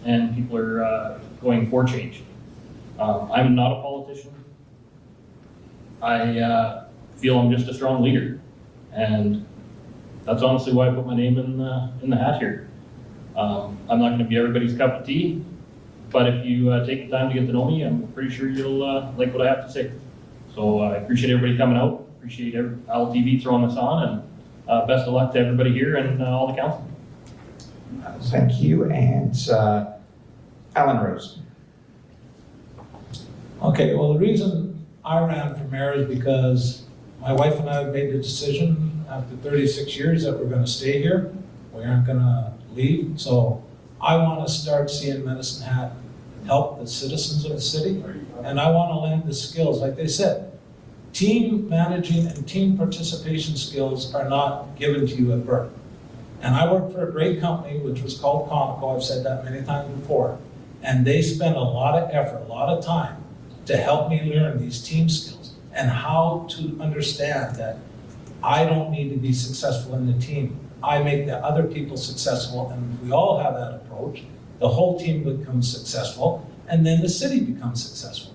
and people are going for change. I'm not a politician. I feel I'm just a strong leader. And that's honestly why I put my name in the hat here. I'm not going to be everybody's cup of tea, but if you take the time to get to know me, I'm pretty sure you'll like what I have to say. So I appreciate everybody coming out. Appreciate Owl TV throwing us on, and best of luck to everybody here and all the council. Thank you, and Alan Rose. Okay, well, the reason I ran for mayor is because my wife and I made the decision after 36 years that we're going to stay here. We aren't going to leave. So I want to start seeing Medicine Hat help the citizens of the city. And I want to lend the skills, like they said, team managing and team participation skills are not given to you at birth. And I worked for a great company, which was called Conoco. I've said that many times before. And they spent a lot of effort, a lot of time to help me learn these team skills and how to understand that I don't need to be successful in the team. I make the other people successful, and if we all have that approach, the whole team becomes successful, and then the city becomes successful.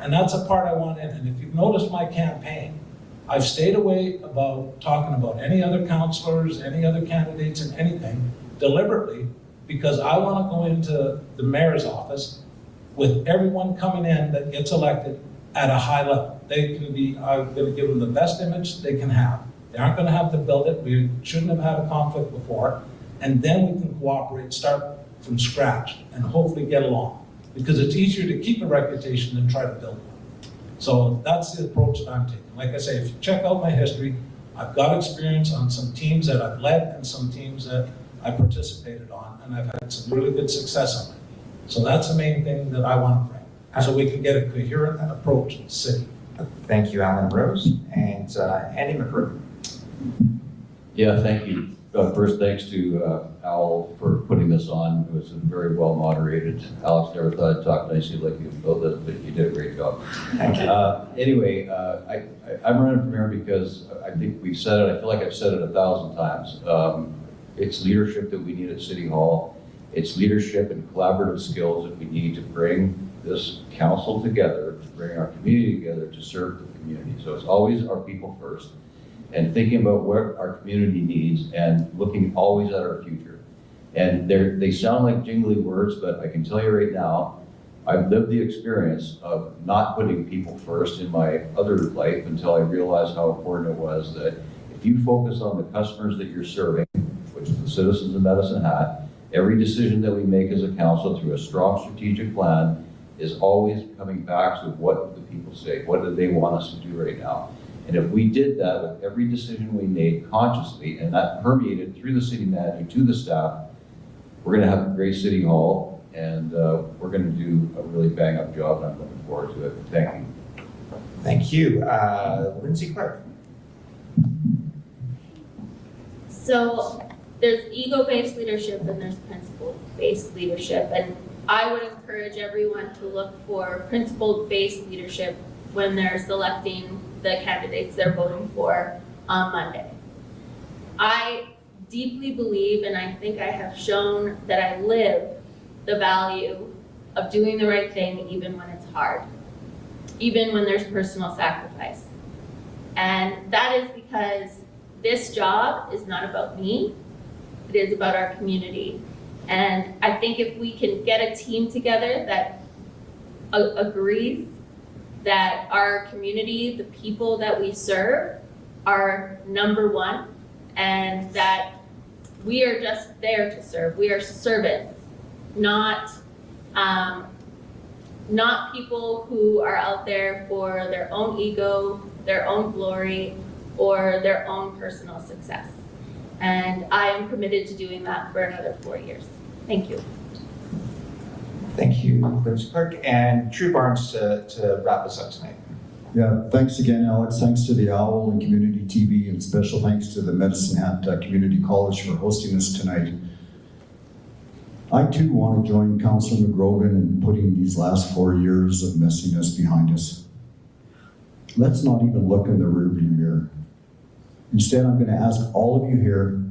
And that's a part I want in. And if you've noticed my campaign, I've stayed away about talking about any other councillors, any other candidates, and anything deliberately, because I want to go into the mayor's office with everyone coming in that gets elected at a high level. I'm going to give them the best image they can have. They aren't going to have to build it. We shouldn't have had a conflict before. And then we can cooperate, start from scratch, and hopefully get along. Because it's easier to keep a reputation than try to build one. So that's the approach that I'm taking. Like I say, if you check out my history, I've got experience on some teams that I've led and some teams that I participated on, and I've had some really good success on it. So that's the main thing that I want to bring, so we can get a coherent approach in the city. Thank you, Alan Rose. And Andy McRogan. Yeah, thank you. First, thanks to Owl for putting this on. It was very well moderated. Alex never thought I'd talk nicely like you about this, but you did a great job. Thank you. Anyway, I'm running for mayor because I think we've said it, I feel like I've said it 1,000 times. It's leadership that we need at City Hall. It's leadership and collaborative skills that we need to bring this council together, to bring our community together to serve the community. So it's always our people first, and thinking about what our community needs and looking always at our future. And they sound like jingly words, but I can tell you right now, I've lived the experience of not putting people first in my other life until I realized how important it was that if you focus on the customers that you're serving, which is the citizens of Medicine Hat, every decision that we make as a council through a strong strategic plan is always coming back to what the people say. What do they want us to do right now? And if we did that with every decision we made consciously, and that permeated through the city manager to the staff, we're going to have a great City Hall, and we're going to do a really bang-up job, and I'm looking forward to it. Thank you. Thank you. Lindsay Clark. So there's ego-based leadership and there's principle-based leadership. And I would encourage everyone to look for principle-based leadership when they're selecting the candidates they're voting for on Monday. I deeply believe, and I think I have shown that I live the value of doing the right thing even when it's hard, even when there's personal sacrifice. And that is because this job is not about me, it is about our community. And I think if we can get a team together that agrees that our community, the people that we serve, are number one, and that we are just there to serve. We are servants, not people who are out there for their own ego, their own glory, or their own personal success. And I am committed to doing that for another 4 years. Thank you. Thank you, Lindsay Clark. And Drew Barnes to wrap us up tonight. Yeah, thanks again, Alex. Thanks to the OWL and Community TV, and special thanks to the Medicine Hat Community College for hosting us tonight. I too want to join Councillor McGrogan in putting these last 4 years of messiness behind us. Let's not even look in the rearview mirror. Instead, I'm going to ask all of you here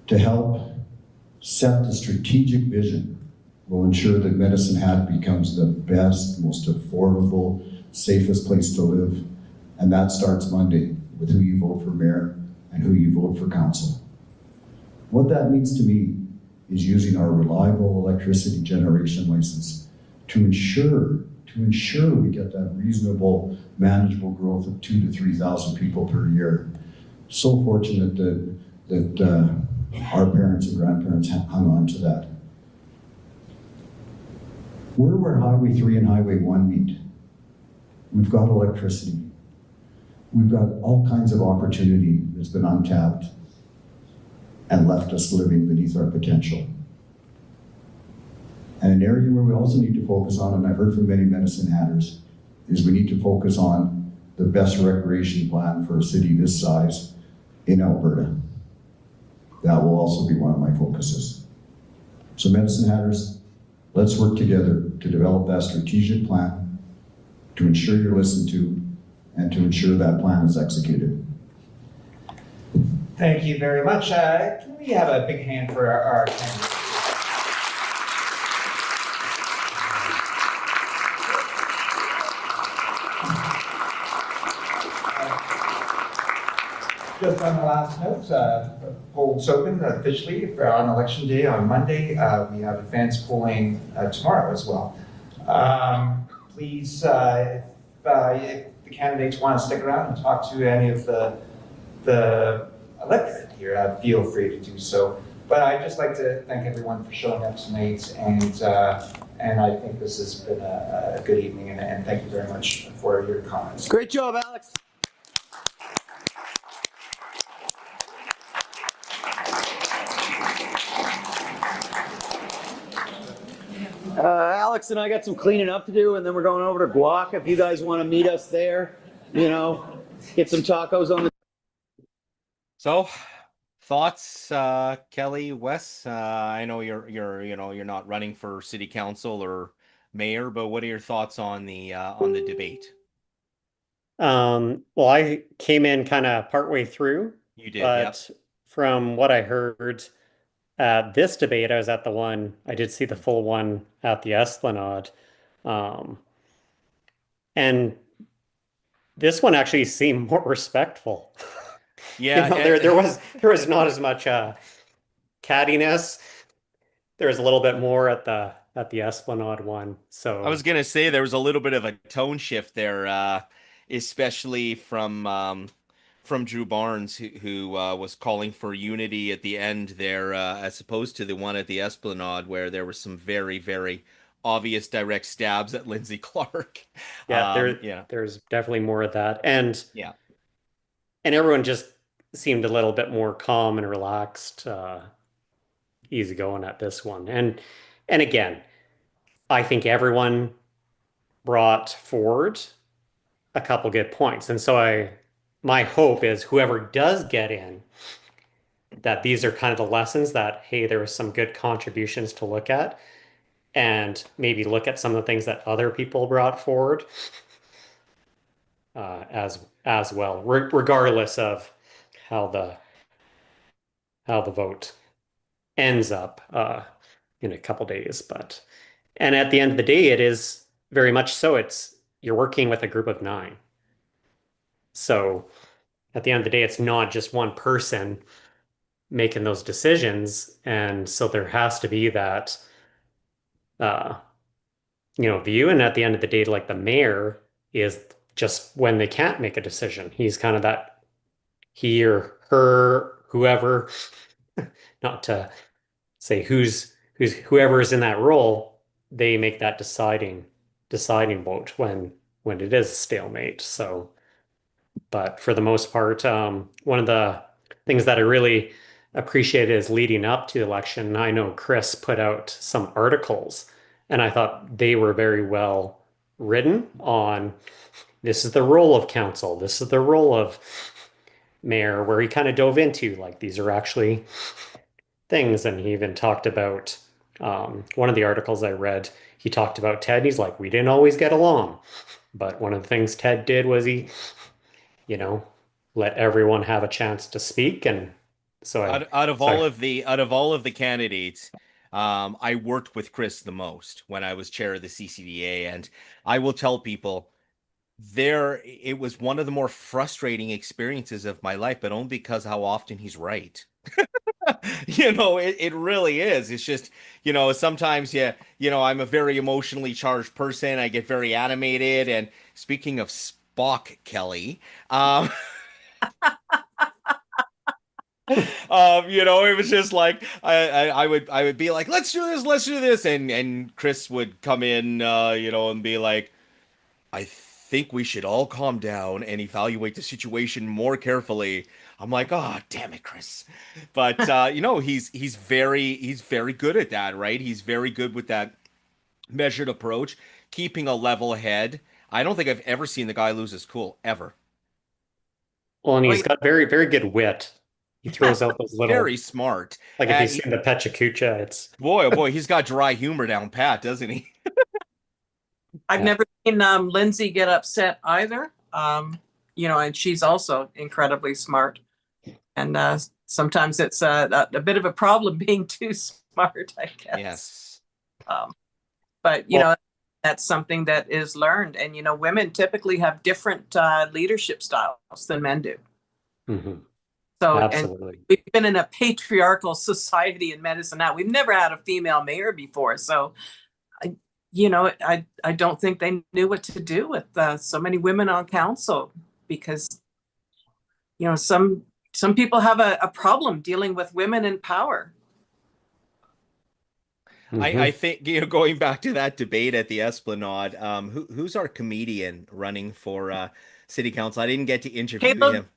to help set the strategic vision. We'll ensure that Medicine Hat becomes the best, most affordable, safest place to live. And that starts Monday with who you vote for mayor and who you vote for council. What that means to me is using our reliable electricity generation license to ensure we get that reasonable, manageable growth of 2,000 to 3,000 people per year. So fortunate that our parents and grandparents hung on to that. We're where Highway 3 and Highway 1 meet. We've got electricity. We've got all kinds of opportunity that's been untapped and left us living beneath our potential. And an area where we also need to focus on, and I've heard from many Medicine Hatters, is we need to focus on the best recreation plan for a city this size in Alberta. That will also be one of my focuses. So Medicine Hatters, let's work together to develop that strategic plan, to ensure you're listened to, and to ensure that plan is executed. Thank you very much. Can we have a big hand for our candidates? Just on the last note, polls open officially on election day on Monday. We have advanced polling tomorrow as well. Please, if the candidates want to stick around and talk to any of the electorate here, feel free to do so. But I'd just like to thank everyone for showing up tonight, and I think this has been a good evening, and thank you very much for your comments. Great job, Alex. Alex and I got some cleaning up to do, and then we're going over to Guac. If you guys want to meet us there, get some tacos on the. So, thoughts, Kelly, Wes? I know you're not running for city council or mayor, but what are your thoughts on the debate? Well, I came in kind of partway through. You did, but from what I heard, this debate, I was at the one, I did see the full one at the Esplanade. And this one actually seemed more respectful. Yeah, there was not as much cattiness. There was a little bit more at the Esplanade one. So I was gonna say there was a little bit of a tone shift there, especially from Drew Barnes, who was calling for unity at the end there, as opposed to the one at the Esplanade, where there were some very, very obvious direct stabs at Lindsay Clark. Yeah, there's definitely more of that, and everyone just seemed a little bit more calm and relaxed, easygoing at this one. And And again, I think everyone brought forward a couple good points. And so my hope is whoever does get in, that these are kind of the lessons that, hey, there was some good contributions to look at, and maybe look at some of the things that other people brought forward as well, regardless of how the vote ends up in a couple days. And at the end of the day, it is very much so. You're working with a group of 9. So at the end of the day, it's not just one person making those decisions. And so there has to be that, uh, view. And at the end of the day, like the mayor is just when they can't make a decision, he's kind of that he or her, whoever, not to say whoever is in that role, they make that deciding vote when it is a stalemate. So, but for the most part, one of the things that I really appreciated is leading up to the election. I know Chris put out some articles, and I thought they were very well written on this is the role of council, this is the role of mayor, where he kind of dove into like these are actually things. And he even talked about one of the articles I read, he talked about Ted. He's like, we didn't always get along, but one of the things Ted did was he, let everyone have a chance to speak. And so out of all of the candidates, I worked with Chris the most when I was chair of the CCDA, and I will tell people it was one of the more frustrating experiences of my life, but only because how often he's right. It really is. It's just, sometimes, I'm a very emotionally charged person. I get very animated. And speaking of Spock, Kelly, it was just like I would be like, let's do this, and Chris would come in, and be like, I think we should all calm down and evaluate the situation more carefully. I'm like, oh, damn it, Chris. But he's very good at that, right? He's very good with that measured approach, keeping a level head. I don't think I've ever seen the guy lose his cool ever. Well, and he's got very, very good wit. He throws out those little, very smart. like if you've seen the Pechakucha, it's boy, oh boy, he's got dry humor down pat, doesn't he? I've never seen Lindsay get upset either. And she's also incredibly smart. And sometimes it's a bit of a problem being too smart, I guess. Yes. But that's something that is learned. And women typically have different leadership styles than men do. Mm-hmm. So, absolutely. And we've been in a patriarchal society in Medicine Hat. We've never had a female mayor before. So, I don't think they knew what to do with so many women on council, because, some people have a problem dealing with women in power. Mm-hmm. I think, going back to that debate at the Esplanade, who's our comedian running for city council? I didn't get to interview him.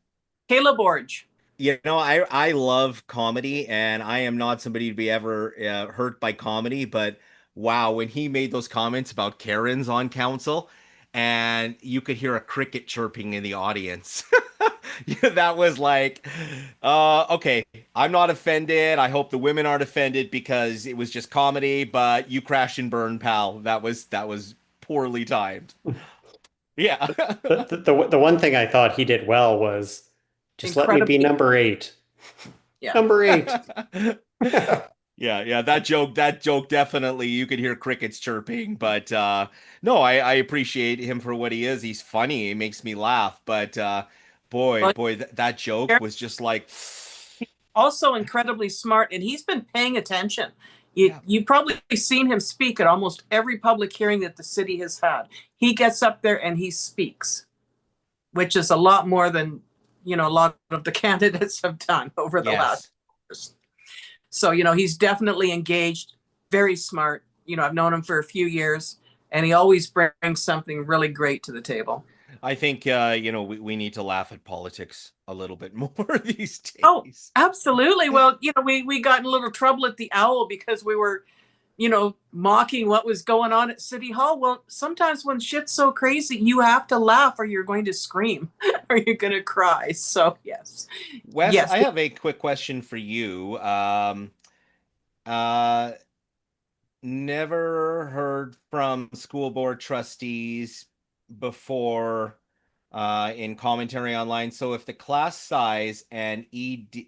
Caleb Orge. I love comedy, and I am not somebody to be ever hurt by comedy, but wow, when he made those comments about Karens on council, and you could hear a cricket chirping in the audience. That was like, okay, I'm not offended. I hope the women aren't offended because it was just comedy, but you crash and burn, pal. That was poorly timed. Yeah. the one thing I thought he did well was just let me be number 8. Yeah. Number 8. Yeah, that joke definitely, you could hear crickets chirping, but no, I appreciate him for what he is. He's funny, he makes me laugh, but that joke was just like, also incredibly smart, and he's been paying attention. You probably seen him speak at almost every public hearing that the city has had. He gets up there and he speaks, which is a lot more than a lot of the candidates have done over the last years. So, he's definitely engaged, very smart. I've known him for a few years, and he always brings something really great to the table. I think, we need to laugh at politics a little bit more these days. Oh, absolutely. Well, we got in a little trouble at the Owl because we were mocking what was going on at City Hall. Well, sometimes when shit's so crazy, you have to laugh or you're going to scream or you're going to cry. So, yes. Wes, Yes. I have a quick question for you. Uh, Never heard from school board trustees before in commentary online. So if the class size and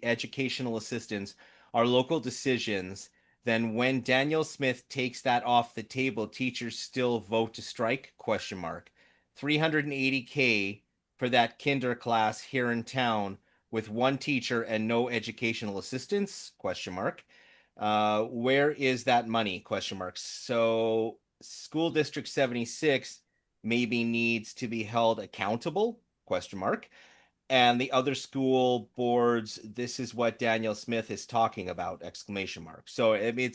educational assistance are local decisions, then when Daniel Smith takes that off the table, teachers still vote to strike? Question mark. 380K for that kinder class here in town with one teacher and no educational assistance? Question mark. Where is that money? Question marks. So school district 76 maybe needs to be held accountable? Question mark. And the other school boards, this is what Daniel Smith is talking about! Exclamation mark. So I mean,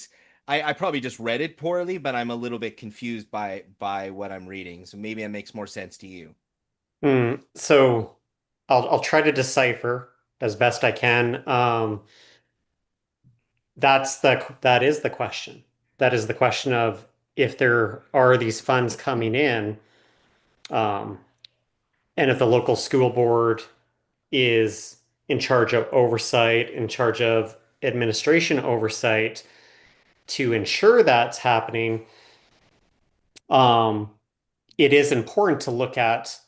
I probably just read it poorly, but I'm a little bit confused by what I'm reading. So maybe it makes more sense to you. So I'll try to decipher as best I can. That is the question. That is the question of if there are these funds coming in, and if the local school board is in charge of oversight, in charge of administration oversight to ensure that's happening, it is important to look at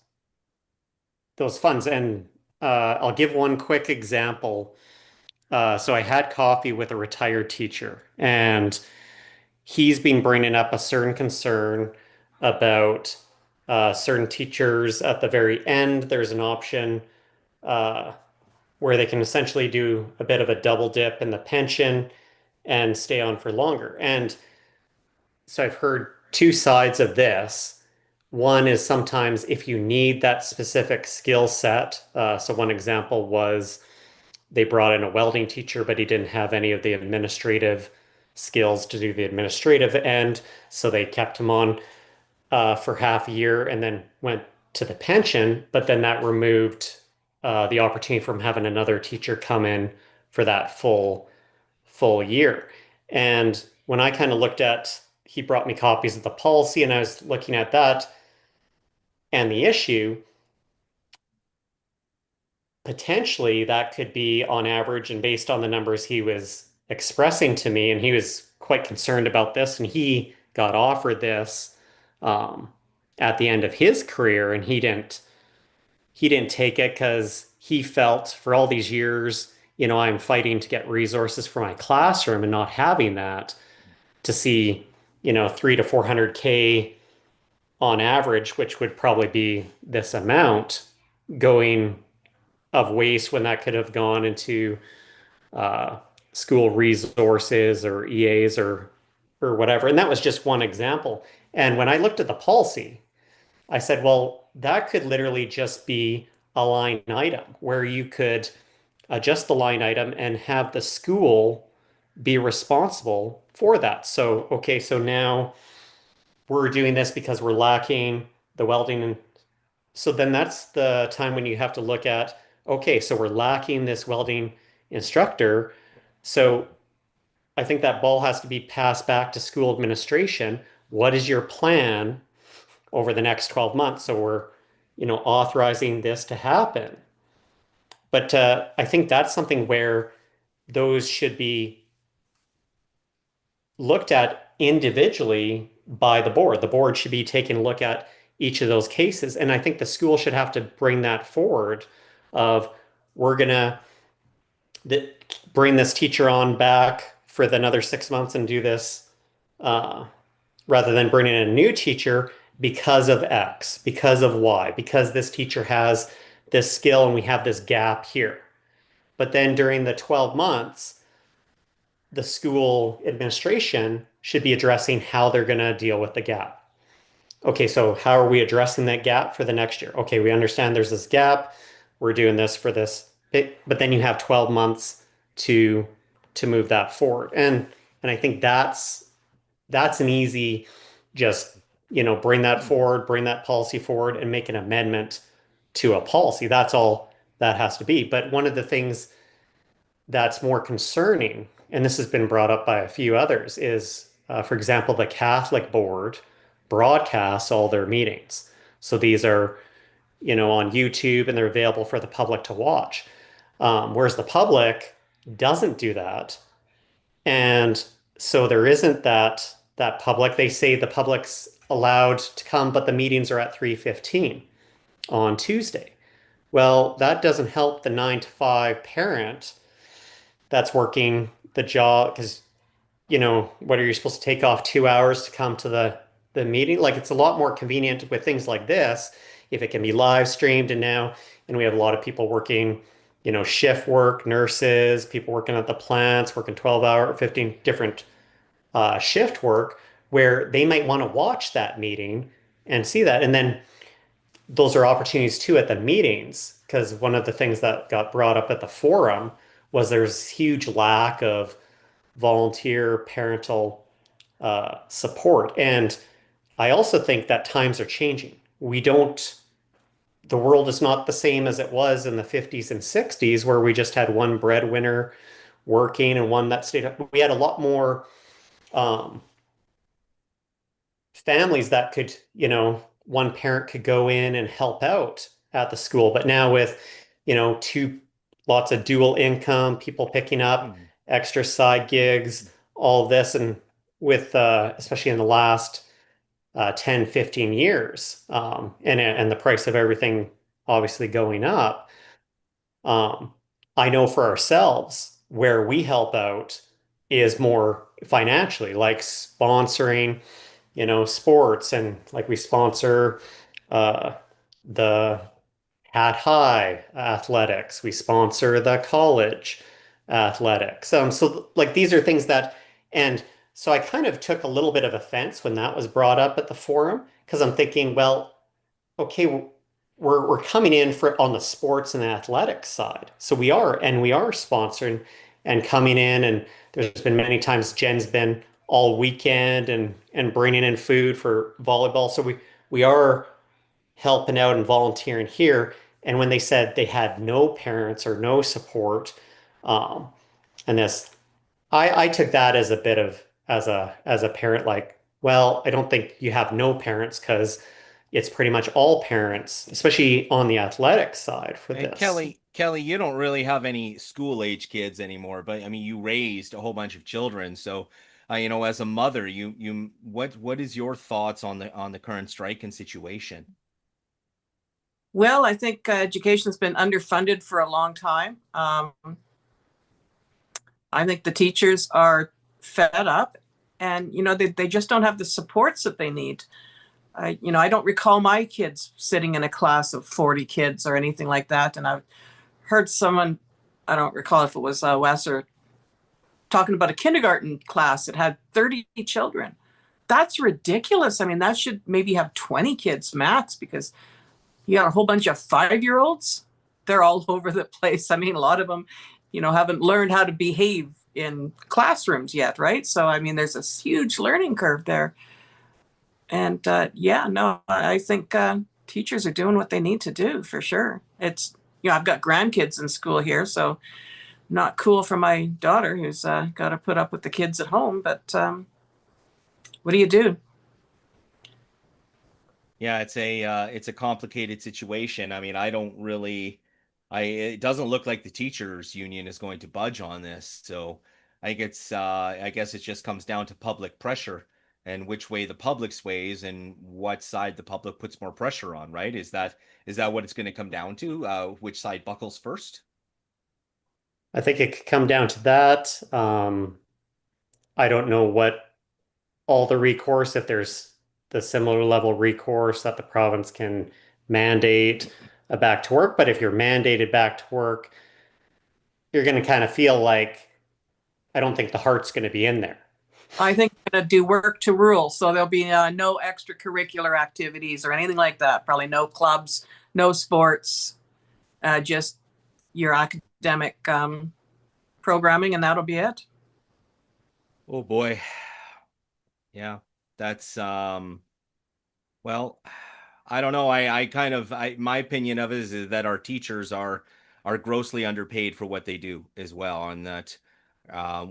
those funds. And I'll give one quick example. So I had coffee with a retired teacher, and he's been bringing up a certain concern about certain teachers at the very end. There's an option where they can essentially do a bit of a double dip in the pension and stay on for longer. And so I've heard two sides of this. One is sometimes if you need that specific skill set. So one example was they brought in a welding teacher, but he didn't have any of the administrative skills to do the administrative end. So they kept him on for half a year and then went to the pension. But then that removed the opportunity from having another teacher come in for that full year. And when I kind of looked at, he brought me copies of the policy, and I was looking at that and the issue. Potentially that could be on average, and based on the numbers he was expressing to me, and he was quite concerned about this, and he got offered this at the end of his career, and he didn't take it because he felt for all these years, I'm fighting to get resources for my classroom and not having that, to see, 3 to 400K on average, which would probably be this amount going of waste when that could have gone into school resources or EAs or whatever. And that was just one example. And when I looked at the policy, I said, well, that could literally just be a line item where you could adjust the line item and have the school be responsible for that. So, okay, so now we're doing this because we're lacking the welding. And so then that's the time when you have to look at, okay, so we're lacking this welding instructor. So I think that ball has to be passed back to school administration. What is your plan over the next 12 months? So we're, authorizing this to happen. But I think that's something where those should be looked at individually by the board. The board should be taking a look at each of those cases. And I think the school should have to bring that forward of, we're going to bring this teacher on back for another 6 months and do this rather than bringing in a new teacher because of X, because of Y, because this teacher has this skill and we have this gap here. But then during the 12 months, the school administration should be addressing how they're going to deal with the gap. Okay, so how are we addressing that gap for the next year? Okay, we understand there's this gap. We're doing this for this, but then you have 12 months to move that forward. And I think that's an easy, just, bring that forward, bring that policy forward and make an amendment to a policy. That's all that has to be. But one of the things that's more concerning, and this has been brought up by a few others, is for example, the Catholic board broadcasts all their meetings. So these are, on YouTube and they're available for the public to watch. Whereas the public doesn't do that. And so there isn't that public. They say the public's allowed to come, but the meetings are at 3:15 on Tuesday. Well, that doesn't help the 9 to 5 parent that's working the job because what are you supposed to take off 2 hours to come to the meeting? Like it's a lot more convenient with things like this if it can be live streamed and we have a lot of people working, shift work, nurses, people working at the plants, working 12-hour, 15 different shift work where they might want to watch that meeting and see that. And then those are opportunities too at the meetings because one of the things that got brought up at the forum was there's huge lack of volunteer parental support. And I also think that times are changing. The world is not the same as it was in the 50s and 60s, where we just had one breadwinner working and one that stayed up. We had a lot more um, families that could, one parent could go in and help out at the school. But now with, lots of dual income, people picking up extra side gigs, all this, and with, especially in the last 10, 15 years, and the price of everything obviously going up, um, I know for ourselves where we help out is more financially, like sponsoring, sports, and like we sponsor the Hat High athletics, we sponsor the college athletics. So like these are things and so I kind of took a little bit of offense when that was brought up at the forum because I'm thinking, well, okay, we're coming in for on the sports and athletics side. So we are sponsoring and coming in, and there's been many times Jen's been all weekend and bringing in food for volleyball. So we are helping out and volunteering here. And when they said they had no parents or no support, um, and this, I took that as a bit of as a parent, like, well, I don't think you have no parents because it's pretty much all parents, especially on the athletic side for And this. Kelly, you don't really have any school age kids anymore, but I mean, you raised a whole bunch of children. So, as a mother, what is your thoughts on the current strike and situation? Well, I think education's been underfunded for a long time. I think the teachers are fed up and, they just don't have the supports that they need. I don't recall my kids sitting in a class of 40 kids or anything like that. And I've heard someone, I don't recall if it was Wes or talking about a kindergarten class that had 30 children. That's ridiculous. I mean, that should maybe have 20 kids max because you got a whole bunch of 5-year-olds. They're all over the place. I mean, a lot of them, haven't learned how to behave in classrooms yet, right? So, I mean, there's a huge learning curve there. And I think teachers are doing what they need to do for sure. It's, I've got grandkids in school here, so not cool for my daughter who's got to put up with the kids at home. But what do you do? Yeah, it's a complicated situation. I mean, it doesn't look like the teachers union is going to budge on this. So I guess it just comes down to public pressure and which way the public sways and what side the public puts more pressure on, right? Is that what it's going to come down to? Which side buckles first? I think it could come down to that. I don't know what all the recourse, if there's the similar level recourse that the province can mandate a back to work. But if you're mandated back to work, you're going to kind of feel like, I don't think the heart's going to be in there. I think we're going to do work to rule. So there'll be no extracurricular activities or anything like that. Probably no clubs, no sports, just your academic programming, and that'll be it. Oh boy. Yeah, that's well, I don't know. My opinion of it is that our teachers are grossly underpaid for what they do as well, and that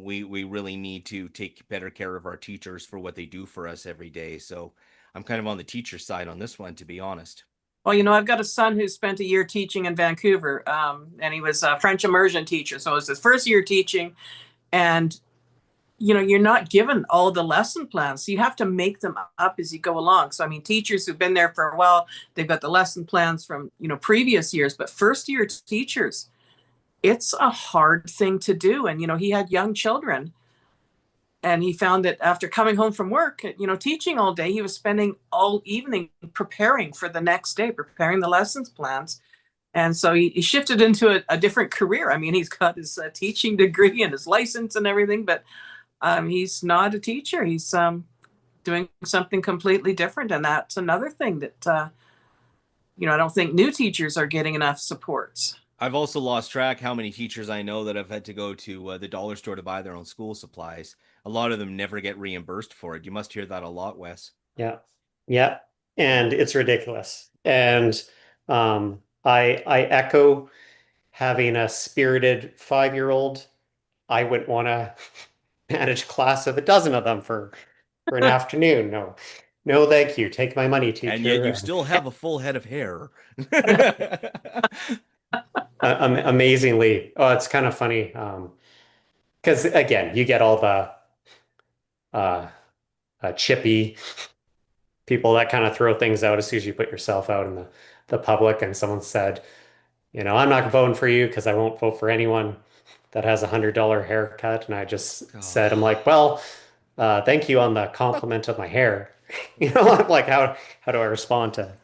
We really need to take better care of our teachers for what they do for us every day. So I'm kind of on the teacher side on this one, to be honest. Well, I've got a son who spent a year teaching in Vancouver, and he was a French immersion teacher. So it was his first year teaching, and you're not given all the lesson plans. So you have to make them up as you go along. So, I mean, teachers who've been there for a while, they've got the lesson plans from, previous years, but first year teachers, it's a hard thing to do. And, he had young children, and he found that after coming home from work, teaching all day, he was spending all evening preparing for the next day, preparing the lessons plans. And so he shifted into a different career. I mean, he's got his teaching degree and his license and everything, but he's not a teacher. He's doing something completely different. And that's another thing that, I don't think new teachers are getting enough supports. I've also lost track how many teachers I know that have had to go to the dollar store to buy their own school supplies. A lot of them never get reimbursed for it. You must hear that a lot, Wes. Yeah. Yeah. And it's ridiculous. And I echo having a spirited 5-year-old. I wouldn't want to manage a class of a dozen of them for an afternoon. No, no, thank you. Take my money, teacher. And yet you still have a full head of hair. Amazingly. Oh, it's kind of funny. Because again, you get all the chippy people that kind of throw things out as soon as you put yourself out in the public. And someone said, I'm not voting for you because I won't vote for anyone that has $100 haircut. And I just said, I'm like, well, thank you on the compliment of my hair. I'm like, how do I respond to?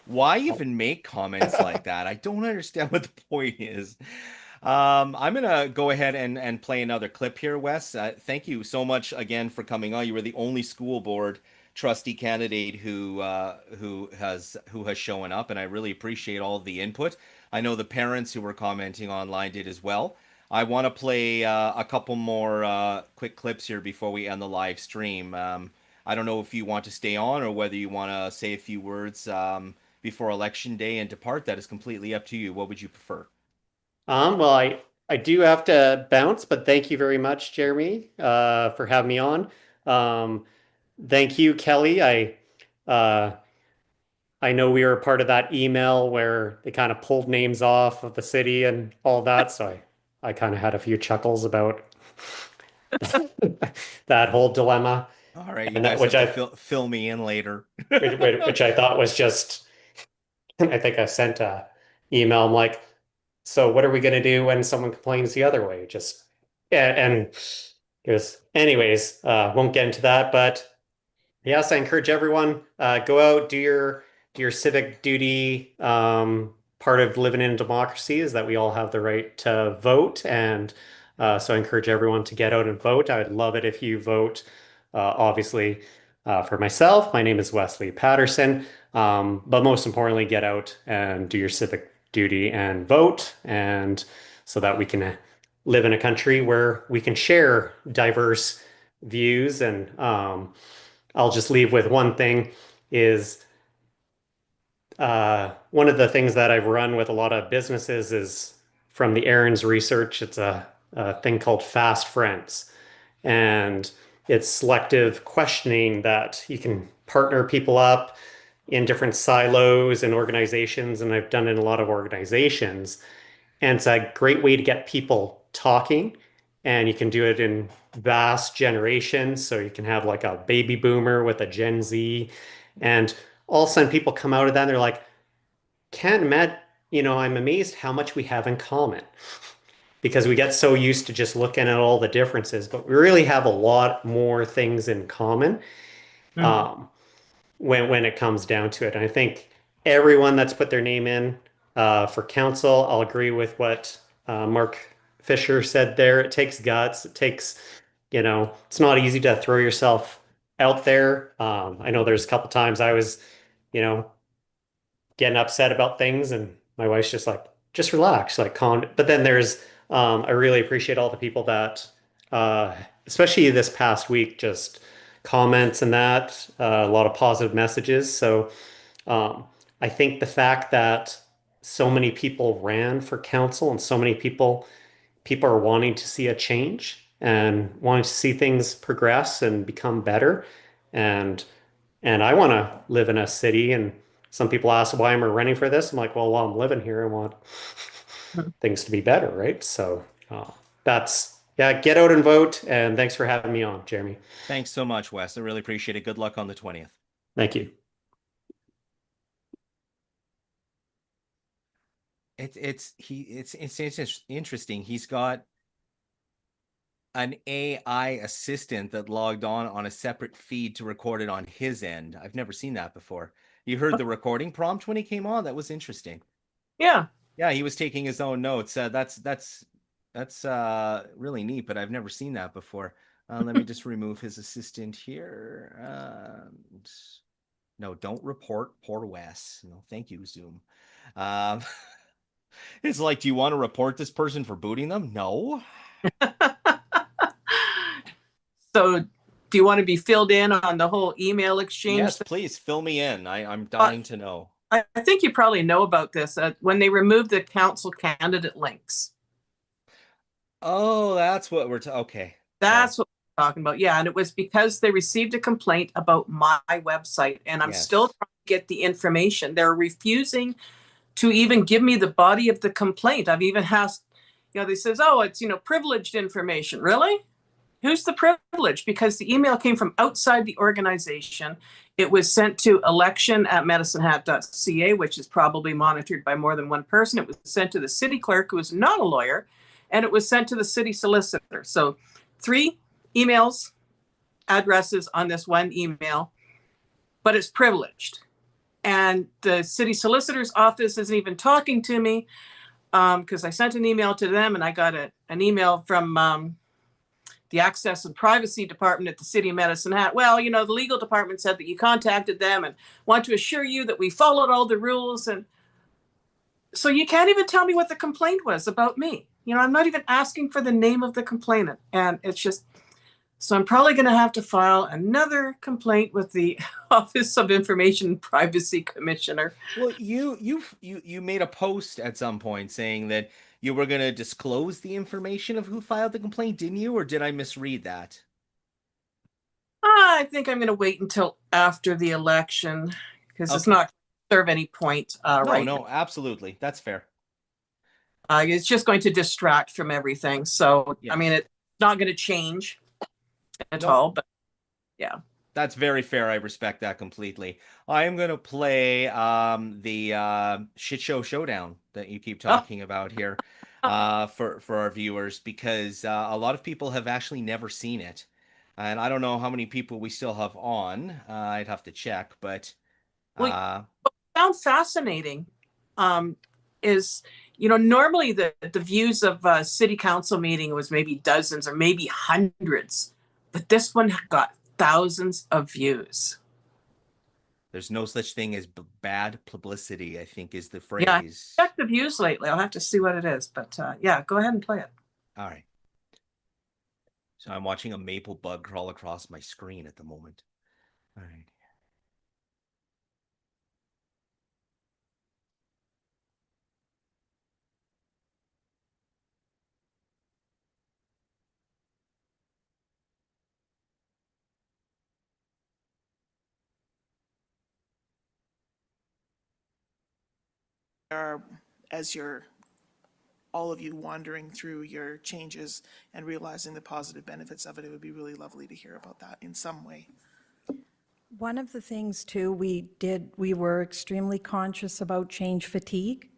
Why even make comments like that? I don't understand what the point is. I'm gonna go ahead and play another clip here, Wes. Thank you so much again for coming on. You were the only school board trustee candidate who has shown up, and I really appreciate all of the input. I know the parents who were commenting online did as well. I want to play a couple more quick clips here before we end the live stream. I don't know if you want to stay on or whether you want to say a few words before Election Day and depart. That is completely up to you. What would you prefer? Well, I do have to bounce, but thank you very much, Jeremy, for having me on. Thank you, Kelly. I know we were part of that email where they kind of pulled names off of the city and all that, so I kind of had a few chuckles about that whole dilemma. All right, you guys have to fill me in later. which I thought was just, I think I sent a email. I'm like, so what are we going to do when someone complains the other way? And it was, anyways, won't get into that, but yes, I encourage everyone, go out, do your civic duty. Part of living in a democracy is that we all have the right to vote. And so I encourage everyone to get out and vote. I would love it if you vote, obviously, for myself. My name is Wesley Patterson. But most importantly, get out and do your civic duty and vote, and so that we can live in a country where we can share diverse views. And I'll just leave with one thing is one of the things that I've run with a lot of businesses is from the Aaron's research. It's a thing called Fast Friends, and it's selective questioning that you can partner people up in different silos and organizations, and I've done it in a lot of organizations. And it's a great way to get people talking, and you can do it in vast generations. So you can have like a baby boomer with a Gen Z, and all of a sudden people come out of that and they're like, can't imagine, I'm amazed how much we have in common. Because we get so used to just looking at all the differences, but we really have a lot more things in common. When it comes down to it. And I think everyone that's put their name in for council, I'll agree with what Mark Fisher said there. It takes guts. It takes, it's not easy to throw yourself out there. I know there's a couple times I was, getting upset about things, and my wife's just like, just relax, like calm. But then there's, I really appreciate all the people that, especially this past week, just comments and that, a lot of positive messages. So I think the fact that so many people ran for council and so many people are wanting to see a change, and wanting to see things progress and become better. And I want to live in a city. And some people ask why I'm running for this. I'm like, well, while I'm living here, I want things to be better, right? So that's, yeah, get out and vote. And thanks for having me on, Jeremy. Thanks so much, Wes. I really appreciate it. Good luck on the 20th. Thank you. It's interesting. He's got an AI assistant that logged on a separate feed to record it on his end. I've never seen that before. You heard the recording prompt when he came on? That was interesting. Yeah. Yeah, he was taking his own notes. That's really neat, but I've never seen that before. Let me just remove his assistant here. No, don't report poor Wes. No, thank you, Zoom. It's like, do you want to report this person for booting them? No. So do you want to be filled in on the whole email exchange? Yes, please fill me in. I'm dying to know. I think you probably know about this. When they removed the council candidate links. Oh, that's what we're okay. That's what we're talking about. Yeah, and it was because they received a complaint about my website, and I'm still trying to get the information. They're refusing to even give me the body of the complaint. I've even asked, they says, oh, it's, privileged information. Really? Who's the privilege? Because the email came from outside the organization. It was sent to election@medicinehat.ca, which is probably monitored by more than one person. It was sent to the city clerk, who is not a lawyer, and it was sent to the city solicitor. So 3 emails, addresses on this one email, but it's privileged. And the city solicitor's office isn't even talking to me because I sent an email to them, and I got an email from the Access and Privacy Department at the City of Medicine Hat. Well, the legal department said that you contacted them and want to assure you that we followed all the rules. And so you can't even tell me what the complaint was about me. I'm not even asking for the name of the complainant. And it's just, so I'm probably going to have to file another complaint with the Office of Information and Privacy Commissioner. Well, you made a post at some point saying that you were going to disclose the information of who filed the complaint, didn't you? Or did I misread that? I think I'm going to wait until after the election because it's not going to serve any point right now. No, absolutely. That's fair. It's just going to distract from everything. So, yes. I mean, it's not going to change at all, but yeah. That's very fair. I respect that completely. I am going to play the shit show showdown that you keep talking about here for our viewers, because a lot of people have actually never seen it. And I don't know how many people we still have on. I'd have to check, but what sounds fascinating is, normally the views of a city council meeting was maybe dozens or maybe hundreds, but this one got thousands of views. There's no such thing as bad publicity, I think is the phrase. Yeah, I checked the views lately. I'll have to see what it is, but yeah, go ahead and play it. All right. So I'm watching a maple bug crawl across my screen at the moment. All right. As all of you wandering through your changes and realizing the positive benefits of it, it would be really lovely to hear about that in some way. One of the things too we were extremely conscious about change fatigue,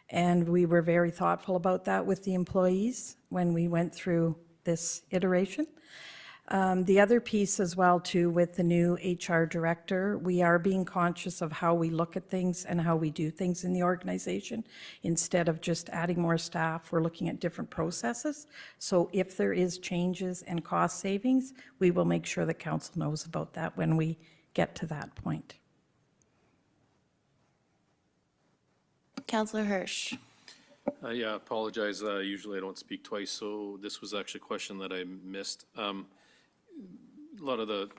and we were very thoughtful about that with the employees when we went through this iteration. The other piece as well too, with the new HR director, we are being conscious of how we look at things and how we do things in the organization. Instead of just adding more staff, we're looking at different processes. So if there is changes and cost savings, we will make sure the council knows about that when we get to that point. Councillor Hirsch. Yeah, apologize. Usually I don't speak twice, so this was actually a question that I missed. A lot of the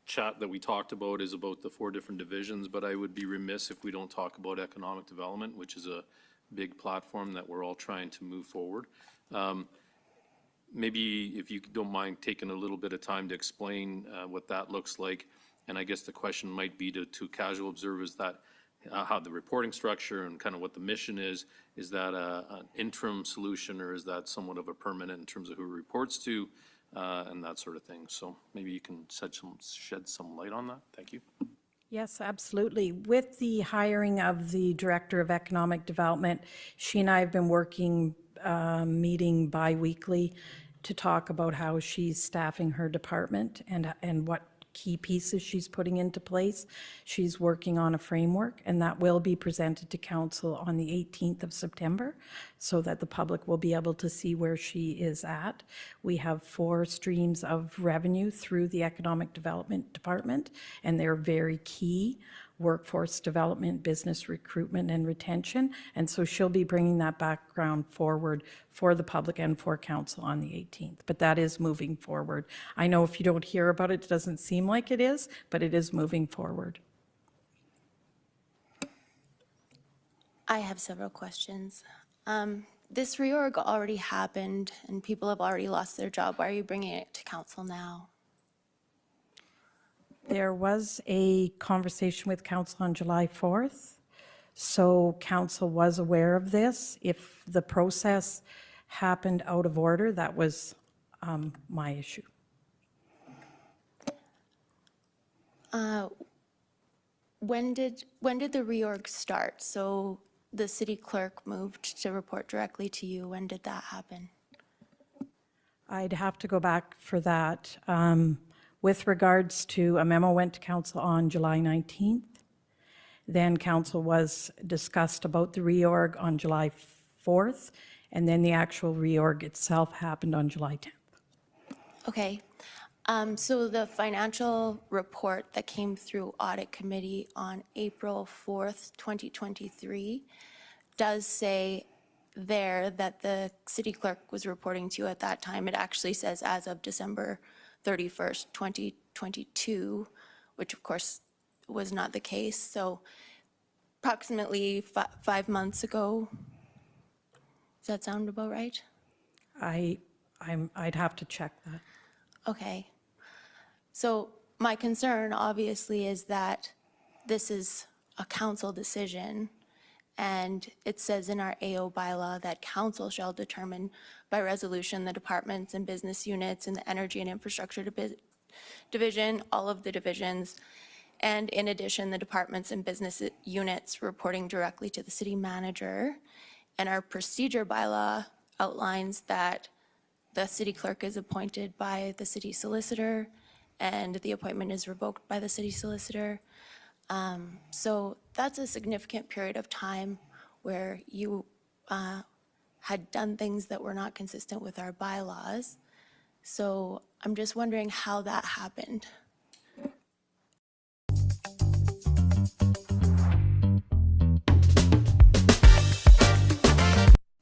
chat that we talked about is about the 4 different divisions, but I would be remiss if we don't talk about economic development, which is a big platform that we're all trying to move forward. maybe if you don't mind taking a little bit of time to explain what that looks like. And I guess the question might be to casual observers that how the reporting structure and kind of what the mission is that an interim solution or is that somewhat of a permanent in terms of who reports to and that sort of thing? So maybe you can shed some light on that. Thank you. Yes, absolutely. With the hiring of the Director of Economic Development, she and I have been working, meeting bi-weekly to talk about how she's staffing her department and what key pieces she's putting into place. She's working on a framework, and that will be presented to Council on the 18th of September so that the public will be able to see where she is at. We have 4 streams of revenue through the Economic Development Department, and they're very key: workforce development, business recruitment, and retention. And so she'll be bringing that background forward for the public and for Council on the 18th. But that is moving forward. I know if you don't hear about it, it doesn't seem like it is, but it is moving forward. I have several questions. This reorg already happened and people have already lost their job. Why are you bringing it to Council now? There was a conversation with Council on July 4th, so Council was aware of this. If the process happened out of order, that was my issue. When did the reorg start? So the city clerk moved to report directly to you. When did that happen? I'd have to go back for that. With regards to, a memo went to Council on July 19th. Then Council was discussed about the reorg on July 4th, and then the actual reorg itself happened on July 10th. Okay. So the financial report that came through Audit Committee on April 4th, 2023, does say there that the city clerk was reporting to you at that time. It actually says as of December 31st, 2022, which of course was not the case. So approximately 5 months ago. Does that sound about right? I'd have to check that. Okay. So my concern obviously is that this is a council decision, and it says in our AO bylaw that council shall determine by resolution the departments and business units in the energy and infrastructure division, all of the divisions, and in addition, the departments and business units reporting directly to the city manager. And our procedure bylaw outlines that the city clerk is appointed by the city solicitor and the appointment is revoked by the city solicitor. So that's a significant period of time where you had done things that were not consistent with our bylaws. So I'm just wondering how that happened.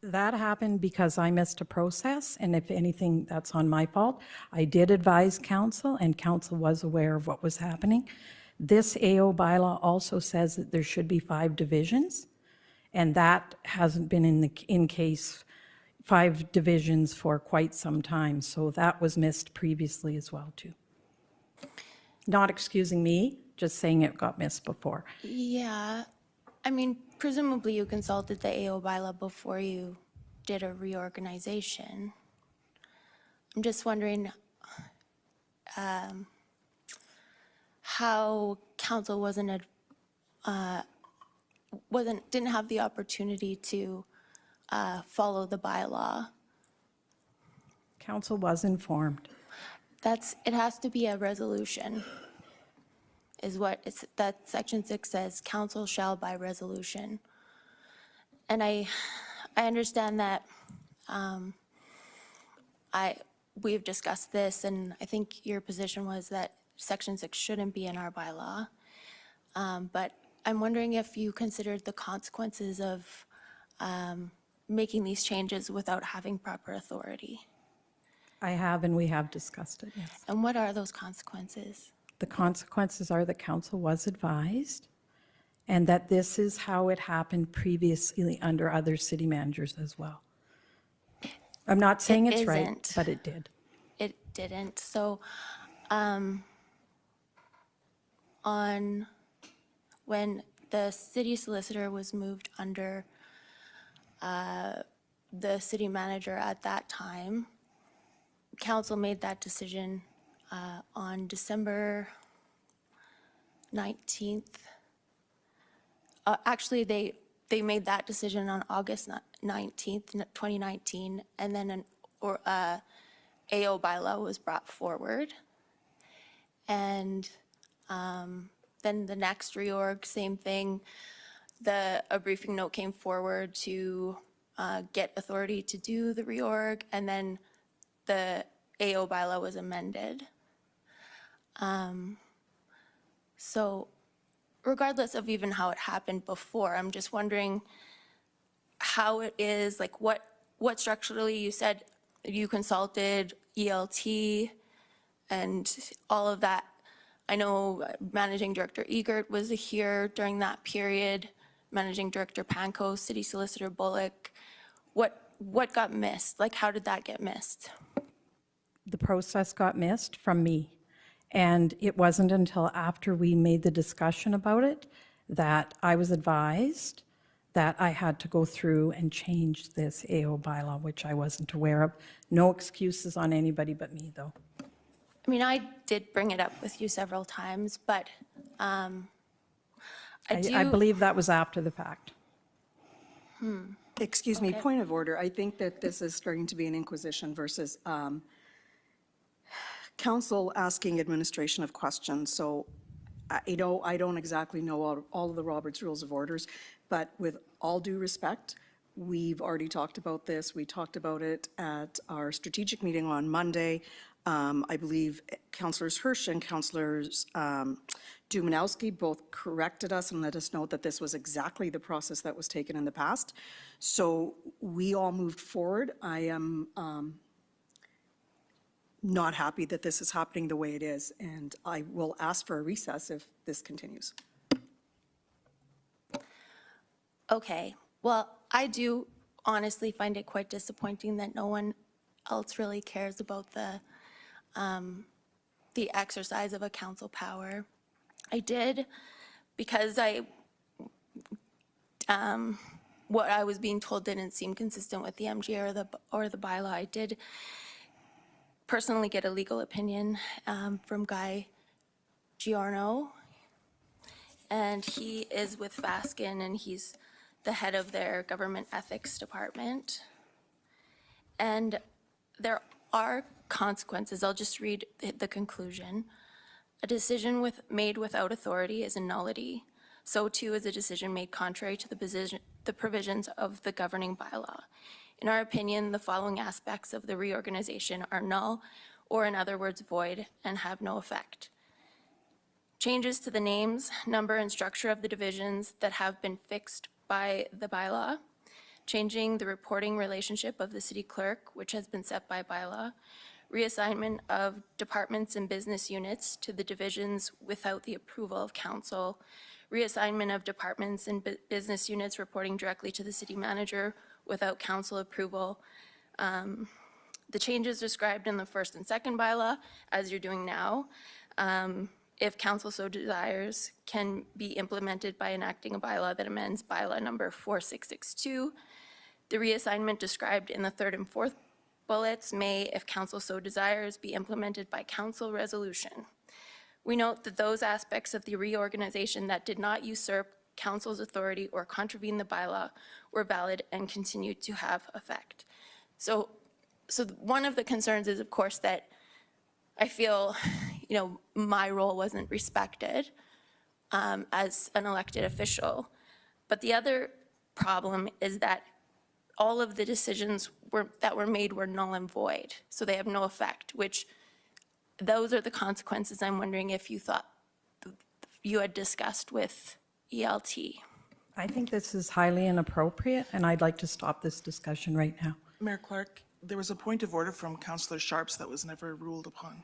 That happened because I missed a process, and if anything, that's on my fault. I did advise Council, and Council was aware of what was happening. This AO bylaw also says that there should be 5 divisions, and that hasn't been in case 5 divisions for quite some time, so that was missed previously as well too. Not excusing me, just saying it got missed before. Yeah, I mean, presumably you consulted the AO bylaw before you did a reorganization. I'm just wondering how council didn't have the opportunity to follow the bylaw. Council was informed. It has to be a resolution, is what that section 6 says. Council shall by resolution. And I understand that we've discussed this, and I think your position was that section 6 shouldn't be in our bylaw. But I'm wondering if you considered the consequences of making these changes without having proper authority. I have, and we have discussed it, yes. And what are those consequences? The consequences are that Council was advised, and that this is how it happened previously under other city managers as well. I'm not saying It it's right, isn't. but it did. It didn't. So, when the city solicitor was moved under the city manager at that time, council made that decision on December 19th. Actually, they made that decision on August 19th, 2019, and then an AO bylaw was brought forward. And then the next reorg, same thing. A briefing note came forward to get authority to do the reorg, and then the AO bylaw was amended. So regardless of even how it happened before, I'm just wondering how it is, like what structurally, you said you consulted ELT and all of that. I know Managing Director Egert was here during that period, Managing Director Panko, City Solicitor Bullock. What got missed? Like, how did that get missed? The process got missed from me. And it wasn't until after we made the discussion about it that I was advised that I had to go through and change this AO bylaw, which I wasn't aware of. No excuses on anybody but me, though. I mean, I did bring it up with you several times, but I believe that was after the fact. Excuse me, point of order. I think that this is starting to be an inquisition versus council asking administration of questions. So, I don't exactly know all of the Robert's Rules of Orders, but with all due respect, we've already talked about this. We talked about it at our strategic meeting on Monday. I believe Councillors Hirsch and Councillors Dumanowski both corrected us and let us know that this was exactly the process that was taken in the past. So we all moved forward. I am not happy that this is happening the way it is, and I will ask for a recess if this continues. Okay, well, I do honestly find it quite disappointing that no one else really cares about the exercise of a council power. I did, because what I was being told didn't seem consistent with the MGA or the bylaw. I did personally get a legal opinion from Guy Giorno, and he is with Faskin, and he's the head of their government ethics department. And there are consequences. I'll just read the conclusion. A decision made without authority is a nullity. So too is a decision made contrary to the provisions of the governing bylaw. In our opinion, the following aspects of the reorganization are null, or in other words, void, and have no effect. Changes to the names, number, and structure of the divisions that have been fixed by the bylaw. Changing the reporting relationship of the city clerk, which has been set by bylaw. Reassignment of departments and business units to the divisions without the approval of council. Reassignment of departments and business units reporting directly to the city manager without council approval. The changes described in the first and second bylaw, as you're doing now, if council so desires, can be implemented by enacting a bylaw that amends bylaw number 4662. The reassignment described in the third and fourth bullets may, if council so desires, be implemented by council resolution. We note that those aspects of the reorganization that did not usurp council's authority or contravene the bylaw were valid and continued to have effect. So one of the concerns is, of course, that I feel, my role wasn't respected as an elected official. But the other problem is that all of the decisions that were made were null and void, so they have no effect, which those are the consequences I'm wondering if you thought you had discussed with ELT. I think this is highly inappropriate, and I'd like to stop this discussion right now. Mayor Clark, there was a point of order from Councillor Sharps that was never ruled upon.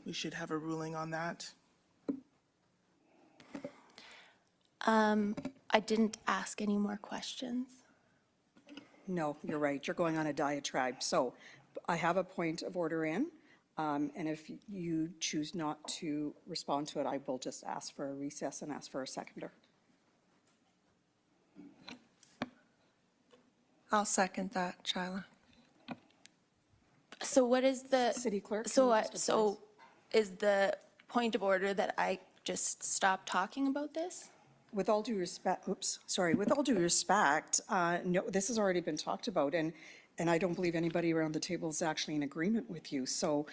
We should have a ruling on that. I didn't ask any more questions. No, you're right. You're going on a diatribe. So I have a point of order in, and if you choose not to respond to it, I will just ask for a recess and ask for a seconder. I'll second that, Shyla. So what is the? City clerk? So can you just so is the point of order that I just stop talking about this? With all due respect, with all due respect, no, this has already been talked about, and I don't believe anybody around the table is actually in agreement with you. So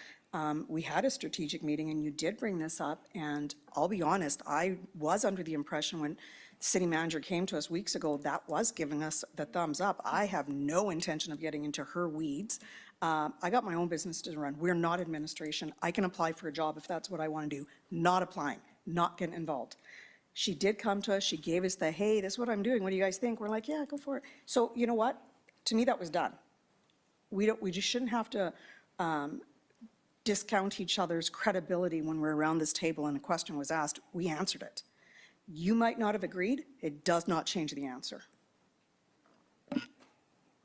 we had a strategic meeting, and you did bring this up, and I'll be honest, I was under the impression when the city manager came to us weeks ago, that was giving us the thumbs up. I have no intention of getting into her weeds. I got my own business to run. We're not administration. I can apply for a job if that's what I want to do. Not applying, not getting involved. She did come to us, she gave us the, hey, this is what I'm doing, what do you guys think? We're like, yeah, go for it. So you know what? To me, that was done. We just shouldn't have to discount each other's credibility when we're around this table and a question was asked. We answered it. You might not have agreed, it does not change the answer.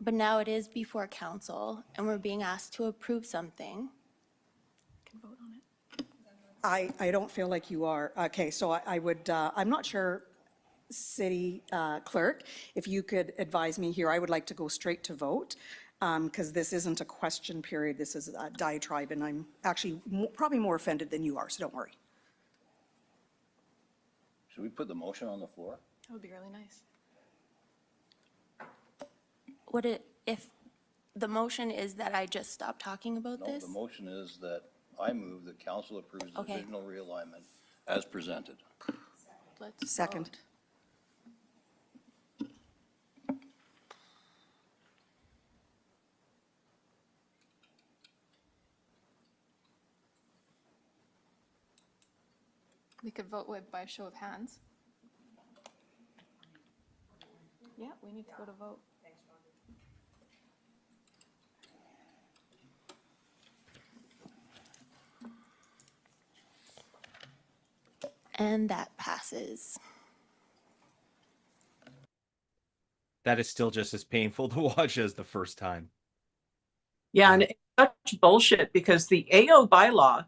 But now it is before council, and we're being asked to approve something. I don't feel like you are. Okay, so I would, I'm not sure, city clerk, if you could advise me here. I would like to go straight to vote because this isn't a question period. This is a diatribe, and I'm actually probably more offended than you are, so don't worry. Should we put the motion on the floor? That would be really nice. Would it, if the motion is that I just stop talking about No, this? the motion is that I move that council approves the Okay. divisional realignment as presented. Let's Second. vote. We could vote by show of hands. Yeah, we need to go to vote. And that passes. That is still just as painful to watch as the first time. Yeah, and it's such bullshit because the AO bylaw,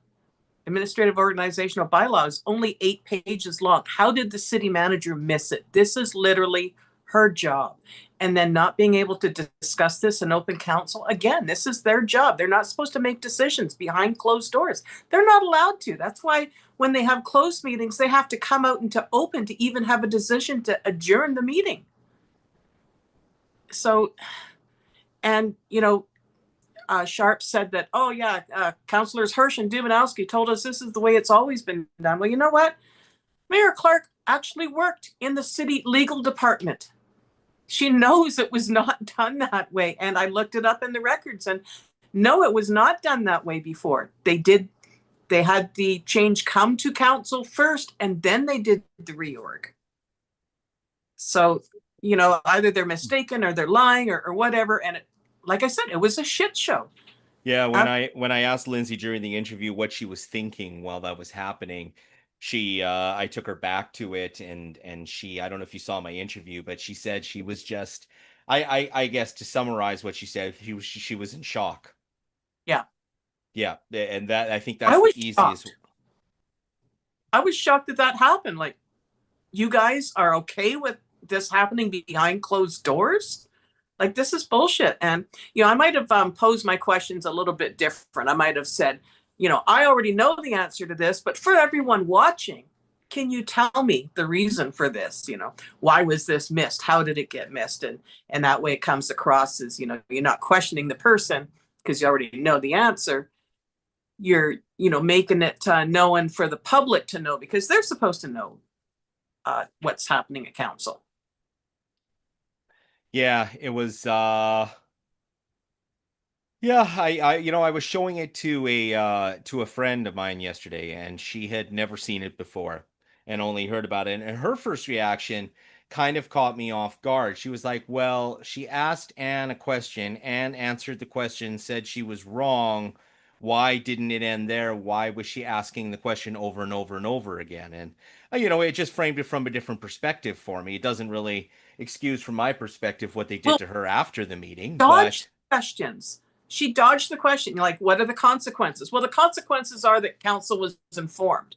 administrative organizational bylaw, is only 8 pages long. How did the city manager miss it? This is literally her job. And then not being able to discuss this in open council, again, this is their job. They're not supposed to make decisions behind closed doors. They're not allowed to. That's why when they have closed meetings, they have to come out into open to even have a decision to adjourn the meeting. So, and, you know, Sharp said that, oh yeah, councillors Hirsch and Dumanowski told us this is the way it's always been done. Well, you know what? Mayor Clark actually worked in the city legal department. She knows it was not done that way. And I looked it up in the records and no, it was not done that way before. They had the change come to council first and then they did the reorg. So, you know, either they're mistaken or they're lying or whatever. And it, like I said, it was a shit show. Yeah, when I asked Lindsay during the interview what she was thinking while that was happening, I took her back to it and she, I don't know if you saw my interview, but she said she was just I guess to summarize what she said, she was in shock. Yeah. Yeah, and that I think that's the easiest. Shocked. I was shocked that that happened. Like, you guys are okay with this happening behind closed doors? Like, this is bullshit. And, you know, I might have posed my questions a little bit different. I might have said, you know, I already know the answer to this, but for everyone watching, can you tell me the reason for this? You know, why was this missed? How did it get missed? And that way it comes across as, you know, you're not questioning the person because you already know the answer. You're, you know, making it known for the public to know because they're supposed to know what's happening at council. Yeah, it was yeah, I was showing it to a friend of mine yesterday and she had never seen it before and only heard about it. And her first reaction kind of caught me off guard. She was like, well, she asked Anne a question, Anne answered the question, said she was wrong. why didn't it end there? Why was she asking the question over and over and over again? And it just framed it from a different perspective for me. It doesn't really excuse from my perspective what they did Well, to her after the meeting, but dodged questions. She dodged the question. You're like, what are the consequences? Well, the consequences are that council was informed.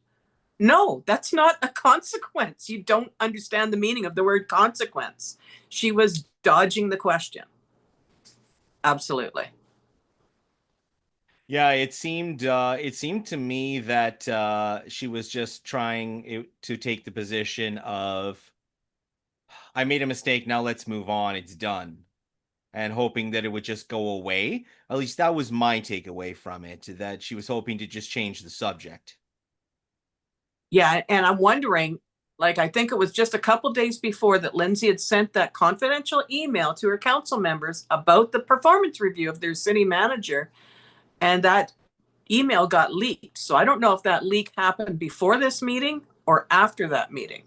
No, that's not a consequence. You don't understand the meaning of the word consequence. She was dodging the question. Absolutely. yeah, it seemed to me that she was just trying to take the position of, I made a mistake, now let's move on, it's done, and hoping that it would just go away. At least that was my takeaway from it, that she was hoping to just change the subject. Yeah, and I'm wondering, like, I think it was just a couple days before that Lindsay had sent that confidential email to her council members about the performance review of their city manager, and that email got leaked. So I don't know if that leak happened before this meeting or after that meeting.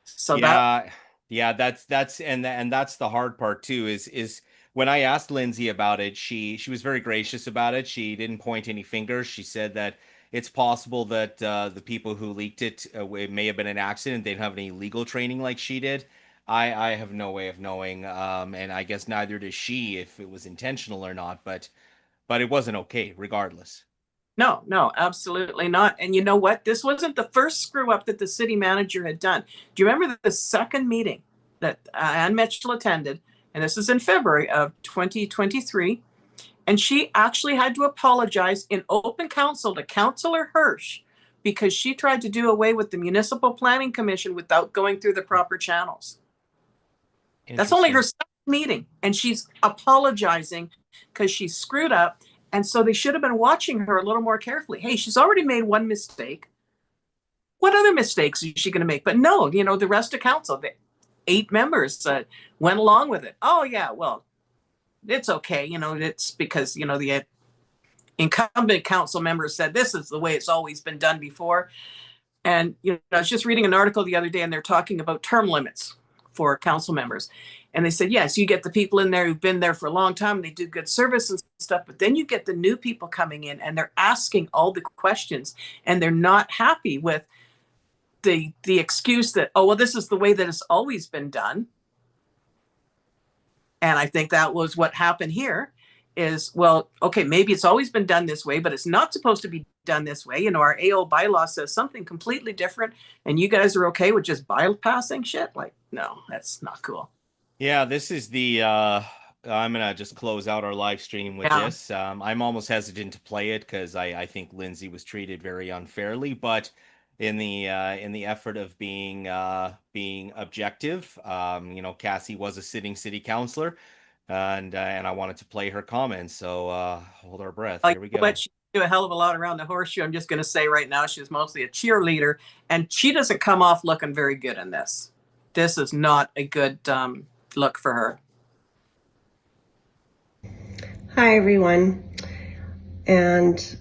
So Yeah, that's and that's the hard part too, is when I asked Lindsay about it, she was very gracious about it. She didn't point any fingers. She said that it's possible that the people who leaked it, it may have been an accident. They didn't have any legal training like she did. I have no way of knowing, and I guess neither does she, if it was intentional or not. But it wasn't okay, regardless. No, absolutely not. And you know what? This wasn't the first screw up that the city manager had done. Do you remember the second meeting that Ann Mitchell attended? And this is in February of 2023. And she actually had to apologize in open council to Councillor Hirsch because she tried to do away with the Municipal Planning Commission without going through the proper channels. That's only her second meeting, and she's apologizing because she screwed up. And so they should have been watching her a little more carefully. Hey, she's already made one mistake. What other mistakes is she going to make? But no, the rest of council, the 8 members went along with it. Oh, yeah, well, it's okay. It's because, the incumbent council members said this is the way it's always been done before. And, I was just reading an article the other day, and they're talking about term limits for council members. And they said, yes, you get the people in there who've been there for a long time, and they do good service and stuff, but then you get the new people coming in and they're asking all the questions, and they're not happy with the excuse that, oh, well, this is the way that it's always been done. And I think that was what happened here is, well, okay, maybe it's always been done this way, but it's not supposed to be done this way. Our AO bylaw says something completely different, and you guys are okay with just bypassing shit? Like, no, that's not cool. Yeah, this is the I'm gonna just close out our live stream with this. I'm almost hesitant to play it because I think Lindsay was treated very unfairly, but in the effort of being objective, Cassie was a sitting city councilor, and I wanted to play her comments, so hold our breath. Here we go. But she do a hell of a lot around the horseshoe. I'm just going to say right now, she's mostly a cheerleader, and she doesn't come off looking very good in this. This is not a good look for her. Hi, everyone. And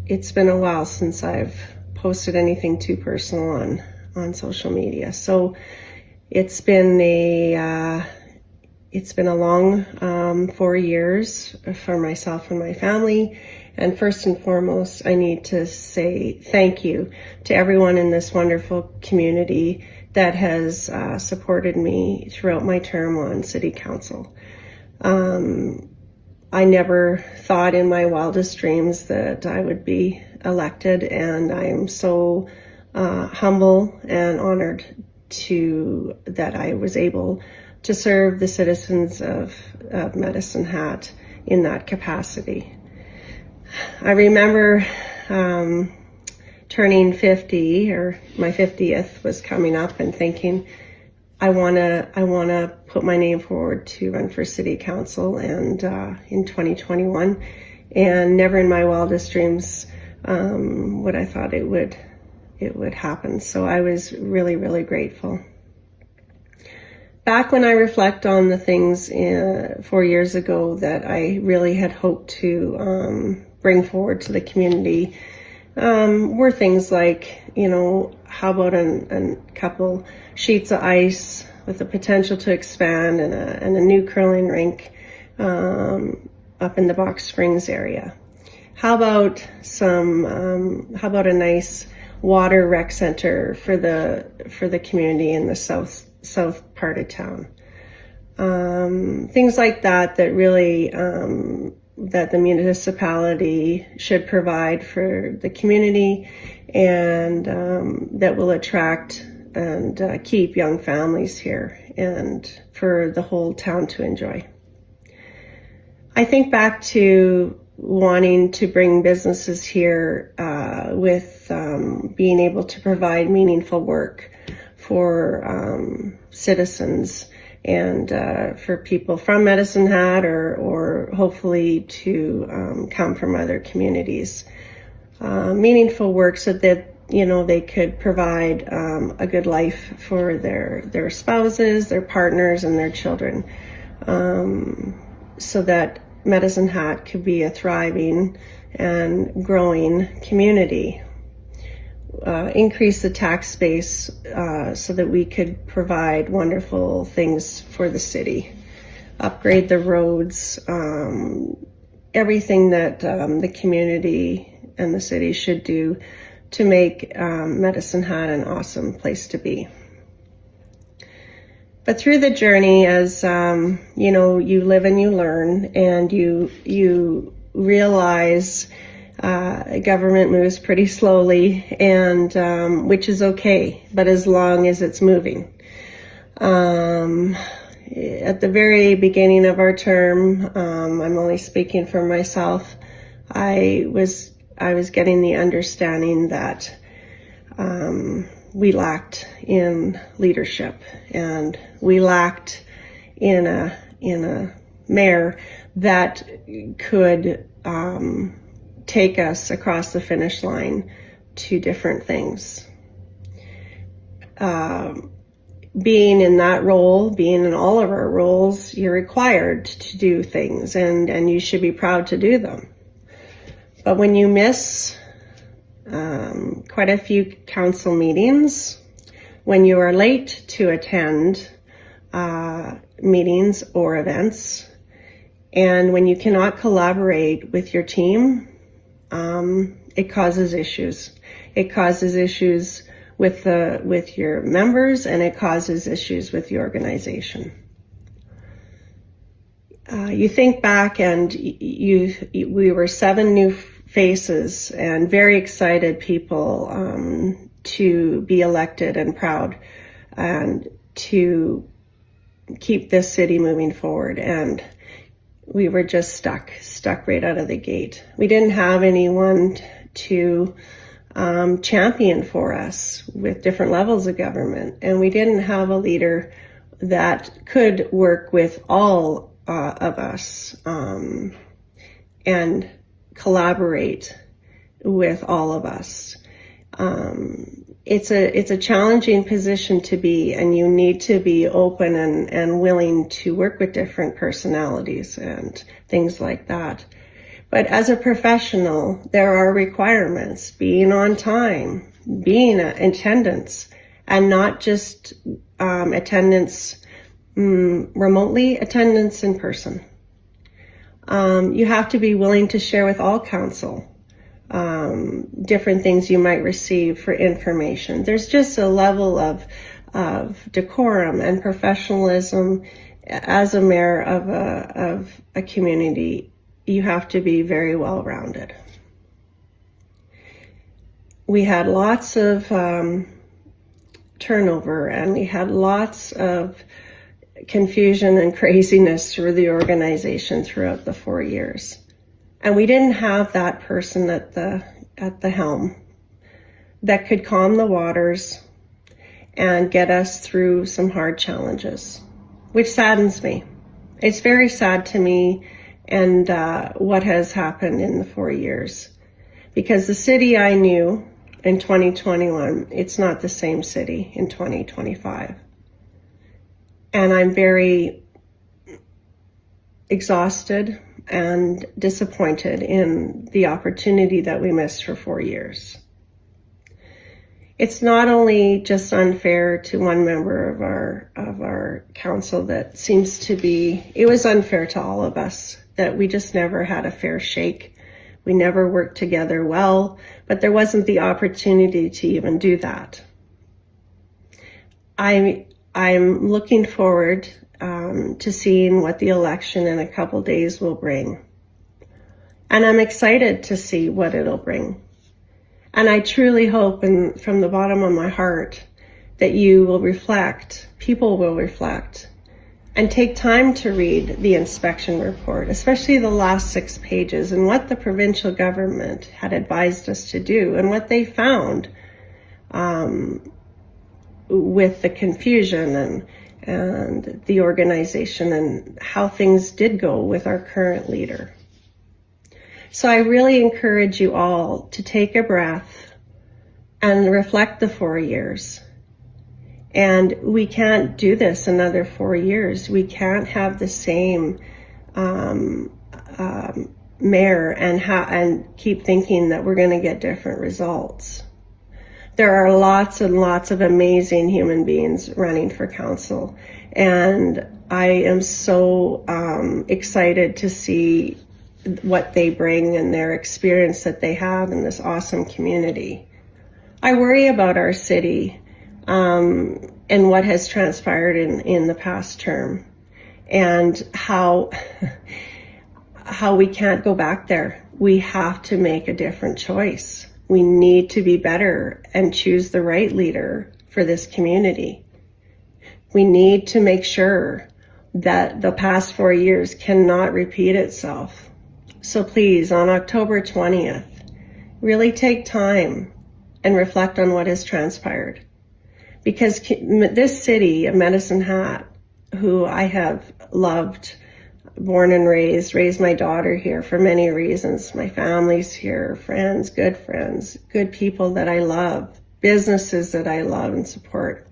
it's been a while since I've posted anything too personal on social media. So it's been a long 4 years for myself and my family. And first and foremost, I need to say thank you to everyone in this wonderful community that has supported me throughout my term on City Council. I never thought in my wildest dreams that I would be elected, and I am so humble and honored that I was able to serve the citizens of Medicine Hat in that capacity. I remember turning 50, or my 50th was coming up, and thinking, I wanna put my name forward to run for City Council, and in 2021, and never in my wildest dreams would I thought it would happen. So I was really, really grateful. Back when I reflect on the things 4 years ago that I really had hoped to bring forward to the community, were things like, how about a couple sheets of ice with the potential to expand, and a new curling rink, up in the Box Springs area? How about a nice water rec center for the community in the south part of town? Things like that really that the municipality should provide for the community, and that will attract and keep young families here and for the whole town to enjoy. I think back to wanting to bring businesses here with being able to provide meaningful work for citizens and for people from Medicine Hat or hopefully to come from other communities. Meaningful work so that they could provide a good life for their spouses, their partners, and their children, so that Medicine Hat could be a thriving and growing community. Increase the tax base so that we could provide wonderful things for the city. Upgrade the roads, everything that the community and the city should do to make Medicine Hat an awesome place to be. But through the journey, as you live and you learn, and you realize government moves pretty slowly, and which is okay, but as long as it's moving. At the very beginning of our term, I'm only speaking for myself, I was getting the understanding that we lacked in leadership, and we lacked in a mayor that could take us across the finish line to different things. Being in that role, being in all of our roles, you're required to do things, and you should be proud to do them. But when you miss quite a few council meetings, when you are late to attend meetings or events, and when you cannot collaborate with your team, it causes issues. It causes issues with your members, and it causes issues with the organization. You think back, and we were 7 new faces and very excited people to be elected and proud and to keep this city moving forward. And we were just stuck right out of the gate. We didn't have anyone to champion for us with different levels of government, and we didn't have a leader that could work with all of us and collaborate with all of us. It's a challenging position to be, and you need to be open and willing to work with different personalities and things like that. But as a professional, there are requirements: being on time, being in attendance, and not just attendance remotely, attendance in person. You have to be willing to share with all council different things you might receive for information. There's just a level of decorum and professionalism as a mayor of a community. You have to be very well-rounded. We had lots of turnover, and we had lots of confusion and craziness through the organization throughout the 4 years. And we didn't have that person at the helm that could calm the waters and get us through some hard challenges, which saddens me. It's very sad to me, and what has happened in the 4 years. Because the city I knew in 2021, it's not the same city in 2025. And I'm very exhausted and disappointed in the opportunity that we missed for 4 years. It's not only just unfair to one member of our council that seems to be, it was unfair to all of us, that we just never had a fair shake. We never worked together well, but there wasn't the opportunity to even do that. I'm looking forward to seeing what the election in a couple days will bring. And I'm excited to see what it'll bring. And I truly hope, and from the bottom of my heart, that you will reflect, people will reflect, and take time to read the inspection report, especially the last 6 pages, and what the provincial government had advised us to do and what they found with the confusion and the organization and how things did go with our current leader. So I really encourage you all to take a breath and reflect the 4 years. And we can't do this another 4 years. We can't have the same mayor and keep thinking that we're going to get different results. There are lots and lots of amazing human beings running for council. And I am so excited to see what they bring and their experience that they have in this awesome community. I worry about our city and what has transpired in the past term, and how we can't go back there. We have to make a different choice. We need to be better and choose the right leader for this community. We need to make sure that the past 4 years cannot repeat itself. So please, on October 20th, really take time and reflect on what has transpired. Because this city of Medicine Hat, who I have loved, born and raised my daughter here for many reasons. My family's here, friends, good people that I love, businesses that I love and support.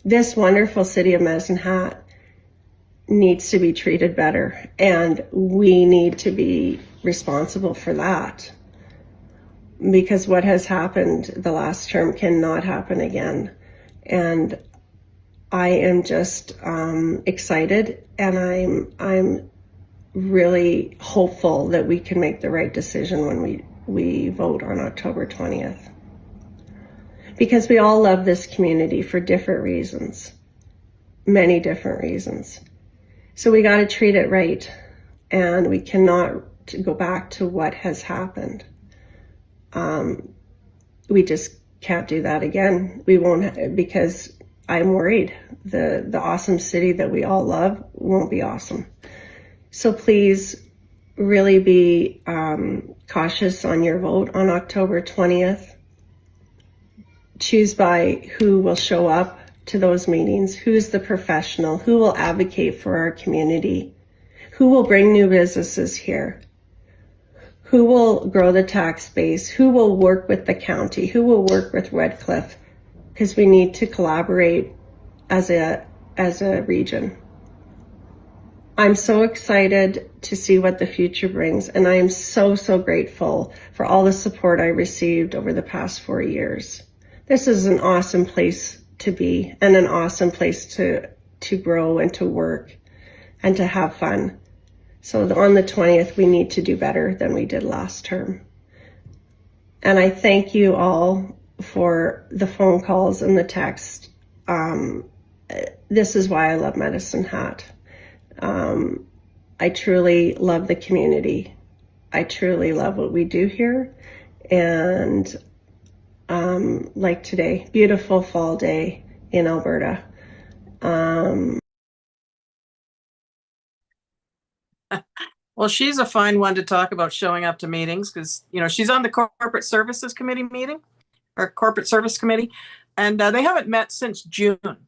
This wonderful city of Medicine Hat needs to be treated better, and we need to be responsible for that, because what has happened the last term cannot happen again. And I am just excited, and I'm really hopeful that we can make the right decision when we vote on October 20th, because we all love this community for different reasons, many different reasons. So we got to treat it right, and we cannot go back to what has happened. We just can't do that again. We won't, because I'm worried the awesome city that we all love won't be awesome. So please really be cautious on your vote on October 20th. Choose by who will show up to those meetings, who's the professional, who will advocate for our community, who will bring new businesses here, who will grow the tax base, who will work with the county, who will work with Redcliffe, because we need to collaborate as a region. I'm so excited to see what the future brings, and I am so grateful for all the support I received over the past 4 years. This is an awesome place to be, and an awesome place to grow and to work and to have fun. So on the 20th, we need to do better than we did last term. And I thank you all for the phone calls and the text. This is why I love Medicine Hat. I truly love the community. I truly love what we do here. And like today, beautiful fall day in Alberta. Well, she's a fine one to talk about showing up to meetings, because, she's on the Corporate Services Committee meeting, or Corporate Service Committee, and they haven't met since June.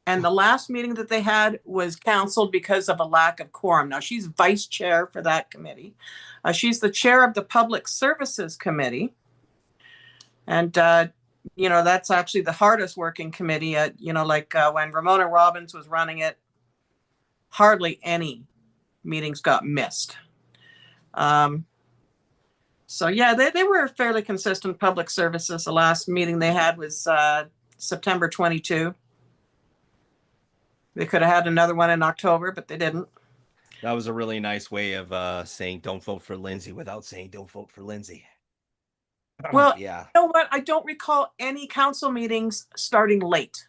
And the last meeting that they had was canceled because of a lack of quorum. Now, she's vice chair for that committee. She's the chair of the Public Services Committee. And, that's actually the hardest working committee. When Ramona Robbins was running it, hardly any meetings got missed. So yeah, they were fairly consistent public services. The last meeting they had was September 22. They could have had another one in October, but they didn't. That was a really nice way of saying don't vote for Lindsay without saying don't vote for Lindsay. Well, Yeah. you know what? I don't recall any council meetings starting late.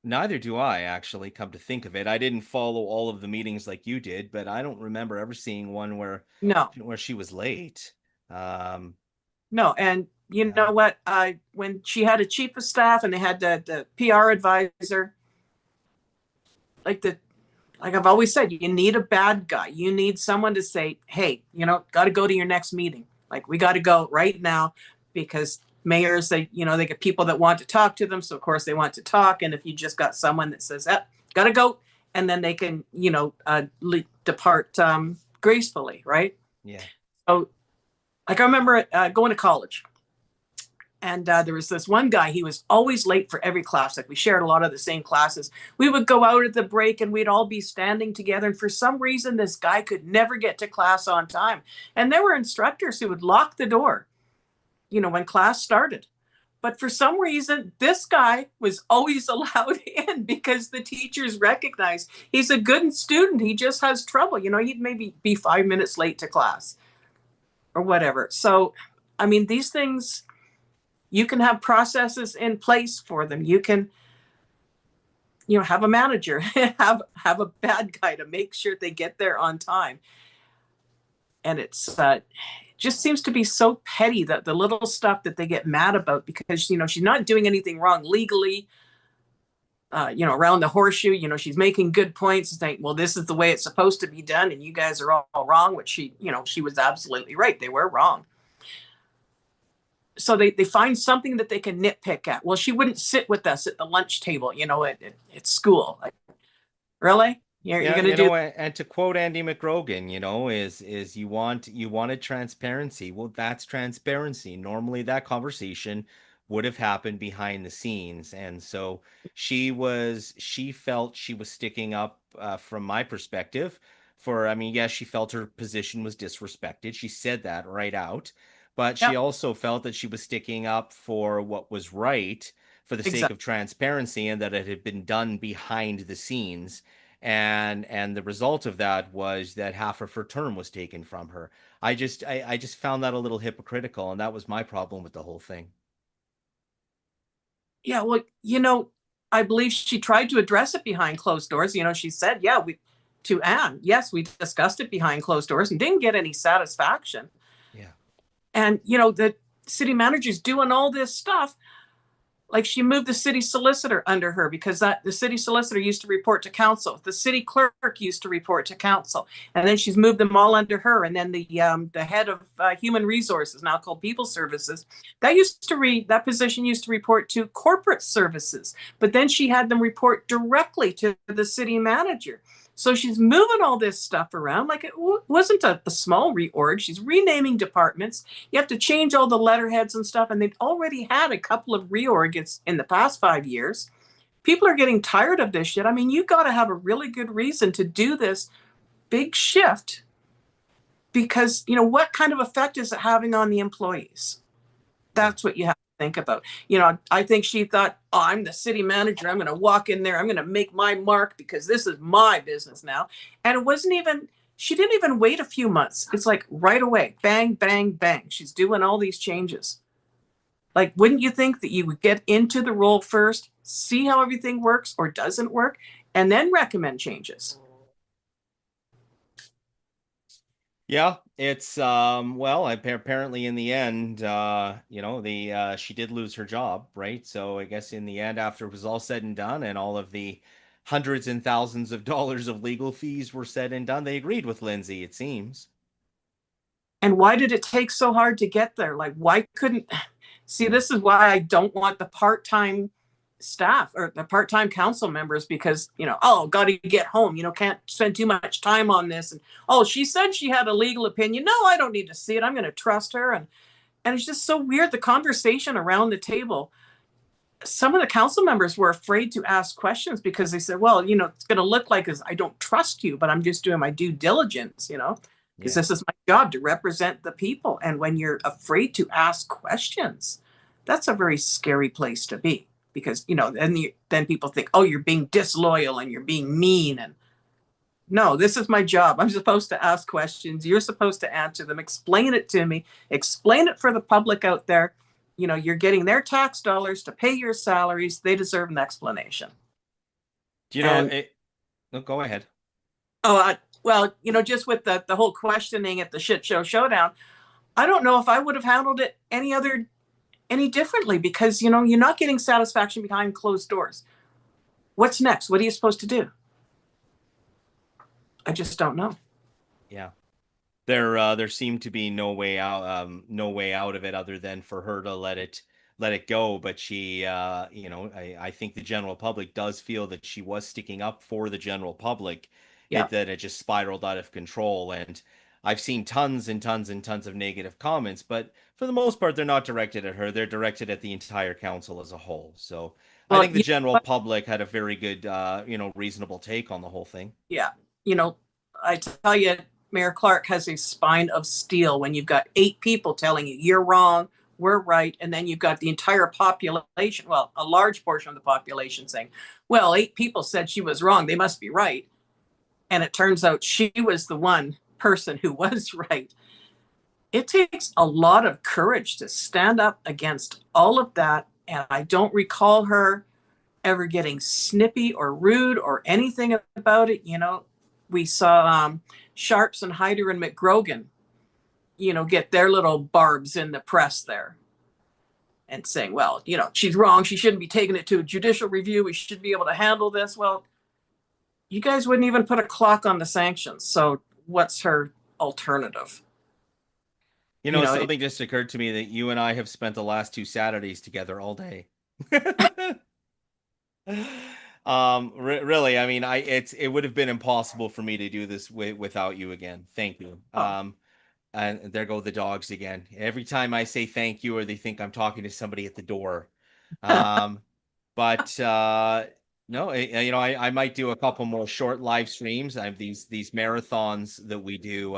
Neither do I, actually, come to think of it. I didn't follow all of the meetings like you did, but I don't remember ever seeing one where No, she was late. no. And you Yeah. know what? When she had a chief of staff and they had the PR advisor, like I've always said, you need a bad guy. You need someone to say, hey, got to go to your next meeting. Like, we got to go right now because mayors, they get people that want to talk to them. So, of course, they want to talk. And if you just got someone that says, got to go, and then they can, depart gracefully, right? Yeah. So, like, I remember going to college. And there was this one guy, he was always late for every class. Like, we shared a lot of the same classes. We would go out at the break and we'd all be standing together. And for some reason, this guy could never get to class on time. And there were instructors who would lock the door, when class started. But for some reason, this guy was always allowed in because the teachers recognized he's a good student. He just has trouble. He'd maybe be 5 minutes late to class or whatever. So, I mean, these things, you can have processes in place for them. You can, have a manager, have a bad guy to make sure they get there on time. And it just seems to be so petty, that the little stuff that they get mad about because, she's not doing anything wrong legally, around the horseshoe, she's making good points and saying, well, this is the way it's supposed to be done. And you guys are all wrong, which she was absolutely right. They were wrong. So they find something that they can nitpick at. Well, she wouldn't sit with us at the lunch table, at school. Like, really? You're Yeah, going to do? and to quote Andy McGrogan, is you wanted transparency. Well, that's transparency. Normally that conversation would have happened behind the scenes. And so she felt she was sticking up, from my perspective, I mean, yes, she felt her position was disrespected. She said that right out, but she Yep. also felt that she was sticking up for what was right for the sake Exactly. of transparency and that it had been done behind the scenes, and the result of that was that half of her term was taken from her. I just found that a little hypocritical, and that was my problem with the whole thing. Yeah. Well, I believe she tried to address it behind closed doors. She said, yeah, to Anne, yes, we discussed it behind closed doors and didn't get any satisfaction. Yeah. And, the city manager's doing all this stuff. Like, she moved the city solicitor under her because the city solicitor used to report to council. The city clerk used to report to council, and then she's moved them all under her. And then the head of human resources, now called people services, that position used to report to corporate services, but then she had them report directly to the city manager. So she's moving all this stuff around. Like, it wasn't a small reorg. She's renaming departments. You have to change all the letterheads and stuff. And they've already had a couple of reorgs in the past 5 years. People are getting tired of this shit. I mean, you got to have a really good reason to do this big shift because, what kind of effect is it having on the employees? That's what you have to think about. I think she thought, oh, I'm the city manager. I'm going to walk in there. I'm going to make my mark because this is my business now. And she didn't even wait a few months. It's like right away, bang, bang, bang. She's doing all these changes. Like, wouldn't you think that you would get into the role first, see how everything works or doesn't work, and then recommend changes? Yeah, it's well, apparently in the end, she did lose her job, right? So I guess in the end, after it was all said and done, and all of the hundreds and thousands of dollars of legal fees were said and done, they agreed with Lindsay, it seems. And why did it take so hard to get there? Like, why couldn't see? This is why I don't want the part-time staff or the part-time council members because, oh, got to get home, can't spend too much time on this. And, oh, she said she had a legal opinion. No, I don't need to see it. I'm going to trust her. And it's just so weird. The conversation around the table, some of the council members were afraid to ask questions because they said, well, it's going to look like I don't trust you, but I'm just doing my due diligence. because Yeah. this is my job to represent the people. And when you're afraid to ask questions, that's a very scary place to be, because, then people think, oh, you're being disloyal and you're being mean. And no, this is my job. I'm supposed to ask questions. You're supposed to answer them. Explain it to me. Explain it for the public out there. You're getting their tax dollars to pay your salaries. They deserve an explanation. Do you know And it? No, go ahead. well, just with the whole questioning at the shit show showdown, I don't know if I would have handled it any differently, because you're not getting satisfaction behind closed doors. What's next? What are you supposed to do? I just don't know. Yeah. There seemed to be no way out, no way out of it other than for her to let it go. But she, I think the general public does feel that she was sticking up for the general public. Yeah. That it just spiraled out of control. And I've seen tons and tons and tons of negative comments, but for the most part, they're not directed at her. They're directed at the entire council as a whole. So I Well, think the general public had a very good, reasonable take on the whole thing. yeah. I tell you, Mayor Clark has a spine of steel when you've got 8 people telling you you're wrong, we're right, and then you've got the entire population, well, a large portion of the population saying, well, 8 people said she was wrong, they must be right. And it turns out she was the one person who was right. It takes a lot of courage to stand up against all of that. And I don't recall her ever getting snippy or rude or anything about it. We saw Sharps and Hyder and McGrogan, get their little barbs in the press there and saying, well, she's wrong. She shouldn't be taking it to a judicial review. We should be able to handle this. Well, you guys wouldn't even put a clock on the sanctions. So what's her alternative? Something just occurred to me that you and I have spent the last 2 Saturdays together all day. Really, I mean, it would have been impossible for me to do this without you again. Thank you. And there go the dogs again. Every time I say thank you, or they think I'm talking to somebody at the door. But no, I might do a couple more short live streams. I have these marathons that we do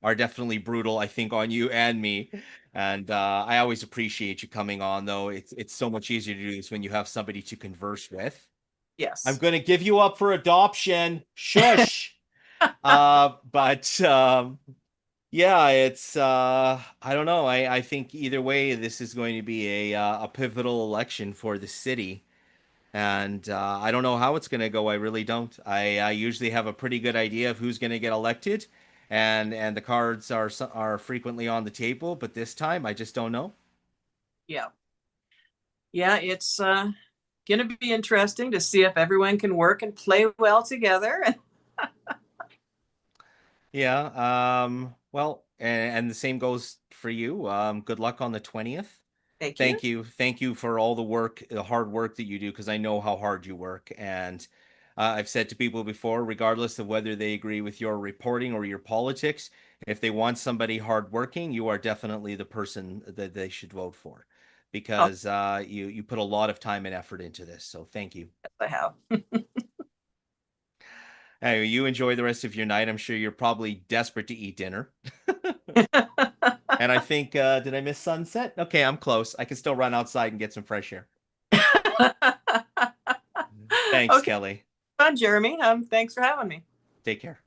are definitely brutal, I think, on you and me. And I always appreciate you coming on, though. It's so much easier to do this when you have somebody to converse with. Yes. I'm going to give you up for adoption. Shush. But yeah, it's I don't know. I think either way, this is going to be a pivotal election for the city. And I don't know how it's going to go. I really don't. I usually have a pretty good idea of who's going to get elected, and the cards are frequently on the table. But this time, I just don't know. Yeah. Yeah, it's going to be interesting to see if everyone can work and play well together. Yeah. Well, and the same goes for you. Good luck on the 20th. Thank you. Thank you for all the hard work that you do, because I know how hard you work. And I've said to people before, regardless of whether they agree with your reporting or your politics, if they want somebody hardworking, you are definitely the person that they should vote for, because you put a lot of time and effort into this. So thank you. Yes, I have. Anyway, you enjoy the rest of your night. I'm sure you're probably desperate to eat dinner. And I think, did I miss sunset? Okay, I'm close. I can still run outside and get some fresh air. Thanks, Okay. Kelly. Fun, Jeremy. Thanks for having me. Take care.